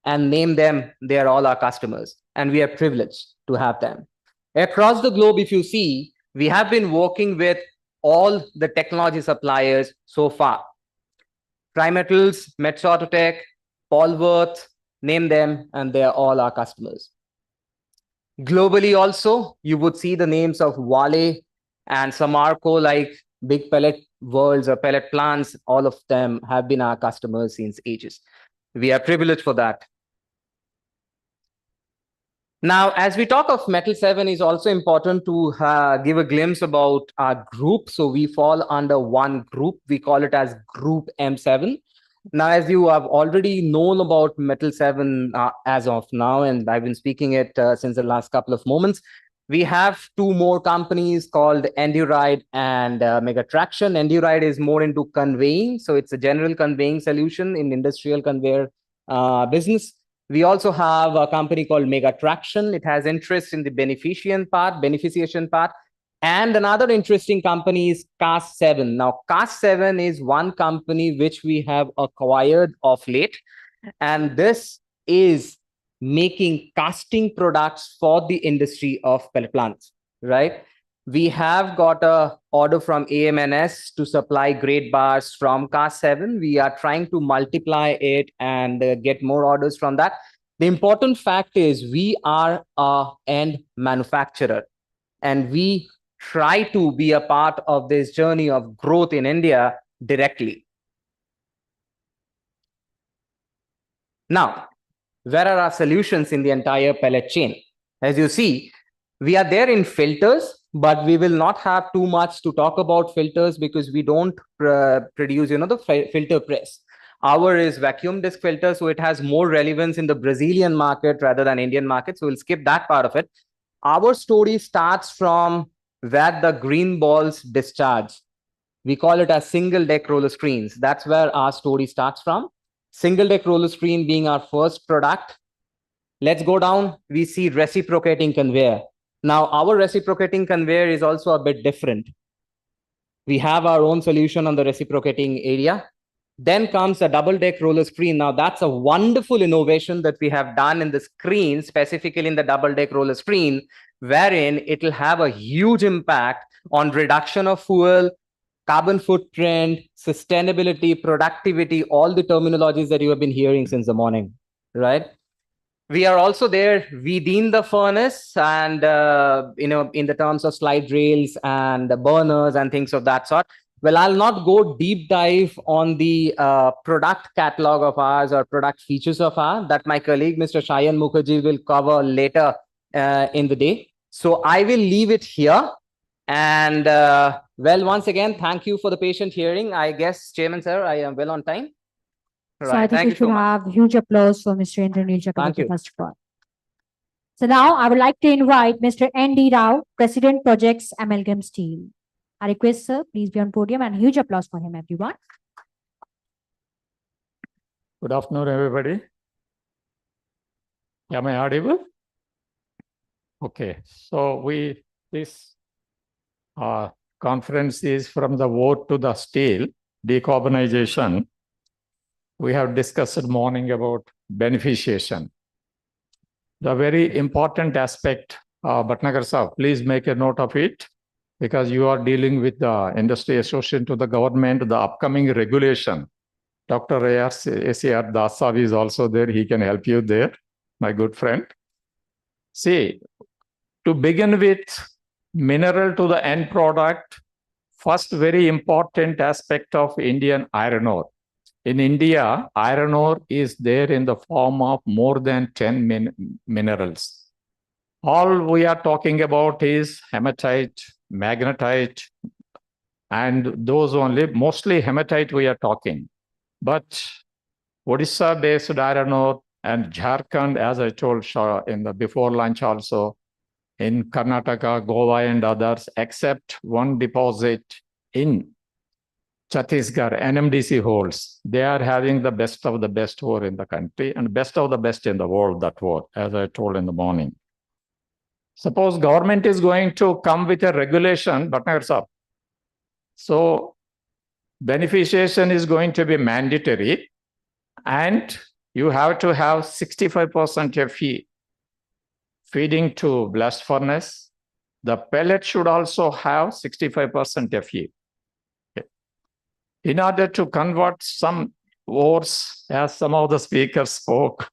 and name them, they are all our customers. And we are privileged to have them. Across the globe, if you see, we have been working with all the technology suppliers so far. Primetals, Metso Autotech, Polworth, name them, and they are all our customers. Globally also, you would see the names of Vale and Samarco, like big pellet worlds or pellet plants. All of them have been our customers since ages. We are privileged for that. Now, as we talk of Metal 7, it's also important to give a glimpse about our group. So we fall under one group. We call it as Group M7. Now, as you have already known about Metal 7 as of now, and I've been speaking it since the last couple of moments, we have two more companies called Enduride and Megatraction. Enduride is more into conveying. So it's a general conveying solution in industrial conveyor business. We also have a company called Megatraction. It has interest in the beneficiation part. And another interesting company is Cast 7. Now, Cast 7 is one company which we have acquired of late. And this is making casting products for the industry of pellet plants, right? We have got a order from AMNS to supply grade bars from Class 7. We are trying to multiply it and get more orders from that. The important fact is we are a end manufacturer, and we try to be a part of this journey of growth in India directly. Now, where are our solutions in the entire pellet chain? As you see, we are there in filters, but we will not have too much to talk about filters because we don't produce, the filter press. Our is vacuum disc filter, so it has more relevance in the Brazilian market rather than Indian market. So we'll skip that part of it. Our story starts from where the green balls discharge. We call it as single deck roller screens. That's where our story starts from. Single deck roller screen being our first product. Let's go down. We see reciprocating conveyor. Now, our reciprocating conveyor is also a bit different. We have our own solution on the reciprocating area. Then comes a double deck roller screen. Now, that's a wonderful innovation that we have done in the screen, specifically in the double deck roller screen, wherein it will have a huge impact on reduction of fuel, carbon footprint, sustainability, productivity, all the terminologies that you have been hearing since the morning, right? We are also there within the furnace and, in the terms of slide rails and the burners and things of that sort. Well, I'll not go deep dive on the product catalog of ours or product features of ours that my colleague, Mr. Shayan Mukherjee, will cover later in the day. So I will leave it here. And well, once again, thank you for the patient hearing. I guess, Chairman, sir, I am well on time. So I think we should have huge applause for Mr. Indranil Chakraborty, first of all. So now I would like to invite Mr. N.D. Rao, President Projects Amalgam Steel. I request, sir, please be on podium, and huge applause for him, everyone. Good afternoon, everybody. Am I audible? Okay, so this conference is from the wood to the steel, decarbonization. We have discussed morning about beneficiation. The very important aspect, Bhatnagar sir, please make a note of it, because you are dealing with the industry association to the government, the upcoming regulation. Dr. A.C.R. Dasa is also there. He can help you there, my good friend. See, to begin with, mineral to the end product, first very important aspect of Indian iron ore. In India, iron ore is there in the form of more than 10 minerals. All we are talking about is hematite, magnetite, and those only, mostly hematite we are talking. But Odisha-based iron ore and Jharkhand, as I told in the before lunch also, in Karnataka, Goa, and others, except one deposit in Chhattisgarh, NMDC holds. They are having the best of the best ore in the country and best of the best in the world, that ore, as I told in the morning. Suppose government is going to come with a regulation, Bhatnagar sir. So beneficiation is going to be mandatory, and you have to have 65% Fe feeding to blast furnace. The pellet should also have 65% Fe. In order to convert some ores, as some of the speakers spoke,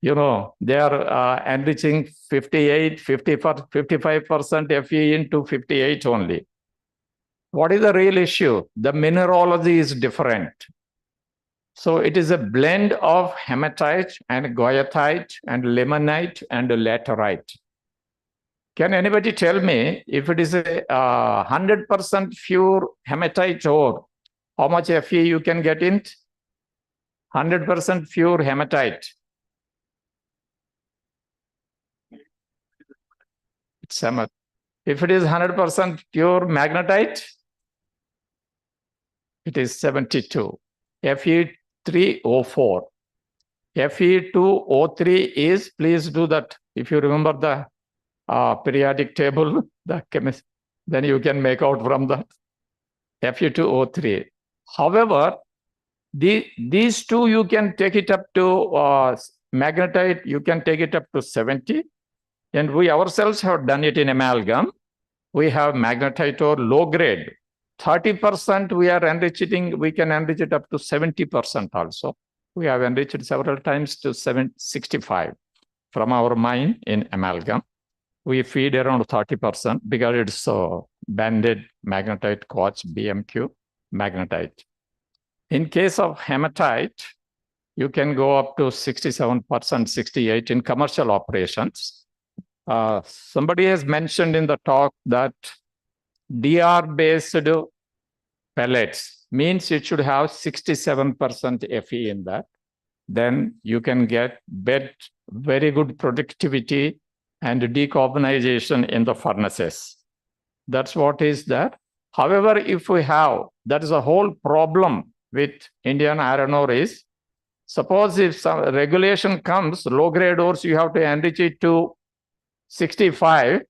they are enriching 55% Fe into 58 only. What is the real issue? The mineralogy is different. So it is a blend of hematite and goethite and limonite and laterite. Can anybody tell me if it is a 100% pure hematite ore, how much Fe you can get in? 100% pure hematite. It's hematite. If it is 100% pure magnetite, it is 72. Fe3O4. Fe2O3 is, please do that. If you remember the periodic table, the chemist, then you can make out from that. Fe2O3. However, these two, you can take it up to magnetite, you can take it up to 70. And we ourselves have done it in amalgam. we have magnetite ore low grade. 30% we are enriching, we can enrich it up to 70% also. We have enriched several times to 65 from our mine in amalgam. We feed around 30% because it's banded magnetite quartz BMQ magnetite. In case of hematite, you can go up to 67%, 68 in commercial operations. Somebody has mentioned in the talk that DR-based pellets means it should have 67% Fe in that. Then you can get very good productivity and decarbonization in the furnaces. That's what is there. However, if we have, that is a whole problem with Indian iron ore is, suppose if some regulation comes, low-grade ores, you have to enrich it to 65.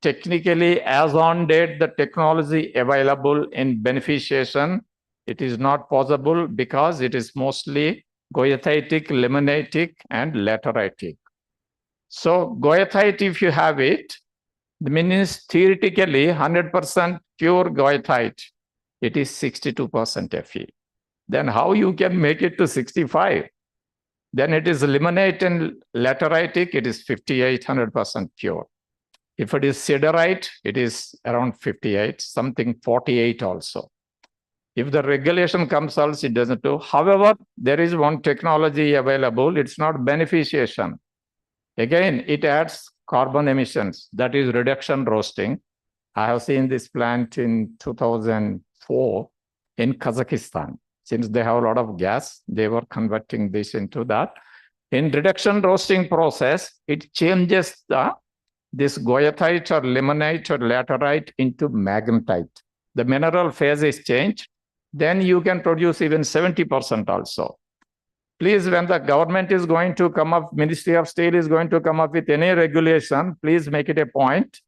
Technically, as on date, the technology available in beneficiation, it is not possible because it is mostly goethitic, limonitic, and lateritic. So goethite, if you have it, the means theoretically 100% pure goethite, it is 62% Fe. Then how you can make it to 65? Then it is limonite and lateritic, it is 58, 100% pure. If it is siderite, it is around 58, something 48 also. If the regulation comes also, it doesn't do. However, there is one technology available, it's not beneficiation. Again, it adds carbon emissions, that is reduction roasting. I have seen this plant in 2004 in Kazakhstan. Since they have a lot of gas, they were converting this into that. In reduction roasting process, it changes this goethite or limonite or laterite into magnetite. The mineral phase is changed. Then you can produce even 70% also. Please, when the government is going to come up, Ministry of Steel is going to come up with any regulation, please make it a point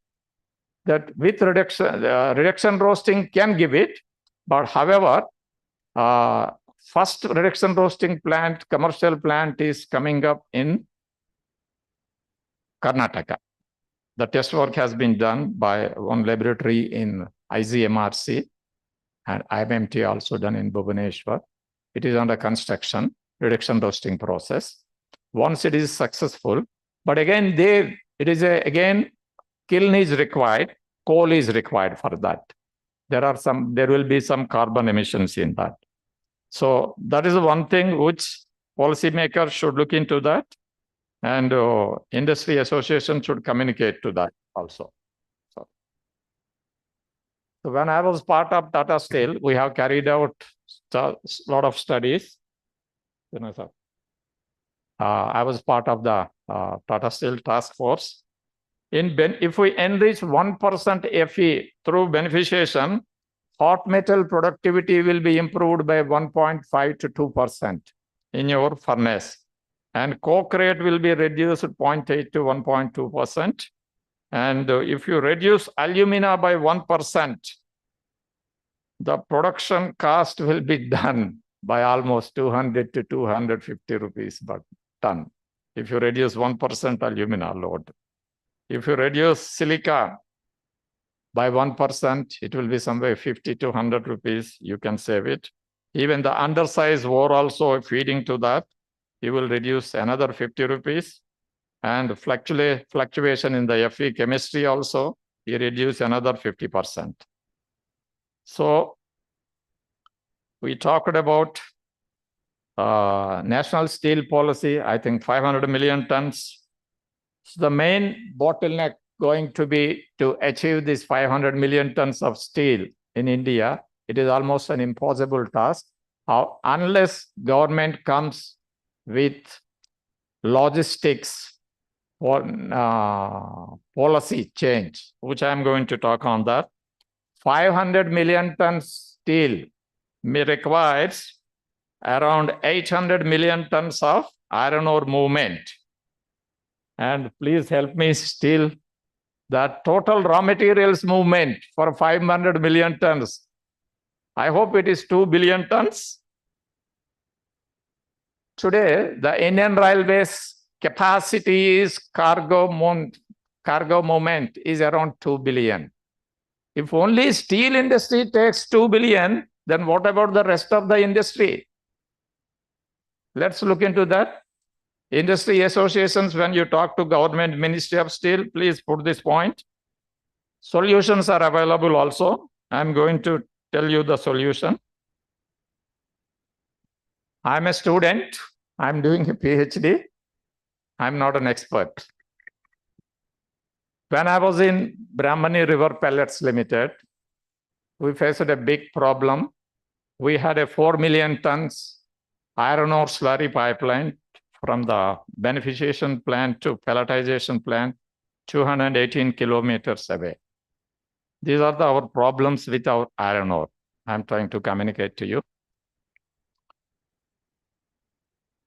that with reduction roasting can give it. But however, first reduction roasting plant, commercial plant is coming up in Karnataka. The test work has been done by one laboratory in IGMRC and IMMT also done in Bhubaneswar. It is under construction, reduction roasting process. Once it is successful, but again, again, kiln is required, coal is required for that. There will be some carbon emissions in that. So that is one thing which policymakers should look into that, and industry association should communicate to that also. So when I was part of Tata Steel, we have carried out a lot of studies. I was part of the Tata Steel task force. If we enrich 1% Fe through beneficiation, hot metal productivity will be improved by 1.5 to 2% in your furnace. And coke rate will be reduced 0.8 to 1.2%. And if you reduce alumina by 1%, the production cost will be done by almost 200 to 250 rupees per ton. If you reduce 1% alumina load. If you reduce silica by 1%, it will be somewhere 50 to 100 rupees. You can save it. Even the undersize ore also feeding to that, you will reduce another 50 rupees. And fluctuation in the Fe chemistry also, you reduce another 50%. So we talked about national steel policy, I think 500 million tons. So the main bottleneck going to be to achieve this 500 million tons of steel in India. It is almost an impossible task unless government comes with logistics or policy change, which I'm going to talk on that. 500 million tons steel requires around 800 million tons of iron ore movement. And please help me still, the total raw materials movement for 500 million tons, I hope it is 2 billion tons. Today, the Indian Railways capacity is cargo movement is around 2 billion. If only steel industry takes 2 billion, then what about the rest of the industry? Let's look into that. Industry associations, when you talk to government Ministry of Steel, please put this point. Solutions are available also. I'm going to tell you the solution. I'm a student. I'm doing a PhD. I'm not an expert. When I was in Brahmani River Pellets Limited, we faced a big problem. We had a 4 million tons iron ore slurry pipeline from the beneficiation plant to pelletization plant, 218 kilometers away. These are our problems with our iron ore. I'm trying to communicate to you.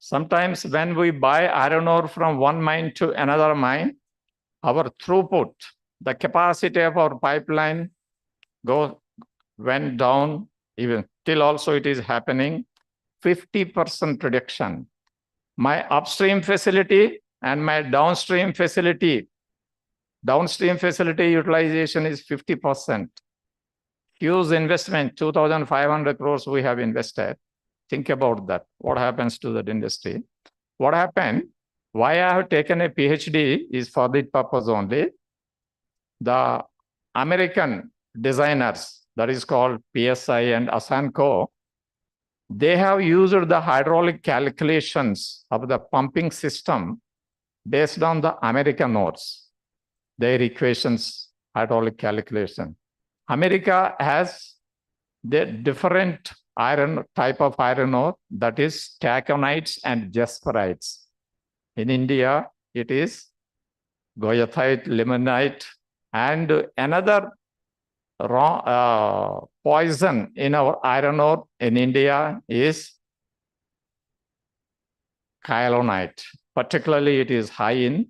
Sometimes when we buy iron ore from one mine to another mine, our throughput, the capacity of our pipeline went down, even till also it is happening, 50% reduction. My upstream facility and my downstream facility utilization is 50%. Huge investment, 2,500 crores we have invested. Think about that. What happens to that industry? What happened? Why I have taken a PhD is for that purpose only. The American designers, that is called PSI and Asanko, they have used the hydraulic calculations of the pumping system based on the American ores, their equations, hydraulic calculation. America has the different type of iron ore, that is taconites and jasperites. In India, it is goethite, limonite, and another poison in our iron ore in India is kaolonite. Particularly, it is high in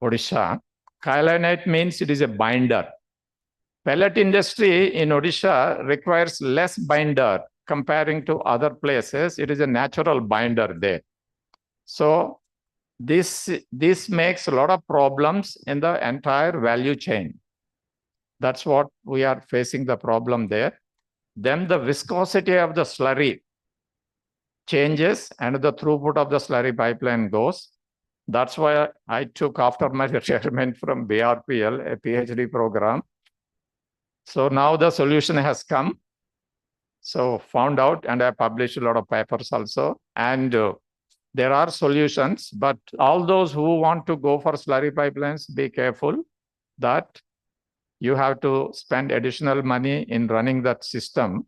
Odisha. Kaolonite means it is a binder. Pellet industry in Odisha requires less binder comparing to other places. It is a natural binder there. So this makes a lot of problems in the entire value chain. That's what we are facing the problem there. Then the viscosity of the slurry changes and the throughput of the slurry pipeline goes. That's why I took, after my retirement from BRPL, a PhD program. So now the solution has come. So found out, and I published a lot of papers also. And there are solutions, but all those who want to go for slurry pipelines, be careful that you have to spend additional money in running that system.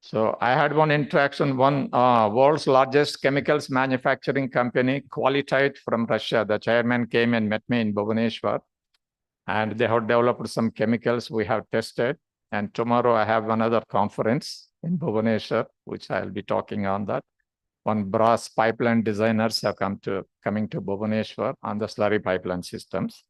So I had one interaction, world's largest chemicals manufacturing company, Qualitite from Russia. The chairman came and met me in Bhubaneswar, and they have developed some chemicals we have tested. And tomorrow I have another conference in Bhubaneswar, which I'll be talking on that. One brass pipeline designers have coming to Bhubaneswar on the slurry pipeline systems.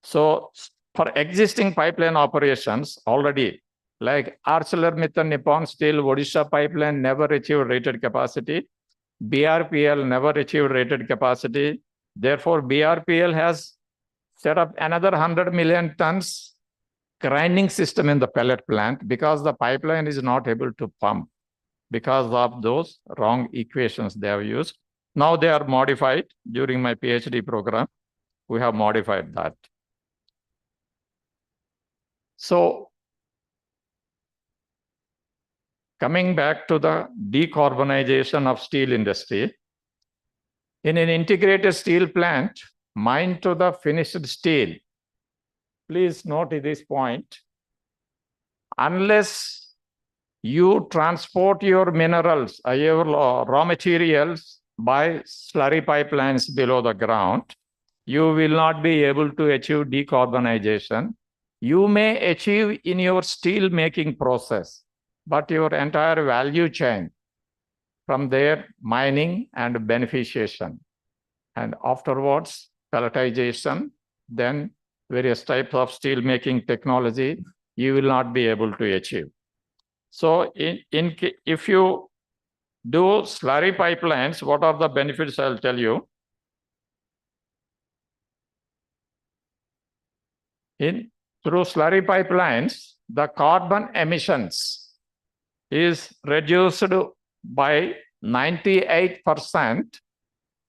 So for existing pipeline operations already, like ArcelorMittal, Nippon Steel, Odisha pipeline never achieved rated capacity. BRPL never achieved rated capacity. Therefore, BRPL has set up another 100 million tons grinding system in the pellet plant because the pipeline is not able to pump because of those wrong equations they have used. Now they are modified. During my PhD program, we have modified that. So coming back to the decarbonization of steel industry, in an integrated steel plant, mine to the finished steel, please note this point, unless you transport your minerals, your raw materials by slurry pipelines below the ground, you will not be able to achieve decarbonization. You may achieve in your steel making process, but your entire value chain, from there mining and beneficiation, and afterwards pelletization, then various types of steel making technology, you will not be able to achieve. So if you do slurry pipelines, what are the benefits? I'll tell you. through slurry pipelines, the carbon emissions is reduced by 98%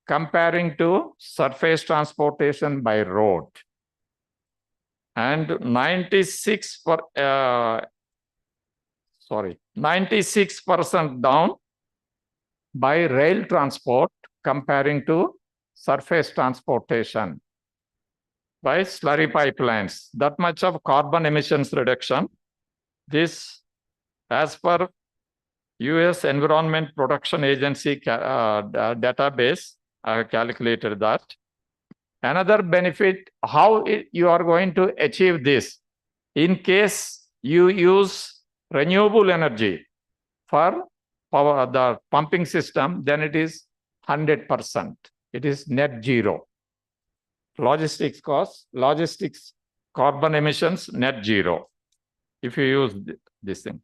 comparing to surface transportation by road, and 96% down by rail transport comparing to surface transportation by slurry pipelines. That much of carbon emissions reduction. This, as per US Environment Protection Agency database, I have calculated that. Another benefit, how you are going to achieve this? In case you use renewable energy for power, the pumping system, then it is 100%. It is net zero. Logistics costs, logistics carbon emissions, net zero, if you use this thing.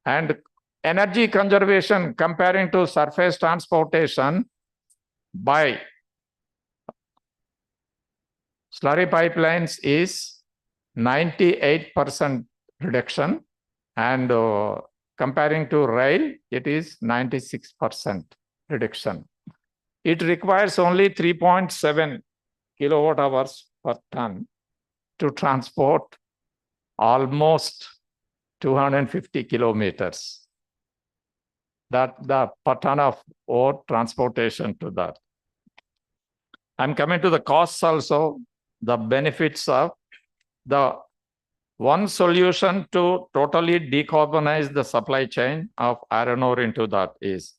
And energy conservation comparing to surface transportation by slurry pipelines is 98% reduction, and comparing to rail, it is 96% reduction. It requires only 3.7 kilowatt hours per ton to transport almost 250 kilometers. That the per ton of ore transportation to that. I'm coming to the costs also, the benefits of the one solution to totally decarbonize the supply chain of iron ore into that is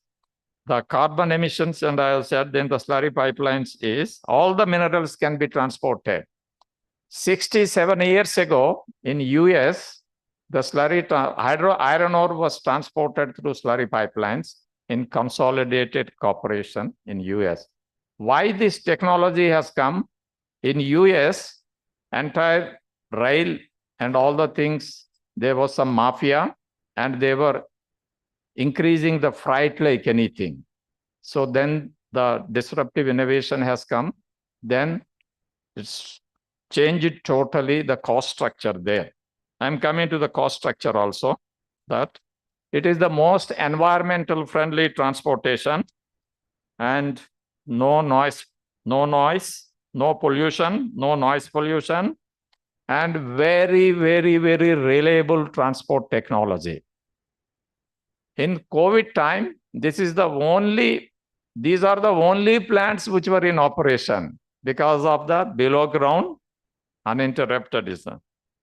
the carbon emissions, and I have said then the slurry pipelines is all the minerals can be transported. 67 years ago in US, the slurry iron ore was transported through slurry pipelines in Consolidated Corporation in US. Why this technology has come? In US, entire rail and all the things, there was some mafia and they were increasing the freight like anything. So then the disruptive innovation has come. Then it's changed totally the cost structure there. I'm coming to the cost structure also, that it is the most environmental friendly transportation and no noise, no pollution, no noise pollution, and very, very, very reliable transport technology. In COVID time, these are the only plants which were in operation because of the below ground uninterrupted.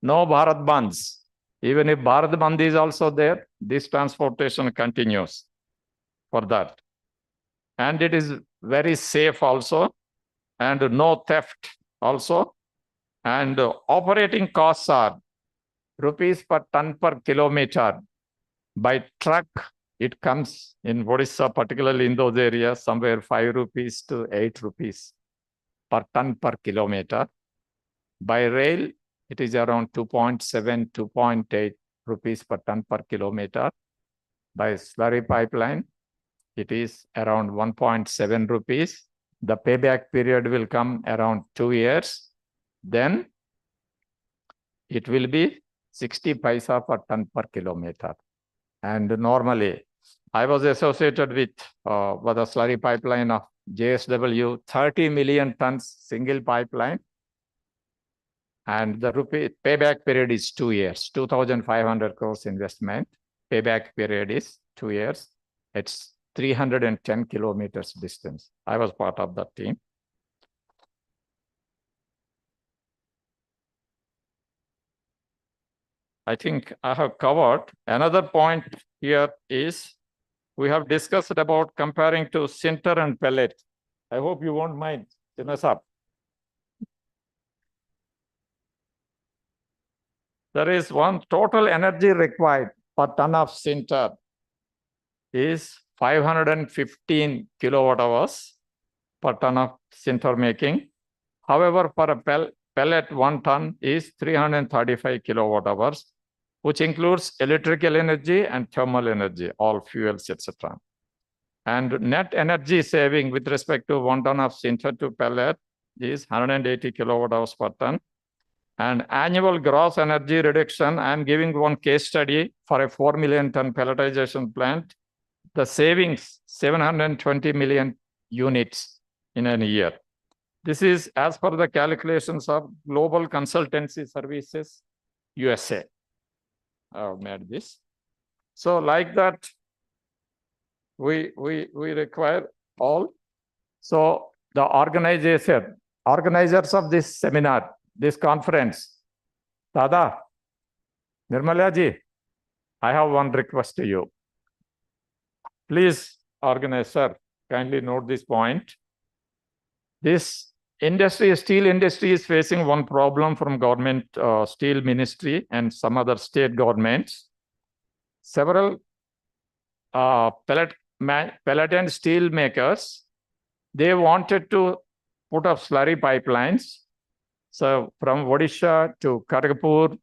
No Bharat Bandhs. Even if Bharat Bandh is also there, this transportation continues for that. And it is very safe also, and no theft also. And operating costs are rupees per ton per kilometer. By truck, it comes in Odisha, particularly in those areas, somewhere 5 rupees to 8 rupees per ton per kilometer. By rail, it is around 2.7, 2.8 rupees per ton per kilometer. By slurry pipeline, it is around 1.7 rupees. The payback period will come around 2 years. Then it will be 60 paisa per ton per kilometer. And normally, I was associated with the slurry pipeline of JSW, 30 million tons single pipeline. And the payback period is 2 years, 2,500 crores investment. Payback period is 2 years. It's 310 kilometers distance. I was part of that team. I think I have covered. Another point here is we have discussed about comparing to sinter and pellet. I hope you won't mind. There is one total energy required per ton of sinter is 515 kilowatt hours per ton of sinter making. However, for a pellet, 1 ton is 335 kilowatt hours, which includes electrical energy and thermal energy, all fuels, etc. And net energy saving with respect to 1 ton of sinter to pellet is 180 kilowatt hours per ton. And annual gross energy reduction, I'm giving one case study for a 4 million ton pelletization plant. The savings, 720 million units in a year. This is as per the calculations of Global Consultancy Services, USA. I've made this. So like that, we require all. So the organizers of this seminar, this conference, Dada, Nirmala ji, I have one request to you. Please organize, sir, kindly note this point. This industry, steel industry is facing one problem from government, steel ministry and some other state governments. Several pellet and steel makers, they wanted to put up slurry pipelines. So from Odisha to Kharagpur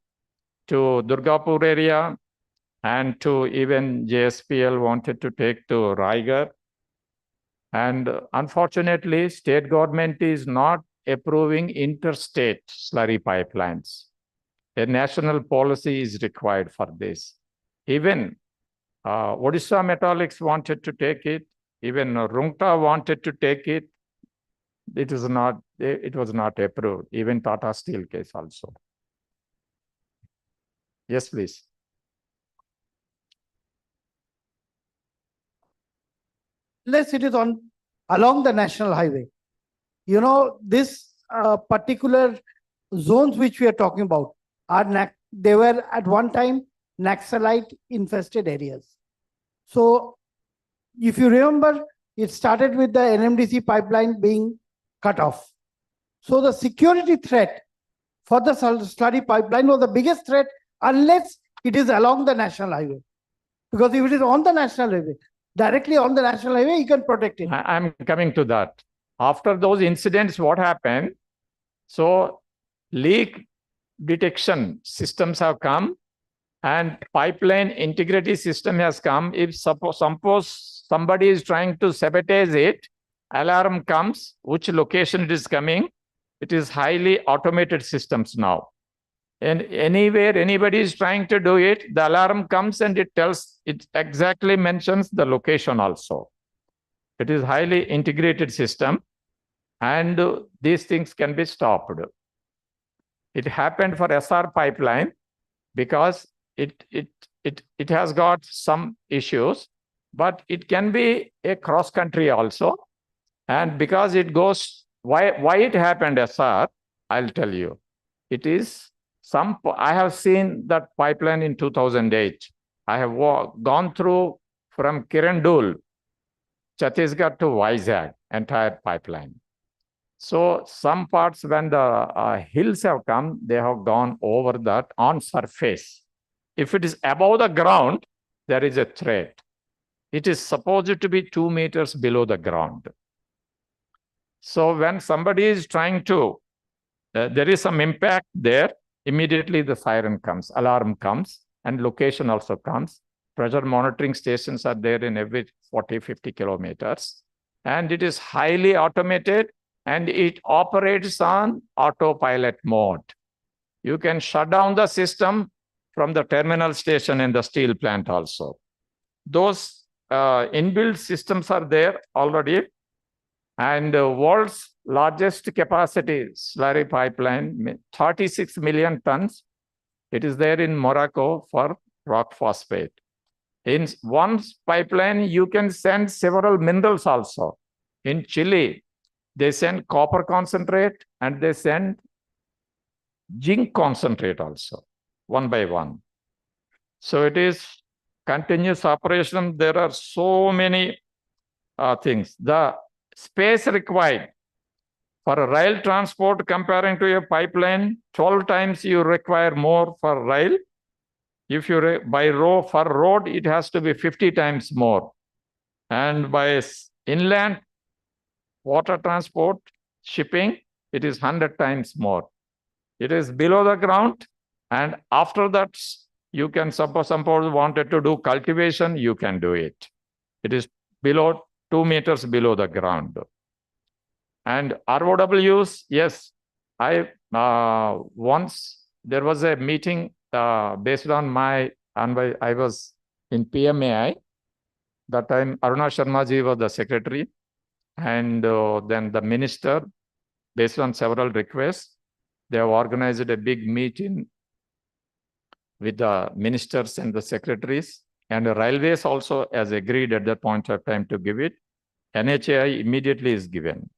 to Durgapur area and to even JSPL wanted to take to Raigarh. And unfortunately, state government is not approving interstate slurry pipelines. A national policy is required for this. Even Odisha Metallics wanted to take it. Even Rungta wanted to take it. It was not approved. Even Tata Steel case also. Yes, please. Unless it is along the national highway. You know, this particular zones which we are talking about they were at one time Naxalite infested areas. So if you remember, it started with the NMDC pipeline being cut off. So the security threat for the slurry pipeline was the biggest threat unless it is along the national highway. Because if it is on the national highway, directly on the national highway, you can protect it. I'm coming to that. After those incidents, what happened? So leak detection systems have come and pipeline integrity system has come. If suppose somebody is trying to sabotage it, alarm comes, which location it is coming. It is highly automated systems now. And anywhere anybody is trying to do it, the alarm comes and it exactly mentions the location also. It is highly integrated system and these things can be stopped. It happened for SR pipeline because it has got some issues, but it can be a cross country also. And because it goes, why it happened SR, I'll tell you. It is I have seen that pipeline in 2008. I have gone through from Kirandul, Chhattisgarh to Vizag, entire pipeline. So some parts when the hills have come, they have gone over that on surface. If it is above the ground, there is a threat. It is supposed to be 2 meters below the ground. So when somebody is trying to, there is some impact there, immediately the siren comes, alarm comes, and location also comes. Pressure monitoring stations are there in every 40, 50 kilometers. And it is highly automated and it operates on autopilot mode. You can shut down the system from the terminal station in the steel plant also. Those inbuilt systems are there already. And the world's largest capacity slurry pipeline, 36 million tons. It is there in Morocco for rock phosphate. In one pipeline, you can send several minerals also. In Chile, they send copper concentrate and they send zinc concentrate also, one by one. So it is continuous operation. There are so many things. The space required for a rail transport comparing to a pipeline, 12 times you require more for rail. If you by for road, it has to be 50 times more. And by inland water transport, shipping, it is 100 times more. It is below the ground. And after that, you can suppose wanted to do cultivation, you can do it. It is below 2 meters below the ground. And ROWs, yes, I once there was a meeting based on I was in PMAI. That time Aruna Sharma ji was the secretary, and then the minister, based on several requests, they have organized a big meeting with the ministers and the secretaries, and the railways also has agreed at that point of time to give it. NHAI immediately is given.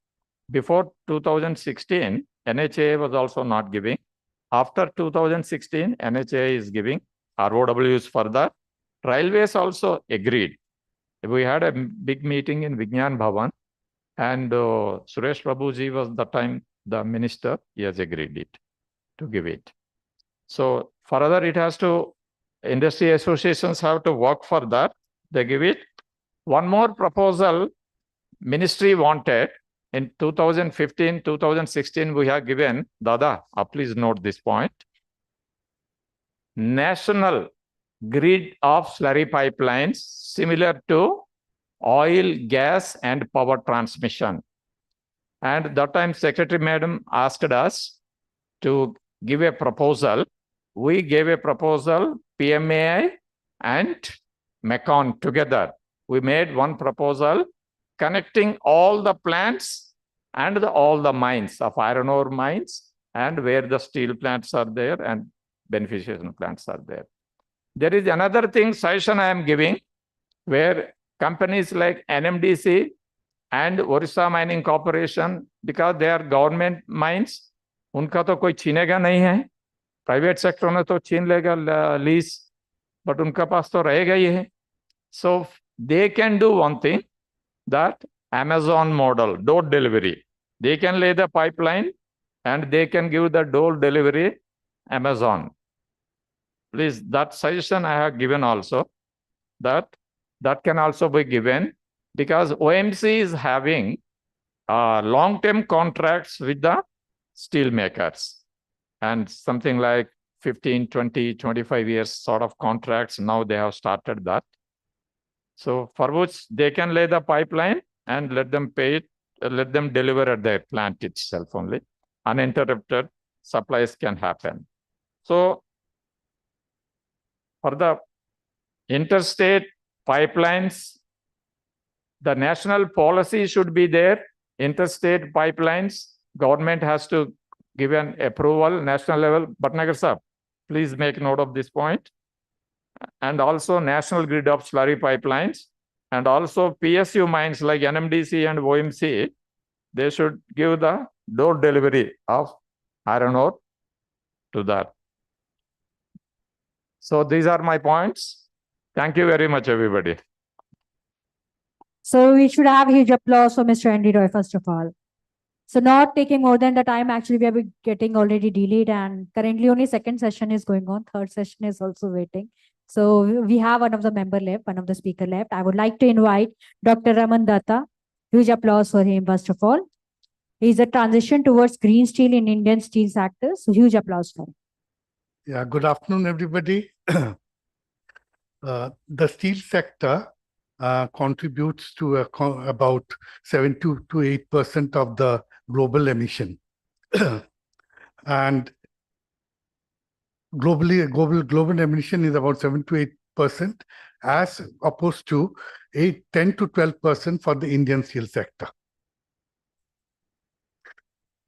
Before 2016, NHAI was also not giving. After 2016, NHAI is giving. ROW is further. Railways also agreed. We had a big meeting in Vigyan Bhavan, and Suresh Prabhuji was the time the minister. He has agreed it to give it. So further, it has to, industry associations have to work for that. They give it. One more proposal ministry wanted in 2015, 2016, we have given, Dada, please note this point. National grid of slurry pipelines similar to oil, gas, and power transmission. And that time, Secretary Madam asked us to give a proposal. We gave a proposal, PMAI and MECON together. We made one proposal connecting all the plants and all the mines of iron ore mines, and where the steel plants are there and beneficiation plants are there. There is another thing, suggestion I am giving, where companies like NMDC and Orissa Mining Corporation, because they are government mines, उनका तो कोई छीनेगा नहीं है, private sector में तो छीन लेगा lease, but उनका पास तो रहेगा ही है. So they can do one thing, that Amazon model, door delivery. They can lay the pipeline and they can give the door delivery Amazon. Please, that suggestion I have given also, that can also be given, because OMC is having long-term contracts with the steel makers, and something like 15, 20, 25 years sort of contracts. Now they have started that. So for which they can lay the pipeline and let them pay it, let them deliver at their plant itself only. Uninterrupted supplies can happen. So for the interstate pipelines, the national policy should be there. Interstate pipelines, government has to give an approval, national level. Bhatnagar sir, please make note of this point. And also national grid of slurry pipelines, and also PSU mines like NMDC and OMC, they should give the door delivery of iron ore to that. So these are my points. Thank you very much, everybody. So we should have huge applause for Mr. Andy Roy, first of all. So not taking more than the time, actually we are getting already delayed, and currently only second session is going on. Third session is also waiting. So we have one of the member left, one of the speaker left. I would like to invite Dr. Raman Datta. Huge applause for him, first of all. He's a transition towards green steel in Indian steel sector. So huge applause for him. Yeah, good afternoon, everybody. The steel sector contributes to about 7 to 8% of the global emission. And global emission is about 7 to 8%, as opposed to 10 to 12% for the Indian steel sector.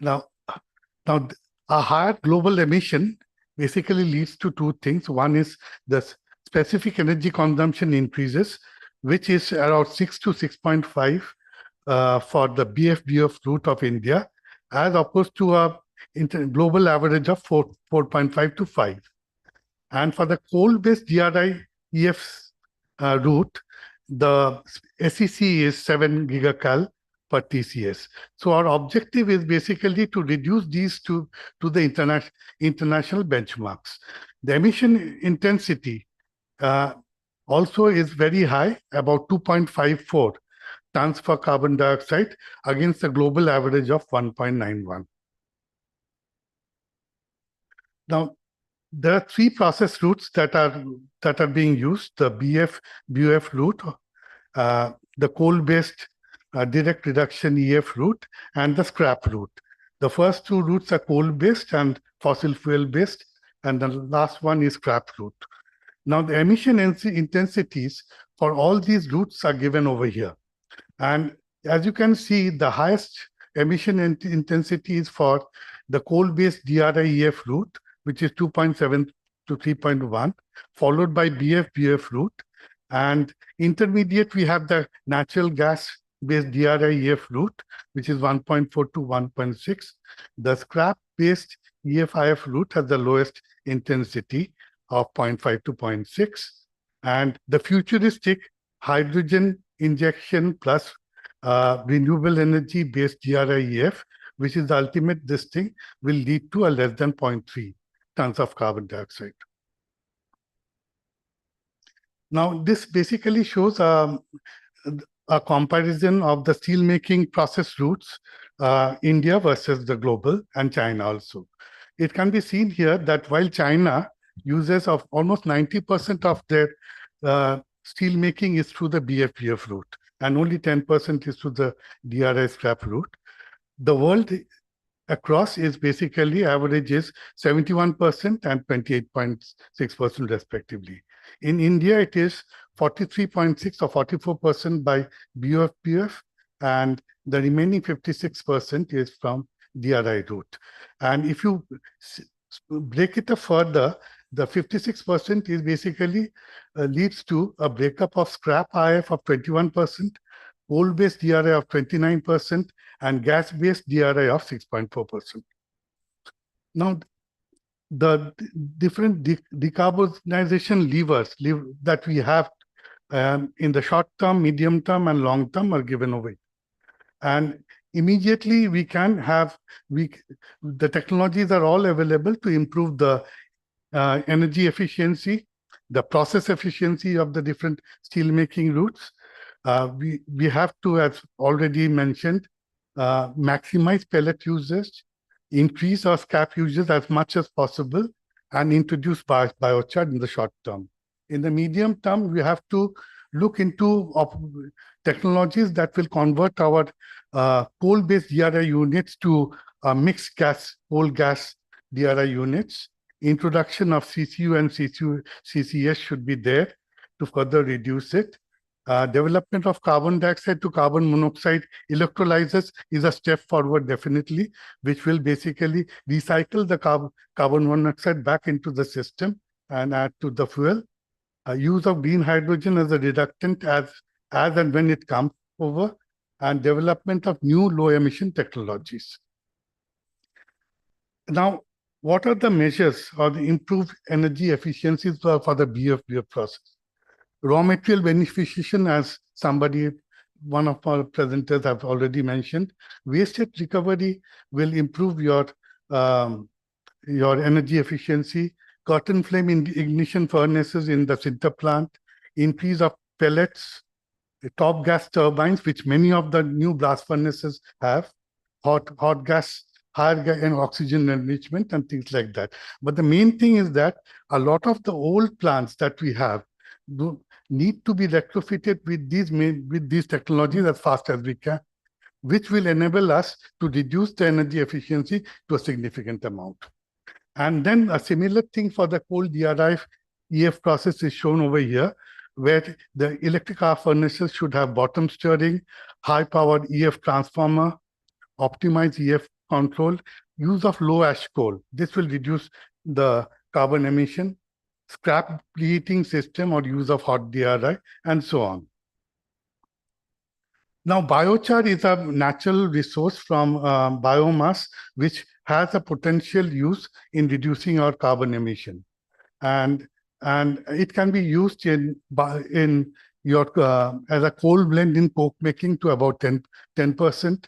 Now, a higher global emission basically leads to two things. One is the specific energy consumption increases, which is around 6 to 6.5 for the BF route of India, as opposed to a global average of 4.5 to 5. And for the coal-based DRI EF route, the SEC is 7 gigacal per TCS. So our objective is basically to reduce these to the international benchmarks. The emission intensity also is very high, about 2.54 tons for carbon dioxide against the global average of 1.91. Now, there are three process routes that are being used: the BF route, the coal-based direct reduction EF route, and the scrap route. The first two routes are coal-based and fossil fuel-based, and the last one is scrap route. Now, the emission intensities for all these routes are given over here. And as you can see, the highest emission intensity is for the coal-based DRI-EF route, which is 2.7 to 3.1, followed by BF-BF route. And intermediate, we have the natural gas-based DRI-EF route, which is 1.4 to 1.6. The scrap-based EF-IF route has the lowest intensity of 0.5 to 0.6. And the futuristic hydrogen injection plus renewable energy based DRI-EF, which is the ultimate this thing, will lead to a less than 0.3 tons of carbon dioxide. Now, this basically shows a comparison of the steelmaking process routes, India versus the global, and China also. It can be seen here that while China uses of almost 90% of their steel making is through the BF-BF route, and only 10% is through the DRI scrap route. The world across is basically averages 71% and 28.6% respectively. In India, it is 43.6 or 44% by BF-BF, and the remaining 56% is from DRI route. And if you break it up further, the 56% is basically leads to a breakup of scrap IF of 21%, coal-based DRI of 29%, and gas-based DRI of 6.4%. Now, the different decarbonization levers that we have in the short term, medium term, and long term are given away. And immediately we can have, the technologies are all available to improve the energy efficiency, the process efficiency of the different steelmaking routes. We have to, as already mentioned, maximize pellet usage, increase our scrap usage as much as possible, and introduce biochar in the short term. In the medium term, we have to look into technologies that will convert our coal-based DRI units to mixed gas, coal gas DRI units. Introduction of CCU and CCS should be there to further reduce it. Development of carbon dioxide to carbon monoxide electrolyzers is a step forward, definitely, which will basically recycle the carbon monoxide back into the system and add to the fuel. Use of green hydrogen as a reductant as and when it comes over, and development of new low emission technologies. Now, what are the measures or the improved energy efficiencies for the BF process? Raw material beneficiation, as one of our presenters have already mentioned, waste heat recovery will improve your energy efficiency. Cotton flame ignition furnaces in the sinter plant, increase of pellets, top gas turbines, which many of the new blast furnaces have, hot gas, higher gas and oxygen enrichment and things like that. But the main thing is that a lot of the old plants that we have need to be retrofitted with these technologies as fast as we can, which will enable us to reduce the energy efficiency to a significant amount. And then a similar thing for the coal DRI EF process is shown over here, where the electric arc furnaces should have bottom steering, high-powered EF transformer, optimized EF control, use of low ash coal. This will reduce the carbon emission, scrap preheating system or use of hot DRI, and so on. Now, biochar is a natural resource from biomass, which has a potential use in reducing our carbon emission. And it can be used in your as a coal blend in coke making to about 10%.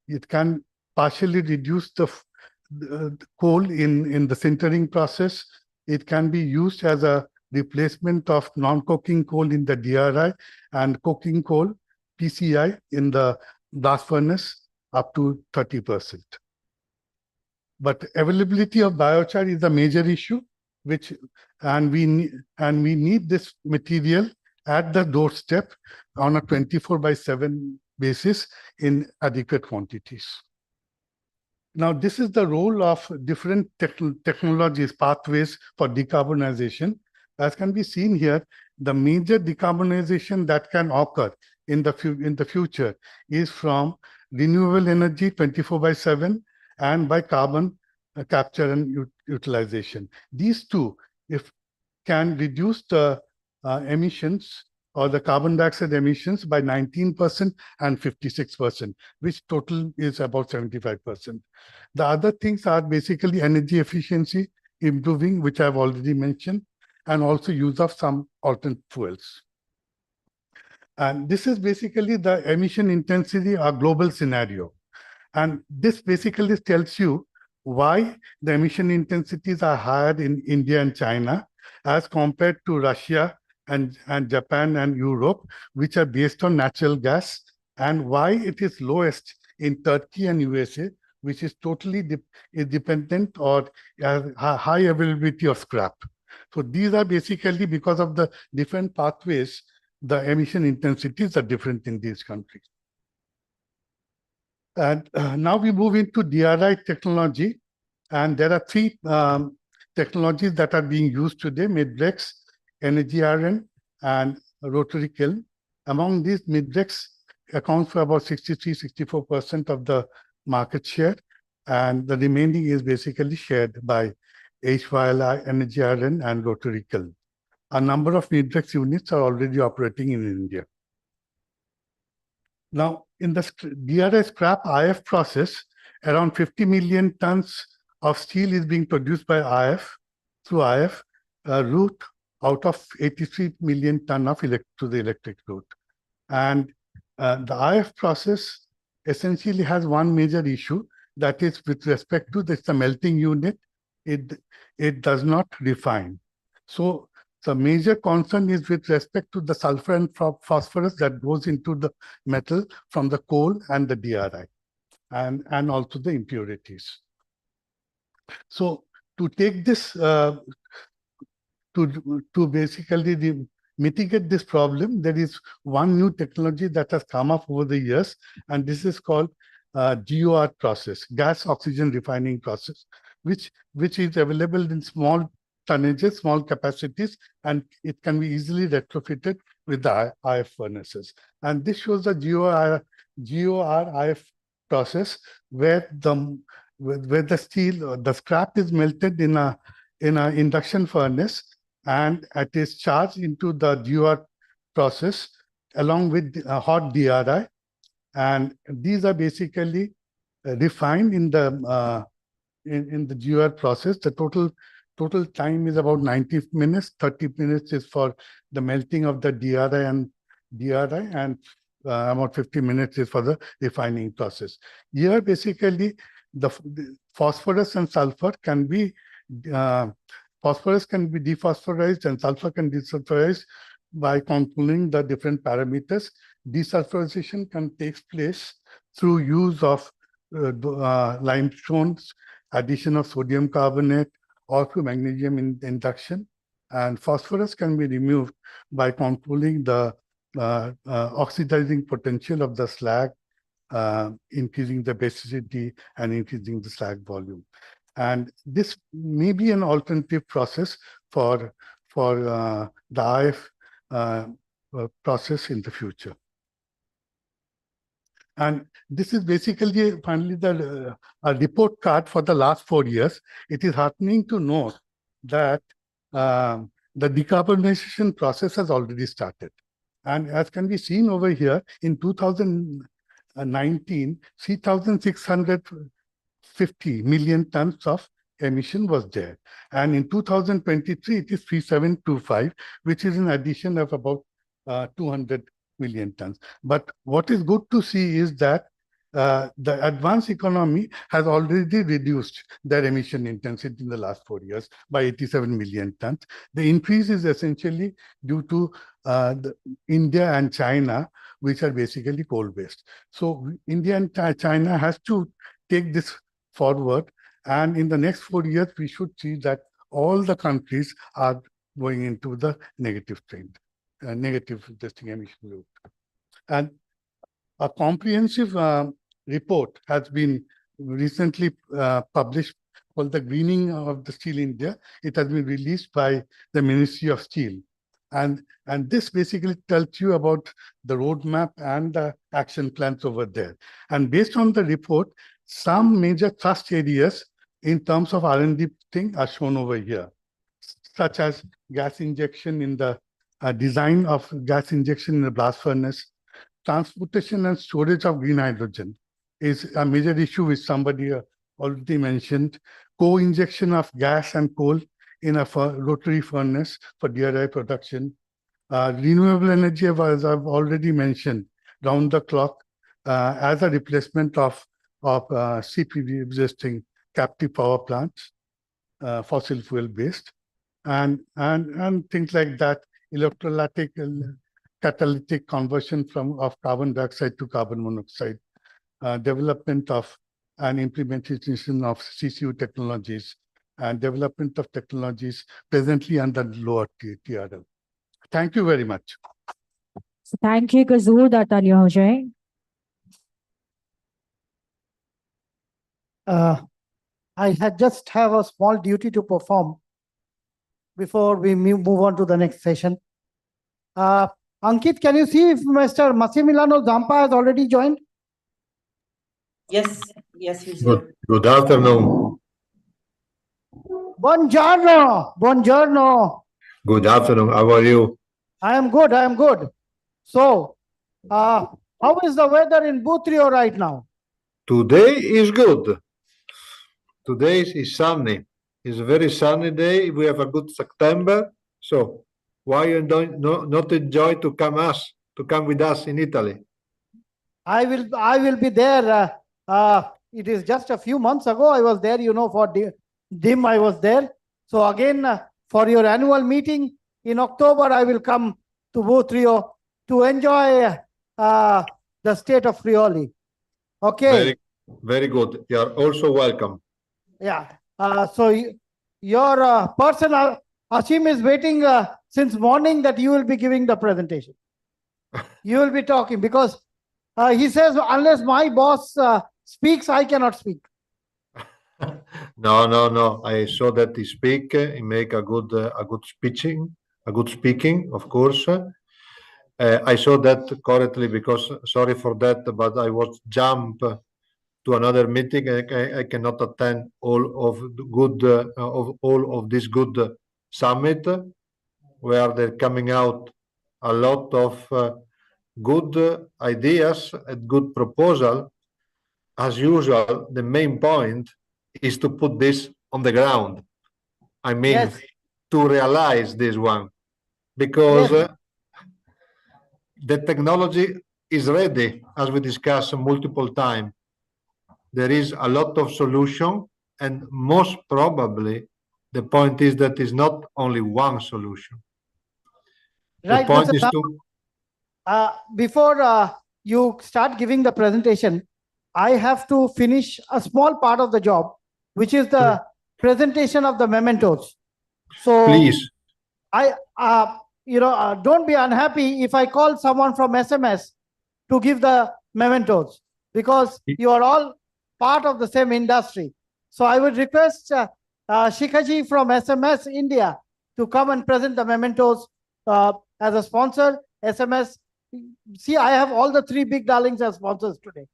It can partially reduce the coal in the sintering process. It can be used as a replacement of non-coking coal in the DRI and coking coal, PCI, in the blast furnace up to 30%. But availability of biochar is a major issue, and we need this material at the doorstep on a 24/7 basis in adequate quantities. Now, this is the role of different technologies, pathways for decarbonization. As can be seen here, the major decarbonization that can occur in the future is from renewable energy 24/7 and by carbon capture and utilization. These two, if can reduce the emissions or the carbon dioxide emissions by 19% and 56%, which total is about 75%. The other things are basically energy efficiency improving, which I've already mentioned, and also use of some alternate fuels. And this is basically the emission intensity or global scenario. And this basically tells you why the emission intensities are higher in India and China as compared to Russia and Japan and Europe, which are based on natural gas, and why it is lowest in Turkey and USA, which is totally dependent or high availability of scrap. So these are basically because of the different pathways, the emission intensities are different in these countries. And now we move into DRI technology. And there are three technologies that are being used today: Midrex, energy iron, and rotary kiln. Among these, Midrex accounts for about 63-64% of the market share, and the remaining is basically shared by HYLI, energy iron, and rotary kiln. A number of Midrex units are already operating in India. Now, in the DRI scrap IF process, around 50 million tons of steel is being produced by IF through IF route out of 83 million ton of to the electric route. And the IF process essentially has one major issue, that is with respect to the melting unit, it does not refine. So the major concern is with respect to the sulfur and phosphorus that goes into the metal from the coal and the DRI, and also the impurities. So to take this, to basically mitigate this problem, there is one new technology that has come up over the years, and this is called GOR process, gas oxygen refining process, which is available in small tonnages, small capacities, and it can be easily retrofitted with the IF furnaces. And this shows the GOR IF process where the steel, the scrap is melted in a induction furnace, and it is charged into the GOR process along with hot DRI, and these are basically refined in the GOR process. The total time is about 90 minutes. 30 minutes is for the melting of the DRI, and about 50 minutes is for the refining process. Here, basically, the phosphorus and sulfur can be phosphorus can be dephosphorized and sulfur can be desulfurized by controlling the different parameters. Desulfurization can take place through use of limestones, addition of sodium carbonate, or through magnesium induction. And phosphorus can be removed by controlling the oxidizing potential of the slag, increasing the basicity and increasing the slag volume. And this may be an alternative process for the IF process in the future. And this is basically finally the a report card for the last 4 years. It is heartening to note that the decarbonization process has already started. And as can be seen over here, in 2019, 3,650 million tons of emission was there. And in 2023, it is 3,725, which is an addition of about 200 million tons. But what is good to see is that the advanced economy has already reduced their emission intensity in the last 4 years by 87 million tons. The increase is essentially due to India and China, which are basically coal-based. So India and China has to take this forward, and in the next 4 years, we should see that all the countries are going into the negative trend, negative testing emission route. And a comprehensive report has been recently published called The Greening of the Steel India. It has been released by the Ministry of Steel. And this basically tells you about the roadmap and the action plans over there. And based on the report, some major thrust areas in terms of R&D thing are shown over here, such as gas injection in the design of gas injection in the blast furnace, transportation and storage of green hydrogen is a major issue which somebody already mentioned. Co-injection of gas and coal in a rotary furnace for DRI production. Renewable energy, as I've already mentioned, round the clock as a replacement of CPV existing captive power plants, fossil fuel based, and things like that, electrolytic catalytic conversion of carbon dioxide to carbon monoxide, development of and implementation of CCU technologies, and development of technologies presently under lower TRL. Thank you very much. So thank you, Kazur Datalyoje. I had just have a small duty to perform before we move on to the next session. Ankit, can you see if Mr. Massimiliano Zampa has already joined? Yes, he's here. Good afternoon. Buongiorno, buongiorno. Good afternoon. How are you? I am good. So, how is the weather in Butrio right now? Today is good. Today is sunny. It's a very sunny day. We have a good September. So why you don't not enjoy to come with us in Italy? I will be there. It is just a few months ago I was there, for DIM I was there. So again, for your annual meeting in October, I will come to Butrio to enjoy the state of Friuli. Okay. Very good. You are also welcome. Yeah. So your person, Ashim, is waiting since morning that you will be giving the presentation. You will be talking because he says, unless my boss speaks, I cannot speak. No. I saw that he speak. He make a good speaking, of course. I saw that correctly because sorry for that, but I was jump to another meeting. I cannot attend all of the good of all of this good summit where they're coming out a lot of good ideas and good proposal. As usual, the main point is to put this on the ground. I mean, Yes. to realize this one, because Yes. the technology is ready, as we discussed multiple times. There is a lot of solution, and most probably the point is that it's not only one solution. Right, the point Mr. is Zampa. to Before you start giving the presentation, I have to finish a small part of the job, which is the presentation of the mementos. So please. Don't be unhappy if I call someone from SMS to give the mementos, because you are all part of the same industry. So I would request Shikhaji from SMS India to come and present the mementos as a sponsor. SMS. See, I have all the three big darlings as sponsors today.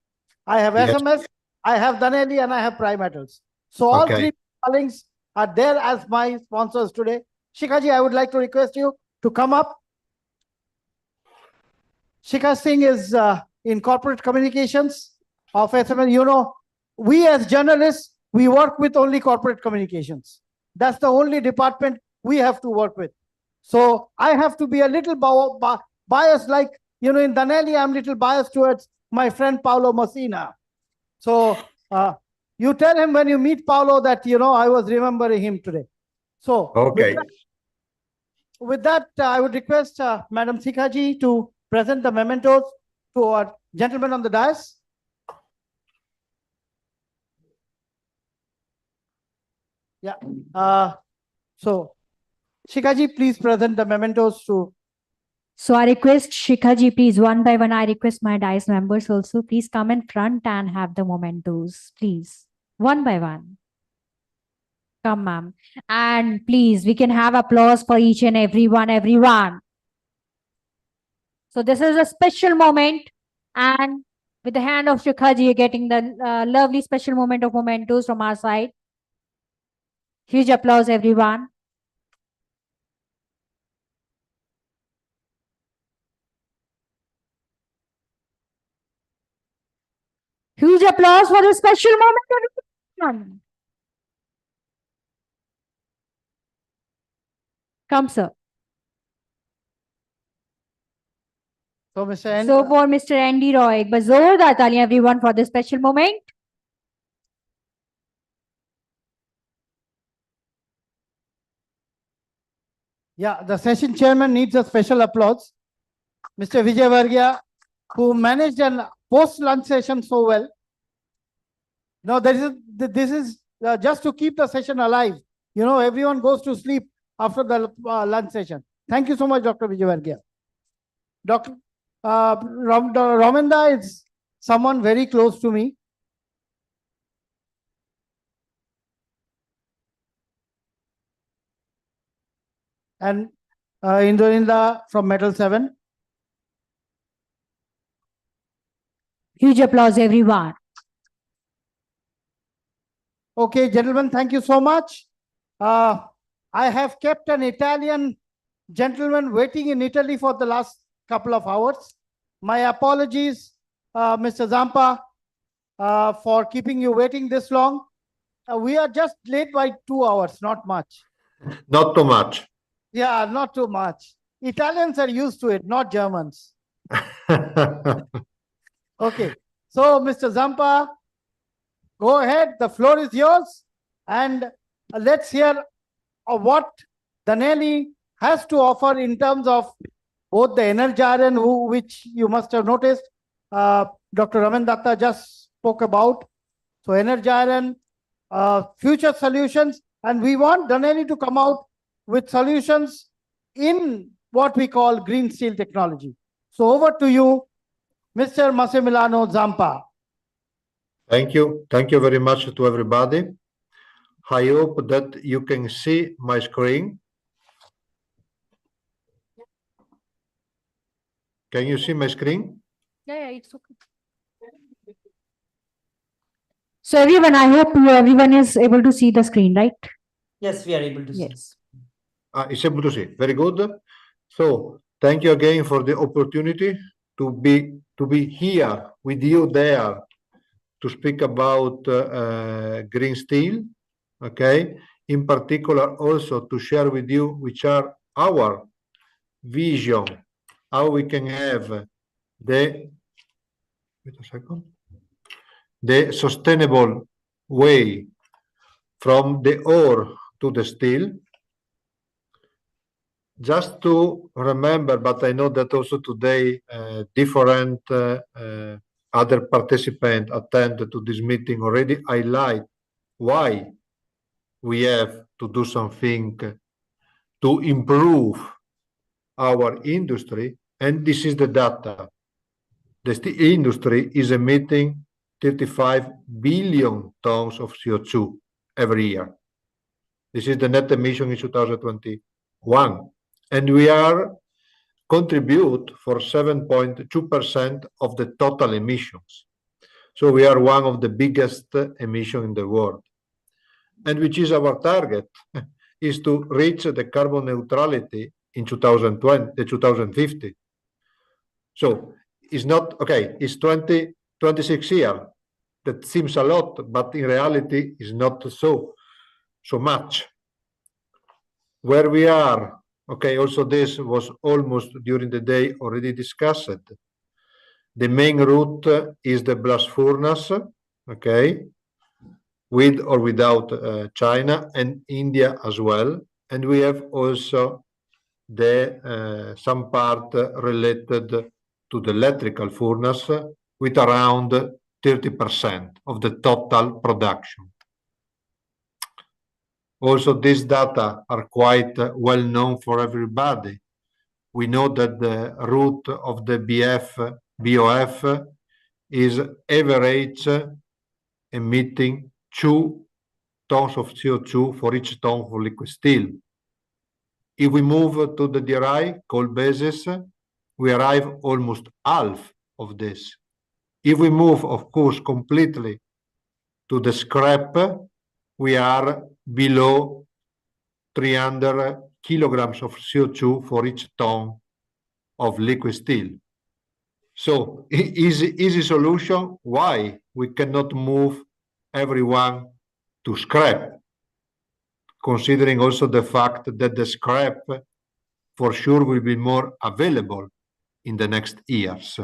I have Yes. SMS, I have Danelli, and I have Primetals. So all Okay. three darlings are there as my sponsors today. Shikhaji, I would like to request you to come up. Shikha Singh is in corporate communications of SMS. We as journalists, we work with only corporate communications. That's the only department we have to work with. So I have to be a little biased, like, in Danelli, I'm a little biased towards my friend Paolo Messina. So you tell him when you meet Paolo that, I was remembering him today. So Okay. with that, I would request Madam Sikhaji to present the mementos to our gentlemen on the dais. Yeah. So, Shikhaji, please present the mementos to So I request Shikhaji, please, one by one, I request my DICE members also, please come in front and have the mementos, please. One by one. Come, ma'am. And please, we can have applause for each and everyone, everyone. So this is a special moment. And with the hand of Shikhaji, you're getting the lovely special moment of mementos from our side. Huge applause, everyone. Huge applause for this special moment, everyone. Come, sir. So, Mr. So for Mr. Andy Roy, एक बार जोरदार तालियां everyone for this special moment. Yeah, the session chairman needs a special applause. Mr. Vijay Varghya, who managed an post-lunch session so well. Now, this is just to keep the session alive. You know, everyone goes to sleep after the lunch session. Thank you so much, Dr. Vijay Varghya. Dr. Ramenda is someone very close to me. And Indra from Metal 7. Huge applause, everyone. Okay, gentlemen, thank you so much. I have kept an Italian gentleman waiting in Italy for the last couple of hours. My apologies, Mr. Zampa, for keeping you waiting this long. We are just late by 2 hours, not much. Not too much. Yeah, not too much. Italians are used to it, not Germans. Okay, so Mr. Zampa, go ahead. The floor is yours. And let's hear what Dhaneli has to offer in terms of both the Energiren, which you must have noticed, Dr. Raman Datta just spoke about. So Energiren, future solutions, and we want Dhaneli to come out with solutions in what we call green steel technology. So over to you, Mr. Massimiliano Zampa. Thank you. Thank you very much to everybody. I hope that you can see my screen. Can you see my screen? Yeah, it's okay. So everyone, I hope everyone is able to see the screen, right? Yes, we are able to see. Yes. It's able to see. Very good. So thank you again for the opportunity to be here with you there to speak about green steel. Okay. In particular, also to share with you which are our vision, how we can have the sustainable way from the ore to the steel. Just to remember, but I know that also today different other participants attended to this meeting already highlight why we have to do something to improve our industry, and this is the data. The steel industry is emitting 35 billion tons of CO2 every year. This is the net emission in 2021. And we are contribute for 7.2% of the total emissions. So we are one of the biggest emission in the world. And which is our target is to reach the carbon neutrality in 2050. So it's not, okay, it's 26 years. That seems a lot, but in reality is not so much. Where we are, okay, also this was almost during the day already discussed. The main route is the blast furnace, okay, with or without China and India as well. And we have also the some part related to the electrical furnace with around 30% of the total production. Also, these data are quite well known for everybody. we know that the route of the BOF is average emitting 2 tons of CO2 for each ton of liquid steel. If we move to the DRI, coal basis, we arrive almost half of this. If we move, of course, completely to the scrap, we are below 300 kilograms of CO2 for each ton of liquid steel. So easy solution. Why we cannot move everyone to scrap? Considering also the fact that the scrap for sure will be more available in the next years.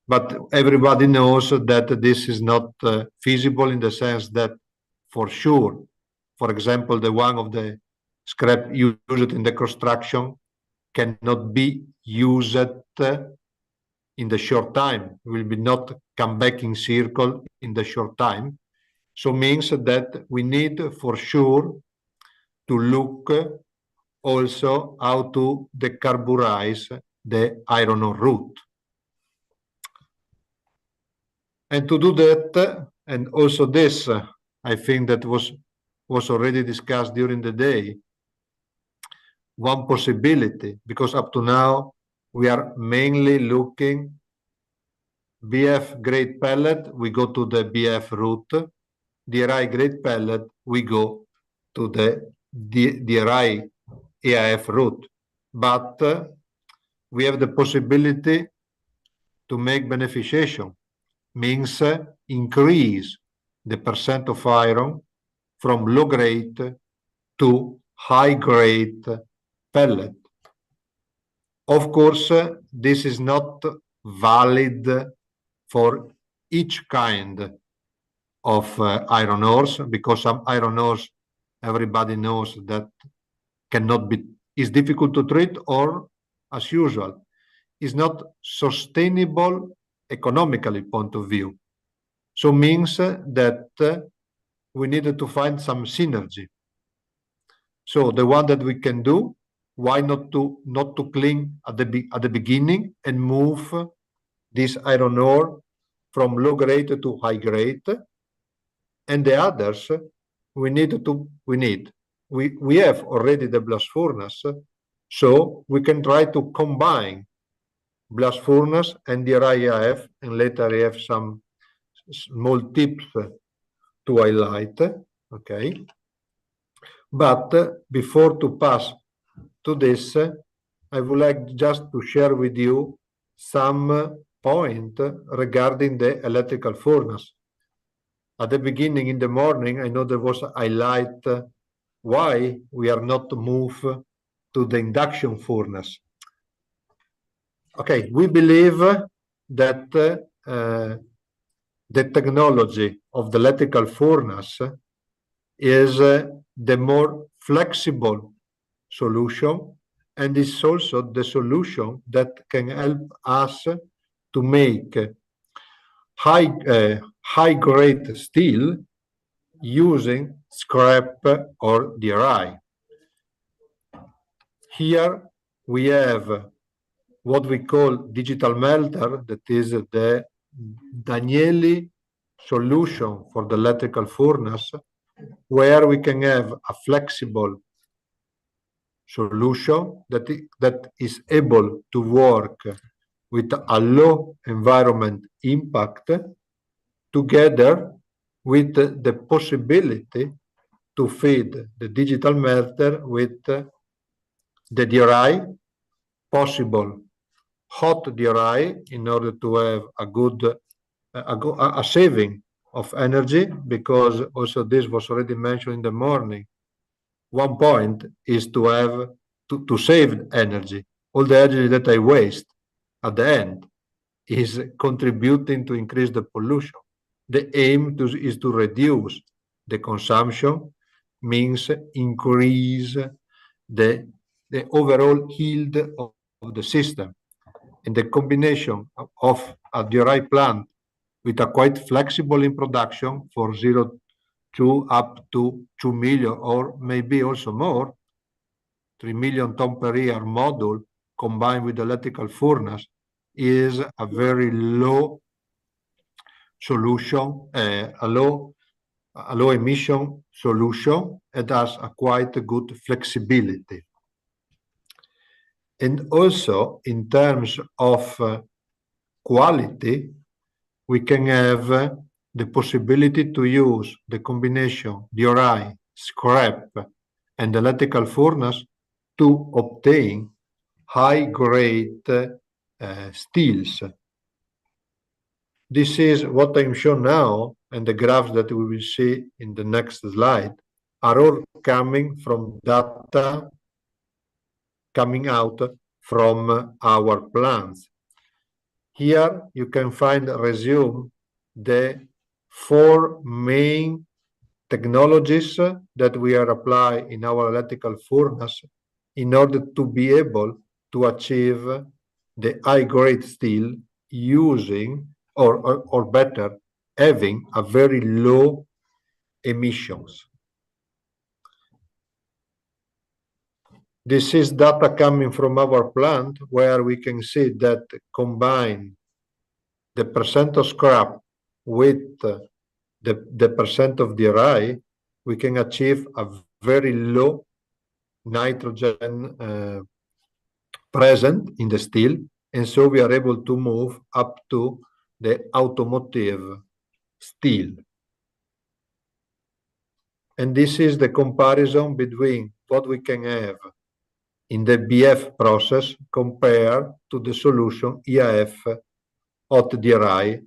But everybody knows that this is not feasible in the sense that for sure, for example, the one of the scrap used in the construction cannot be used in the short time, will be not come back in circle in the short time. So means that we need for sure to look also how to decarbonize the iron ore route. And to do that, and also this, I think that was already discussed during the day, one possibility, because up to now we are mainly looking BF grade pellet, we go to the BF route, DRI grade pellet, we go to the DRI EAF route. But we have the possibility to make beneficiation, means increase the percent of iron from low grade to high grade pellet. Of course, this is not valid for each kind of iron ores, because some iron ores, everybody knows that cannot be, is difficult to treat, or as usual, is not sustainable economically point of view. So means that we needed to find some synergy. So the one that we can do, why not to clean at the beginning and move this iron ore from low grade to high grade, and the others we have already the blast furnace, so we can try to combine blast furnace and DRI EAF, and later I have some small tips to highlight. Okay, but before to pass to this, I would like just to share with you some point regarding the electrical furnace. At the beginning in the morning, I know there was a highlight why we are not move to the induction furnace. Okay, we believe that the technology of the electrical furnace is the more flexible solution, and is also the solution that can help us to make high grade steel using scrap or DRI. Here we have what we call digital melter, that is the Danieli solution for the electrical furnace, where we can have a flexible solution that is able to work with a low environment impact, together with the possibility to feed the digital melter with the DRI, possible hot DRI, in order to have a saving of energy, because also this was already mentioned in the morning. One point is to have to save energy. All the energy that I waste at the end is contributing to increase the pollution. The aim is to reduce the consumption, means increase the overall yield of the system. And the combination of a DRI plant with a quite flexible in production for 0 to up to 2 million, or maybe also more, 3 million ton per year module combined with electrical furnace is a very low solution, a low emission solution, and has a quite good flexibility. And also in terms of quality, we can have the possibility to use the combination DRI, scrap, and electrical furnace to obtain high-grade steels. This is what I'm showing now, and the graphs that we will see in the next slide are all coming from data coming out from our plants. Here you can find resume the 4 main technologies that we are applying in our electrical furnace in order to be able to achieve the high-grade steel using, or better, having a very low emissions. This is data coming from our plant where we can see that combine the percent of scrap with the percent of DRI, we can achieve a very low nitrogen present in the steel, and so we are able to move up to the automotive steel. And this is the comparison between what we can have in the BF process compared to the solution EAF hot DRI.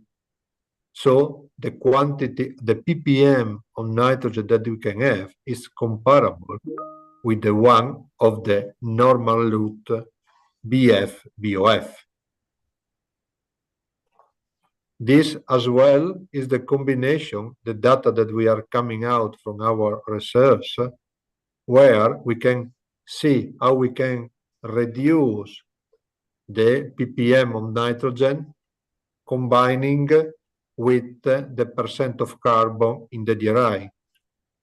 So the quantity, the ppm of nitrogen that we can have is comparable with the one of the normal route BF BOF. This as well is the combination, the data that we are coming out from our research, where we can see how we can reduce the ppm of nitrogen combining with the percent of carbon in the DRI.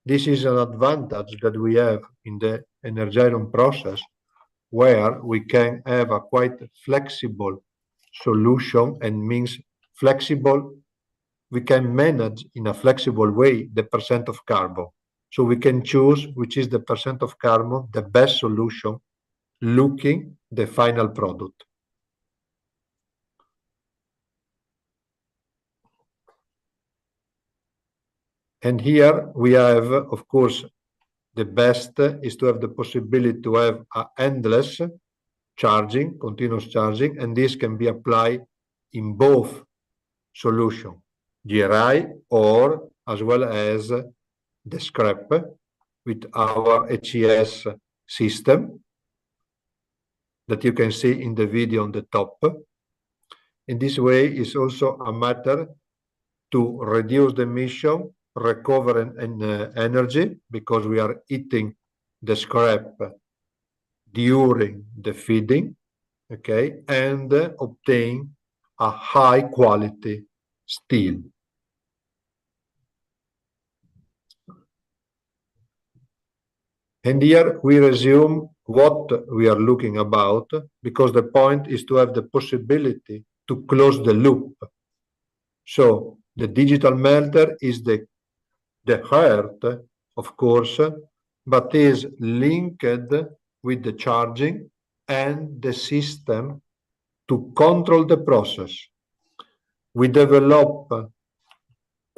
This is an advantage that we have in the Energiron process, where we can have a quite flexible solution, and means flexible, we can manage in a flexible way the percent of carbon. So we can choose which is the percent of carbon, the best solution, looking the final product. And here we have, of course, the best is to have the possibility to have a endless charging, continuous charging, and this can be applied in both solution, DRI or as well as the scrap with our HES system that you can see in the video on the top. In this way, it's also a matter to reduce the emission, recover energy, because we are eating the scrap during the feeding, okay, and obtain a high quality steel. And here we resume what we are looking about, because the point is to have the possibility to close the loop. So the digital melter is the heart, of course, but is linked with the charging and the system to control the process. We develop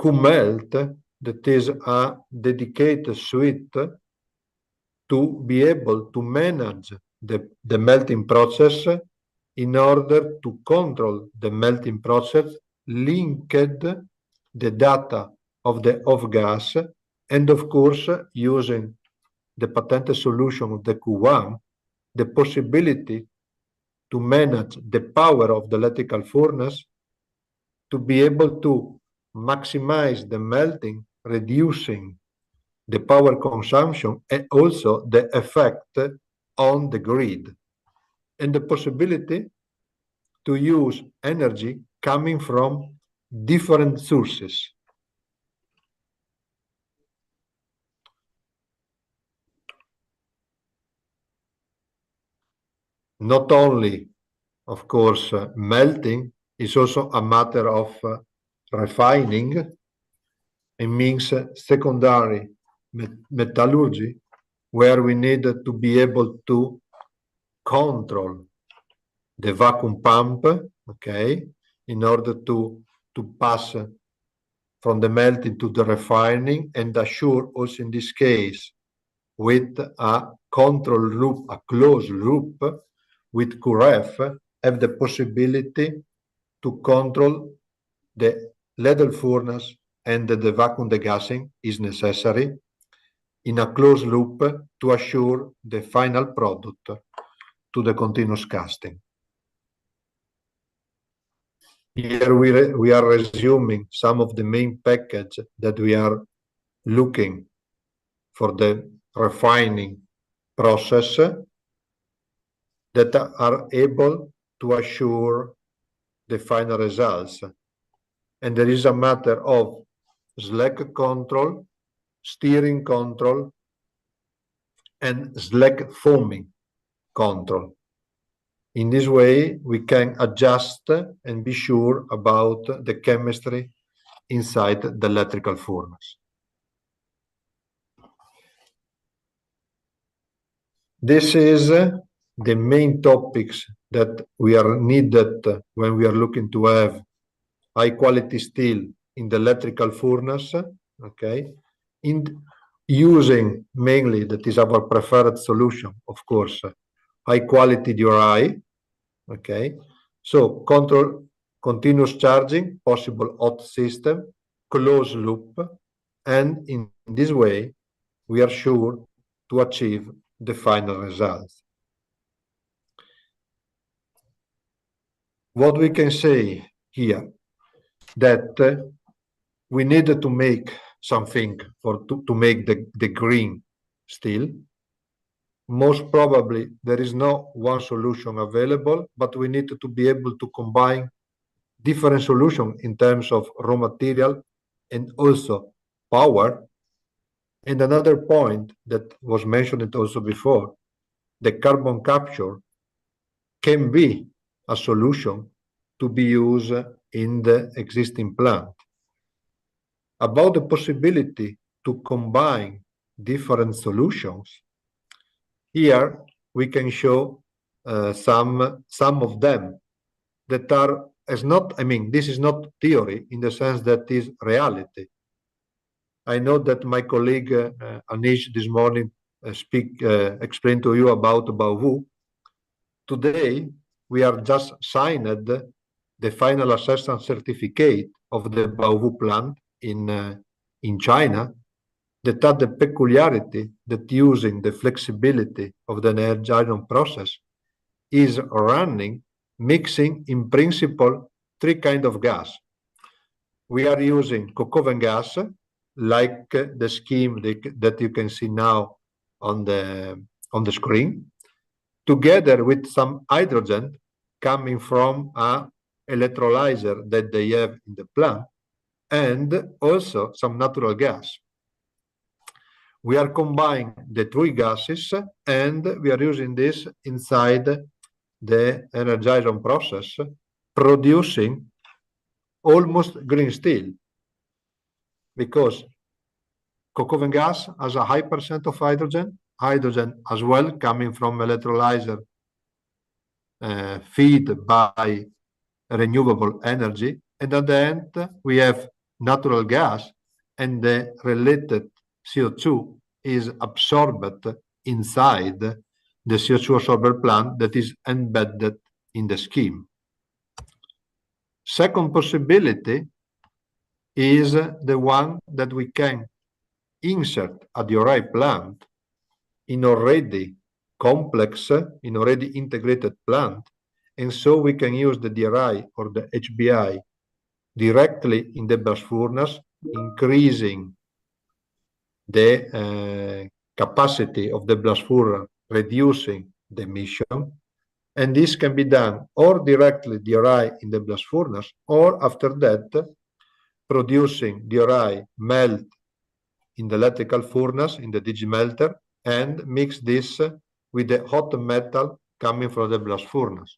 QMelt, that is a dedicated suite to be able to manage the melting process in order to control the melting process, linked the data of the off-gas, and of course, using the patented solution of the Q1, the possibility to manage the power of the electrical furnace to be able to maximize the melting, reducing the power consumption, and also the effect on the grid, and the possibility to use energy coming from different sources. not only, of course, melting, is also a matter of refining. It means secondary metallurgy, where we need to be able to control the vacuum pump, okay, in order to pass from the melting to the refining, and assure also in this case with a control loop, a closed loop with QRF, have the possibility to control the ladle furnace and the vacuum degassing is necessary in a closed loop to assure the final product to the continuous casting. Here we are resuming some of the main package that we are looking for the refining process that are able to assure the final results. And there is a matter of slack control, steering control, and slack foaming control. In this way, we can adjust and be sure about the chemistry inside the electrical furnace. This is the main topics that we are needed when we are looking to have high quality steel in the electrical furnace, okay? In using mainly, that is our preferred solution, of course, high quality DRI, okay? So control continuous charging, possible hot system, closed loop, and in this way, we are sure to achieve the final results. What we can say here, that we needed to make something to make the green steel. Most probably there is no one solution available, but we need to be able to combine different solutions in terms of raw material and also power. And another point that was mentioned also before, the carbon capture can be a solution to be used in the existing plant. About the possibility to combine different solutions, here we can show some of them that are as not, I mean, this is not theory in the sense that is reality. I know that my colleague Anish this morning explained to you about Baowu. Today, we are just signed the final assessment certificate of the Baowu plant in China, that had the peculiarity that using the flexibility of the energy process is running, mixing in principle three kinds of gas. We are using coke oven gas, like the scheme that you can see now on the screen, together with some hydrogen coming from an electrolyzer that they have in the plant, and also some natural gas. We are combining the three gases, and we are using this inside the energization process, producing almost green steel, because coke oven gas has a high percent of hydrogen as well coming from electrolyzer feed by renewable energy, and at the end we have natural gas, and the related CO2 is absorbed inside the CO2 absorber plant that is embedded in the scheme. Second possibility is the one that we can insert a DRI plant in already complex, in already integrated plant, and so we can use the DRI or the HBI directly in the blast furnace, increasing the capacity of the blast furnace, reducing the emission. And this can be done or directly DRI in the blast furnace, or after that, producing DRI melt in the electrical furnace, in the digimelter, and mix this with the hot metal coming from the blast furnace.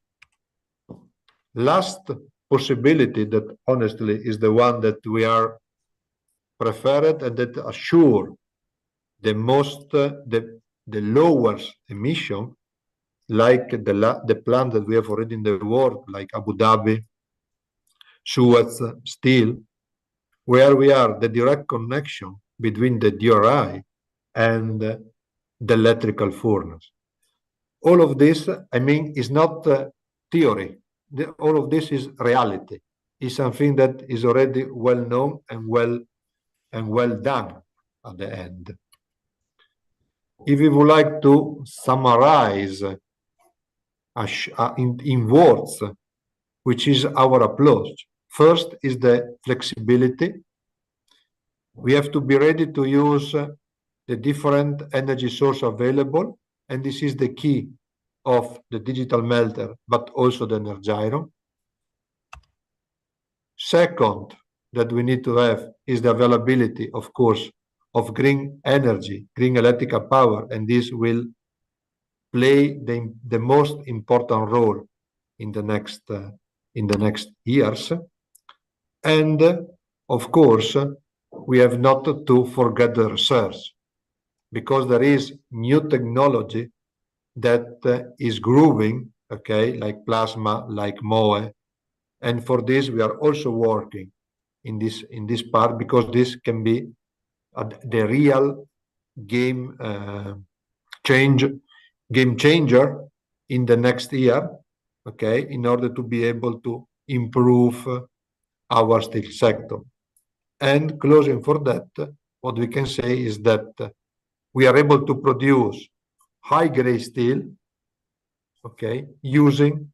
Last possibility that honestly is the one that we are preferred and that assure the most the lowest emission, like the plant that we have already in the world, like Abu Dhabi, Suez Steel, where we are the direct connection between the DRI and the electrical furnace. All of this, I mean, is not theory. All of this is reality. It's something that is already well known and well done at the end. If we would like to summarize in words, which is our approach, first is the flexibility. We have to be ready to use the different energy source available, and this is the key of the digital melter, but also the Energiron. Second, that we need to have is the availability, of course, of green energy, green electrical power, and this will play the most important role in the next years. And of course, we have not to forget the research, because there is new technology that is growing, okay, like plasma, like MOE, and for this we are also working in this part, because this can be the real game changer in the next year, okay, in order to be able to improve our steel sector. And closing for that, what we can say is that we are able to produce high-grade steel, okay, using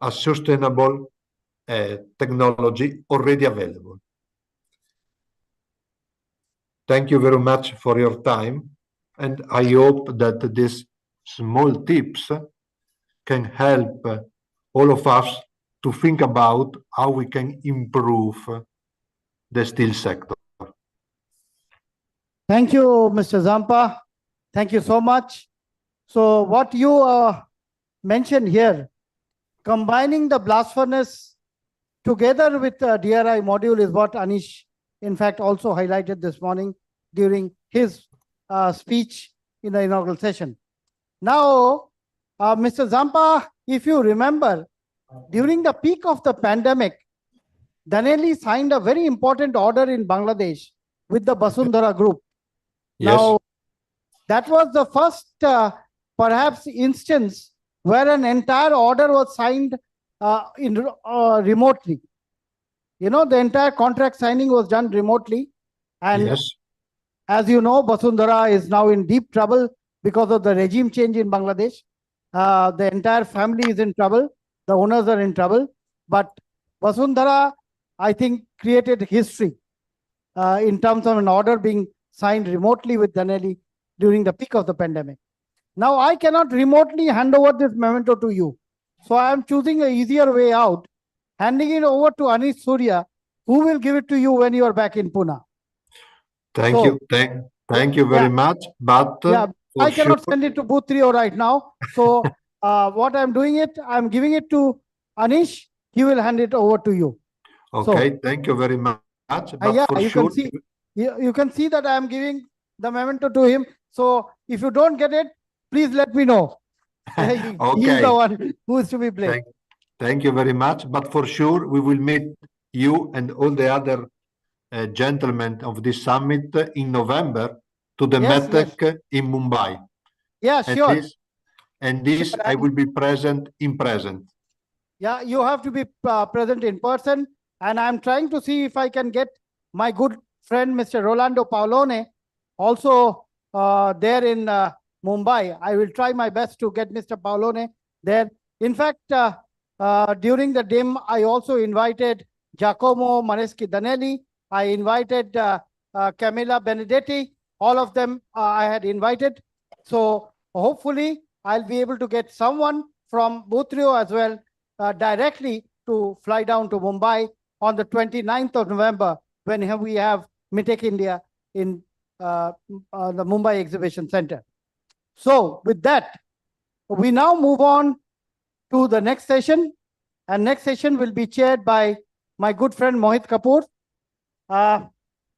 a sustainable technology already available. Thank you very much for your time, and I hope that these small tips can help all of us to think about how we can improve the steel sector. Thank you, Mr. Zampa. Thank you so much. So what you mentioned here, combining the blast furnace together with the DRI module is what Anish, in fact, also highlighted this morning during his speech in the inaugural session. Now, Mr. Zampa, if you remember, during the peak of the pandemic, Danelli signed a very important order in Bangladesh with the Basundhara Group. Yes. Now, that was the first, perhaps, instance where an entire order was signed remotely. You know, the entire contract signing was done remotely. And yes, as you know, Basundhara is now in deep trouble because of the regime change in Bangladesh. The entire family is in trouble. The owners are in trouble. But Basundhara, I think, created history in terms of an order being signed remotely with Danelli during the peak of the pandemic. Now, I cannot remotely hand over this memento to you. So I am choosing an easier way out, handing it over to Anish Surya, who will give it to you when you are back in Pune. Thank you. Thank you very much. But Yeah, I for cannot sure, send it to booth 3 right now. So what I'm doing I'm giving it to Anish. He will hand it over to you. okay, So, thank you very much. But yeah, for you sure, can see, you can see that I am giving the memento to him. So if you don't get it, please let me know. He's okay. the one who is to be blamed. Thank you very much. But for sure, we will meet you and all the other gentlemen of this summit in November to the Yes, METEC in Mumbai. Yeah, sure. And this I will be present in present. Yeah, you have to be present in person. And I'm trying to see if I can get my good friend, Mr. Rolando Paolone, also there in Mumbai. I will try my best to get Mr. Paolone there. In fact, during the DIM, I also invited Giacomo Maneschi Danelli. I invited Camilla Benedetti. All of them I had invited. So hopefully I'll be able to get someone from Boothrio as well directly to fly down to Mumbai on the 29th of November when we have MITEC India in the Mumbai Exhibition Center. So with that, we now move on to the next session. And next session will be chaired by my good friend Mohit Kapoor.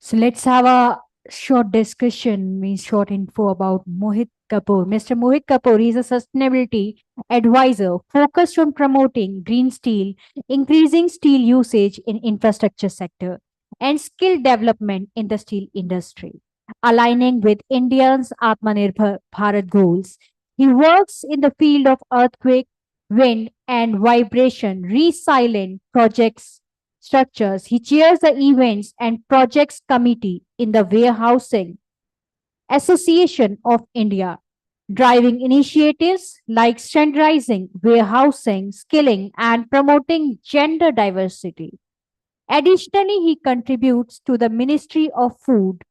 So let's have a short discussion, means short info about Mohit Kapoor. Mr. Mohit Kapoor is a sustainability advisor focused on promoting green steel, increasing steel usage in infrastructure sector, and skill development in the steel industry, aligning with India's Atmanirbhar Bharat goals. He works in the field of earthquake, wind, and vibration resilient projects structures. He chairs the events and projects committee in the Warehousing Association of India, driving initiatives like standardizing, warehousing, skilling, and promoting gender diversity. Additionally, he contributes to the Ministry of Food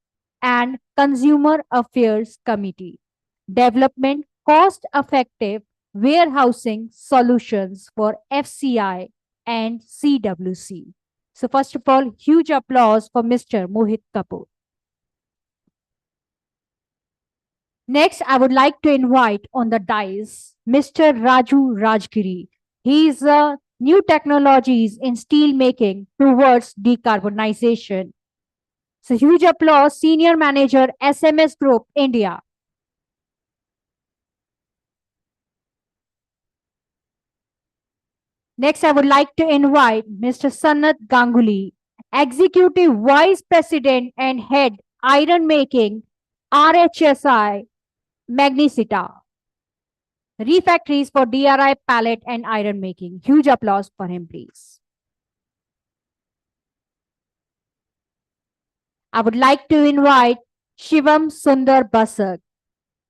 and Consumer Affairs Committee, development cost-effective warehousing solutions for FCI and CWC. So first of all, huge applause for Mr. Mohit Kapoor. Next, I would like to invite on the dais Mr. Raju Rajgiri. He is new technologies in steel making towards decarbonization. So huge applause, Senior Manager, SMS Group, India. Next, I would like to invite Mr. Sanat Ganguly, Executive Vice President and Head Iron Making, RHSI, Magnesita. Refactories for DRI, pallet, and iron making. Huge applause for him, please. I would like to invite Shivam Sundar Basak.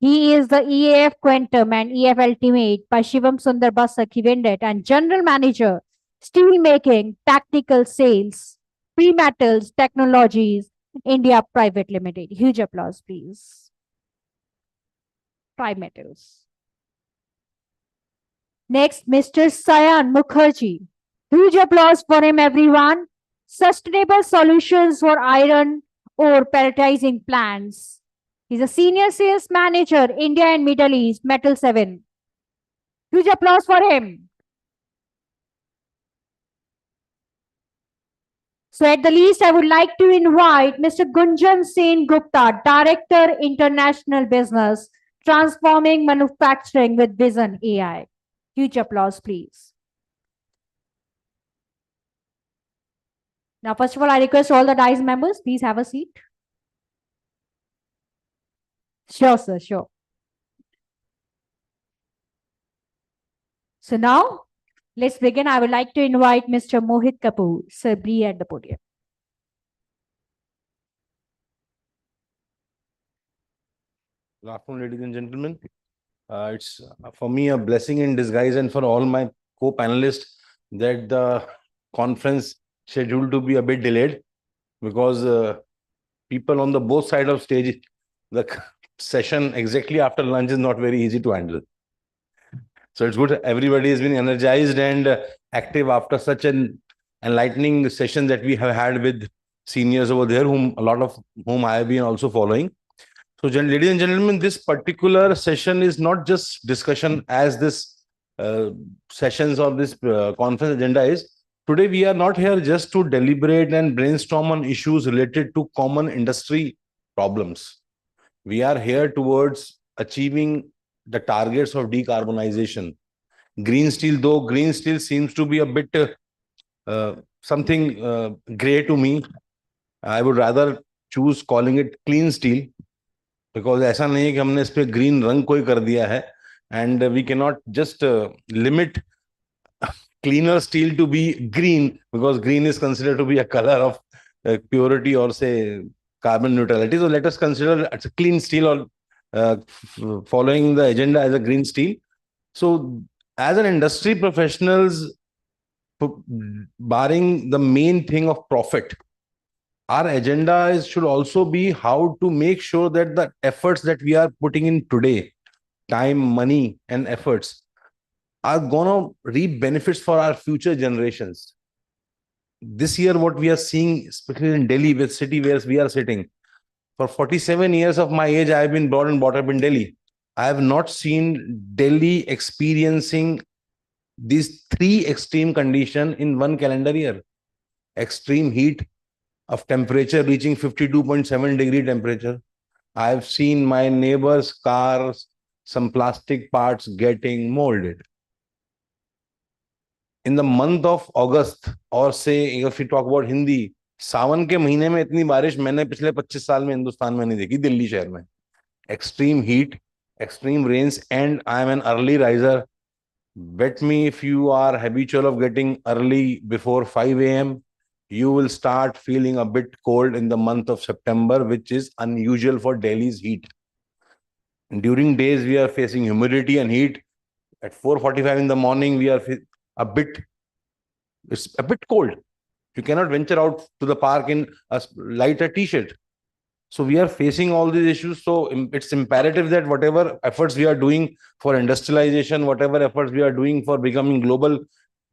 He is the EAF Quantum and EF Ultimate by Shivam Sundar Basak, Vendit, and General Manager, Steel Making, Tactical Sales, Pre-Metals Technologies, India Private Limited. Huge applause, please. Tri-Metals. Next, Mr. Sayan Mukherjee. Huge applause for him, everyone. Sustainable Solutions for Iron Ore Pelletizing Plants. He's a Senior Sales Manager, India and Middle East, Metal 7. Huge applause for him. So at the least, I would like to invite Mr. Gunjan Sen Gupta, Director, International Business, Transforming Manufacturing with Vision AI. Huge applause, please. Now, first of all, I request all the DICE members, please have a seat. Sure, sir, sure. So now, let's begin. I would like to invite Mr. Mohit Kapoor, Sir, be at the podium. Good afternoon, ladies and gentlemen. It's for me a blessing in disguise and for all my co-panelists that the conference scheduled to be a bit delayed because people on the both sides of stage, the session exactly after lunch is not very easy to handle. So it's good everybody has been energized and active after such an enlightening session that we have had with seniors over there, a lot of whom I have been also following. So, ladies and gentlemen, this particular session is not just discussion as this sessions of this conference agenda is. Today, we are not here just to deliberate and brainstorm on issues related to common industry problems. We are here towards achieving the targets of decarbonization. Green steel, though green steel seems to be a bit something gray to me, I would rather choose calling it clean steel. Because ऐसा नहीं है कि हमने इस पे green रंग कोई कर दिया है and we cannot just limit cleaner steel to be green because green is considered to be a color of purity or say carbon neutrality. So let us consider it's a clean steel or following the agenda as a green steel. So as an industry professionals, barring the main thing of profit, our agenda should also be how to make sure that the efforts that we are putting in today, time, money, and efforts, are going to reap benefits for our future generations. This year, what we are seeing, especially in Delhi, with city where we are sitting, for 47 years of my age, I have been born and brought up in Delhi. I have not seen Delhi experiencing these three extreme conditions in one calendar year. Extreme heat of temperature reaching 52.7-degree temperature. I've seen my neighbor's cars, some plastic parts getting molded. In the month of August, or say if we talk about Hindi, सावन के महीने में इतनी बारिश मैंने पिछले 25 साल में हिंदुस्तान में नहीं देखी, दिल्ली शहर में. Extreme heat, extreme rains, and I am an early riser. Bet me if you are habitual of getting early before 5 a.m., you will start feeling a bit cold in the month of September, which is unusual for Delhi's heat. During days, we are facing humidity and heat. At 4:45 in the morning, we are it's a bit cold. You cannot venture out to the park in a lighter t-shirt. So we are facing all these issues. So it's imperative that whatever efforts we are doing for industrialization, whatever efforts we are doing for becoming global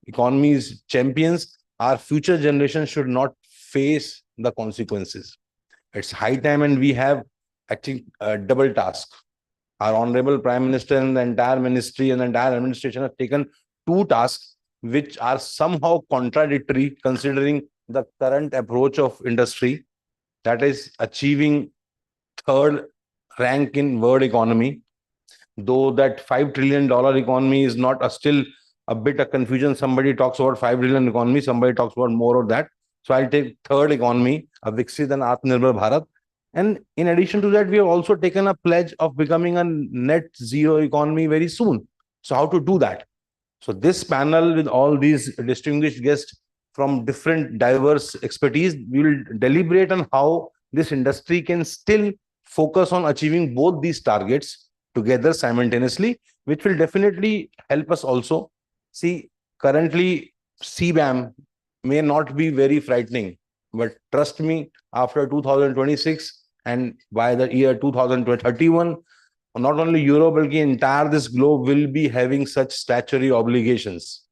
economies champions, our future generations should not face the consequences. It's high time, and we have actually a double task. Our Honorable Prime Minister and the entire ministry and the entire administration have taken two tasks which are somehow contradictory considering the current approach of industry, that is achieving third rank in world economy. Though that $5 trillion economy is not still a bit of confusion. Somebody talks about 5 trillion economy, somebody talks about more of that. So I'll take third economy, a Viksit and Atmanirbhar Bharat. And in addition to that, we have also taken a pledge of becoming a net zero economy very soon. So how to do that? So this panel with all these distinguished guests from different diverse expertise, we will deliberate on how this industry can still focus on achieving both these targets together simultaneously, which will definitely help us also. See, currently CBAM may not be very frightening, but trust me, after 2026 and by the year 2031, not only Europe, but the entire this globe will be having such statutory obligations.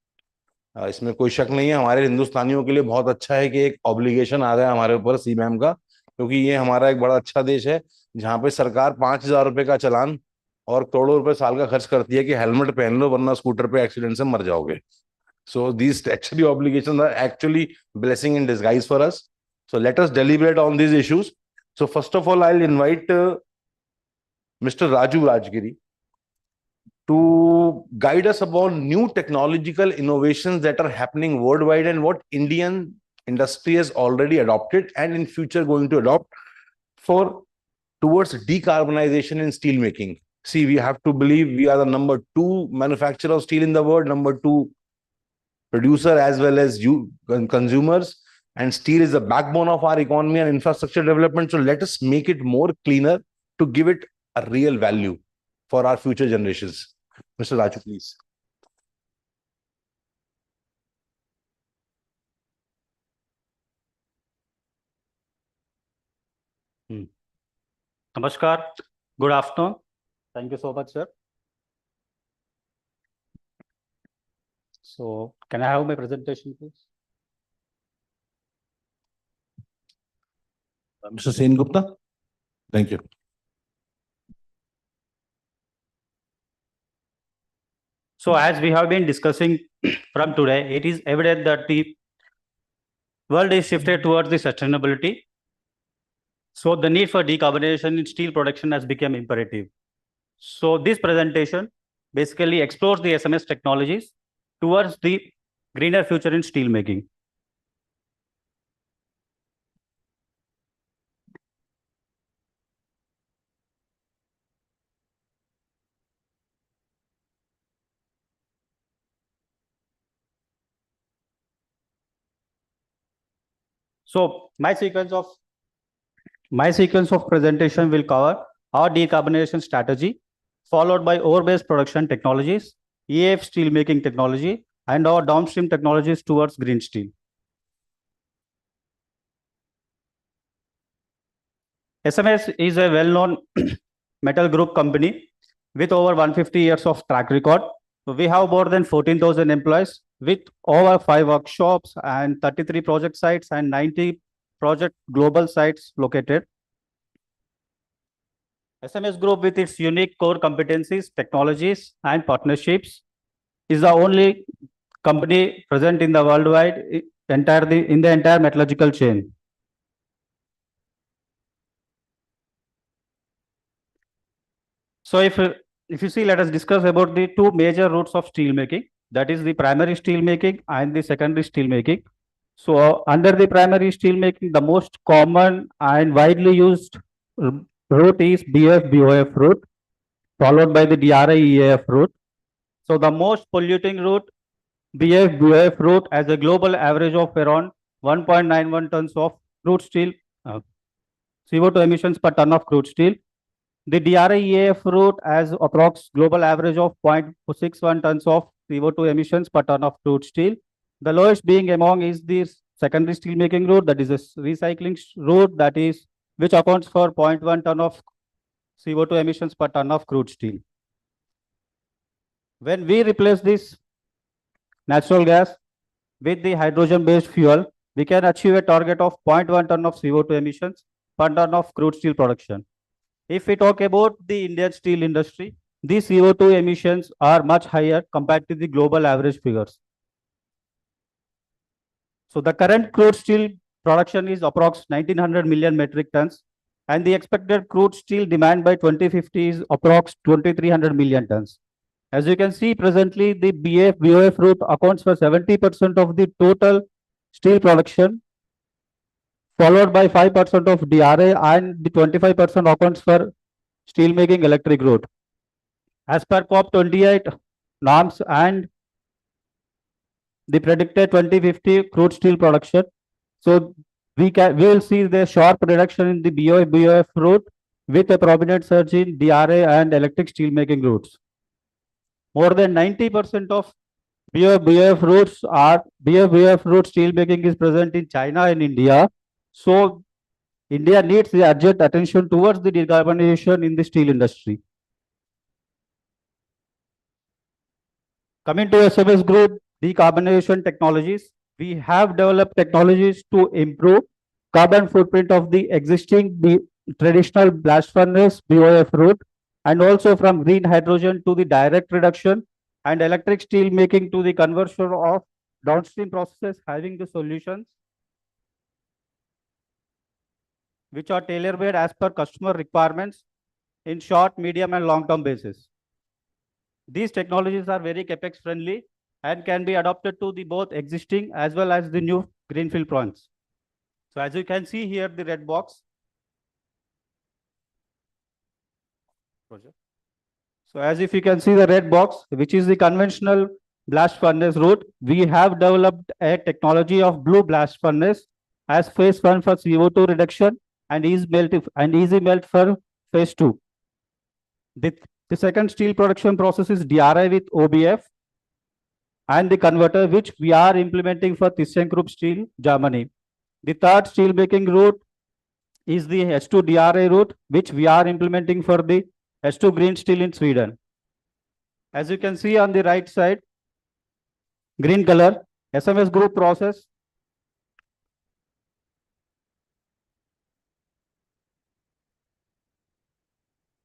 इसमें कोई शक नहीं है. हमारे हिंदुस्तानियों के लिए बहुत अच्छा है कि एक ऑब्लिगेशन आ गया हमारे ऊपर सीबैम का, क्योंकि ये हमारा एक बड़ा अच्छा देश है जहां पे सरकार 5,000 रुपए का चालान और करोड़ों रुपए साल का खर्च करती है कि हेलमेट पहन लो वरना स्कूटर पे एक्सीडेंट से मर जाओगे. So these statutory obligations are actually blessing in disguise for us. So let us deliberate on these issues. So first of all, I'll invite Mr. Raju Rajgiri to guide us about new technological innovations that are happening worldwide and what Indian industry has already adopted and in future going to adopt towards decarbonization in steel making. See, we have to believe we are the number 2 manufacturer of steel in the world, number 2 producer as well as consumers, and steel is the backbone of our economy and infrastructure development. So let us make it more cleaner to give it a real value for our future generations. Mr. Raju, please. Namaskar. Good afternoon. Thank you so much, sir. So, can I have my presentation, please? Mr. Sen Gupta. Thank you. So, as we have been discussing from today, it is evident that the world is shifted towards the sustainability. So, the need for decarbonization in steel production has become imperative. So, this presentation basically explores the SMS technologies towards the greener future in steel making. So my sequence of presentation will cover our decarbonization strategy, followed by ore-based production technologies, EAF steelmaking technology, and our downstream technologies towards green steel. SMS is a well-known metal group company with over 150 years of track record. We have more than 14,000 employees with over 5 workshops and 33 project sites and 90 project global sites located. SMS Group, with its unique core competencies, technologies, and partnerships, is the only company present in the worldwide in the entire metallurgical chain. So if you see, let us discuss about the two major routes of steel making. That is the primary steel making and the secondary steel making. So under the primary steel making, the most common and widely used route is BF-BOF route, followed by the DRI-EAF route. So the most polluting route, BF-BOF route, has a global average of around 1.91 tons of crude steel, CO2 emissions per ton of crude steel. The DRI-EAF route has approx global average of 0.61 tons of CO2 emissions per ton of crude steel. The lowest being among is the secondary steel making route, that is a recycling route, that is which accounts for 0.1 ton of CO2 emissions per ton of crude steel. When we replace this natural gas with the hydrogen-based fuel, we can achieve a target of 0.1 ton of CO2 emissions per ton of crude steel production. If we talk about the Indian steel industry, these CO2 emissions are much higher compared to the global average figures. So the current crude steel production is approx 1900 million metric tons, and the expected crude steel demand by 2050 is approx 2300 million tons. As you can see, presently the BF-BOF route accounts for 70% of the total steel production, followed by 5% of DRI, and the 25% accounts for steel making electric route. As per COP28 norms and the predicted 2050 crude steel production, so we will see the sharp reduction in the BF route with a prominent surge in DRI and electric steel making routes. More than 90% of BF route steel making is present in China and India. So India needs the urgent attention towards the decarbonization in the steel industry. Coming to SMS Group decarbonization technologies, we have developed technologies to improve carbon footprint of the existing traditional blast furnace BOF route, and also from green hydrogen to the direct reduction and electric steel making to the conversion of downstream processes, having the solutions which are tailor-made as per customer requirements in short, medium, and long-term basis. These technologies are very capex friendly and can be adopted to the both existing as well as the new greenfield plants. So as you can see here, the red box. So as if you can see the red box, which is the conventional blast furnace route, we have developed a technology of blue blast furnace as phase 1 for CO2 reduction and easy melt for phase 2. The second steel production process is DRI with OBF and the converter, which we are implementing for ThyssenKrupp Steel, Germany. The third steel making route is the H2 DRI route, which we are implementing for the H2 green steel in Sweden. As you can see on the right side, green color, SMS Group process.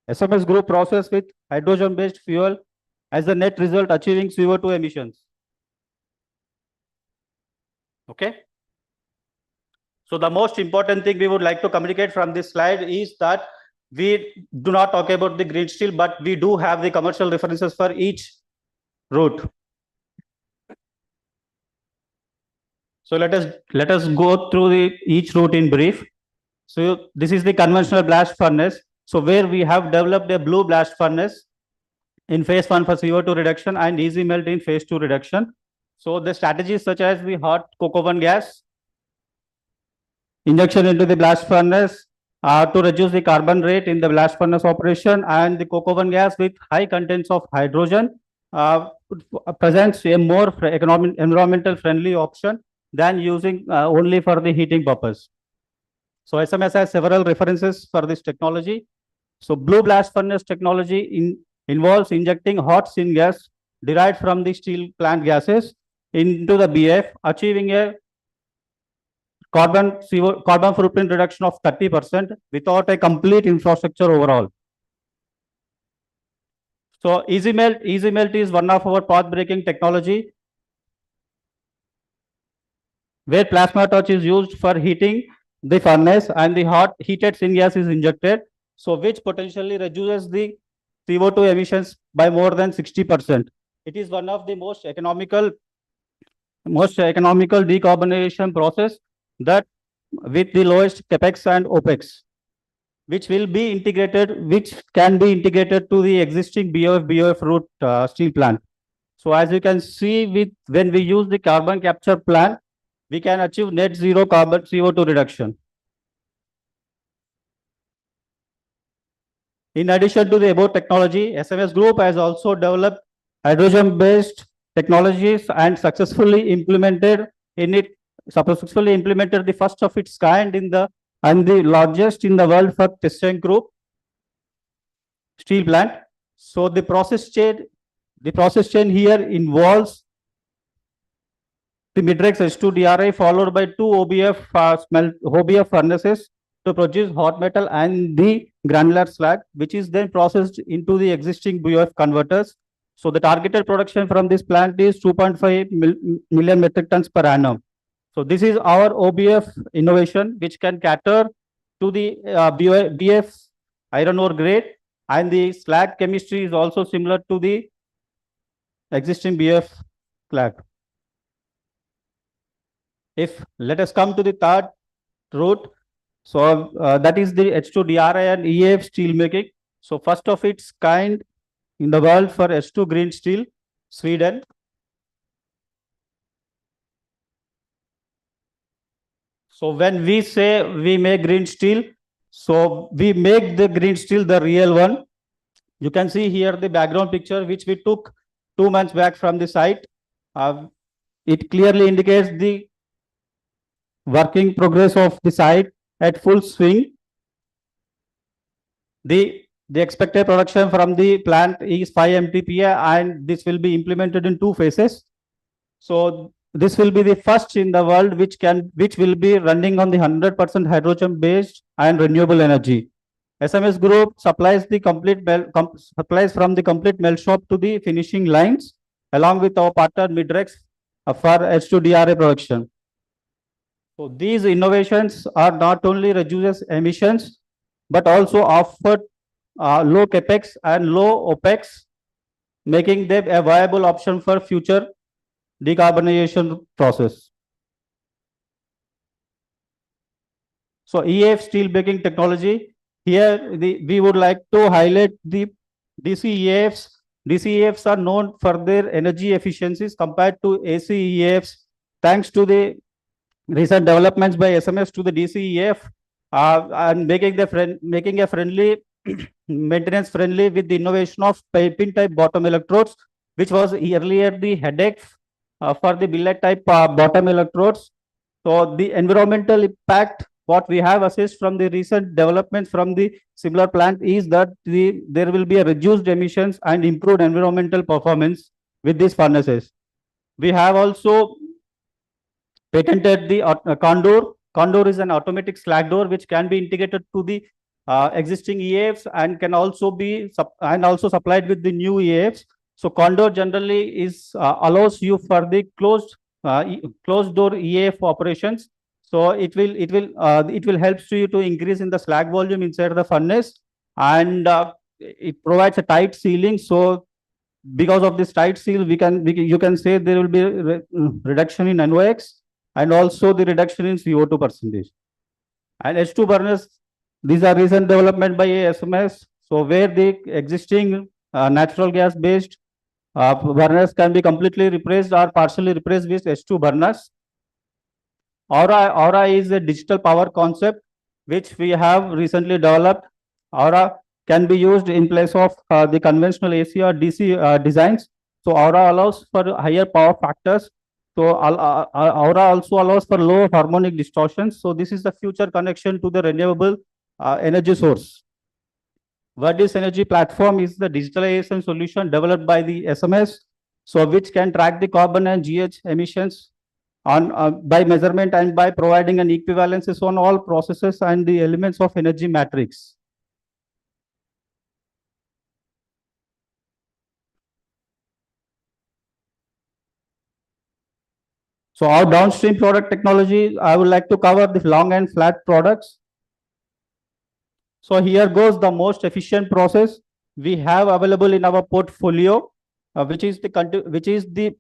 SMS Group process with hydrogen-based fuel as the net result achieving CO2 emissions. Okay. So the most important thing we would like to communicate from this slide is that we do not talk about the green steel, but we do have the commercial references for each route. So let us go through each route in brief. So this is the conventional blast furnace. So where we have developed a blue blast furnace in phase 1 for CO2 reduction and easy melt in phase 2 reduction. So the strategies such as the hot coke oven gas, injection into the blast furnace to reduce the carbon rate in the blast furnace operation, and the coke oven gas with high contents of hydrogen presents a more environmental friendly option than using only for the heating purpose. So SMS has several references for this technology. So blue blast furnace technology involves injecting hot syngas derived from the steel plant gases into the BF, achieving a carbon footprint reduction of 30% without a complete infrastructure overall. So easy melt is one of our path breaking technology where plasma torch is used for heating the furnace and the hot heated syngas is injected. So which potentially reduces the CO2 emissions by more than 60%. It is one of the most economical decarbonization process that with the lowest capex and opex, which can be integrated to the existing BOF route steel plant. So as you can see, when we use the carbon capture plant, we can achieve net zero carbon CO2 reduction. In addition to the above technology, SMS Group has also developed hydrogen-based technologies and successfully implemented the first of its kind and the largest in the world for Thyssen Group steel plant. So the process chain here involves the Midrex H2 DRI followed by two OBF furnaces to produce hot metal and the granular slag, which is then processed into the existing BOF converters. So the targeted production from this plant is 2.5 million metric tons per annum. So this is our OBF innovation, which can cater to the BF iron ore grade, and the slag chemistry is also similar to the existing BF slag. Let us come to the third route. So that is the H2 DRI and EAF steel making. So first of its kind in the world for H2 green steel, Sweden. So when we say we make green steel, so we make the green steel, the real one. You can see here the background picture, which we took 2 months back from the site. It clearly indicates the working progress of the site at full swing. The expected production from the plant is 5 MTPA, and this will be implemented in 2 phases. So this will be the first in the world which will be running on the 100% hydrogen based and renewable energy. SMS Group supplies from the complete melt shop to the finishing lines, along with our partner Midrex for H2 DRI production. So these innovations are not only reduces emissions, but also offer low capex and low opex, making them a viable option for future decarbonization process. So EAF steel making technology. Here we would like to highlight the DCEAFs. DCEAFs are known for their energy efficiencies compared to ACEAFs. Thanks to the recent developments by SMS to the DCEF and making a friendly maintenance friendly with the innovation of pin type bottom electrodes, which was earlier the headache for the billet type bottom electrodes. So the environmental impact what we have assessed from the recent developments from the similar plant is that there will be a reduced emissions and improved environmental performance with these furnaces. We have also patented the Condor. Condor is an automatic slag door which can be integrated to the existing EAFs and can also be supplied with the new EAFs. So Condor generally is allows you for the closed door EAF operations. So it will help you to increase in the slag volume inside the furnace, and it provides a tight sealing. So because of this tight seal, you can say there will be reduction in NOx and also the reduction in CO2 percentage. And H2 burners, these are recent development by SMS. So where the existing natural gas based burners can be completely replaced or partially replaced with H2 burners. Aura is a digital power concept which we have recently developed. Aura can be used in place of the conventional AC or DC designs. So Aura allows for higher power factors. So Aura also allows for low harmonic distortions. So this is the future connection to the renewable energy source. Verdis Energy Platform is the digitalization solution developed by the SMS, so which can track the carbon and GH emissions by measurement and by providing an equivalences on all processes and the elements of energy matrix. So our downstream product technology, I would like to cover the long and flat products. So here goes the most efficient process we have available in our portfolio, which is the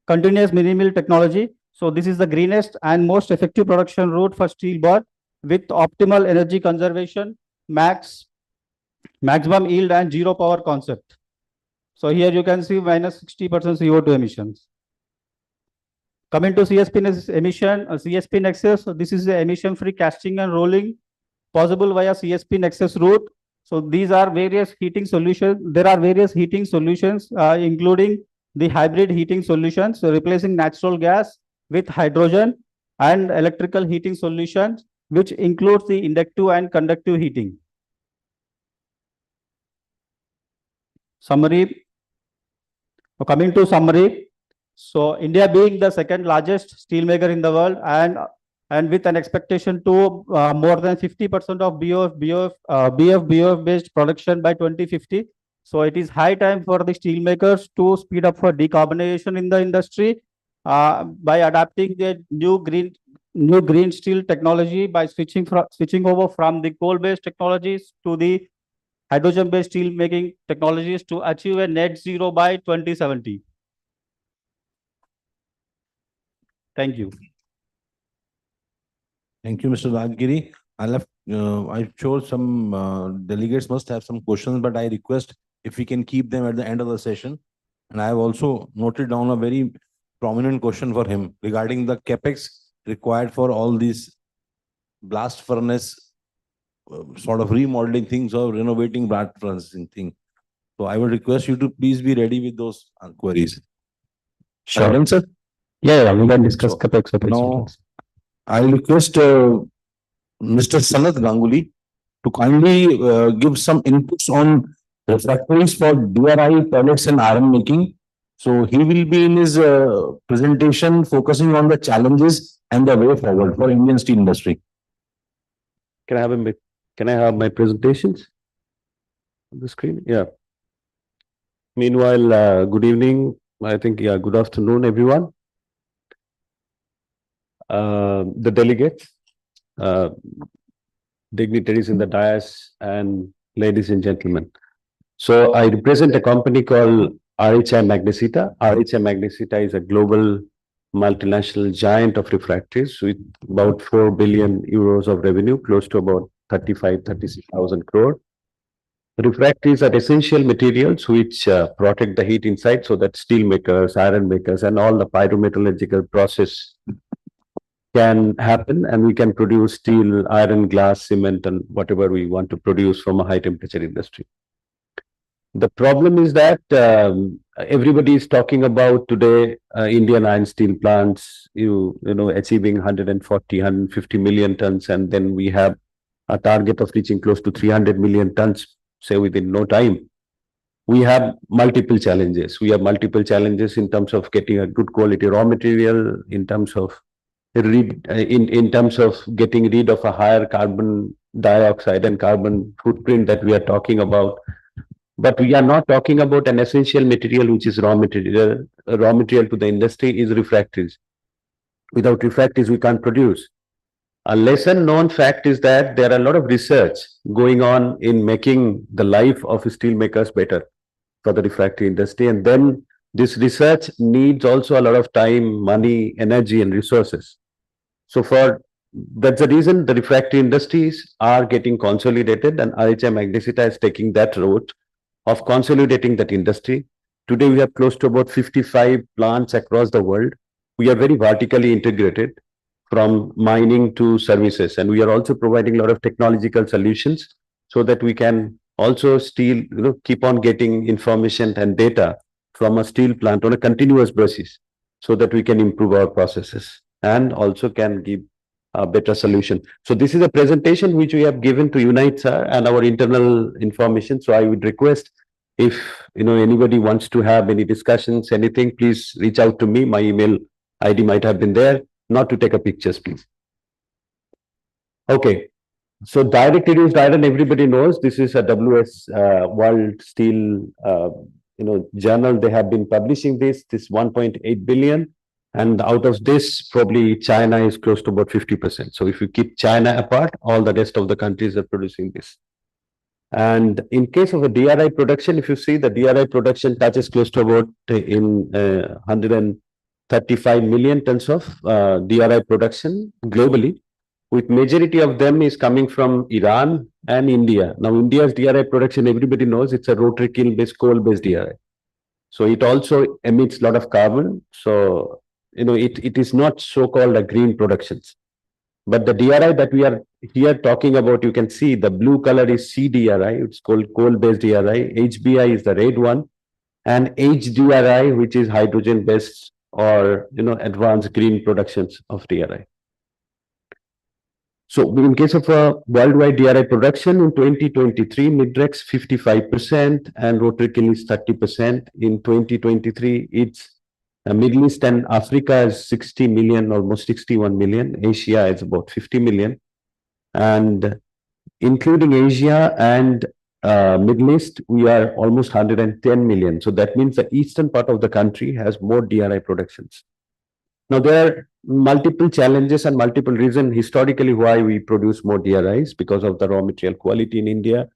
continuous mini mill technology. So this is the greenest and most effective production route for steel bar with optimal energy conservation, maximum yield and zero power concept. So here you can see minus 60% CO2 emissions. Coming to CSP emission, CSP Nexus, so this is the emission-free casting and rolling possible via CSP Nexus route. So these are various heating solutions. There are various heating solutions, including the hybrid heating solutions, so replacing natural gas with hydrogen, and electrical heating solutions, which includes the inductive and conductive heating. Summary. Coming to summary, so India being the second largest steel maker in the world, and with an expectation to more than 50% of BF based production by 2050. So it is high time for the steel makers to speed up for decarbonization in the industry by adapting the new green steel technology, by switching over from the coal based technologies to the hydrogen based steel making technologies to achieve a net zero by 2070. Thank you. Thank you, Mr. Rajgiri. I'm sure some delegates must have some questions, but I request if we can keep them at the end of the session. And I have also noted down a very prominent question for him regarding the capex required for all these blast furnace sort of remodeling things or renovating blast furnace thing. So I would request you to please be ready with those queries. Sure. Madam, sir? Yeah, we can discuss capex. Now, I'll request Mr. Sanat Ganguly to kindly give some inputs on refractories for DRI pellets and iron making. So he will be in his presentation focusing on the challenges and the way forward for Indian steel industry. Can I have my presentations on the screen? Yeah. Meanwhile, good evening. I think, yeah, good afternoon, everyone. The delegates, dignitaries in the dais, and ladies and gentlemen. So I represent a company called RHI Magnesita. RHI Magnesita is a global multinational giant of refractories with about 4 billion euros of revenue, close to about 36,000 crore. Refractories are essential materials which protect the heat inside so that steel makers, iron makers, and all the pyrometallurgical process can happen, and we can produce steel, iron, glass, cement, and whatever we want to produce from a high temperature industry. The problem is that everybody is talking about today Indian iron steel plants, achieving 140, 150 million tons, and then we have a target of reaching close to 300 million tons, say within no time. We have multiple challenges. We have multiple challenges in terms of getting a good quality raw material, in terms of getting rid of a higher carbon dioxide and carbon footprint that we are talking about. But we are not talking about an essential material, which is raw material. Raw material to the industry is refractories. Without refractories, we can't produce. A lesser known fact is that there are a lot of research going on in making the life of steel makers better for the refractory industry. And then this research needs also a lot of time, money, energy, and resources. So that's the reason the refractory industries are getting consolidated, and RHI Magnesita is taking that route of consolidating that industry. Today, we have close to about 55 plants across the world. We are very vertically integrated from mining to services, and we are also providing a lot of technological solutions so that we can also keep on getting information and data from a steel plant on a continuous basis so that we can improve our processes and also can give a better solution. So this is a presentation which we have given to Unite, sir, and our internal information. So I would request if anybody wants to have any discussions, anything, please reach out to me. My email ID might have been there. Not to take a pictures, please. Okay. So direct reduced iron, everybody knows this is a WS World Steel journal. They have been publishing this 1.8 billion. And out of this, probably China is close to about 50%. So if you keep China apart, all the rest of the countries are producing this. And in case of a DRI production, if you see the DRI production touches close to about 135 million tons of DRI production globally, with majority of them is coming from Iran and India. Now, India's DRI production, everybody knows it's a rotary kiln based coal-based DRI. So it also emits a lot of carbon. So, it is not so-called a green productions. But the DRI that we are here talking about, you can see the blue color is CDRI, it's called coal-based DRI. HBI is the red one, and HDRI, which is hydrogen-based or advanced green productions of DRI. So in case of worldwide DRI production in 2023, Midrex 55% and rotary kiln is 30%. In 2023, it's Middle East and Africa is 60 million, almost 61 million. Asia is about 50 million. And including Asia and Middle East, we are almost 110 million. So that means the eastern part of the country has more DRI productions. Now, there are multiple challenges and multiple reasons historically why we produce more DRIs, because of the raw material quality in India.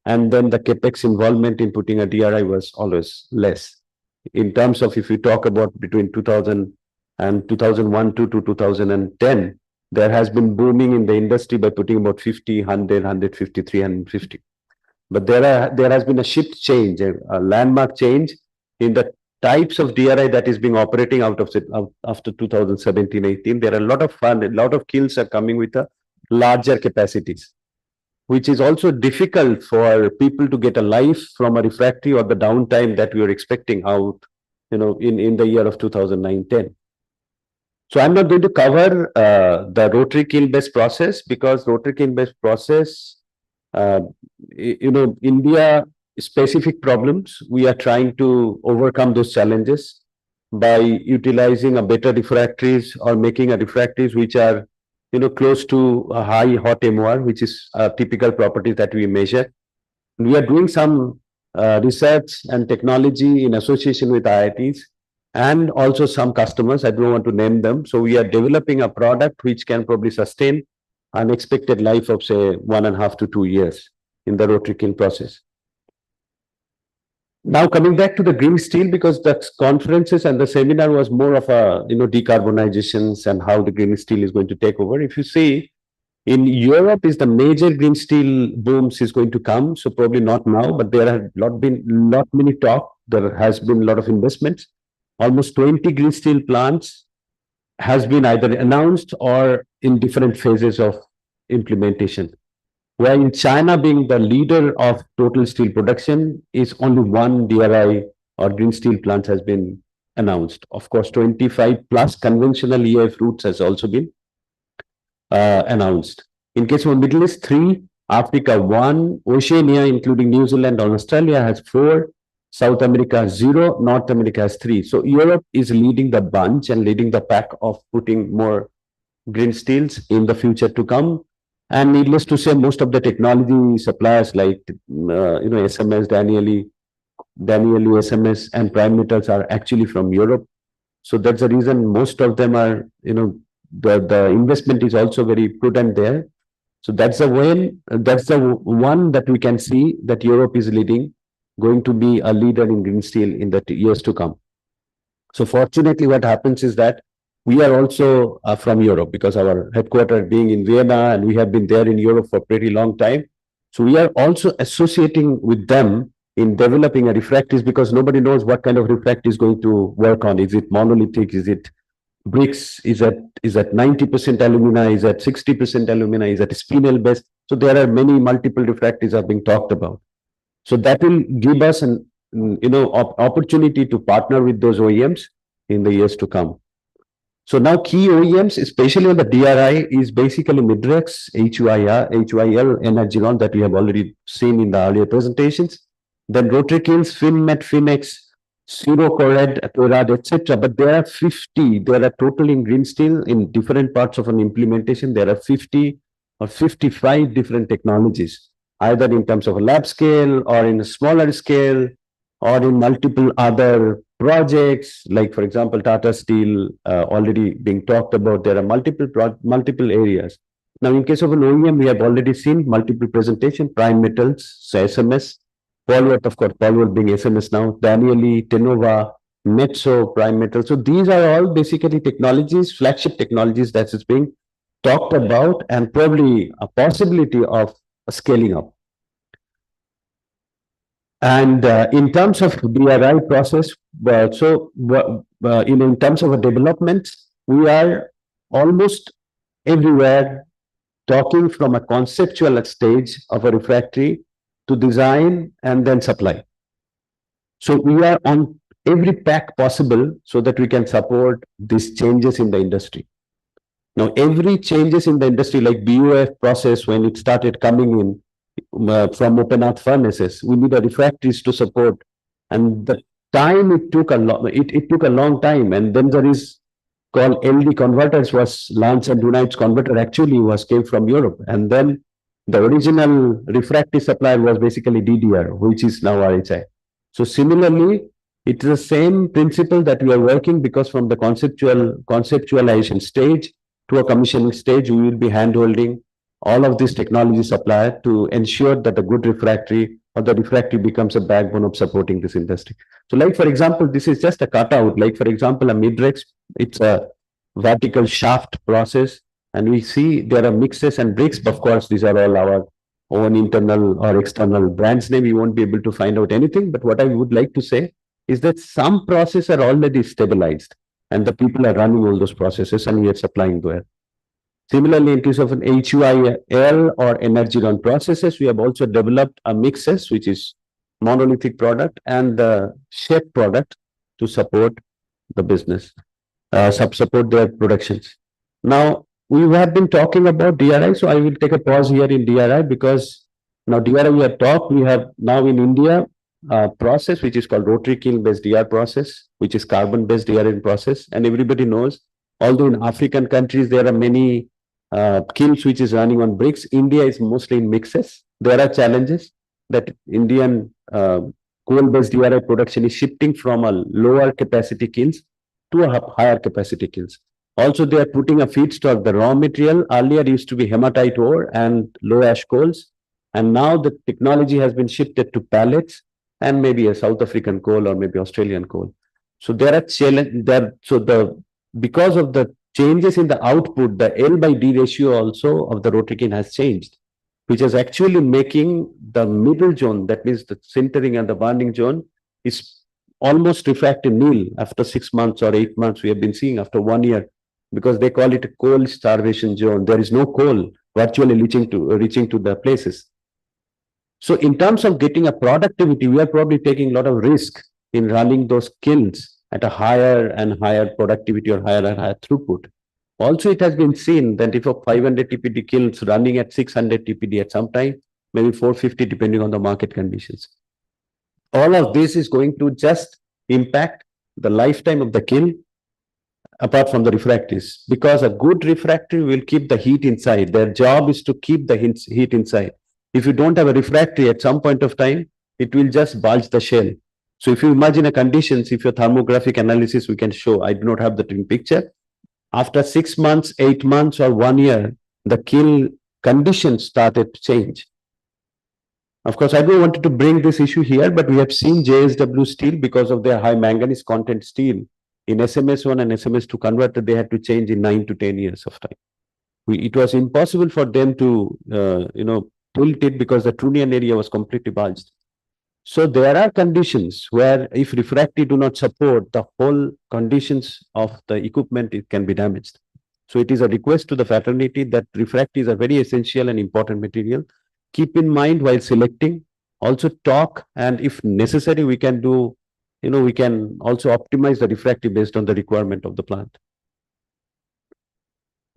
And then the capex involvement in putting a DRI was always less. In terms of, if you talk about between 2000 and 2001 to 2010, there has been booming in the industry by putting about 50, 100, 150, 350. But there has been a shift change, a landmark change in the types of DRI that is being operating out of after 2017-18. There are a lot of fun, a lot of kilns are coming with a larger capacities, which is also difficult for people to get a life from a refractory or the downtime that we are expecting out, in the year of 2009-10. So I'm not going to cover the rotary kiln based process, because rotary kiln based process, India specific problems. We are trying to overcome those challenges by utilizing a better refractories or making a refractories which are close to a high hot MOR, which is a typical property that we measure. We are doing some research and technology in association with IITs and also some customers. I don't want to name them. So we are developing a product which can probably sustain an expected life of, say, 1.5 to 2 years in the rotary kiln process. Now coming back to the green steel, because the conferences and the seminar was more of a decarbonizations and how the green steel is going to take over. If you see, in Europe is the major green steel booms is going to come. So probably not now, but there have been many talk. There has been a lot of investments. Almost 20 green steel plants has been either announced or in different phases of implementation. Where in China, being the leader of total steel production, is only one DRI or green steel plant has been announced. Of course, 25 plus conventional EAF routes has also been announced. In case of Middle East, 3, Africa 1, Oceania, including New Zealand and Australia, has 4, South America has 0, North America has 3. So Europe is leading the bunch and leading the pack of putting more green steels in the future to come. And needless to say, most of the technology suppliers like SMS, Danieli, SMS, and Prime Metals are actually from Europe. So that's the reason most of them are, the investment is also very prudent there. So that's the one that we can see that Europe is leading, going to be a leader in green steel in the years to come. So fortunately, what happens is that we are also from Europe, because our headquarters being in Vienna, and we have been there in Europe for a pretty long time. So we are also associating with them in developing a refractories, because nobody knows what kind of refractory is going to work on. Is it monolithic? Is it bricks? Is that 90% alumina? Is that 60% alumina? Is that spinel based? So there are multiple refractories are being talked about. So that will give us an opportunity to partner with those OEMs in the years to come. So now key OEMs, especially on the DRI, is basically Midrex, HYL, Energylon that we have already seen in the earlier presentations. Then rotary kilns, Finmet, Finex, Sirocored, Torad, etc. But there are 50. There are total in green steel in different parts of an implementation. There are 50 or 55 different technologies, either in terms of a lab scale or in a smaller scale or in multiple other projects, like for example, Tata Steel already being talked about. There are multiple areas. Now, in case of an OEM, we have already seen multiple presentation, Prime Metals, so SMS, Polworth, of course, Polworth being SMS now, Danieli, Tenova, Metso, Prime Metal. So these are all basically technologies, flagship technologies that is being talked about and probably a possibility of scaling up. And in terms of DRI process, in terms of a development, we are almost everywhere talking from a conceptual stage of a refractory to design and then supply. So we are on every pack possible so that we can support these changes in the industry. Now, every changes in the industry, like BOF process, when it started coming in from open arc furnaces, we need a refractories to support. And the time it took it took a long time. And then there is called LD converters was Lance and Dunite's converter actually came from Europe. And then the original refractory supplier was basically DDR, which is now RHI. So similarly, it's the same principle that we are working, because from the conceptualization stage to a commissioning stage, we will be handholding all of these technology supplier to ensure that a good refractory or the refractory becomes a backbone of supporting this industry. So like, for example, this is just a cutout. Like, for example, a Midrex, it's a vertical shaft process. And we see there are mixes and bricks. Of course, these are all our own internal or external brands name. You won't be able to find out anything. But what I would like to say is that some processes are already stabilized and the people are running all those processes and we are supplying there. Similarly, in case of an HUIL or energy run processes, we have also developed a mixes, which is monolithic product, and the shape product to support the business, support their productions. Now, we have been talking about DRI, so I will take a pause here in DRI, because now DRI we have talked, we have now in India a process which is called rotary kiln based DR process, which is carbon based DR process, and everybody knows, although in African countries there are many kilns which is running on bricks, India is mostly in mixes. There are challenges that Indian coal-based DRI production is shifting from a lower capacity kilns to a higher capacity kilns. Also, they are putting a feedstock. The raw material earlier used to be hematite ore and low ash coals, and now the technology has been shifted to pellets and maybe a South African coal or maybe Australian coal. So there are challenges there. So because of the changes in the output, the L by D ratio also of the rotary kiln has changed, which is actually making the middle zone, that means the sintering and the bonding zone, is almost refractive nil after 6 months or 8 months. We have been seeing after 1 year, because they call it a coal starvation zone. There is no coal virtually reaching to the places. So in terms of getting a productivity, we are probably taking a lot of risk in running those kilns at a higher and higher productivity or higher and higher throughput. Also, it has been seen that if a 500 TPD kilns running at 600 TPD at some time, maybe 450 depending on the market conditions. All of this is going to just impact the lifetime of the kiln, apart from the refractories, because a good refractory will keep the heat inside. Their job is to keep the heat inside. If you don't have a refractory, at some point of time, it will just bulge the shell. So if you imagine a conditions, if your thermographic analysis, we can show, I do not have the picture. After 6 months, 8 months or 1 year, the kiln conditions started to change. Of course, I don't want to bring this issue here, but we have seen JSW Steel, because of their high manganese content steel, in SMS1 and SMS2 converter, they had to change in 9 to 10 years of time. It was impossible for them to, tilt it, because the Trunian area was completely bulged. So there are conditions where if refractory do not support, the whole conditions of the equipment, it can be damaged. So it is a request to the fraternity that refractories are very essential and important material. Keep in mind while selecting, also talk, and if necessary, we can do, we can also optimize the refractory based on the requirement of the plant.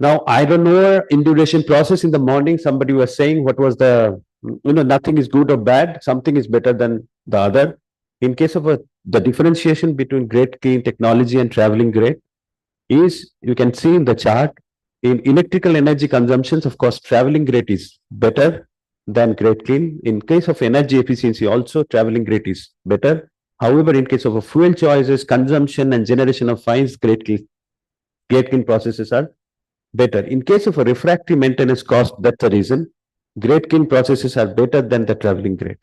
Now, iron ore induration process in the morning, somebody was saying what was the, nothing is good or bad, something is better than the other. In case of the differentiation between grade clean technology and traveling grade is, you can see in the chart, in electrical energy consumptions, of course, traveling grade is better than grade clean. In case of energy efficiency also, traveling grade is better. However, in case of a fuel choices, consumption and generation of fines, grade kiln processes are better. In case of a refractory maintenance cost, that's the reason grade kiln processes are better than the traveling grade.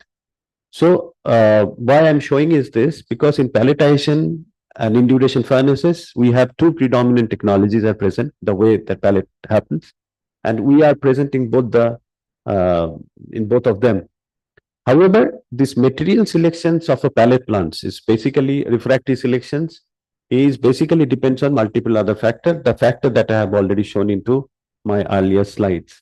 So why I'm showing is this, because in pelletization and induration furnaces, we have two predominant technologies are present, the way the pellet happens, and we are presenting both in both of them. However, this material selections of a pellet plants is basically refractory selections is basically depends on multiple other factors, the factor that I have already shown into my earlier slides.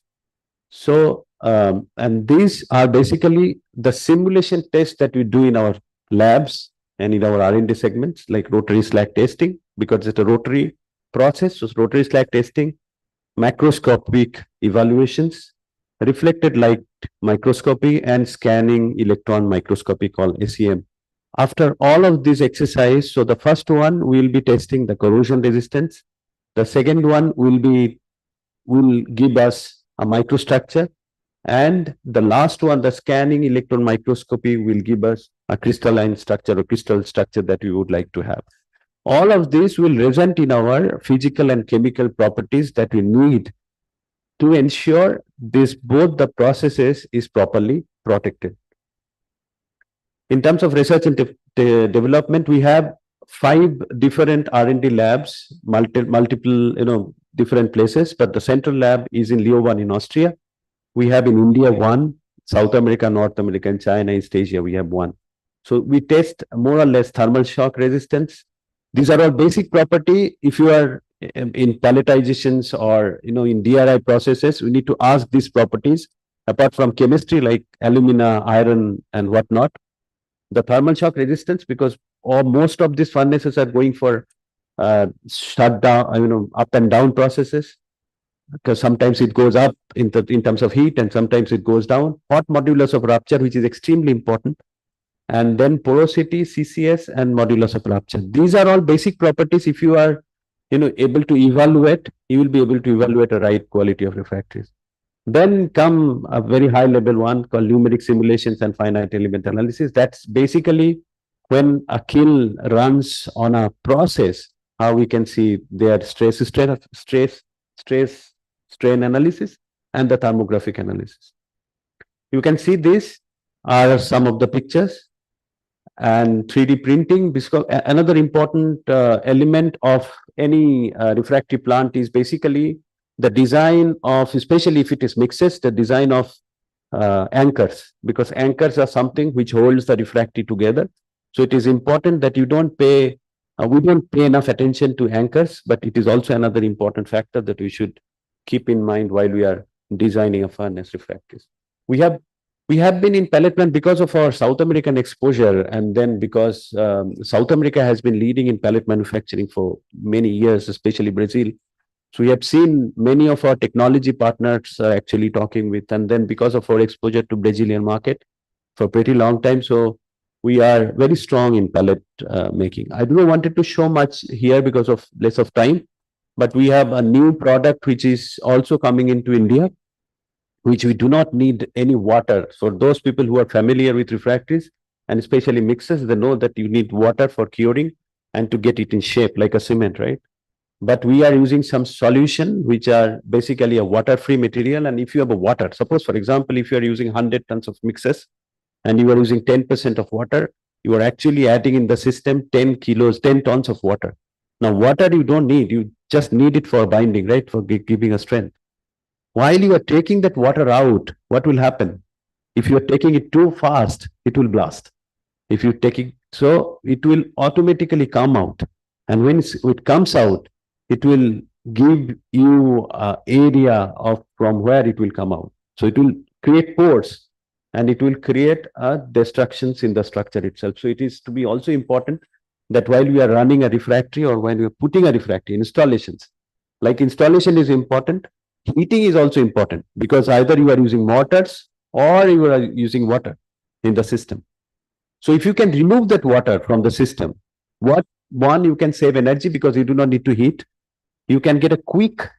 So, and these are basically the simulation tests that we do in our labs and in our R&D segments, like rotary slag testing, because it's a rotary process. So rotary slag testing, macroscopic evaluations, reflected light microscopy, and scanning electron microscopy called SEM. After all of this exercise, so the first one will be testing the corrosion resistance. The second one will give us a microstructure. And the last one, the scanning electron microscopy, will give us a crystalline structure or crystal structure that we would like to have. All of this will result in our physical and chemical properties that we need to ensure both the processes is properly protected. In terms of research and development, we have 5 different R&D labs, multiple different places, but the central lab is in Leeuwarden in Austria. We have in India 1, South America, North America, and China, East Asia, we have 1. So we test more or less thermal shock resistance. These are all basic property. If you are in pelletizations or in DRI processes, we need to ask these properties apart from chemistry like alumina, iron, and whatnot. The thermal shock resistance, because most of these furnaces are going for shutdown, up and down processes, because sometimes it goes up in terms of heat and sometimes it goes down. Hot modulus of rupture, which is extremely important. And then porosity, CCS, and modulus of rupture. These are all basic properties. If you are able to evaluate, you will be able to evaluate a right quality of refractories. Then come a very high level one called numeric simulations and finite element analysis. That's basically when a kiln runs on a process, how we can see their stress strain analysis and the thermographic analysis. You can see these are some of the pictures. And 3D printing, because another important element of any refractory plant is basically the design of, especially if it is mixes, the design of anchors, because anchors are something which holds the refractory together. So it is important that we don't pay enough attention to anchors, but it is also another important factor that we should keep in mind while we are designing a furnace refractories. We have been in pellet plant because of our South American exposure, and then because South America has been leading in pellet manufacturing for many years, especially Brazil. So we have seen many of our technology partners actually talking with, and then because of our exposure to Brazilian market for a pretty long time, so we are very strong in pellet making. I do not wanted to show much here because of less of time, but we have a new product which is also coming into India, which we do not need any water. So those people who are familiar with refractories and especially mixers, they know that you need water for curing and to get it in shape like a cement, right? But we are using some solution which are basically a water-free material. And if you have a water, suppose for example, if you are using 100 tons of mixers and you are using 10% of water, you are actually adding in the system 10 tons of water. Now water you don't need, you just need it for binding, right? For giving a strength. While you are taking that water out, what will happen? If you are taking it too fast, it will blast. If you take it, so it will automatically come out. And when it comes out, it will give you an area from where it will come out. So it will create pores and it will create destructions in the structure itself. So it is to be also important that while we are running a refractory or when we are putting a refractory installations, like installation is important, heating is also important, because either you are using mortars or you are using water in the system. So if you can remove that water from the system, you can save energy because you do not need to heat. You can get a quick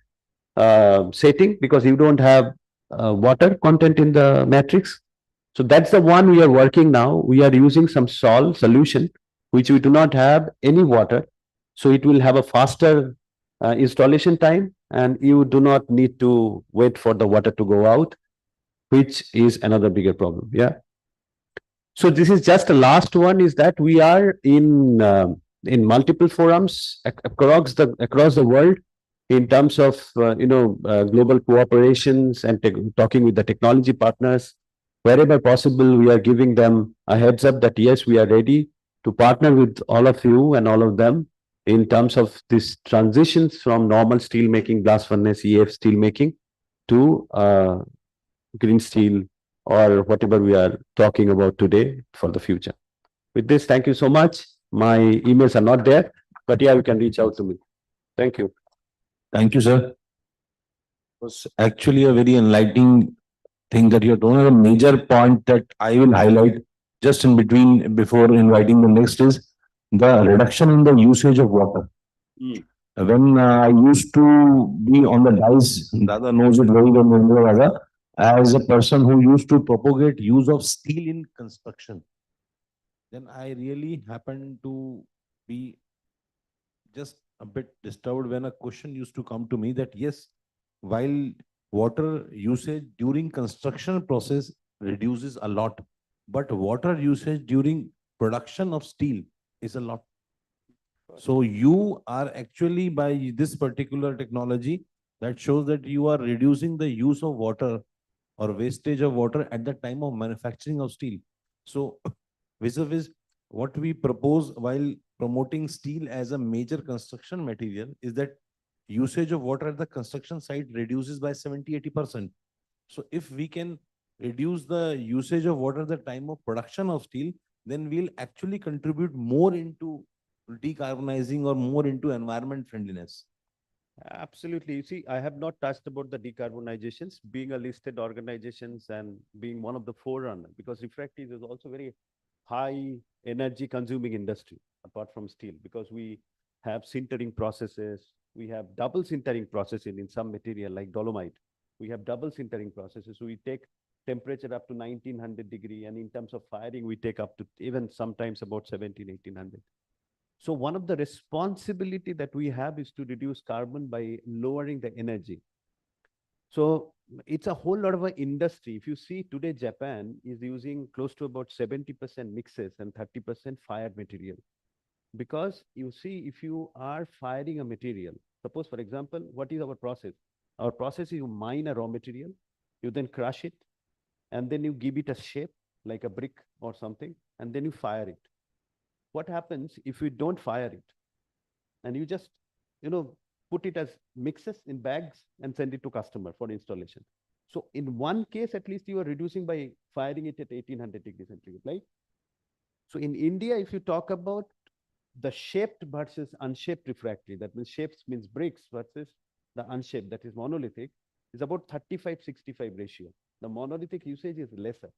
setting because you don't have water content in the matrix. So that's the one we are working now. We are using some solution which we do not have any water. So it will have a faster installation time, and you do not need to wait for the water to go out, which is another bigger problem. Yeah. So this is just the last one, is that we are in multiple forums across the world in terms of global cooperations and talking with the technology partners. Wherever possible, we are giving them a heads up that yes, we are ready to partner with all of you and all of them in terms of this transitions from normal steel making, blast furnace, EF steel making, to green steel or whatever we are talking about today for the future. With this, thank you so much. My emails are not there, but yeah, you can reach out to me. Thank you. Thank you, sir. It was actually a very enlightening thing that you're doing. A major point that I will highlight just in between before inviting the next is the reduction in the usage of water. When I used to be on the dice, Dada knows it very well, Narendra Dada, as a person who used to propagate use of steel in construction, then I really happened to be just a bit disturbed when a question used to come to me that yes, while water usage during construction process reduces a lot, but water usage during production of steel is a lot. So you are actually, by this particular technology, that shows that you are reducing the use of water or wastage of water at the time of manufacturing of steel. So vis-a-vis what we propose while promoting steel as a major construction material is that usage of water at the construction site reduces by 70-80%. So if we can reduce the usage of water at the time of production of steel, then we'll actually contribute more into decarbonizing or more into environment friendliness. Absolutely. You see, I have not touched about the decarbonizations, being a listed organizations and being one of the forerunner, because refractories is also very high energy consuming industry apart from steel, because we have sintering processes, we have double sintering processes in some material like dolomite. We have double sintering processes. So we take temperature up to 1900 degree, and in terms of firing, we take up to even sometimes about 1800. So one of the responsibility that we have is to reduce carbon by lowering the energy. So it's a whole lot of an industry. If you see today, Japan is using close to about 70% mixes and 30% fired material. Because you see, if you are firing a material, suppose for example, what is our process? Our process is you mine a raw material, you then crush it, and then you give it a shape like a brick or something, and then you fire it. What happens if you don't fire it and you just, put it as mixes in bags and send it to customer for installation? So in one case, at least you are reducing by firing it at 1800 degrees centigrade, right? So in India, if you talk about the shaped versus unshaped refractory, that means shapes means bricks versus the unshaped, that is monolithic, is about 35-65 ratio. The monolithic usage is lesser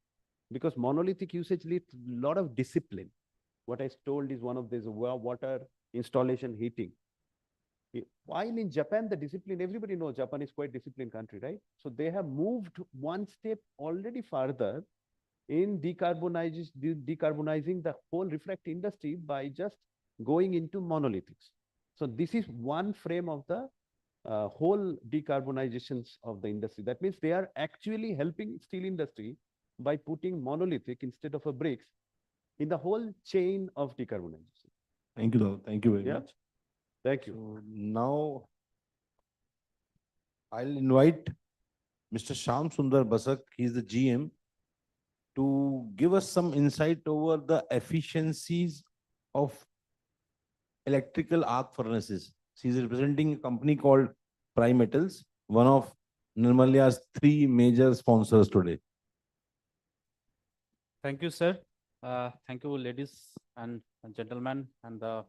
because monolithic usage needs a lot of discipline. What I told is one of these water installation heating. While in Japan, the discipline, everybody knows Japan is quite disciplined country, right? So they have moved one step already further in decarbonizing the whole refractory industry by just going into monolithics. So this is one frame of the whole decarbonizations of the industry. That means they are actually helping steel industry by putting monolithic instead of a bricks in the whole chain of decarbonization. Thank you, Dada. Thank you very Yeah. much. Thank you. So now I'll invite Mr. Sham Sundar Basak, he's the GM, to give us some insight over the efficiencies of electrical arc furnaces. He's representing a company called Prime Metals, one of Nirmalya's 3 major sponsors today. Thank you, sir. Thank you, ladies and gentlemen, and the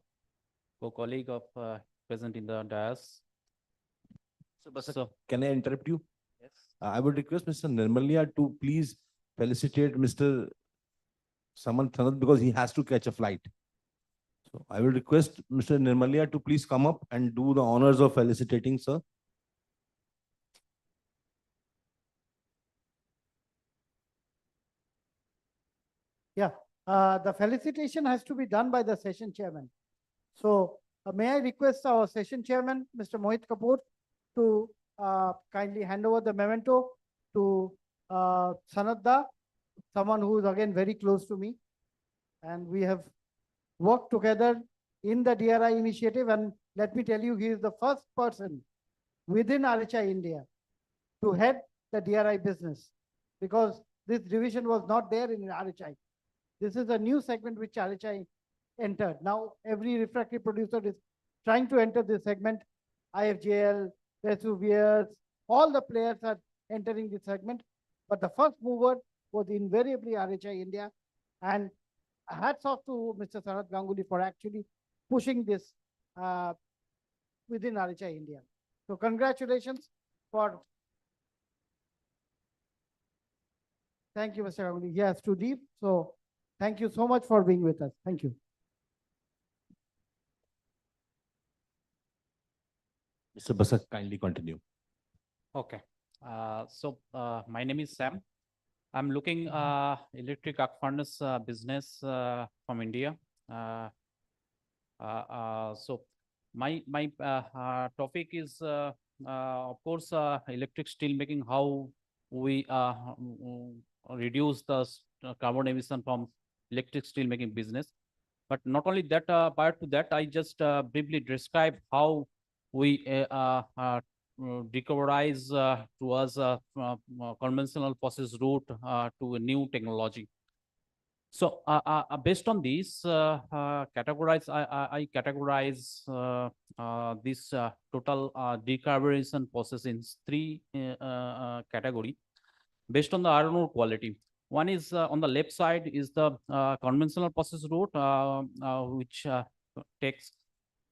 co-colleague of present in the dais. So, can I interrupt you? Yes. I would request Mr. Nirmalya to please felicitate Mr. Saman Thanat because he has to catch a flight. So I will request Mr. Nirmalya to please come up and do the honors of felicitating, sir. Yeah, the felicitation has to be done by the session chairman. So may I request our session chairman, Mr. Mohit Kapoor, to kindly hand over the memento to Sanadda, someone who is again very close to me. And we have worked together in the DRI initiative. And let me tell you, he is the first person within RHI India to head the DRI business, because this division was not there in RHI. This is a new segment which RHI entered. Now every refractory producer is trying to enter this segment. IFJL, Vesuvius, all the players are entering this segment. But the first mover was invariably RHI India. And hats off to Mr. Sanat Ganguly for actually pushing this within RHI India. So congratulations for. Thank you, Mr. Ganguly. Yes, too deep. So thank you so much for being with us. Thank you. Mr. Basak, kindly continue. Okay. My name is Sam. I'm looking electric arc furnace business from India. So my topic is of course electric steel making, how we reduce the carbon emission from electric steel making business. But not only that, prior to that, I just briefly describe how we decarbonize towards a conventional process route to a new technology. So based on this, I categorize this total decarbonization process in three category based on the iron ore quality. One is on the left side is the conventional process route, which takes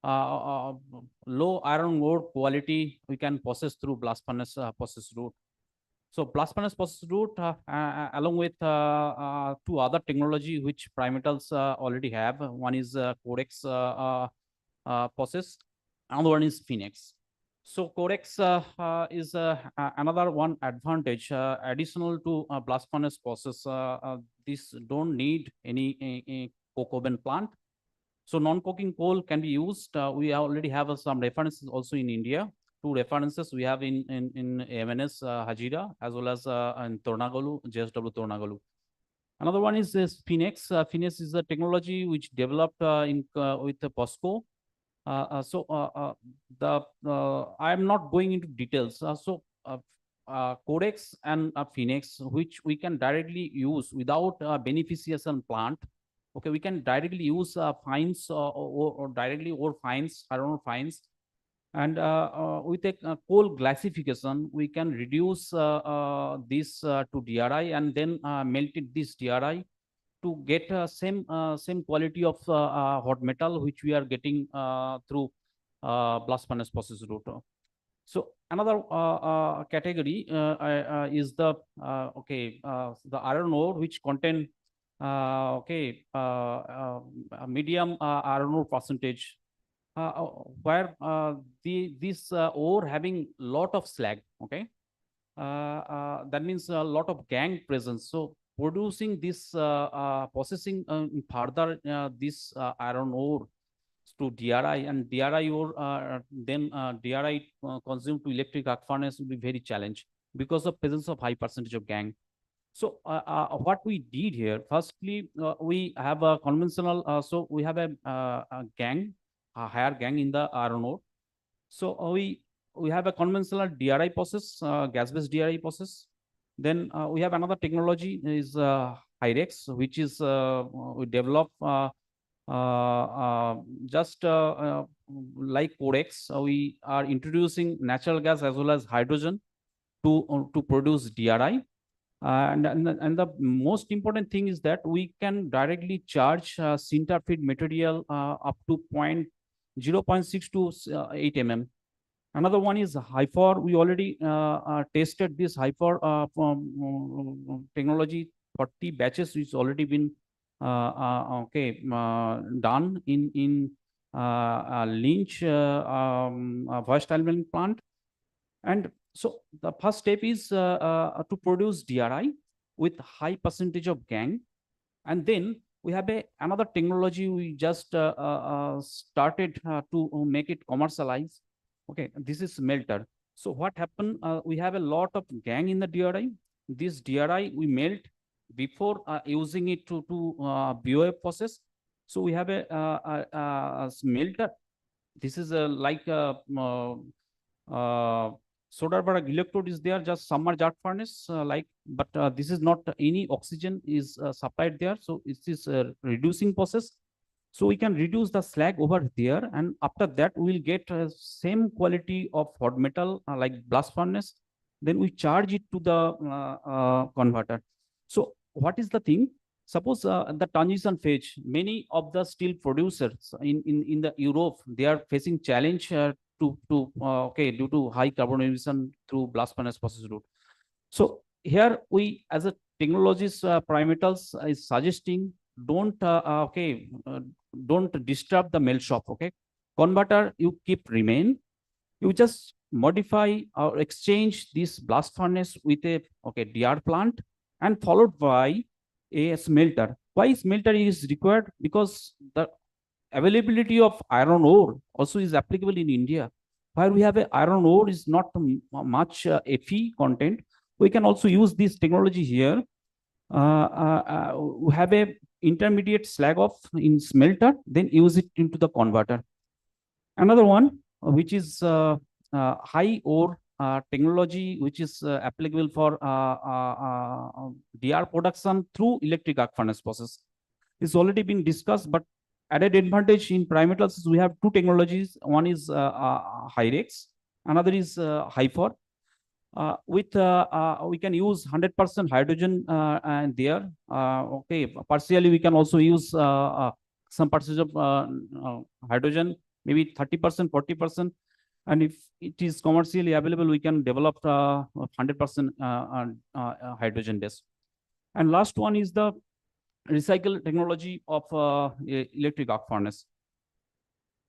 low iron ore quality we can process through blast furnace process route. So blast furnace process route along with two other technology which Primetals already have. One is Codex process, another one is Phoenix. So Codex is another one advantage additional to blast furnace process. This don't need any coke oven plant. So non-coking coal can be used. We already have some references also in India. Two references we have in AMNS Hajira as well as in Tornagalu, JSW Tornagalu. Another one is this Phoenix. Phoenix is a technology which developed with the POSCO. I am not going into details. Codex and Phoenix, which we can directly use without beneficiation plant. Okay, we can directly use fines or directly ore fines, iron ore fines. And with a coal gasification, we can reduce this to DRI and then melted this DRI to get same quality of hot metal which we are getting through blast furnace process route. So another category is the the iron ore which contain medium iron ore percentage, where this ore having lot of slag. Okay, that means a lot of gangue presence. So producing this processing further this iron ore to DRI, and DRI ore then DRI consumed to electric arc furnace will be very challenged because of presence of high percentage of gangue. So what we did here, firstly, we have a conventional, so we have a gangue, a higher gangue in the iron ore. So we have a conventional DRI process, gas-based DRI process. Then we have another technology is Hyrex, which is we develop just like Codex. We are introducing natural gas as well as hydrogen to produce DRI. And the most important thing is that we can directly charge sinter feed material up to 0.6 to 8 mm. Another one is HYFOR. We already tested this HYFOR technology. 40 batches which already been done in Lynch versatile milling plant. And so the first step is to produce DRI with high percentage of gangue, and then We have another technology we just started to make it commercialize. Okay, this is smelter. So what happened? We have a lot of gang in the DRI. This DRI we melt before using it to BOF process. So we have a smelter. This is like a Soderberg electrode is there, just submerged arc furnace, but this is not any oxygen is supplied there. So it is a reducing process. So we can reduce the slag over there, and after that we will get same quality of hot metal like blast furnace. Then we charge it to the converter. So what is the thing? Suppose the transition phase, many of the steel producers in the Europe, they are facing challenge due to high carbon emission through blast furnace process route. So here we, as a technologist, Primetals is suggesting don't disturb the melt shop. Okay, converter you keep remain. You just modify or exchange this blast furnace with a DR plant and followed by a smelter. Why smelter is required? Because the availability of iron ore also is applicable in India. Where we have a iron ore is not much Fe content. We can also use this technology here. We have a intermediate slag off in smelter, then use it into the converter. Another one, which is high ore technology, which is applicable for DR production through electric arc furnace process. It's already been discussed, but added advantage in Primetals is we have two technologies. One is Hyrex, another is HYFOR. We can use 100% hydrogen and there. Partially we can also use some percentage of hydrogen, maybe 30%, 40%. And if it is commercially available, we can develop 100% hydrogen base. And last one is the recycle technology of electric arc furnace.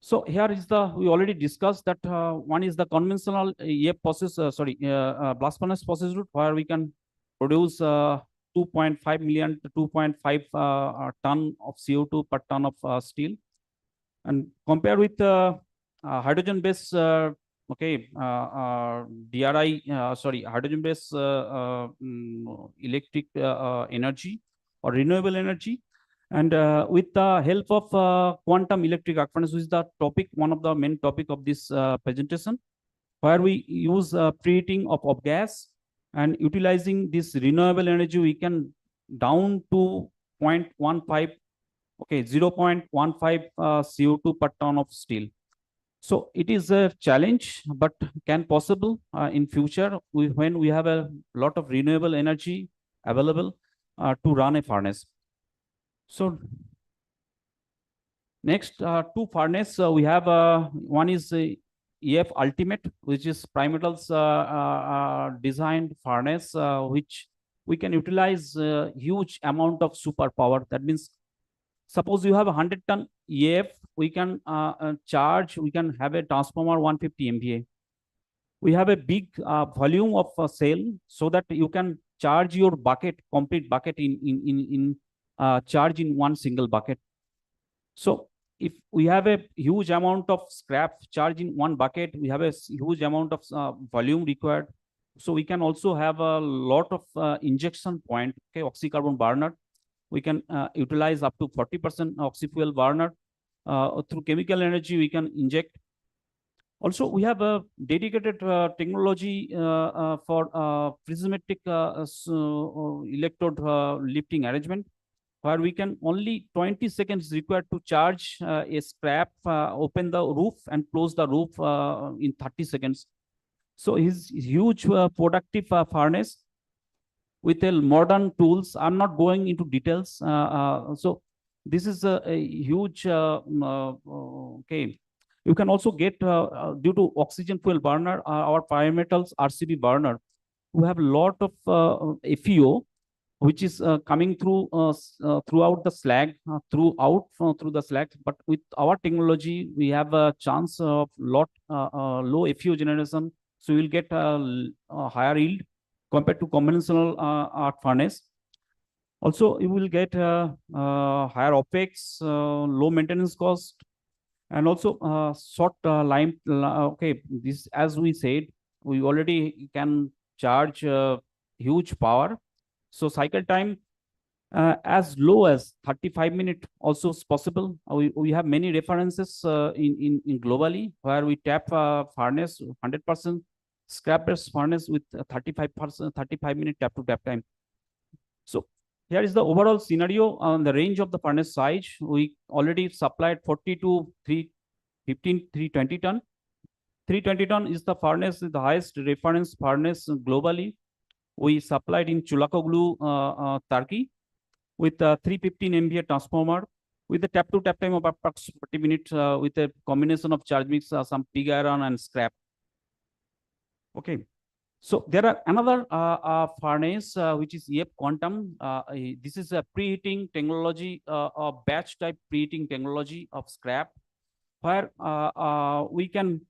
So here is we already discussed that one is the conventional EF process, blast furnace process route, where we can produce 2.5 million to 2.5 ton of CO2 per ton of steel. And compared with hydrogen-based hydrogen-based electric energy or renewable energy, and with the help of quantum electric arc furnace, which is the topic, one of the main topic of this presentation, where we use preheating of gas and utilizing this renewable energy, we can down to 0.15 CO2 per ton of steel. So it is a challenge, but can possible in future when we have a lot of renewable energy available to run a furnace. So next two furnace we have one is EF Ultimate, which is Primetals designed furnace, which we can utilize huge amount of superpower. That means suppose you have 100-ton EF, we can charge, we can have a transformer 150 MVA. We have a big volume of cell so that you can charge your bucket, complete bucket in charge in one single bucket. So if we have a huge amount of scrap charge in one bucket, we have a huge amount of volume required. So we can also have a lot of injection point, oxycarbon burner. We can utilize up to 40% oxyfuel burner. Through chemical energy, we can inject. Also, we have a dedicated technology for prismatic electrode lifting arrangement, where we can only 20 seconds required to charge a scrap, open the roof and close the roof in 30 seconds. So his huge productive furnace with modern tools. I'm not going into details. So this is a huge, You can also get, due to oxygen fuel burner, our Primetals RCB burner, we have a lot of FEO, which is coming through throughout the slag, through the slag. But with our technology, we have a chance of low FEO generation. So you'll get a higher yield compared to conventional arc furnace. Also, you will get higher OPEX, low maintenance cost, and also short line. Okay, this, as we said, we already can charge huge power. So cycle time as low as 35 minutes also is possible. We have many references in globally where we tap furnace 100% scrap-based furnace with 35-minute tap to tap time. So here is the overall scenario on the range of the furnace size. We already supplied 40 to 320 ton. 320 ton is the furnace, the highest reference furnace globally. We supplied in Çolakoglu, Turkey, with a 315 MVA transformer, with a tap-to-tap time of approximately 40 minutes, with a combination of charge mix, some pig iron and scrap. Okay. So there are another furnace, which is EF Quantum. This is a preheating technology, a batch type preheating technology of scrap, where we can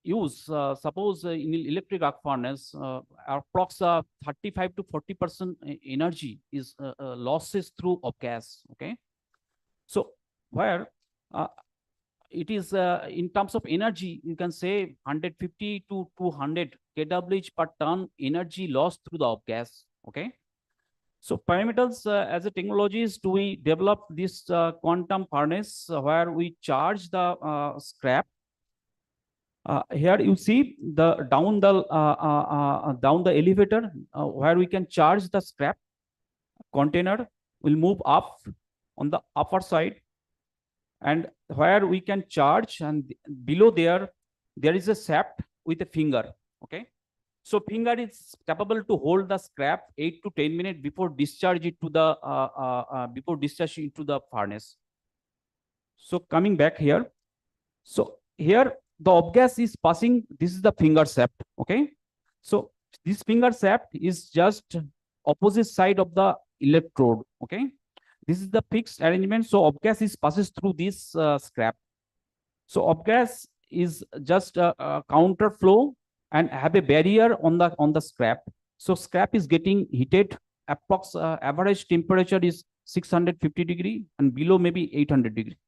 use, suppose in electric arc furnace, approx 35 to 40% energy is losses through off gas. Okay. So where it is in terms of energy, you can say 150 to 200 kWh per ton energy lost through the off gas. Okay. So parameters as a technologies, do we develop this quantum furnace where we charge the scrap. Here you see the down the elevator where we can charge the scrap container will move up on the upper side, and where we can charge, and below there is a shaft with a finger. Okay, so finger is capable to hold the scrap 8 to 10 minutes before discharge it to the into the furnace. So coming back here, so here the off gas is passing. This is the finger shaft. Okay, so this finger shaft is just opposite side of the electrode. Okay, this is the fixed arrangement. So off gas is passes through this scrap. So off gas is just a counter flow and have a barrier on the scrap. So scrap is getting heated. Approx average temperature is 650 degree and below maybe 800 degree.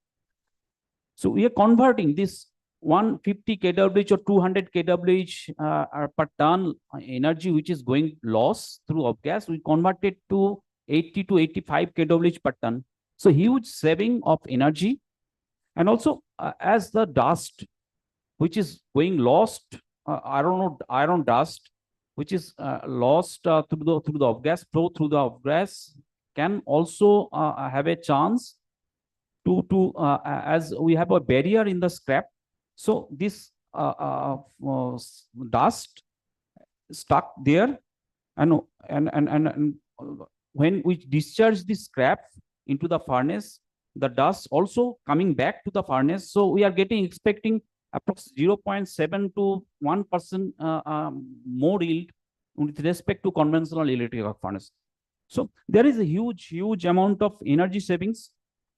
So we are converting this 150 kWh or 200 kWh per ton energy which is going loss through off gas. We convert it to 80 to 85 kWh per ton. So huge saving of energy. And also as the dust which is going lost, iron dust which is lost through the off gas, flow through the off gas, can also have a chance to as we have a barrier in the scrap. So this dust stuck there, and when we discharge the scrap into the furnace, the dust also coming back to the furnace. So we are expecting approximately 0.7 to 1% more yield with respect to conventional electric arc furnace. So there is a huge amount of energy savings.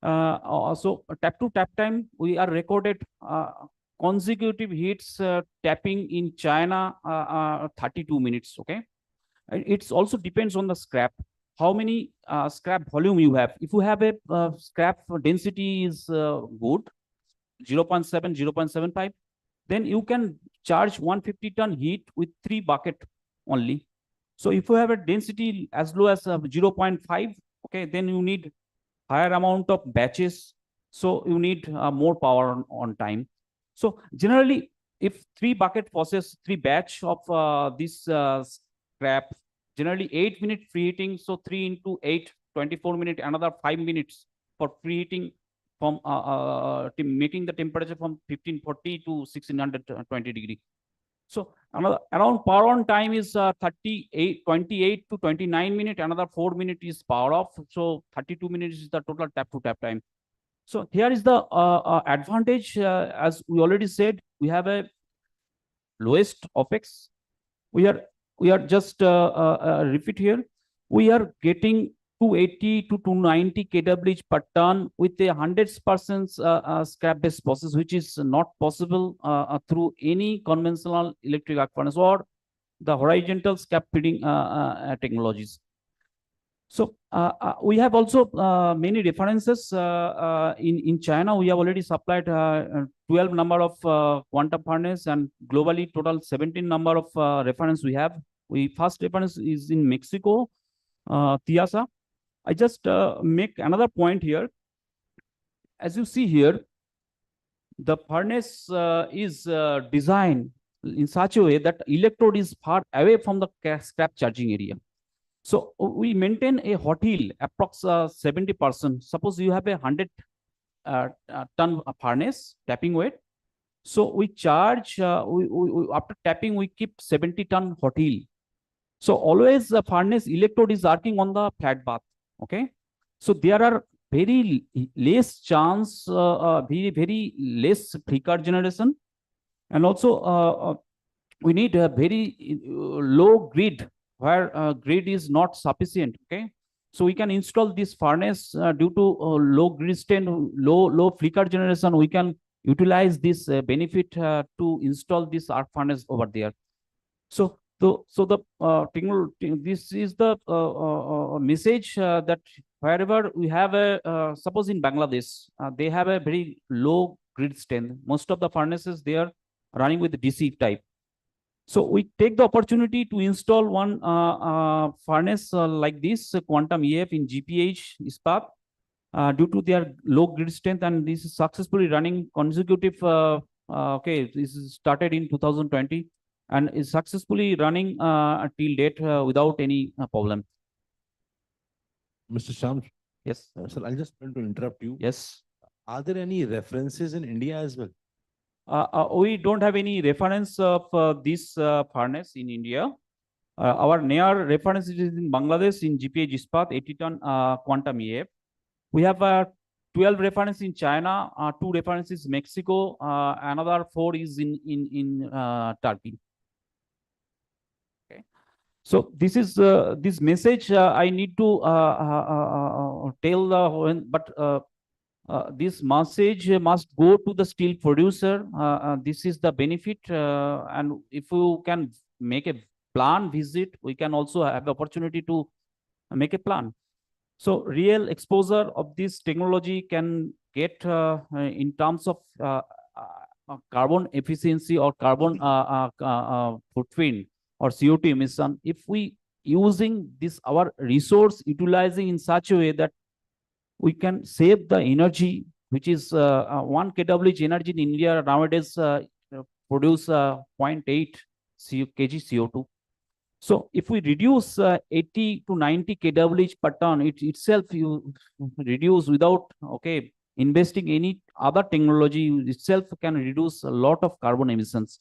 Also tap to tap time, we are recorded consecutive heats tapping in China 32 minutes. Okay, it also depends on the scrap, how many scrap volume you have. If you have a scrap density is good, 0.7, 0.75, then you can charge 150 ton heat with 3 bucket only. So if you have a density as low as 0.5, okay, then you need higher amount of batches. So you need more power on time. So generally, if 3 bucket process, 3 batch of this scrap, generally 8 minute preheating. So 3 into 8, 24 minutes, another 5 minutes for preheating from making the temperature from 1540 to 1620 degree. So another around power on time is 28 to 29 minutes. Another 4 minutes is power off. So 32 minutes is the total tap to tap time. So here is the advantage. As we already said, we have a lowest OPEX. We are just repeat here. We are getting 280 to 290 kWh per ton with a 100% scrap-based process, which is not possible through any conventional electric arc furnace or the horizontal scap feeding technologies. So we have also many references in China. We have already supplied 12 number of quantum furnace, and globally total 17 number of reference we have. We first reference is in Mexico, Tiasa. I just make another point here. As you see here, the furnace is designed in such a way that electrode is far away from the scrap charging area. So we maintain a hot heel approx 70%. Suppose you have a 100 ton furnace tapping weight. So we charge, after tapping, we keep 70 ton hot heel. So always the furnace electrode is working on the flat bath. Okay. So there are very less chance, very less flicker generation. And also we need a very low grid where grid is not sufficient. Okay, so we can install this furnace due to low grid strain, low flicker generation. We can utilize this benefit to install this arc furnace over there. So the this is the message that wherever we have a suppose in Bangladesh they have a very low grid strength. Most of the furnaces they are running with DC type. So we take the opportunity to install one furnace like this quantum EF in GPH Ispat due to their low grid strength, and this is successfully running consecutive. Okay, this is started in 2020 and is successfully running till date without any problem. Mr. Sham. Yes. Sir, I'll just want to interrupt you. Yes. Are there any references in India as well? We don't have any reference of this furnace in India. Our near reference is in Bangladesh in GPH Ispat 80 ton quantum EF. We have 12 reference in China, 2 references Mexico, another 4 is in Turkey. Okay. So this is this message I need to tell the this message must go to the steel producer. This is the benefit, and if you can make a plan visit, we can also have the opportunity to make a plan. So real exposure of this technology can get in terms of carbon efficiency or carbon footprint or CO2 emission. If we using this our resource utilizing in such a way that we can save the energy, which is 1 kWh energy in India nowadays produce 0.8 kg CO2. So if we reduce 80 to 90 kWh per ton, it itself you reduce without investing any other technology itself can reduce a lot of carbon emissions.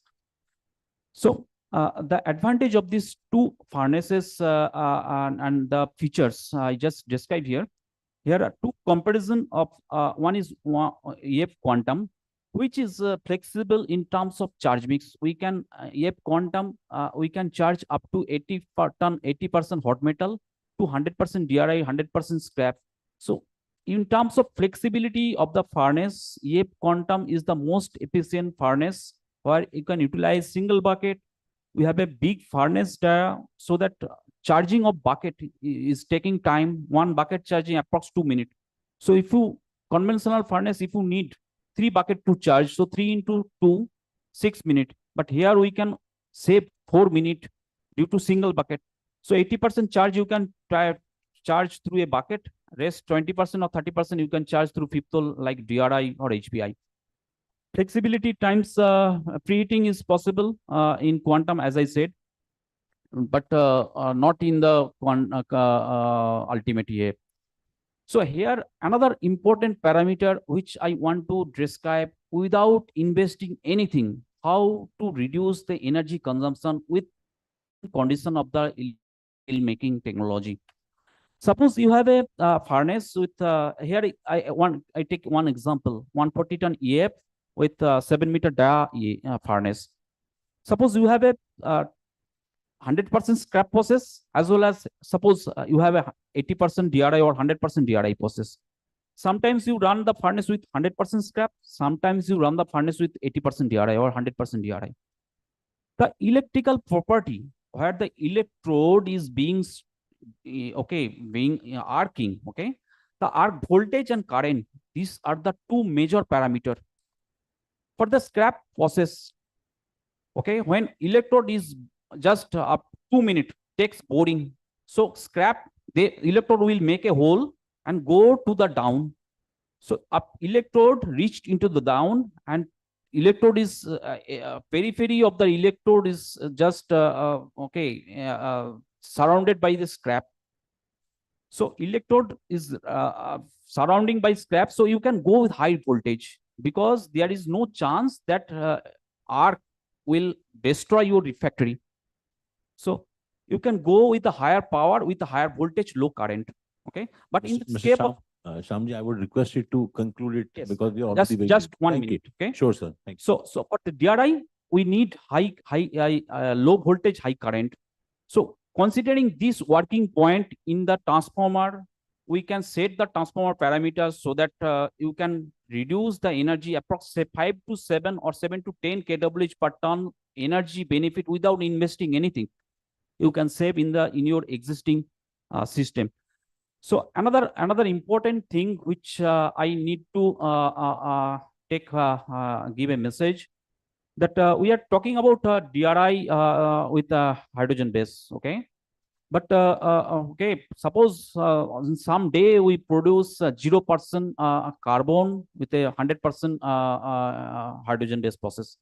So the advantage of these two furnaces and the features I just described here. Here are two comparison of one is EF quantum, which is flexible in terms of charge mix. We can EF quantum we can charge up to 80 per ton 80% hot metal to 100% DRI 100% scrap. So in terms of flexibility of the furnace, EF quantum is the most efficient furnace where you can utilize single bucket. We have a big furnace there so that charging of bucket is taking time. One bucket charging approx 2 minutes. So if you conventional furnace, if you need 3 bucket to charge, so 3 into 2, 6 minutes. But here we can save 4 minutes due to single bucket. So 80% charge you can charge through a bucket. Rest 20% or 30% you can charge through fifthol like DRI or HPI. Flexibility times preheating is possible in quantum, as I said, but not in the ultimate EF. So here another important parameter which I want to describe without investing anything, how to reduce the energy consumption with condition of the steel making technology. Suppose you have a furnace with here I take one example, 140 ton EF with 7 meter dia furnace. Suppose you have a 100% scrap process as well as suppose you have a 80% DRI or 100% DRI process. Sometimes you run the furnace with 100% scrap. Sometimes you run the furnace with 80% DRI or 100% DRI. The electrical property where the electrode is being arcing, okay? The arc voltage and current, these are the two major parameters. For the scrap process, okay, when electrode is just up 2 minutes, takes boring. So scrap, the electrode will make a hole and go to the down. So up electrode reached into the down, and electrode is periphery of the electrode is just surrounded by the scrap. So electrode is surrounding by scrap, so you can go with high voltage because there is no chance that arc will destroy your refractory. So you can go with a higher power, with a higher voltage, low current. Okay, but in the Mr. scale of Shyamji, I would request you to conclude it yes, because we are already very just late. 1 Thank minute. you. Okay, Sure, sir. Thank you. So for the DRI, we need low voltage, high current. So considering this working point in the transformer, we can set the transformer parameters so that you can reduce the energy approximately 5 to 7 or 7 to 10 kWh per ton energy benefit without investing anything. You can save in your existing system. So another important thing which I need to give a message that we are talking about DRI with a hydrogen base, okay? But okay, suppose some day we produce 0% carbon with a 100% hydrogen based process.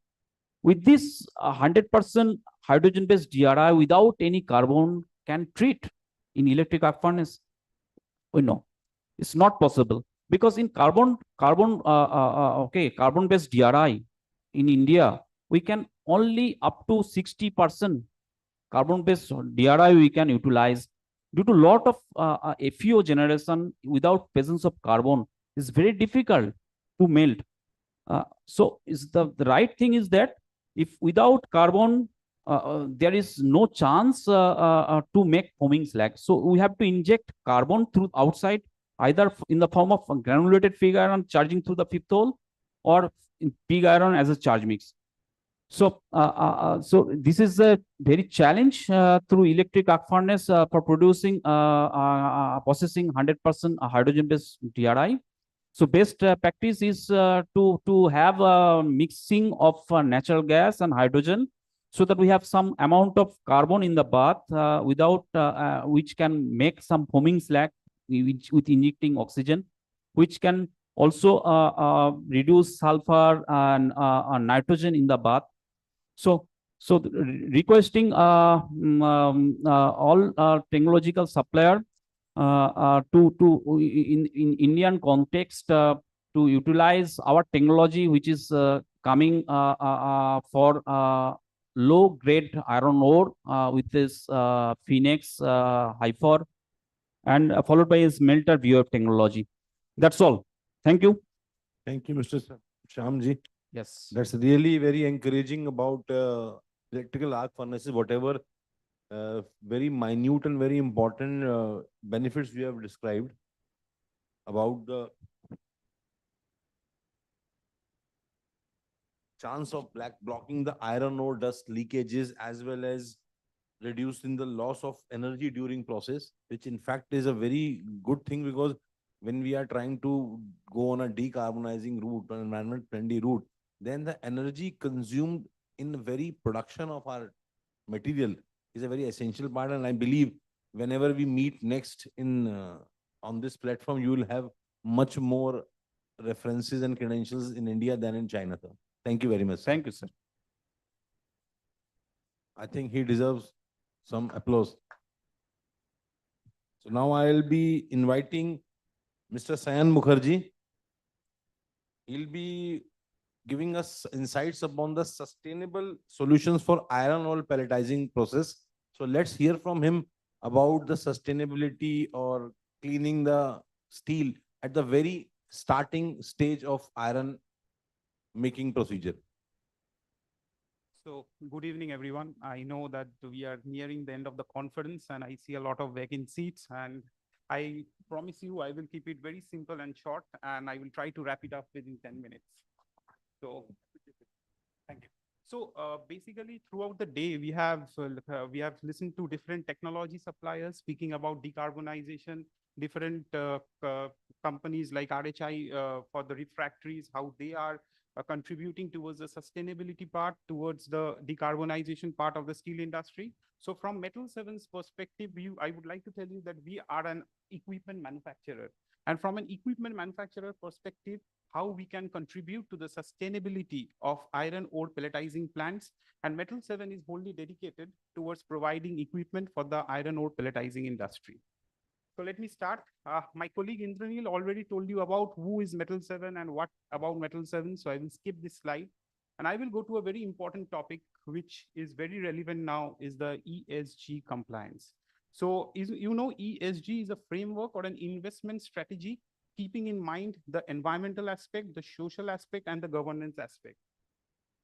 With this 100% hydrogen based DRI without any carbon can treat in electric arc furnace. We know it's not possible because in carbon based DRI in India we can only up to 60% carbon based DRI we can utilize due to lot of FeO generation without presence of carbon is very difficult to melt. So is the right thing is that if without carbon there is no chance to make foaming slag. So we have to inject carbon through outside, either in the form of granulated pig iron charging through the fifth hole or in pig iron as a charge mix. So so this is a very challenge through electric arc furnace for producing processing 100% hydrogen based DRI. So best practice is to have a mixing of natural gas and hydrogen so that we have some amount of carbon in the bath without which can make some foaming slag with injecting oxygen, which can also reduce sulfur and nitrogen in the bath. So requesting all technological supplier to in Indian context to utilize our technology, which is coming for low grade iron ore with this Phoenix HYFOR and followed by his melter VOF technology. That's all. Thank you. Thank you, Mr. Shyamji. Yes. That's really very encouraging about electrical arc furnaces, whatever very minute and very important benefits we have described about the chance of blocking the iron ore dust leakages as well as reducing the loss of energy during process, which in fact is a very good thing because when we are trying to go on a decarbonizing route, an environment friendly route, then the energy consumed in the very production of our material is a very essential part. And I believe whenever we meet next in on this platform, you will have much more references and credentials in India than in China, sir. Thank you very much, sir. Thank you, sir. I think he deserves some applause. So now I'll be inviting Mr. Sayan Mukherjee. He'll be giving us insights upon the sustainable solutions for iron ore pelletizing process. So let's hear from him about the sustainability or cleaning the steel at the very starting stage of iron making procedure. So good evening, everyone. I know that we are nearing the end of the conference and I see a lot of vacant seats, and I promise you I will keep it very simple and short, and I will try to wrap it up within 10 minutes. So thank you. So basically, throughout the day, we have listened to different technology suppliers speaking about decarbonization, different companies like RHI for the refractories, how they are contributing towards the sustainability part, towards the decarbonization part of the steel industry. So from Metal 7's perspective, I would like to tell you that we are an equipment manufacturer. And from an equipment manufacturer perspective, how we can contribute to the sustainability of iron ore pelletizing plants. And Metal 7 is wholly dedicated towards providing equipment for the iron ore pelletizing industry. So let me start. My colleague Indranil already told you about who is Metal 7 and what about Metal 7. So I will skip this slide. And I will go to a very important topic, which is very relevant now, is the ESG compliance. So ESG is a framework or an investment strategy keeping in mind the environmental aspect, the social aspect, and the governance aspect.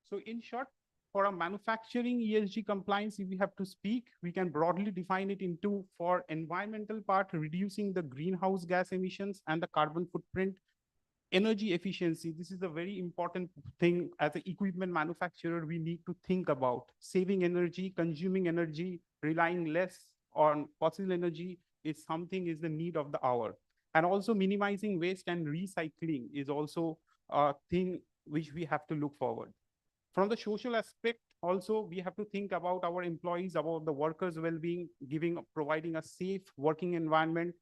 So in short, for a manufacturing ESG compliance, if we have to speak, we can broadly define it into, for environmental part, reducing the greenhouse gas emissions and the carbon footprint. Energy efficiency, this is a very important thing as an equipment manufacturer we need to think about. Saving energy, consuming energy, relying less on fossil energy is the need of the hour. And also minimizing waste and recycling is also a thing which we have to look forward. From the social aspect, also, we have to think about our employees, about the workers' well-being, providing a safe working environment,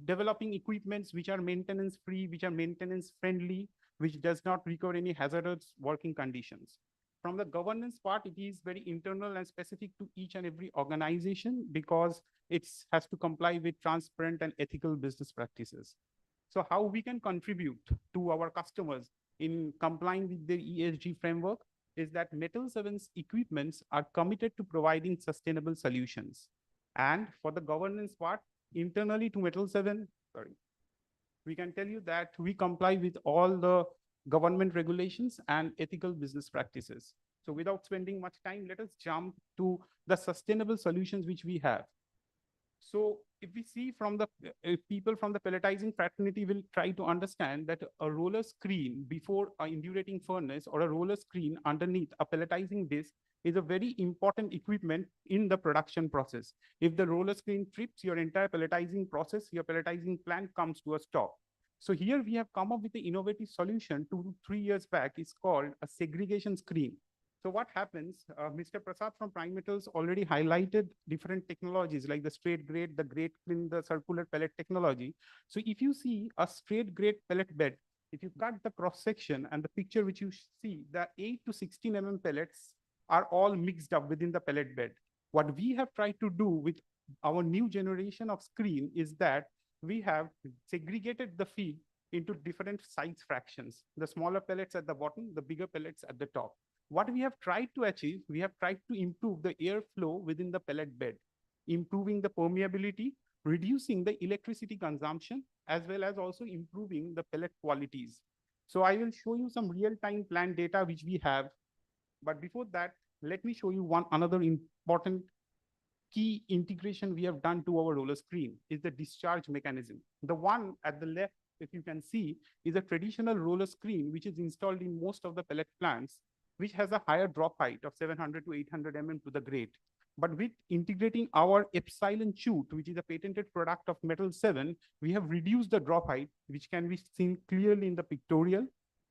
developing equipments which are maintenance-free, which are maintenance-friendly, which does not require any hazardous working conditions. From the governance part, it is very internal and specific to each and every organization because it has to comply with transparent and ethical business practices. So how we can contribute to our customers in complying with the ESG framework is that Metal 7's equipments are committed to providing sustainable solutions. And for the governance part, internally to Metal 7, we can tell you that we comply with all the government regulations and ethical business practices. So without spending much time, let us jump to the sustainable solutions which we have. So if we see from the people from the pelletizing fraternity will try to understand that a roller screen before an indurating furnace or a roller screen underneath a pelletizing disc is a very important equipment in the production process. If the roller screen trips, your entire pelletizing process, your pelletizing plant comes to a stop. So here we have come up with an innovative solution 2 to 3 years back. It's called a segregation screen. So what happens, Mr. Prasad from Prime Metals already highlighted different technologies like the straight grade, the grade clean, the circular pellet technology. So if you see a straight grade pellet bed, if you cut the cross section and the picture which you see, the 8 to 16 mm pellets are all mixed up within the pellet bed. What we have tried to do with our new generation of screen is that we have segregated the feed into different size fractions. The smaller pellets at the bottom, the bigger pellets at the top. What we have tried to achieve, we have tried to improve the airflow within the pellet bed, improving the permeability, reducing the electricity consumption, as well as also improving the pellet qualities. So I will show you some real-time plant data which we have. But before that, let me show you another important key integration we have done to our roller screen is the discharge mechanism. The one at the left, if you can see, is a traditional roller screen which is installed in most of the pellet plants, which has a higher drop height of 700 to 800 mm to the grate. But with integrating our epsilon chute, which is a patented product of Metal 7, we have reduced the drop height, which can be seen clearly in the pictorial,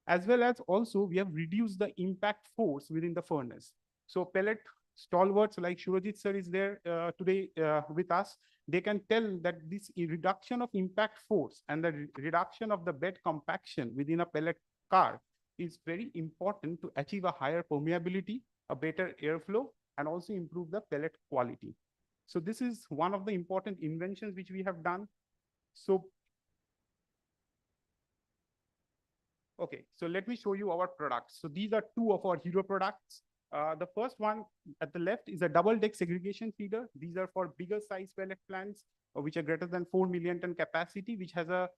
as well as also we have reduced the impact force within the furnace. So pellet stalwarts like Shurajit sir is there today with us. They can tell that this reduction of impact force and the reduction of the bed compaction within a pellet car is very important to achieve a higher permeability, a better airflow, and also improve the pellet quality. So this is one of the important inventions which we have done. So, okay, so let me show you our products. So these are two of our hero products. The first one at the left is a double deck segregation feeder. These are for bigger size pellet plants, which are greater than 4 million ton capacity, which has a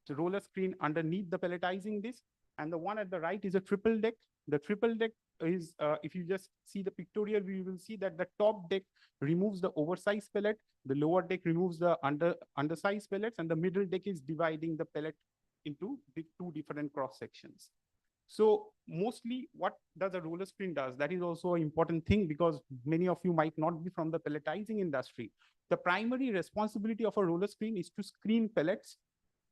roller screen underneath the pelletizing disc. And the one at the right is a triple deck. The triple deck is, if you just see the pictorial, we will see that the top deck removes the oversized pellet, the lower deck removes the undersized pellets, and the middle deck is dividing the pellet into the two different cross sections. So mostly what does a roller screen does? That is also an important thing because many of you might not be from the pelletizing industry. The primary responsibility of a roller screen is to screen pellets.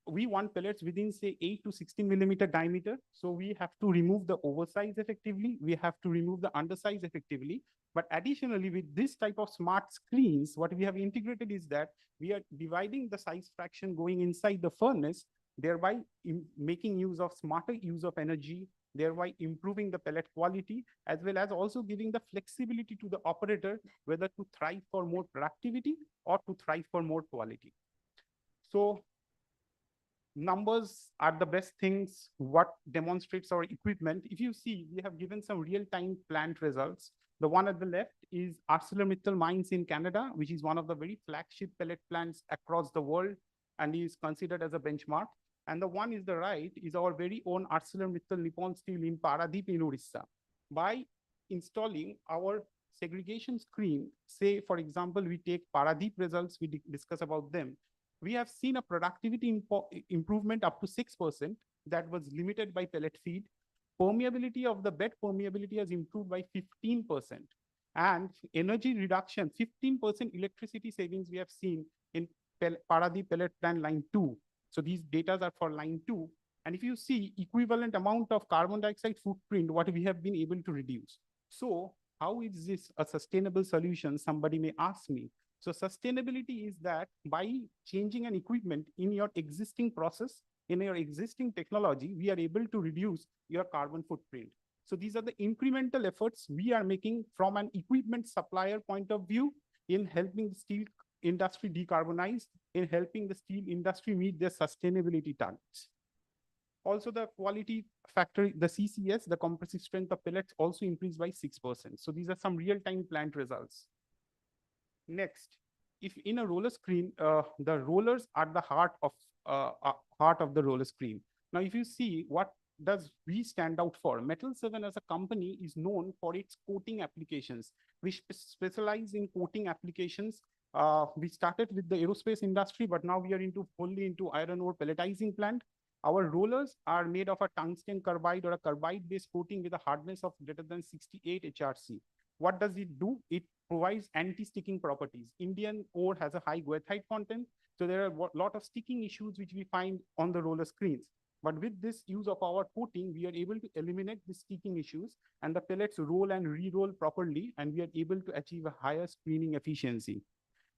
We want pellets within say 8 to 16 millimeter diameter. So we have to remove the oversize effectively. We have to remove the undersize effectively. But additionally, with this type of smart screens, what we have integrated is that we are dividing the size fraction going inside the furnace, thereby making use of smarter use of energy, thereby improving the pellet quality, as well as also giving the flexibility to the operator, whether to thrive for more productivity or to thrive for more quality. So numbers are the best things what demonstrates our equipment. If you see, we have given some real-time plant results. The one at the left is ArcelorMittal Mines in Canada, which is one of the very flagship pellet plants across the world and is considered as a benchmark. And the one is the right is our very own ArcelorMittal Nippon Steel in Paradeep in Orissa. By installing our segregation screen, say, for example, we take Paradeep results, we discuss about them. We have seen a productivity improvement up to 6% that was limited by pellet feed. Permeability of the bed permeability has improved by 15%. And energy reduction, 15% electricity savings we have seen in Paradeep pellet plant line 2. So these data are for line 2. And if you see equivalent amount of carbon dioxide footprint, what we have been able to reduce. So how is this a sustainable solution? Somebody may ask me. So sustainability is that by changing an equipment in your existing process, in your existing technology, we are able to reduce your carbon footprint. So these are the incremental efforts we are making from an equipment supplier point of view in helping the steel industry decarbonize, in helping the steel industry meet their sustainability targets. Also, the quality factor, the CCS, the compressive strength of pellets also increased by 6%. So these are some real-time plant results. Next, if in a roller screen, the rollers are the heart of the roller screen. Now, if you see what does we stand out for, Metal 7 as a company is known for its coating applications. We specialize in coating applications. We started with the aerospace industry, but now we are fully into iron ore pelletizing plant. Our rollers are made of a tungsten carbide or a carbide-based coating with a hardness of greater than 68 HRC. What does it do? It provides anti-sticking properties. Indian ore has a high goethite content, so there are a lot of sticking issues which we find on the roller screens. But with this use of our coating, we are able to eliminate the sticking issues and the pellets roll and re-roll properly, and we are able to achieve a higher screening efficiency.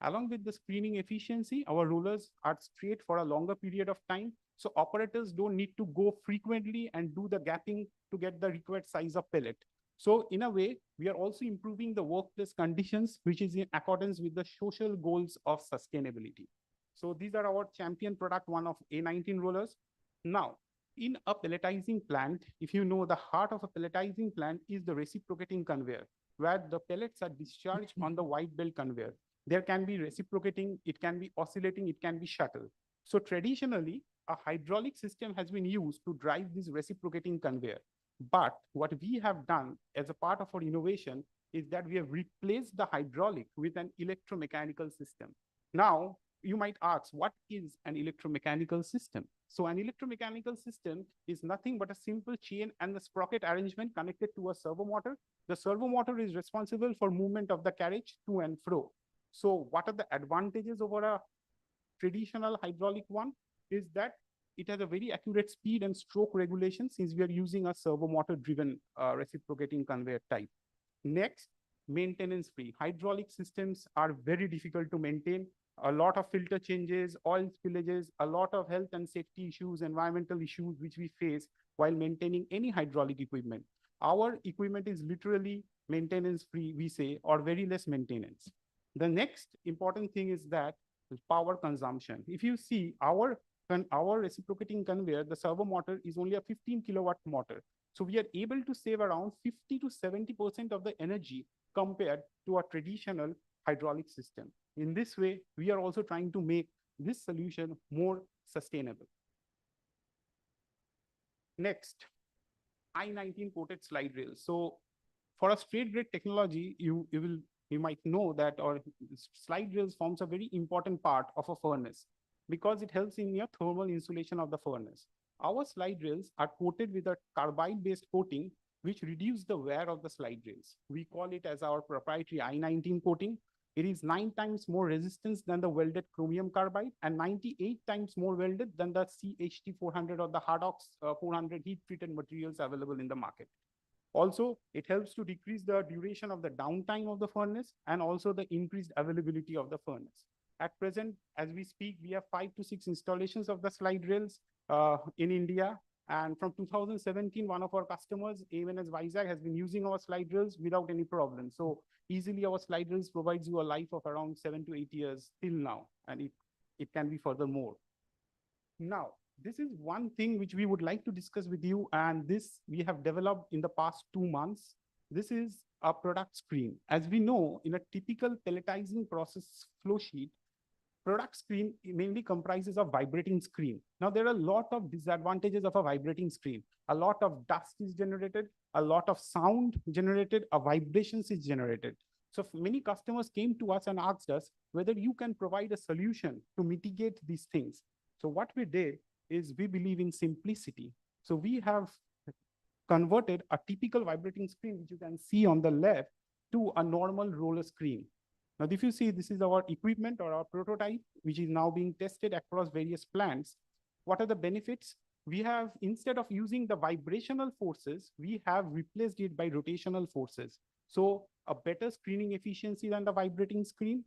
Along with the screening efficiency, our rollers are straight for a longer period of time, so operators don't need to go frequently and do the gapping to get the required size of pellet. So in a way, we are also improving the workplace conditions, which is in accordance with the social goals of sustainability. So these are our champion product, one of A19 rollers. Now, in a pelletizing plant, if you know, the heart of a pelletizing plant is the reciprocating conveyor, where the pellets are discharged on the white belt conveyor. There can be reciprocating, it can be oscillating, it can be shuttle. So traditionally, a hydraulic system has been used to drive this reciprocating conveyor. But what we have done as a part of our innovation is that we have replaced the hydraulic with an electromechanical system. Now, you might ask, what is an electromechanical system? So an electromechanical system is nothing but a simple chain and the sprocket arrangement connected to a servo motor. The servo motor is responsible for movement of the carriage to and fro. So what are the advantages over a traditional hydraulic one is that it has a very accurate speed and stroke regulation since we are using a servo motor driven reciprocating conveyor type. Next, maintenance free. Hydraulic systems are very difficult to maintain. A lot of filter changes, oil spillages, a lot of health and safety issues, environmental issues which we face while maintaining any hydraulic equipment. Our equipment is literally maintenance free, we say, or very less maintenance. The next important thing is that power consumption. If you see our reciprocating conveyor, the servo motor is only a 15 kilowatt motor. So we are able to save around 50 to 70% of the energy compared to a traditional hydraulic system. In this way, we are also trying to make this solution more sustainable. Next, I-19 coated slide rails. So for a straight grade technology, you might know that our slide rails forms a very important part of a furnace because it helps in your thermal insulation of the furnace. Our slide rails are coated with a carbide-based coating, which reduce the wear of the slide rails. We call it as our proprietary I-19 coating. It is 9 times more resistance than the welded chromium carbide and 98 times more welded than the CHT400 or the Hardox 400 heat-treated materials available in the market. Also, it helps to decrease the duration of the downtime of the furnace and also the increased availability of the furnace. At present, as we speak, we have 5 to 6 installations of the slide rails in India. And from 2017, one of our customers, AMNS Vizag, has been using our slide rails without any problem. So easily our slide rails provides you a life of around 7 to 8 years till now, and it can be further more. Now, this is one thing which we would like to discuss with you, and this we have developed in the past 2 months. This is a product screen. As we know, in a typical pelletizing process flow sheet, product screen mainly comprises of vibrating screen. Now, there are a lot of disadvantages of a vibrating screen. A lot of dust is generated, a lot of sound generated, a vibrations is generated. So many customers came to us and asked us whether you can provide a solution to mitigate these things. So what we did is we believe in simplicity. So we have converted a typical vibrating screen, which you can see on the left, to a normal roller screen. Now, if you see, this is our equipment or our prototype, which is now being tested across various plants. What are the benefits? We have, instead of using the vibrational forces, we have replaced it by rotational forces. So a better screening efficiency than the vibrating screen,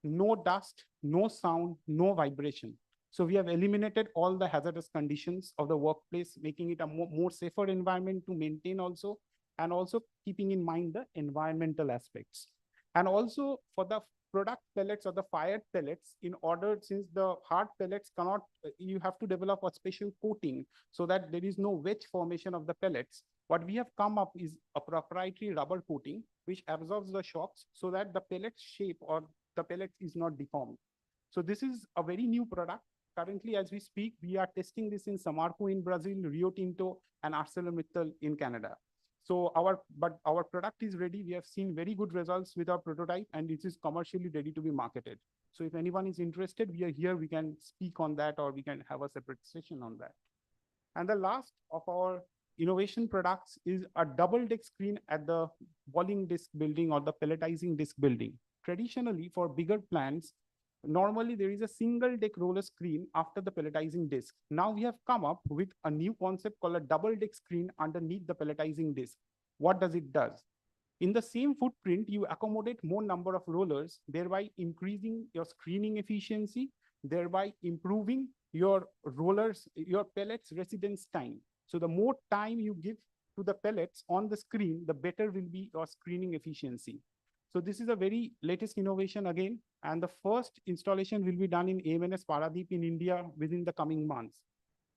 no dust, no sound, no vibration. So we have eliminated all the hazardous conditions of the workplace, making it a more safer environment to maintain also, and also keeping in mind the environmental aspects. And also for the product pellets or the fired pellets, in order, since the hard pellets cannot, you have to develop a special coating so that there is no wedge formation of the pellets. What we have come up is a proprietary rubber coating, which absorbs the shocks so that the pellet shape or the pellet is not deformed. So this is a very new product. Currently, as we speak, we are testing this in Samarco in Brazil, Rio Tinto, and ArcelorMittal in Canada. So our product is ready. We have seen very good results with our prototype, and it is commercially ready to be marketed. So if anyone is interested, we are here. We can speak on that, or we can have a separate session on that. And the last of our innovation products is a double deck screen at the walling disc building or the pelletizing disc building. Traditionally, for bigger plants, normally there is a single deck roller screen after the pelletizing disc. Now we have come up with a new concept called a double deck screen underneath the pelletizing disc. What does it do? In the same footprint, you accommodate more number of rollers, thereby increasing your screening efficiency, thereby improving your rollers, your pellets residence time. So the more time you give to the pellets on the screen, the better will be your screening efficiency. So this is a very latest innovation again, and the first installation will be done in AMNS Paradeep in India within the coming months.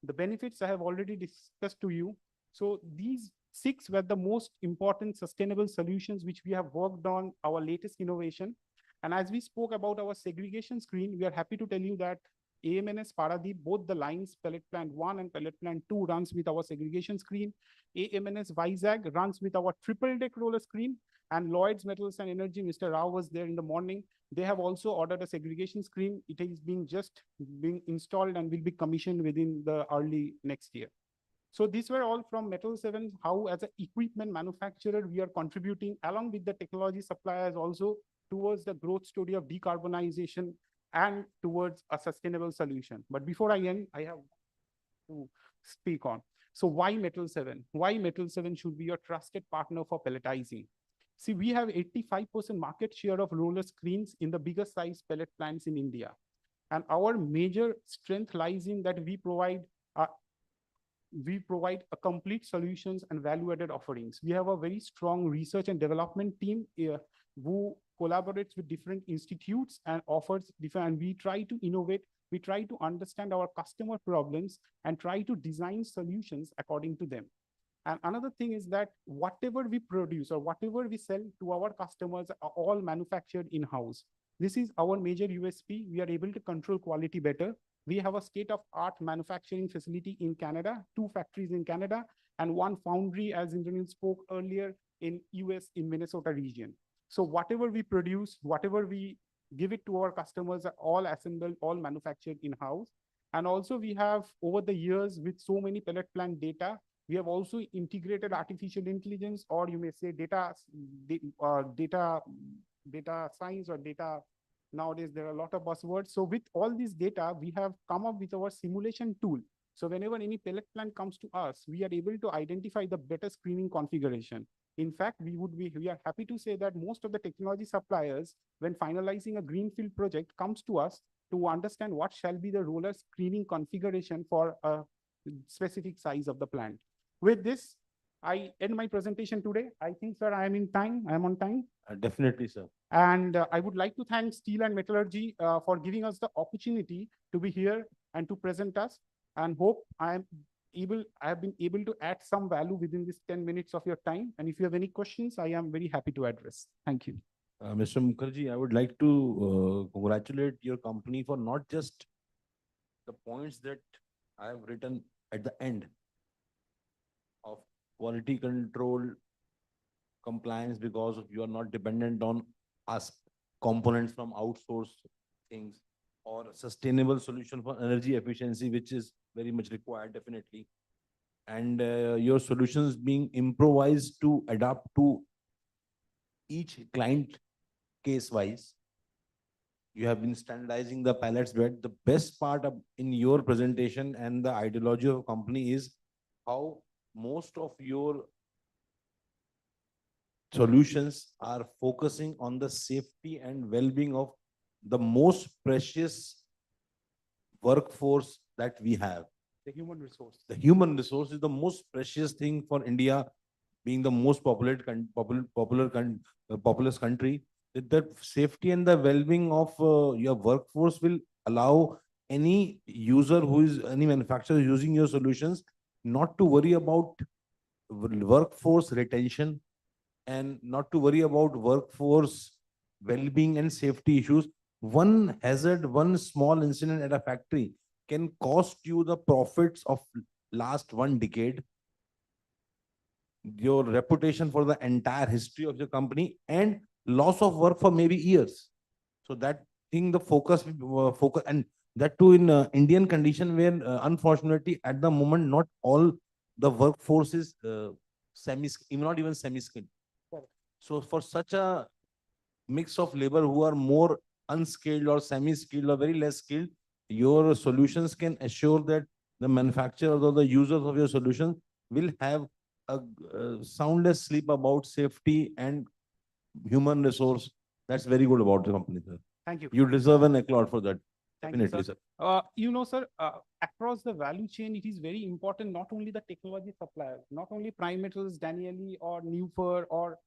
The benefits I have already discussed to you. So these 6 were the most important sustainable solutions which we have worked on our latest innovation. And as we spoke about our segregation screen, we are happy to tell you that AMNS Paradeep, both the lines, Pellet Plant 1 and Pellet Plant 2 runs with our segregation screen. AMNS Vizag runs with our triple deck roller screen. And Lloyd's Metals and Energy, Mr. Rao was there in the morning. They have also ordered a segregation screen. It is being installed and will be commissioned within the early next year. So these were all from Metal 7, how as an equipment manufacturer, we are contributing along with the technology suppliers also towards the growth story of decarbonization and towards a sustainable solution. But before I end, I have to speak on. So why Metal 7? Why Metal 7 should be your trusted partner for pelletizing? See, we have 85% market share of roller screens in the bigger size pellet plants in India. And our major strength lies in that we provide a complete solutions and value-added offerings. We have a very strong research and development team who collaborates with different institutes and offers different, and we try to innovate. We try to understand our customer problems and try to design solutions according to them. And another thing is that whatever we produce or whatever we sell to our customers are all manufactured in-house. This is our major USP. We are able to control quality better. We have a state-of-art manufacturing facility in Canada, 2 factories in Canada, and 1 foundry, as Indranil spoke earlier, in US in Minnesota region. So whatever we produce, whatever we give it to our customers are all assembled, all manufactured in-house. And also we have over the years with so many pellet plant data, we have also integrated artificial intelligence, or you may say data science or data. Nowadays, there are a lot of buzzwords. So with all this data, we have come up with our simulation tool. So whenever any pellet plant comes to us, we are able to identify the better screening configuration. In fact, we are happy to say that most of the technology suppliers, when finalizing a greenfield project, comes to us to understand what shall be the roller screening configuration for a specific size of the plant. With this, I end my presentation today. I think, sir, I am in time. I am on time. Definitely, sir. And I would like to thank Steel and Metallurgy for giving us the opportunity to be here and to present us, and hope I have been able to add some value within this 10 minutes of your time. And if you have any questions, I am very happy to address. Thank you. Mr. Mukherjee, I would like to congratulate your company for not just the points that I have written at the end of quality control, compliance, because you are not dependent on us components from outsourced things, or sustainable solution for energy efficiency, which is very much required, definitely. And your solutions being improvised to adapt to each client case wise. You have been standardizing the pallets bed. The best part in your presentation and the ideology of the company is how most of your solutions are focusing on the safety and well-being of the most precious workforce that we have. The human resource. The human resource is the most precious thing for India, being the most populous country. The safety and the well-being of your workforce will allow any user any manufacturer using your solutions not to worry about workforce retention and not to worry about workforce well-being and safety issues. One hazard, one small incident at a factory can cost you the profits of last 1 decade, your reputation for the entire history of your company, and loss of work for maybe years. So that thing, the focus, and that too in Indian condition where unfortunately at the moment not all the workforce is not even semi-skilled. So for such a mix of labor who are more unskilled or semi-skilled or very less skilled, your solutions can assure that the manufacturers or the users of your solution will have a soundless sleep about safety and human resource. That's very good about the company, sir. Thank you. You deserve an applaud for that. Thank you, Definitely, sir. Sir, across the value chain, it is very important, not only the technology suppliers, not only Prime Metals, Danieli, or Nufer, or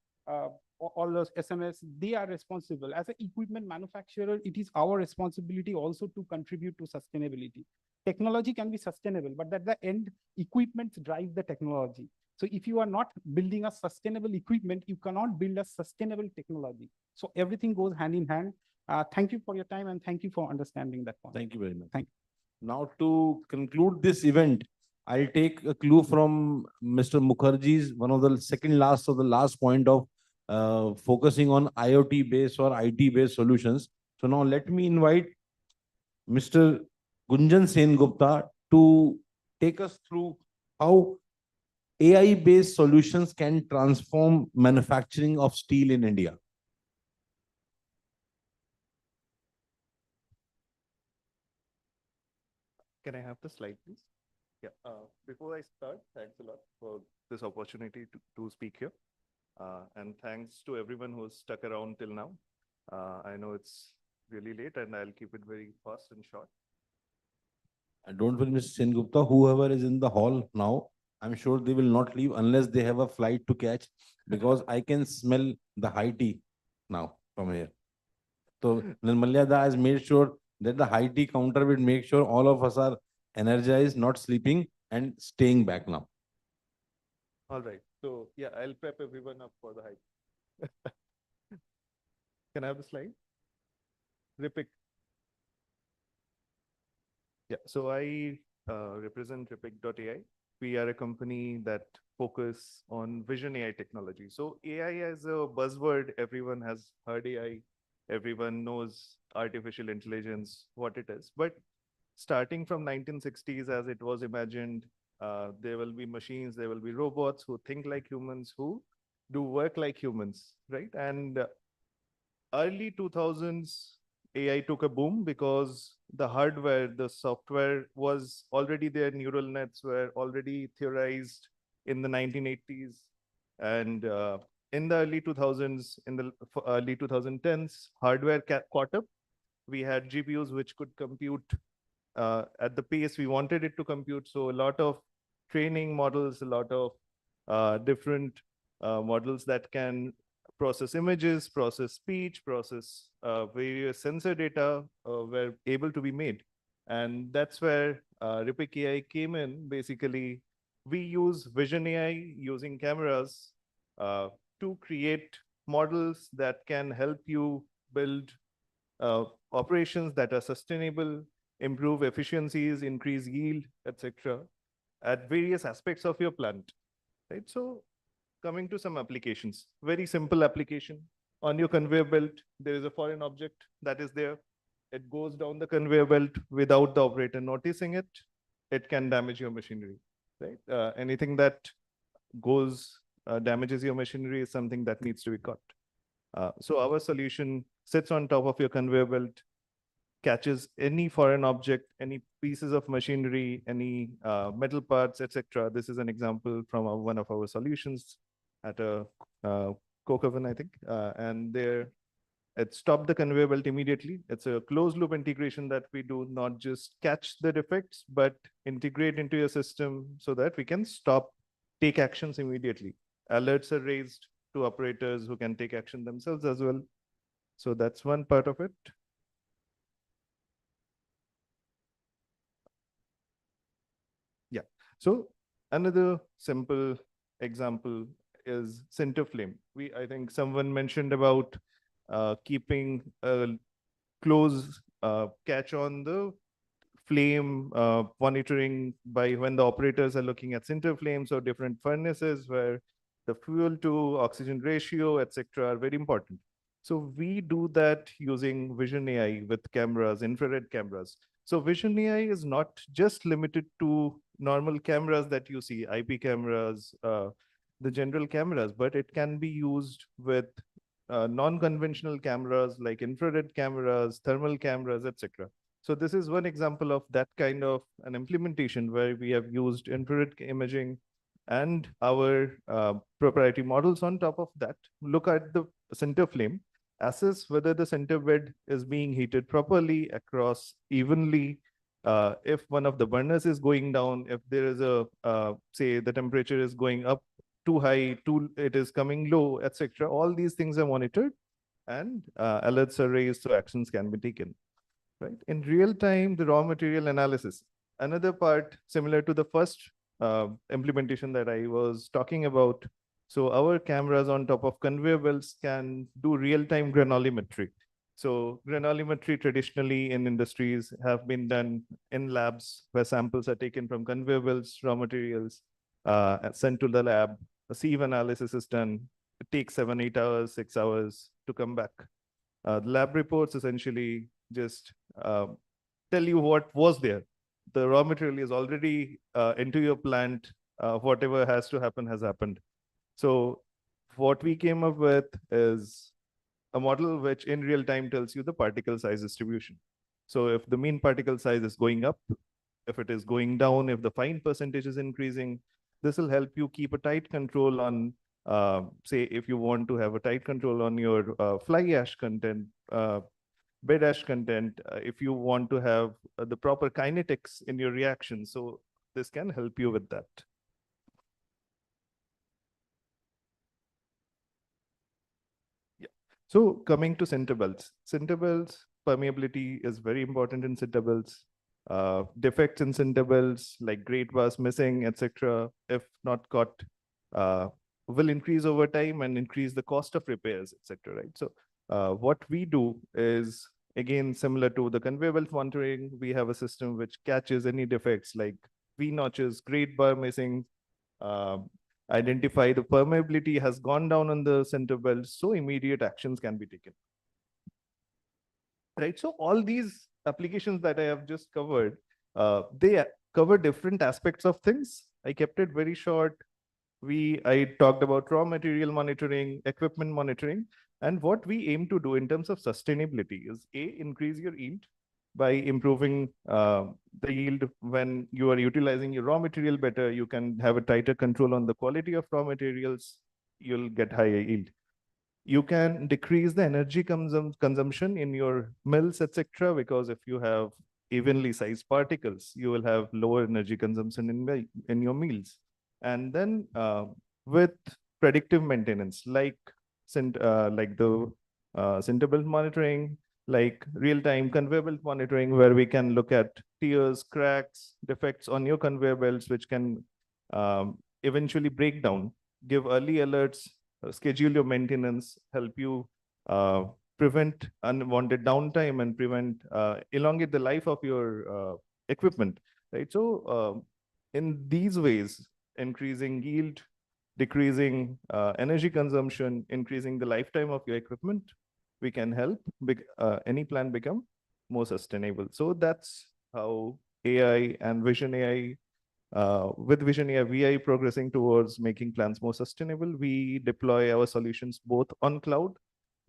all those SMS, they are responsible. As an equipment manufacturer, it is our responsibility also to contribute to sustainability. Technology can be sustainable, but at the end, equipment drive the technology. So if you are not building a sustainable equipment, you cannot build a sustainable technology. So everything goes hand in hand. Thank you for your time, and thank you for understanding that point. Thank you very much. Thank you. Now to conclude this event, I'll take a clue from Mr. Mukherjee's one of the second last of the last point of focusing on IoT based or IT based solutions. So now let me invite Mr. Gunjan Sen Gupta to take us through how AI based solutions can transform manufacturing of steel in India. Can I have the slide, please? Yeah. Before I start, thanks a lot for this opportunity to speak here. And thanks to everyone who's stuck around till now. I know it's really late and I'll keep it very fast and short. And don't worry, Mr. Sen Gupta, whoever is in the hall now, I'm sure they will not leave unless they have a flight to catch, because I can smell the high tea now from here. So Nirmalya has made sure that the high tea counter will make sure all of us are energized, not sleeping, and staying back now. All right. So yeah, I'll prep everyone up for the hike. Can I have the slide? Ripik. Yeah, so I represent Ripik.ai. We are a company that focus on vision AI technology. So AI as a buzzword, everyone has heard AI. Everyone knows artificial intelligence, what it is. But starting from 1960s as it was imagined, there will be machines, there will be robots who think like humans, who do work like humans, right? And early 2000s, AI took a boom because the hardware, the software was already there. Neural nets were already theorized in the 1980s. And in the early 2000s, in the early 2010s, hardware caught up. We had GPUs which could compute at the pace we wanted it to compute. So a lot of training models, a lot of different models that can process images, process speech, process various sensor data were able to be made. And that's where Ripik AI came in. Basically, we use Vision AI using cameras to create models that can help you build operations that are sustainable, improve efficiencies, increase yield, etc., at various aspects of your plant, right? So coming to some applications, very simple application. On your conveyor belt, there is a foreign object that is there. It goes down the conveyor belt without the operator noticing it. It can damage your machinery, right? Anything that damages your machinery is something that needs to be caught. So our solution sits on top of your conveyor belt, catches any foreign object, any pieces of machinery, any metal parts, etc. This is an example from one of our solutions at a coke oven, I think. And there, it stopped the conveyor belt immediately. It's a closed loop integration that we do, not just catch the defects, but integrate into your system so that we can take actions immediately. Alerts are raised to operators who can take action themselves as well. So that's one part of it. Yeah. So another simple example is center flame. I think someone mentioned about keeping a close catch on the flame monitoring by when the operators are looking at center flames or different furnaces where the fuel to oxygen ratio, etc., are very important. So we do that using Vision AI with cameras, infrared cameras. So Vision AI is not just limited to normal cameras that you see, IP cameras, the general cameras, but it can be used with non-conventional cameras like infrared cameras, thermal cameras, etc. So this is one example of that kind of an implementation where we have used infrared imaging and our proprietary models on top of that. Look at the center flame, assess whether the center bed is being heated properly across evenly. If one of the burners is going down, if there is say the temperature is going up too high, it is coming low, etc. All these things are monitored and alerts are raised so actions can be taken. Right? In real time, the raw material analysis, another part similar to the first implementation that I was talking about. So our cameras on top of conveyor belts can do real-time granulometry. So granulometry traditionally in industries have been done in labs where samples are taken from conveyor belts, raw materials, sent to the lab. A sieve analysis is done. It takes 7, 8 hours, 6 hours to come back. The lab reports essentially just tell you what was there. The raw material is already into your plant. Whatever has to happen has happened. So what we came up with is a model which in real time tells you the particle size distribution. So if the mean particle size is going up, if it is going down, if the fine percentage is increasing, this will help you keep a tight control on, say, if you want to have a tight control on your fly ash content, bed ash content, if you want to have the proper kinetics in your reaction. So this can help you with that. Yeah. So coming to center belts. Center belts, permeability is very important in center belts. Defects in center belts like grate bars missing, etc., if not caught, will increase over time and increase the cost of repairs, etc. Right? So what we do is, again, similar to the conveyor belt monitoring, we have a system which catches any defects like V-notches, grate bar missing, identify the permeability has gone down on the center belt, so immediate actions can be taken. Right? So all these applications that I have just covered They cover different aspects of things. I kept it very short. I talked about raw material monitoring, equipment monitoring, and what we aim to do in terms of sustainability is increase your yield by improving the yield. When you are utilizing your raw material better, you can have a tighter control on the quality of raw materials. You'll get higher yield. You can decrease the energy consumption in your mills, etc. Because if you have evenly sized particles, you will have lower energy consumption in your meals. And then with predictive maintenance, like the center belt monitoring, like real-time conveyor belt monitoring, where we can look at tears, cracks, defects on your conveyor belts, which can eventually break down, give early alerts, schedule your maintenance, help you prevent unwanted downtime and elongate the life of your equipment, right? So in these ways, increasing yield, decreasing energy consumption, increasing the lifetime of your equipment, we can help any plant become more sustainable. So that's how AI and Vision AI, with Vision AI, we are progressing towards making plants more sustainable. We deploy our solutions both on cloud.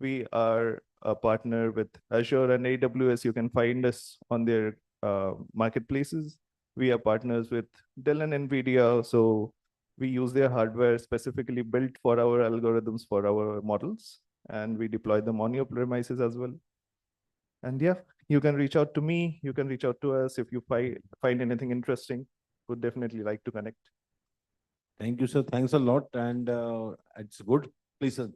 We are a partner with Azure and AWS. You can find us on their marketplaces. We are partners with Dell and NVIDIA. So we use their hardware specifically built for our algorithms, for our models, and we deploy them on your premises as well. And yeah, you can reach out to me. You can reach out to us if you find anything interesting. Would definitely like to connect. Thank you, sir. Thanks a lot. And it's good. Please, sir.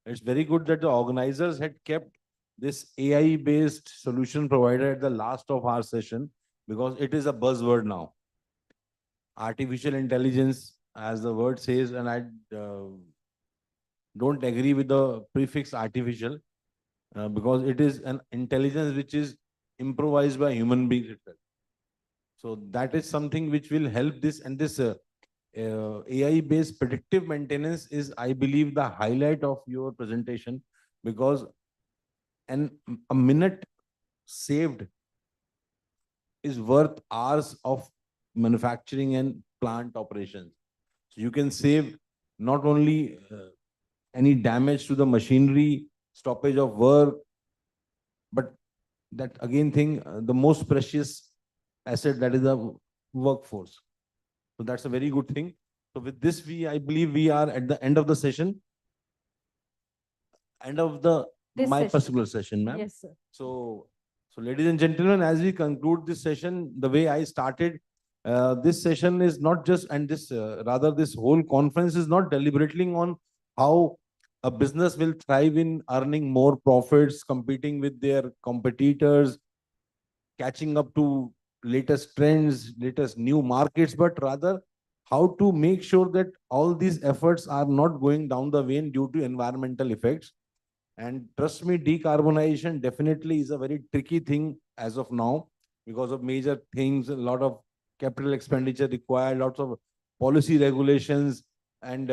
It's very good that the organizers had kept this AI-based solution provider at the last of our session, because it is a buzzword now. Artificial intelligence, as the word says, and I don't agree with the prefix artificial, because it is an intelligence which is improvised by human beings itself. So that is something which will help this, and this AI-based predictive maintenance is, I believe, the highlight of your presentation, because a minute saved is worth hours of manufacturing and plant operations. So you can save not only any damage to the machinery, stoppage of work, but that again thing, the most precious asset, that is the workforce. So that's a very good thing. So with this, I believe we are at the end of the session. End of my particular session, ma'am. Yes, sir. So ladies and gentlemen, as we conclude this session, the way I started, this session is not just, and rather this whole conference is not deliberating on how a business will thrive in earning more profits, competing with their competitors, catching up to latest trends, latest new markets, but rather how to make sure that all these efforts are not going down the vein due to environmental effects. And trust me, decarbonization definitely is a very tricky thing as of now, because of major things, a lot of capital expenditure required, lots of policy regulations, and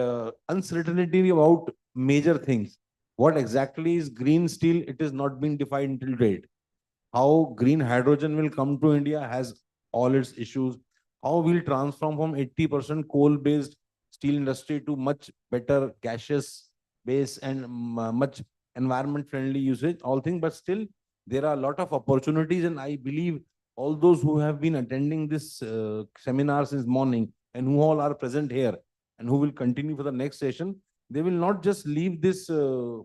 uncertainty about major things. What exactly is green steel? It is not been defined till date. How green hydrogen will come to India has all its issues. How we'll transform from 80% coal-based steel industry to much better gaseous base and much environment-friendly usage, all things. But still, there are a lot of opportunities, and I believe all those who have been attending this seminar since morning, and who all are present here, and who will continue for the next session, they will not just leave this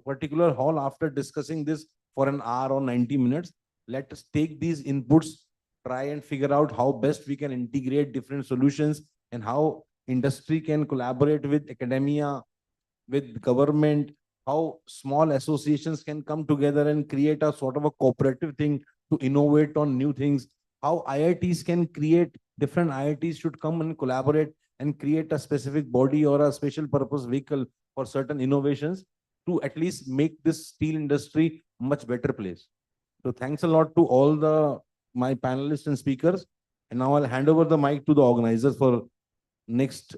particular hall after discussing this for an hour or 90 minutes. Let us take these inputs, try and figure out how best we can integrate different solutions, and how industry can collaborate with academia, with government, how small associations can come together and create a sort of a cooperative thing to innovate on new things, how IITs can create, different IITs should come and collaborate and create a specific body or a special purpose vehicle for certain innovations to at least make this steel industry much better place. So thanks a lot to all my panelists and speakers. And now I'll hand over the mic to the organizers for next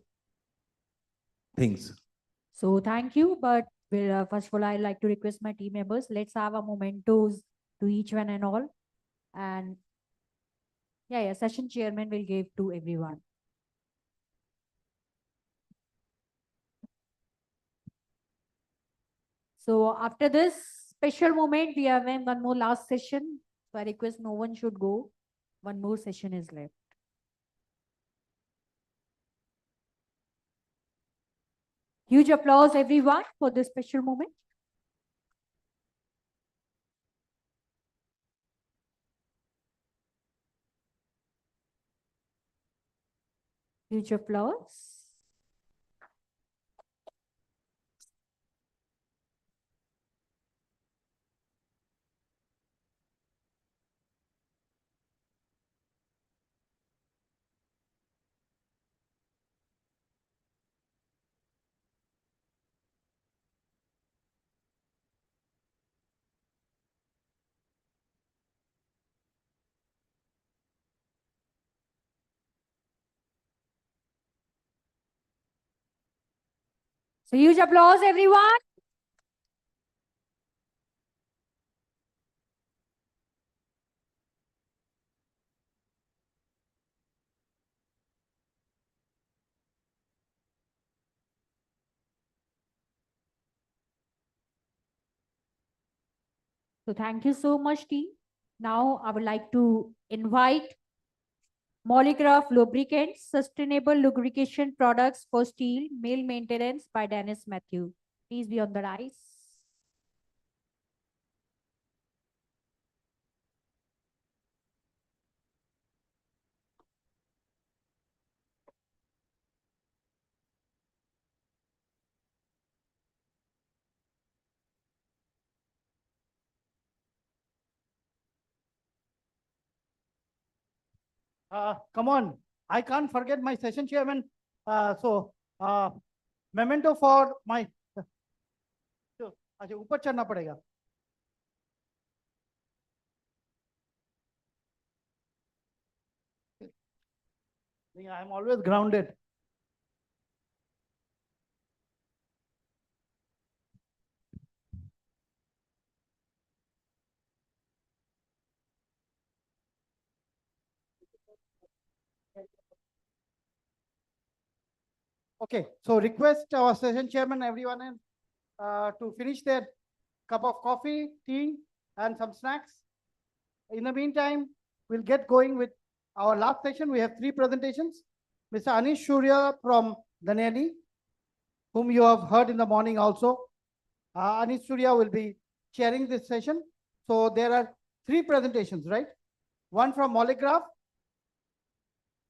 things. So thank you. But first of all, I'd like to request my team members, let's have a mementos to each one and all. And Yeah, session chairman will give to everyone. So after this special moment, we have one more last session. So I request no one should go. One more session is left. Huge applause, everyone, for this special moment. Huge applause. So huge applause, everyone. So thank you so much, team. Now I would like to invite Molygraph Lubricants, Sustainable Lubrication Products for Steel, Mill Maintenance by Dennis Matthew. Please be on the rise. Come on, I can't forget my session chairman. Memento for my. अच्छा ऊपर चढ़ना पड़ेगा. I am always grounded. Okay, so request our session chairman, everyone, to finish their cup of coffee, tea, and some snacks. In the meantime, we'll get going with our last session. We have 3 presentations. Mr. Anish Surya from Dhaneli, whom you have heard in the morning also. Anish Surya will be chairing this session. So there are 3 presentations, right? One from Molygraph.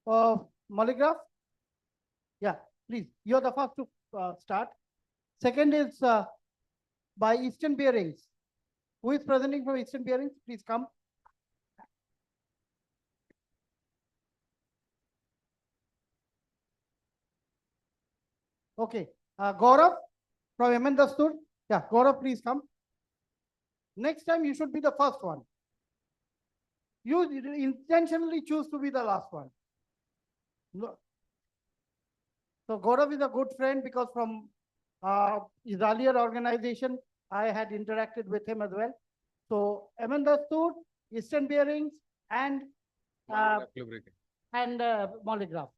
Molygraph? Yeah, please. You're the first to start. Second is by Eastern Bearings. Who is presenting from Eastern Bearings? Please come. Okay. Gaurav from MN Dastur. Yeah, Gaurav, please come. Next time you should be the first one. You intentionally choose to be the last one. No. So Gaurav is a good friend because from his earlier organization, I had interacted with him as well. So MN Dastur, Eastern Bearings, and Molygraph.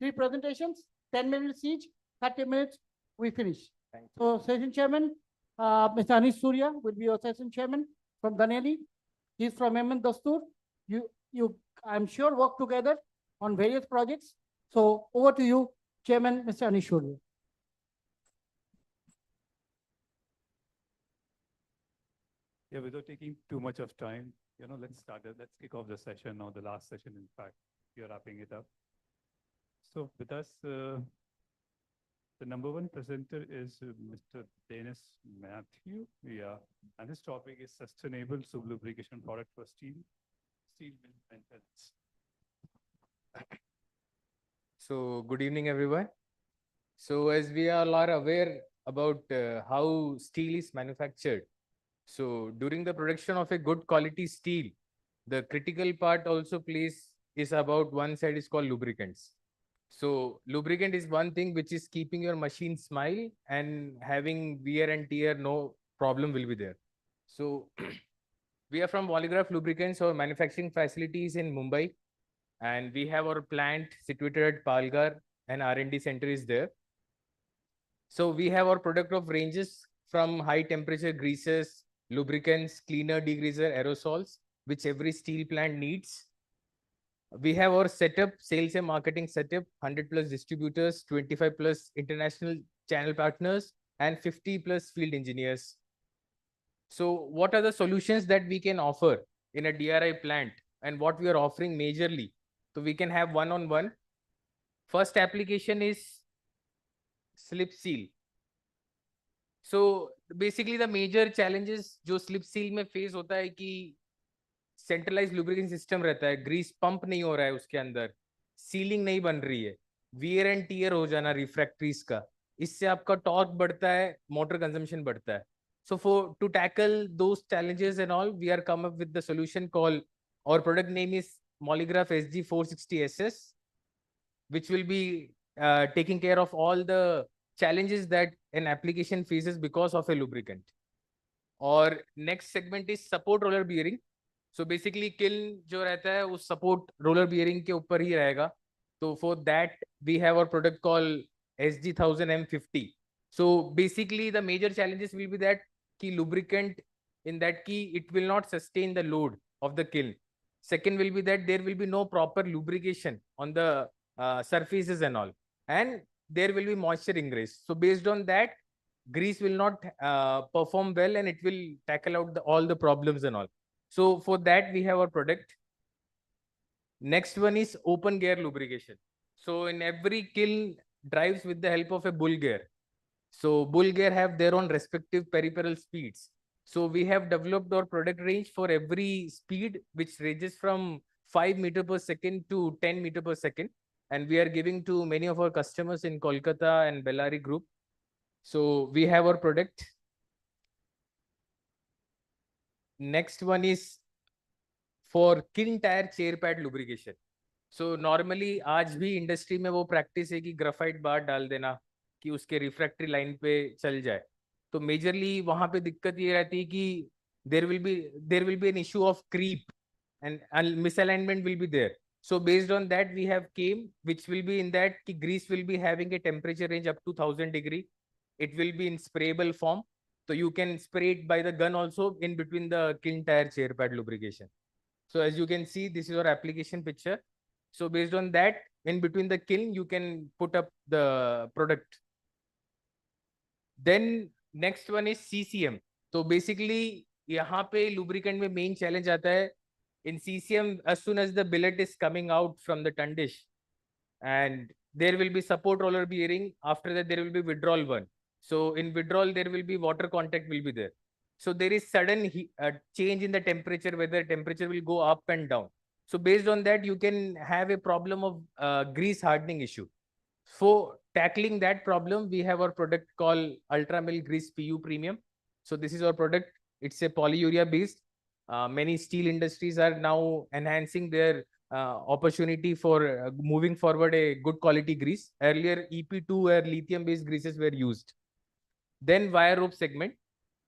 3 presentations, 10 minutes each, 30 minutes, we finish. So session chairman, Mr. Anish Surya will be your session chairman from Dhaneli. He's from MN Dastur. You, I'm sure, work together on various projects. So over to you, Chairman, Mr. Anish Surya. Yeah, without taking too much of time, let's start it. Let's kick off the session or the last session. In fact, you're wrapping it up. So with us, the number 1 presenter is Mr. Dennis Matthew. Yeah, and this topic is sustainable lubrication product for steel mill maintenance. So good evening, everyone. So as we all are aware about how steel is manufactured, so during the production of a good quality steel, the critical part also is about one side is called lubricants. So lubricant is one thing which is keeping your machine smile and having wear and tear, no problem will be there. So we are from Molygraph Lubricants. Our manufacturing facilities in Mumbai. And we have our plant situated at Palghar, and R&D center is there. So we have our product of ranges from high temperature greases, lubricants, cleaner degreaser, aerosols, which every steel plant needs. We have our setup, sales and marketing setup, 100 plus distributors, 25 plus international channel partners, and 50 plus field engineers. So what are the solutions that we can offer in a DRI plant, and what we are offering majorly? So we can have one-on-one. First application is slip seal. So basically the major challenges जो slip seal में face होता है कि centralized lubricant system रहता है, grease pump नहीं हो रहा है उसके अंदर, sealing नहीं बन रही है, wear and tear हो जाना refractories का, इससे आपका torque बढ़ता है, motor consumption बढ़ता है. So to tackle those challenges and all, we are come up with the solution called, our product name is Molygraph SG460SS, which will be taking care of all the challenges that an application faces because of a lubricant. Or next segment is support roller bearing. So basically kiln जो रहता है उस support roller bearing के ऊपर ही रहेगा. So for that we have our product called SG1000M50. So basically the major challenges will be that key lubricant in that key it will not sustain the load of the kiln. Second will be that there will be no proper lubrication on the surfaces and all, and there will be moisture ingress. So based on that, grease will not perform well, and it will tackle out all the problems and all. So for that we have our product. Next one is open gear lubrication. So in every kiln drives with the help of a bull gear. So bull gear have their own respective peripheral speeds. So we have developed our product range for every speed, which ranges from 5 meter per second to 10 meter per second. And we are giving to many of our customers in Kolkata and Bellary group. So we have our product. Next one is for kiln tire chair pad lubrication. So normally आज भी industry में वो practice है कि graphite bar डाल देना कि उसके refractory line पे चल जाए. तो majorly वहाँ पे दिक्कत ये रहती है कि there will be an issue of creep and misalignment will be there. So based on that we have came which will be in that कि grease will be having a temperature range up to 1000 degree. It will be in sprayable form. So you can spray it by the gun also in between the kiln tire chair pad lubrication. So as you can see, this is our application picture. So based on that, in between the kiln, you can put up the product. Then next one is CCM. So basically, यहाँ पे lubricant में main challenge आता है. In CCM, as soon as the billet is coming out from the turn dish, and there will be support roller bearing. After that, there will be withdrawal one. So in withdrawal, there will be water contact will be there. So there is sudden change in the temperature, whether temperature will go up and down. So based on that, you can have a problem of grease hardening issue. For tackling that problem, we have our product called Ultra Mill Grease PU Premium. So this is our product. It's a polyurea based. Many steel industries are now enhancing their opportunity for moving forward a good quality grease. Earlier, EP2 or lithium based greases were used. Then wire rope segment.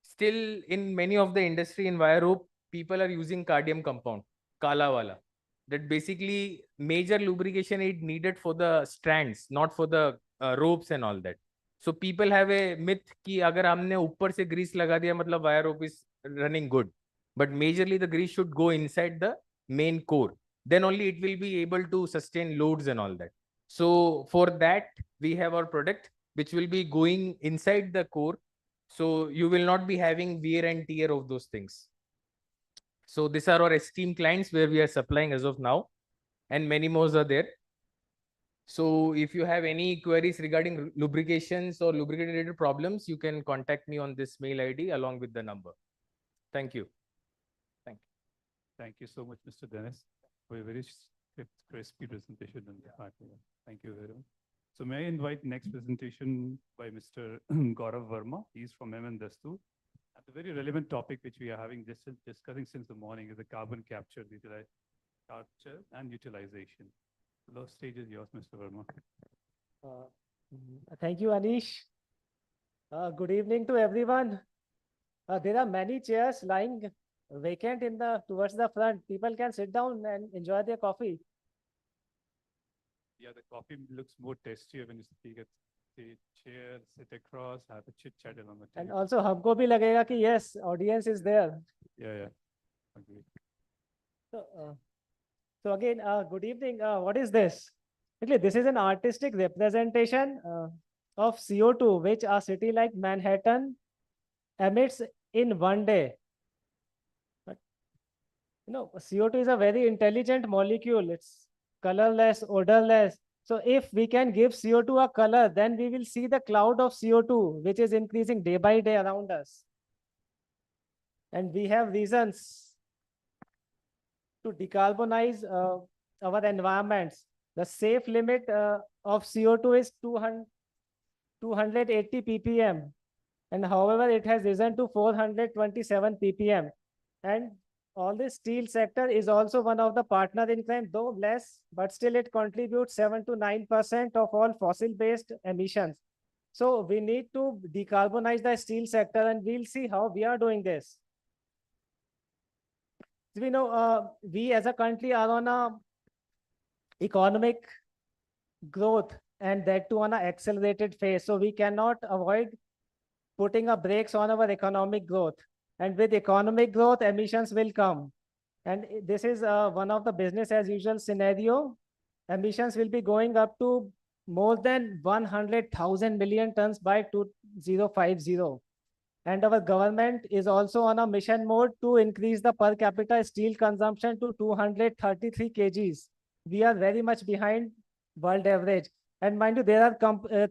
Still in many of the industry in wire rope, people are using cardium compound, kala wala. That basically major lubrication is needed for the strands, not for the ropes and all that. So people have a myth कि अगर हमने ऊपर से grease लगा दिया मतलब wire rope is running good. But majorly the grease should go inside the main core. Then only it will be able to sustain loads and all that. So for that, we have our product which will be going inside the core. So you will not be having wear and tear of those things. So these are our esteemed clients where we are supplying as of now, and many more are there. So if you have any queries regarding lubrications or lubricant related problems, you can contact me on this mail ID along with the number. Thank you. Thank you. Thank you so much, Mr. Dennis, for a very crispy presentation. Thank you very much. So may I invite next presentation by Mr. Gaurav Verma. He's from M.N. Dastu. The very relevant topic which we are having discussing since the morning is the carbon capture and utilization. The stage is yours, Mr. Verma. Thank you, Anish. Good evening to everyone. There are many chairs lying vacant towards the front. People can sit down and enjoy their coffee. Yeah, the coffee looks more tastier when you speak at the chair, sit across, have a chit chat along the And table. also हमको भी लगेगा कि yes, audience is there. Yeah, agree. So again, good evening. What is this? Actually, this is an artistic representation of CO2, which a city like Manhattan emits in one day. But, CO2 is a very intelligent molecule. It's colorless, odorless. So if we can give CO2 a color, then we will see the cloud of CO2, which is increasing day by day around us. And we have reasons to decarbonize our environments. The safe limit of CO2 is 280 ppm. And however, it has risen to 427 ppm. And all this steel sector is also one of the partner in crime, though less, but still it contributes 7 to 9% of all fossil-based emissions. So we need to decarbonize the steel sector, and we'll see how we are doing this. We know we as a country are on a economic growth, and that too on an accelerated phase. So we cannot avoid putting a brakes on our economic growth. And with economic growth, emissions will come. And this is one of the business as usual scenario. Emissions will be going up to more than 100,000 million tons by 2050. And our government is also on a mission mode to increase the per capita steel consumption to 233 kgs. We are very much behind world average. And mind you, there are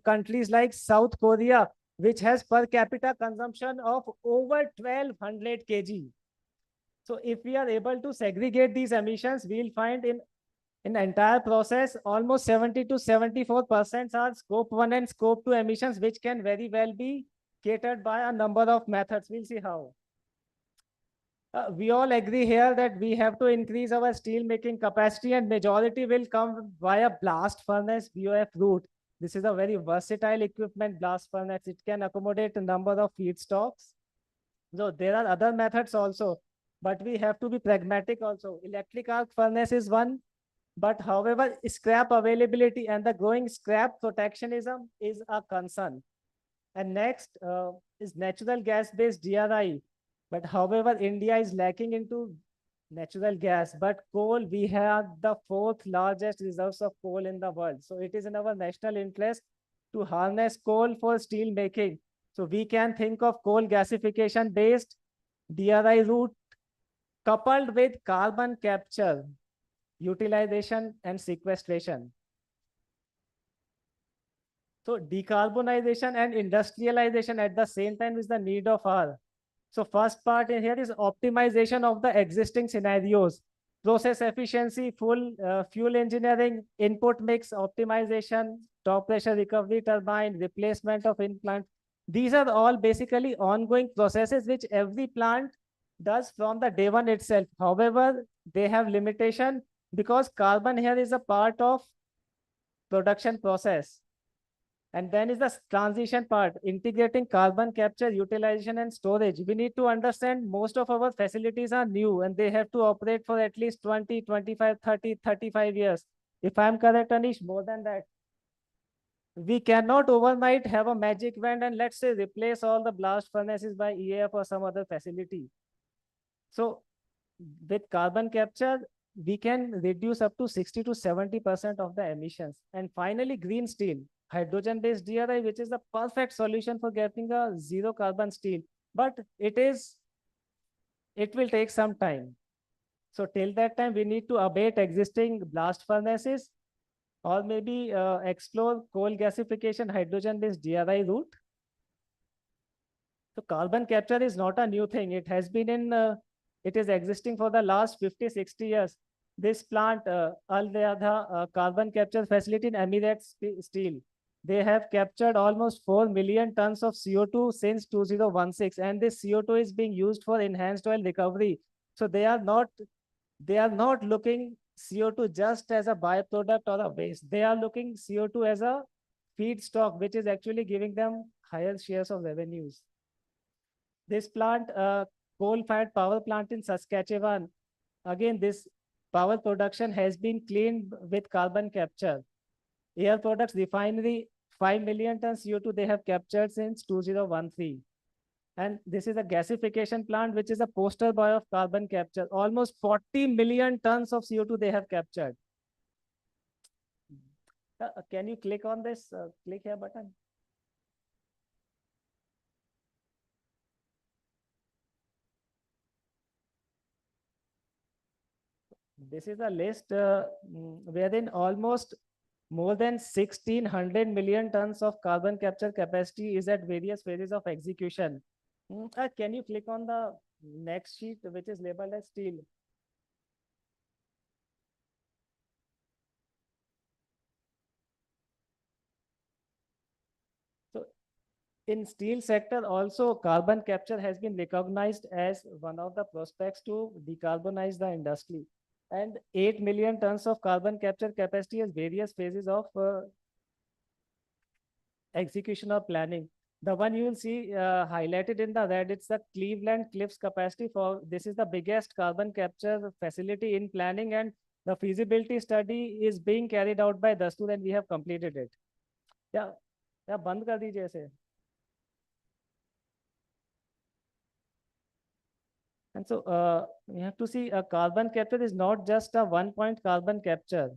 countries like South Korea, which has per capita consumption of over 1200 kg. So if we are able to segregate these emissions, we'll find in the entire process, almost 70 to 74% are scope 1 and scope 2 emissions, which can very well be catered by a number of methods. We'll see how. We all agree here that we have to increase our steel making capacity, and majority will come via blast furnace BOF route. This is a very versatile equipment, blast furnace. It can accommodate a number of feedstocks. So there are other methods also, but we have to be pragmatic also. Electric arc furnace is one, but however, scrap availability and the growing scrap protectionism is a concern. And next is natural gas-based DRI. But however, India is lacking into natural gas, but coal, we have the 4th largest reserves of coal in the world. So it is in our national interest to harness coal for steel making. So we can think of coal gasification based DRI route coupled with carbon capture, utilization and sequestration. So decarbonization and industrialization at the same time is the need of our. So first part in here is optimization of the existing scenarios, process efficiency, fuel engineering, input mix optimization, top pressure recovery turbine, replacement of in-plant. These are all basically ongoing processes which every plant does from the day one itself. However, they have limitation because carbon here is a part of production process. And then is the transition part, integrating carbon capture, utilization, and storage. We need to understand most of our facilities are new and they have to operate for at least 20, 25, 30, 35 years. If I'm correct, Anish, more than that. We cannot overnight have a magic wand and let's say replace all the blast furnaces by EAF or some other facility. So with carbon capture, we can reduce up to 60 to 70% of the emissions. And finally, green steel. Hydrogen-based DRI, which is the perfect solution for getting a zero carbon steel, but it will take some time. So till that time, we need to abate existing blast furnaces or maybe explore coal gasification hydrogen-based DRI route. So carbon capture is not a new thing. It has been it is existing for the last 50, 60 years. This plant, Al Riyadha carbon capture facility in Emirates Steel, they have captured almost 4 million tons of CO2 since 2016, and this CO2 is being used for enhanced oil recovery. So they are not looking CO2 just as a byproduct or a waste. They are looking CO2 as a feedstock, which is actually giving them higher shares of revenues. This plant, coal-fired power plant in Saskatchewan, again, this power production has been cleaned with carbon capture. Air Products Refinery, 5 million tons CO2 they have captured since 2013. And this is a gasification plant, which is a poster boy of carbon capture. Almost 40 million tons of CO2 they have captured. Can you click on this? Click here button. This is a list wherein almost more than 1,600 million tons of carbon capture capacity is at various phases of execution. Can you click on the next sheet, which is labeled as steel? So in steel sector also, carbon capture has been recognized as one of the prospects to decarbonize the industry. And 8 million tons of carbon capture capacity has various phases of execution or planning. The one you will see highlighted in the red, it's the Cleveland Cliffs capacity for, this is the biggest carbon capture facility in planning, and the feasibility study is being carried out by Dastur and we have completed it. Yeah, बंद कर दीजिए इसे. And so you have to see a carbon capture is not just a one-point carbon capture.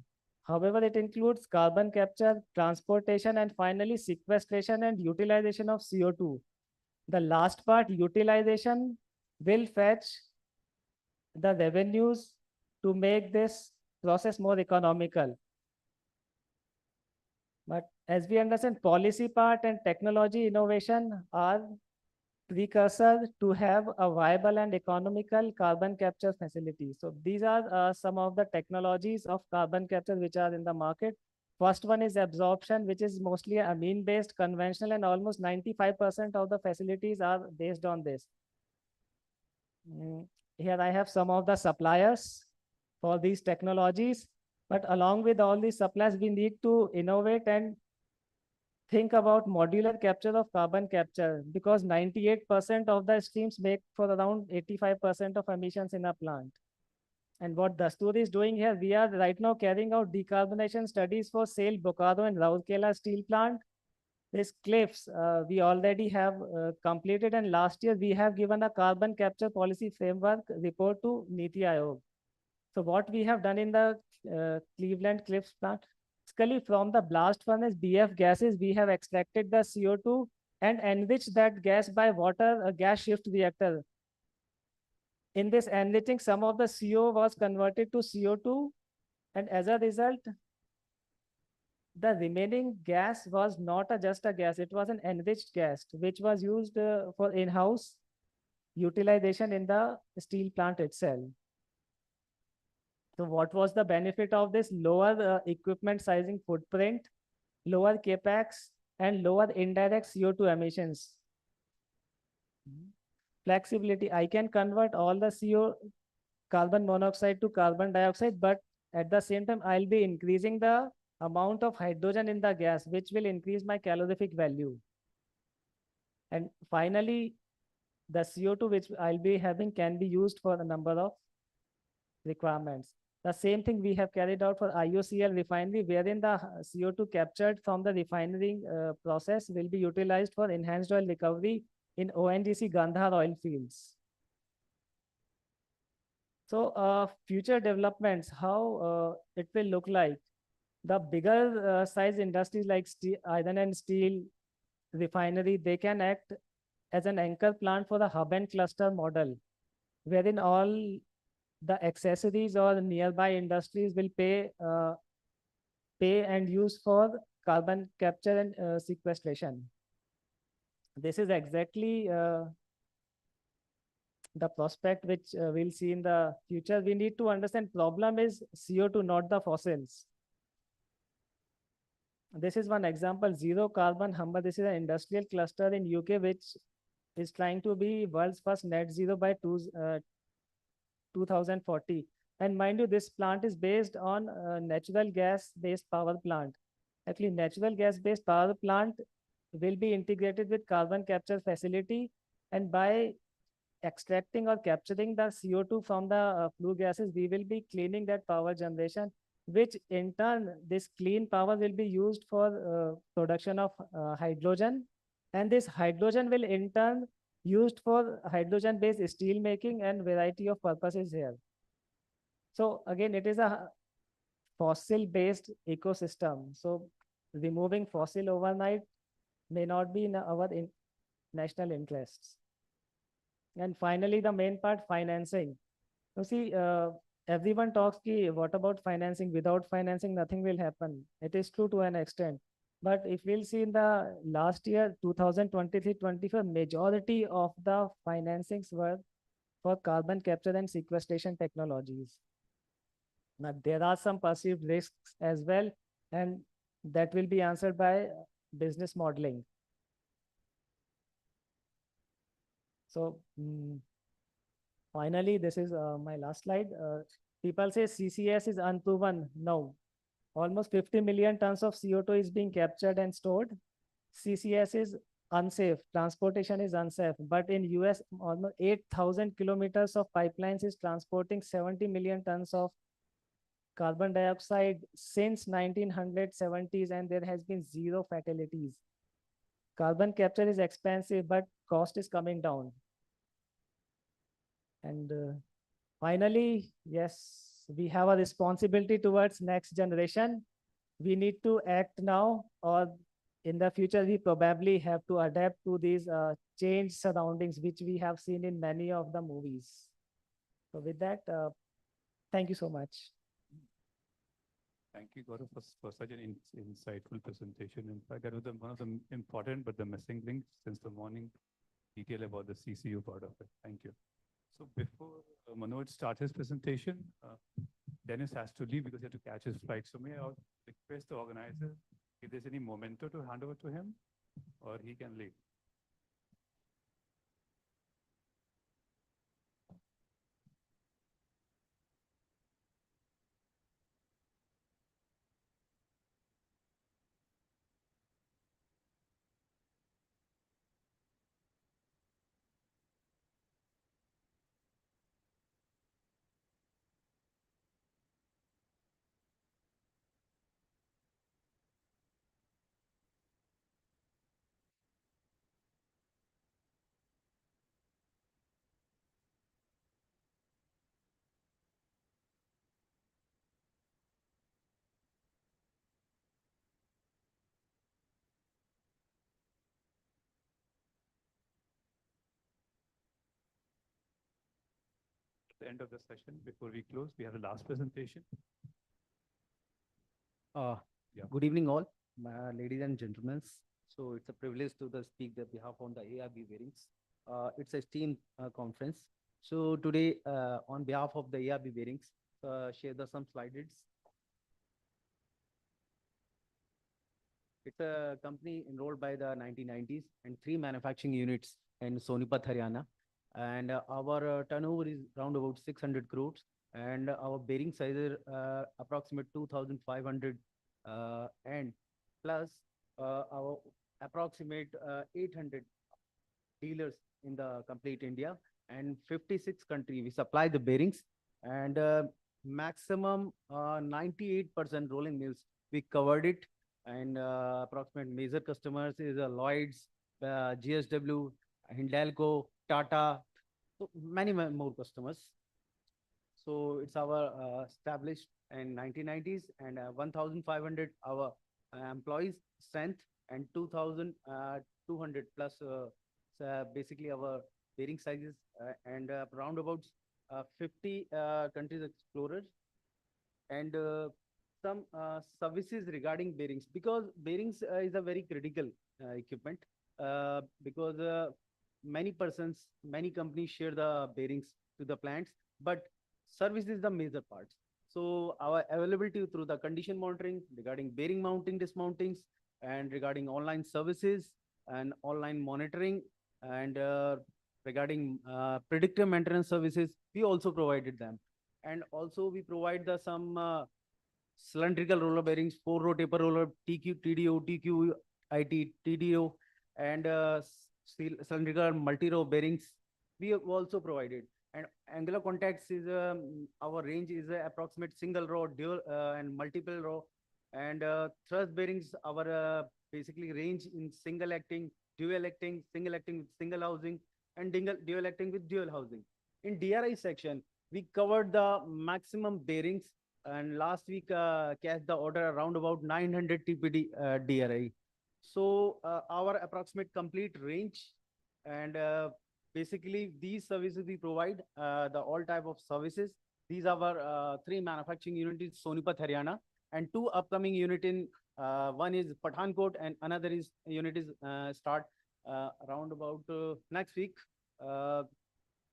However, it includes carbon capture, transportation, and finally sequestration and utilization of CO2. The last part, utilization, will fetch the revenues to make this process more economical. But as we understand, policy part and technology innovation are precursor to have a viable and economical carbon capture facility. So these are some of the technologies of carbon capture which are in the market. First one is absorption, which is mostly amine-based, conventional, and almost 95% of the facilities are based on this. Here I have some of the suppliers for these technologies, but along with all these suppliers, we need to innovate and think about modular capture of carbon capture, because 98% of the streams make for around 85% of emissions in a plant. And what Dastur is doing here, we are right now carrying out decarbonization studies for SAIL, Bokaro, and Rourkela steel plant. These cliffs we already have completed, and last year we have given a carbon capture policy framework report to Niti Aayog. So what we have done in the Cleveland Cliffs plant, basically from the blast furnace BF gases, we have extracted the CO2 and enriched that gas by water, a gas shift reactor. In this enriching, some of the CO was converted to CO2, and as a result, the remaining gas was not just a gas, it was an enriched gas, which was used for in-house utilization in the steel plant itself. So what was the benefit of this? Lower equipment sizing footprint, lower capex, and lower indirect CO2 emissions. Flexibility, I can convert all the CO, carbon monoxide to carbon dioxide, but at the same time, I'll be increasing the amount of hydrogen in the gas, which will increase my calorific value. And finally, the CO2 which I'll be having can be used for a number of requirements. The same thing we have carried out for IOCL refinery, wherein the CO2 captured from the refining process will be utilized for enhanced oil recovery in ONGC Gandhar oil fields. So future developments, how it will look like. The bigger size industries like steel, iron and steel refinery, they can act as an anchor plant for the hub and cluster model, wherein all the accessories or nearby industries will pay and use for carbon capture and sequestration. This is exactly the prospect which we'll see in the future. We need to understand problem is CO2, not the fossils. This is one example, zero carbon Humber. This is an industrial cluster in UK, which is trying to be world's first net zero by 2040. And mind you, this plant is based on natural gas-based power plant. Actually, natural gas-based power plant will be integrated with carbon capture facility, and by extracting or capturing the CO2 from the flue gases, we will be cleaning that power generation. which in turn, this clean power will be used for production of hydrogen. And this hydrogen will in turn used for hydrogen-based steel making and variety of purposes here. So again, it is a fossil-based ecosystem. So removing fossil overnight may not be in our national interests. And finally, the main part, financing. You see, everyone talks ki, what about financing? Without financing, nothing will happen. It is true to an extent. But if we'll see in the last year, 2023-24, majority of the financings were for carbon capture and sequestration technologies. Now, there are some perceived risks as well, and that will be answered by business modeling. So, finally, this is my last slide. People say CCS is unproven. No, almost 50 million tons of CO2 is being captured and stored. CCS is unsafe. Transportation is unsafe. But in US, almost 8,000 kilometers of pipelines is transporting 70 million tons of carbon dioxide since 1970s, and there has been zero fatalities. Carbon capture is expensive, but cost is coming down. And finally, yes, we have a responsibility towards next generation. We need to act now, or in the future, we probably have to adapt to these changed surroundings, which we have seen in many of the movies. So with that, thank you so much. Thank you, Gaurav, for such an insightful presentation. In fact, that was one of the important but the missing link since the morning, detail about the CCU part of it. Thank you. So before Manoj starts his presentation, Dennis has to leave because he had to catch his flight. So may I request the organizer if there's any memento to hand over to him, or he can leave. At the end of the session, before we close, we have the last presentation. Good evening, all, ladies and gentlemen. So it's a privilege to speak on behalf of the ARB Bearings. It's a STEAM conference. So today, on behalf of the ARB Bearings, share some slides. It's a company enrolled by the 1990s and 3 manufacturing units in Sonipat, Haryana. And our turnover is around about 600 crores. And our bearing size is approximate 2,500 and plus our approximate 800 dealers in the complete India and 56 countries. We supply the bearings and maximum 98% rolling mills. We covered it, and approximate major customers is Lloyd's, GSW, Hindalco, Tata, so many more customers. So it's our established in 1990s and 1,500 our employees strength and 2,200 plus basically our bearing sizes and around about 50 countries explorers and some services regarding bearings, because bearings is a very critical equipment because many persons, many companies share the bearings to the plants, but service is the major part. So our availability through the condition monitoring regarding bearing mounting, dismountings, and regarding online services and online monitoring and regarding predictive maintenance services, we also provided them. And also we provide the some cylindrical roller bearings, 4-row taper roller, TQ, TDO, TQ, IT, TDO, and cylindrical multi-row bearings. We have also provided. And angular contacts is our range is approximate single row, dual and multiple row. And thrust bearings, our basically range in single acting, dual acting, single acting with single housing, and dual acting with dual housing. In DRI section, we covered the maximum bearings, and last week cashed the order around about 900 TPD DRI. So our approximate complete range, and basically these services we provide, the all type of services. These are our three manufacturing units, Sonipat, Haryana, and two upcoming unit in one is Pathankot and another is unit is start around about next week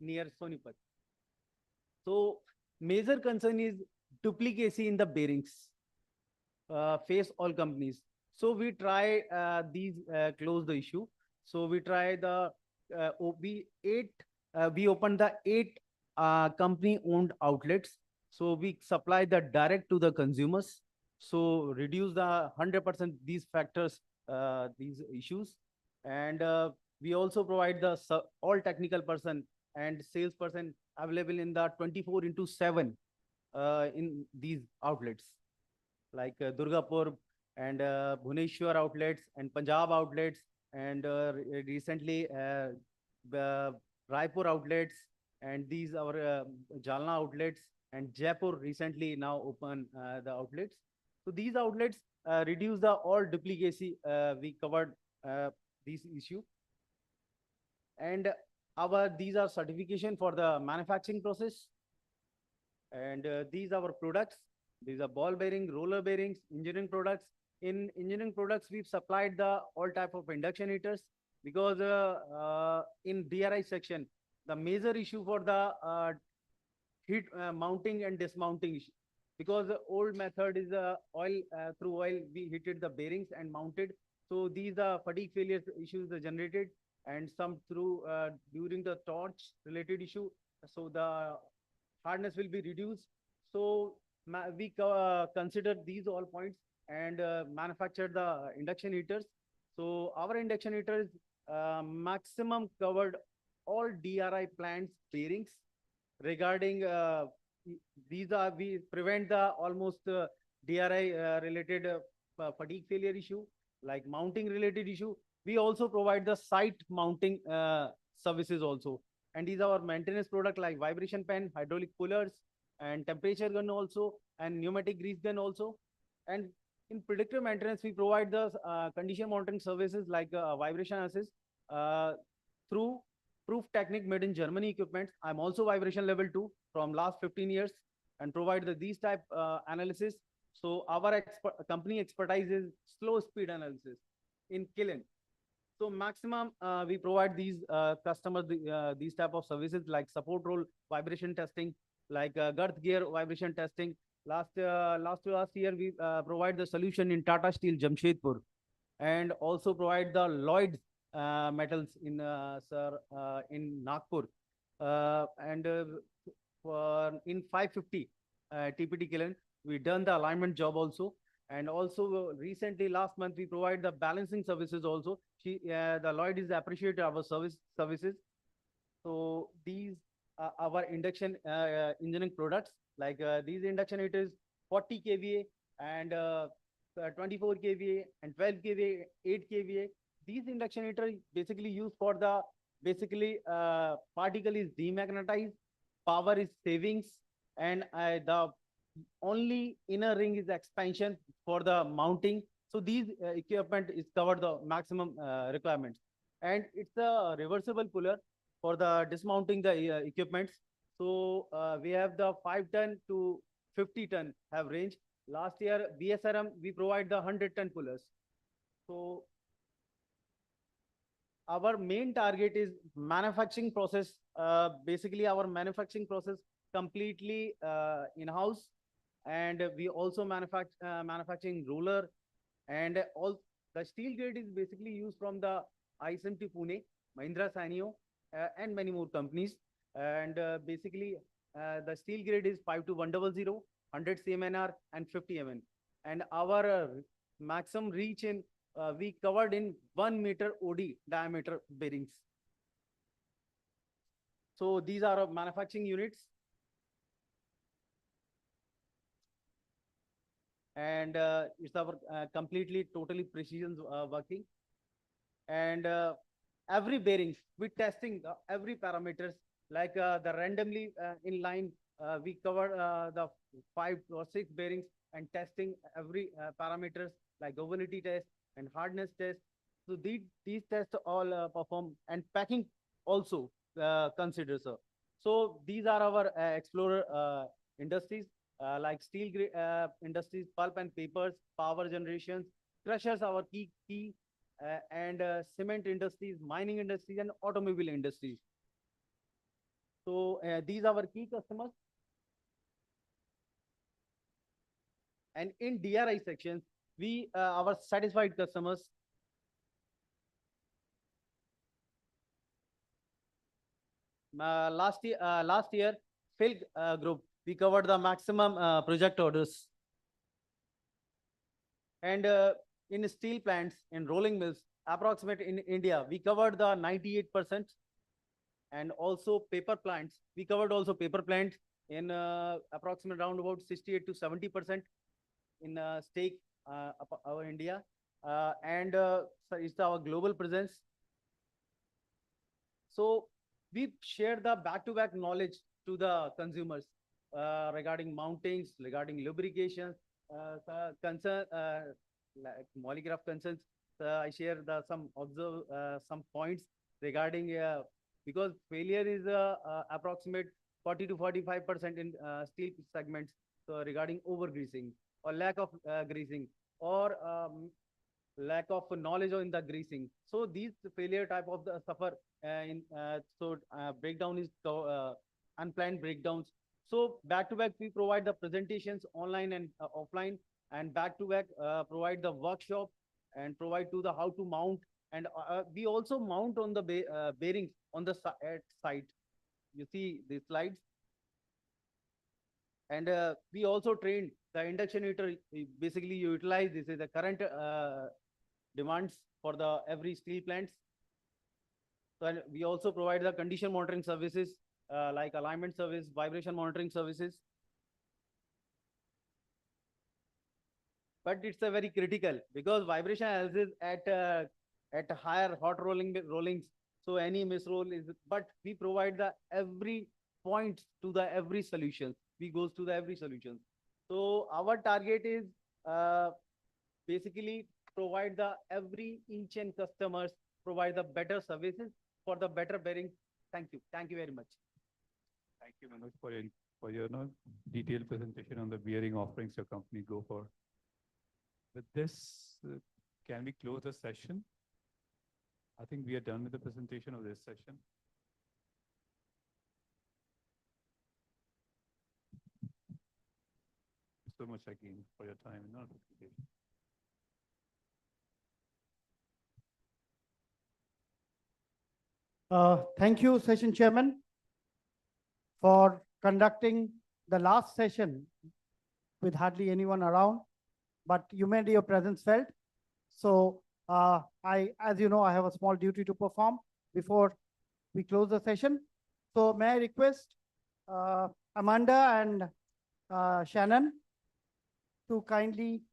near Sonipat. So major concern is duplicacy in the bearings, face all companies. So we try these close the issue. So we try the we opened the 8 company owned outlets. So we supply the direct to the consumers. So reduce the 100% these factors, these issues. And we also provide the all technical person and salesperson available in the 24/7 in these outlets like Durgapur and Bhuneshwar outlets and Punjab outlets, and recently Raipur outlets, and these our Jalna outlets, and Jaipur recently now open the outlets. So these outlets reduce the all duplicacy. We covered this issue. And these are certification for the manufacturing process. And these are our products. These are ball bearing, roller bearings, engineering products. In engineering products, we've supplied the all type of induction heaters, because in DRI section, the major issue for the heat mounting and dismounting issue, because the old method is oil through oil we heated the bearings and mounted. So these are fatigue failure issues are generated, and some through during the torch related issue. So the hardness will be reduced. So we consider these all points and manufacture the induction heaters. So our induction heaters maximum covered all DRI plants bearings. Regarding these are, we prevent the almost DRI related fatigue failure issue, like mounting related issue. We also provide the site mounting services also. And these are our maintenance product like vibration pen, hydraulic coolers, and temperature gun also, and pneumatic grease gun also. And in predictive maintenance, we provide the condition monitoring services like vibration assist through proof technique made in Germany equipment. I'm also vibration level 2 from last 15 years and provide these type analysis. So our company expertise is slow speed analysis in kiln. So maximum we provide these customers these type of services like support role vibration testing, like girth gear vibration testing. Last year we provide the solution in Tata Steel Jamshedpur, and also provide the Lloyd metals in in Nagpur, and in 550 TPT kiln we done the alignment job also. And also recently last month we provide the balancing services also. The Lloyd is appreciated our services. So these are our induction engineering products, like these induction heaters 40 kVA and 24 kVA and 12 kVA, 8 kVA. These induction heaters basically used for the particle is demagnetized, power is savings, and the only inner ring is expansion for the mounting. So these equipment is covered the maximum requirements. And it's a reversible puller for the dismounting the equipments. So we have the 5 ton to 50 ton have range. Last year BSRM we provide the 100-ton pullers. So our main target is manufacturing process. Basically our manufacturing process completely in-house, and we also manufacturing roller, and all the steel grade is basically used from the ISMT Pune, Mahindra Sanyo, and many more companies. And basically the steel grade is 52100, 100 CMNR and 50 MN. And our maximum reach in we covered in 1 meter OD diameter bearings. So these are our manufacturing units. And it's our completely, totally precision working. And every bearings, with testing every parameters, like the randomly in line, we cover the 5 or 6 bearings and testing every parameters like governability test and hardness test. So these tests all perform, and packing also consider, sir. So these are our explorer industries, like steel industries, pulp and papers, power generations, crushers, our key and cement industries, mining industries, and automobile industries. So these are our key customers. And in DRI sections, we our satisfied customers. Last year, Phil group, we covered the maximum project orders. And in steel plants, in rolling mills, approximate in India, we covered the 98%. And also paper plants, we covered also paper plants in approximate around about 68 to 70% in stake our India. And so it's our global presence. So we share the back-to-back knowledge to the consumers regarding mountings, regarding lubrications, concern, like molegraph concerns. I share some points regarding because failure is approximate 40 to 45% in steel segments. So regarding over greasing or lack of greasing, or lack of knowledge in the greasing. So these failure type of the suffer breakdown is unplanned breakdowns. So back to back, we provide the presentations online and offline, and back to back provide the workshop and provide to the how to mount. And we also mount on the bearings on the site. You see the slides. And we also trained the induction heater. Basically, you utilize this is the current demands for the every steel plants. So we also provide the condition monitoring services like alignment service, vibration monitoring services. But it's a very critical because vibration analysis at higher hot rollings. So any misroll is, but we provide the every point to the every solution. We goes to the every solution. So our target is basically provide the every each and customers provide the better services for the better bearing. Thank you. Thank you very much. Thank you, Manoj, for your detailed presentation on the bearing offerings your company go for. With this, can we close the session? I think we are done with the presentation of this session. Thank you so much again for your time and participation. Thank you, Session Chairman, for conducting the last session with hardly anyone around, but you made your presence felt. So as you know, I have a small duty to perform before we close the session. So may I request Amanda and Shannon to kindly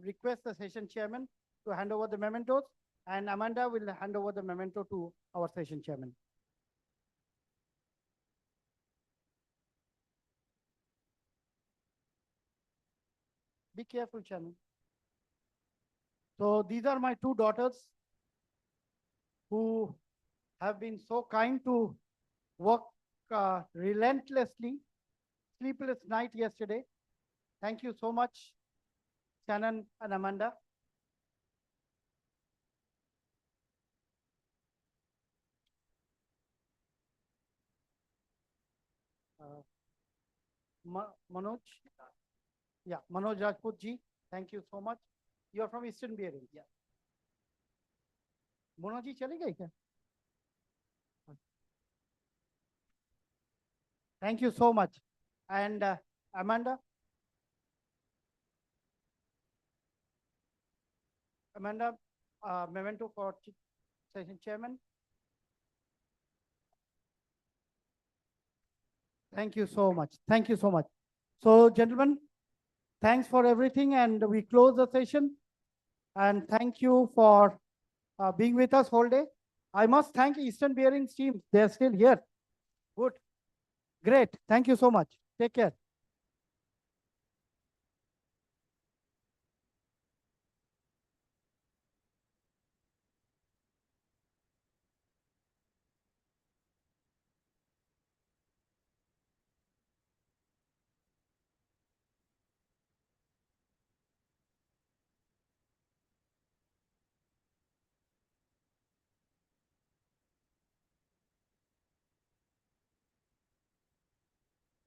request the session chairman to hand over the mementos, and Amanda will hand over the memento to our session chairman. Be careful, Shannon. So these are my two daughters who have been so kind to work relentlessly, sleepless night yesterday. Thank you so much, Shannon and Amanda. Manoj? Yeah, Manoj Rajput ji, thank you so much. You are from Eastern Bearing. Yeah. Manoj ji chali gayi kya? Thank you so much. And Amanda? Amanda, memento for session chairman. Thank you so much. Thank you so much. So, gentlemen, thanks for everything, and we close the session. And thank you for being with us whole day. I must thank Eastern Bearings team. They're still here. Good. Great. Thank you so much. Take care.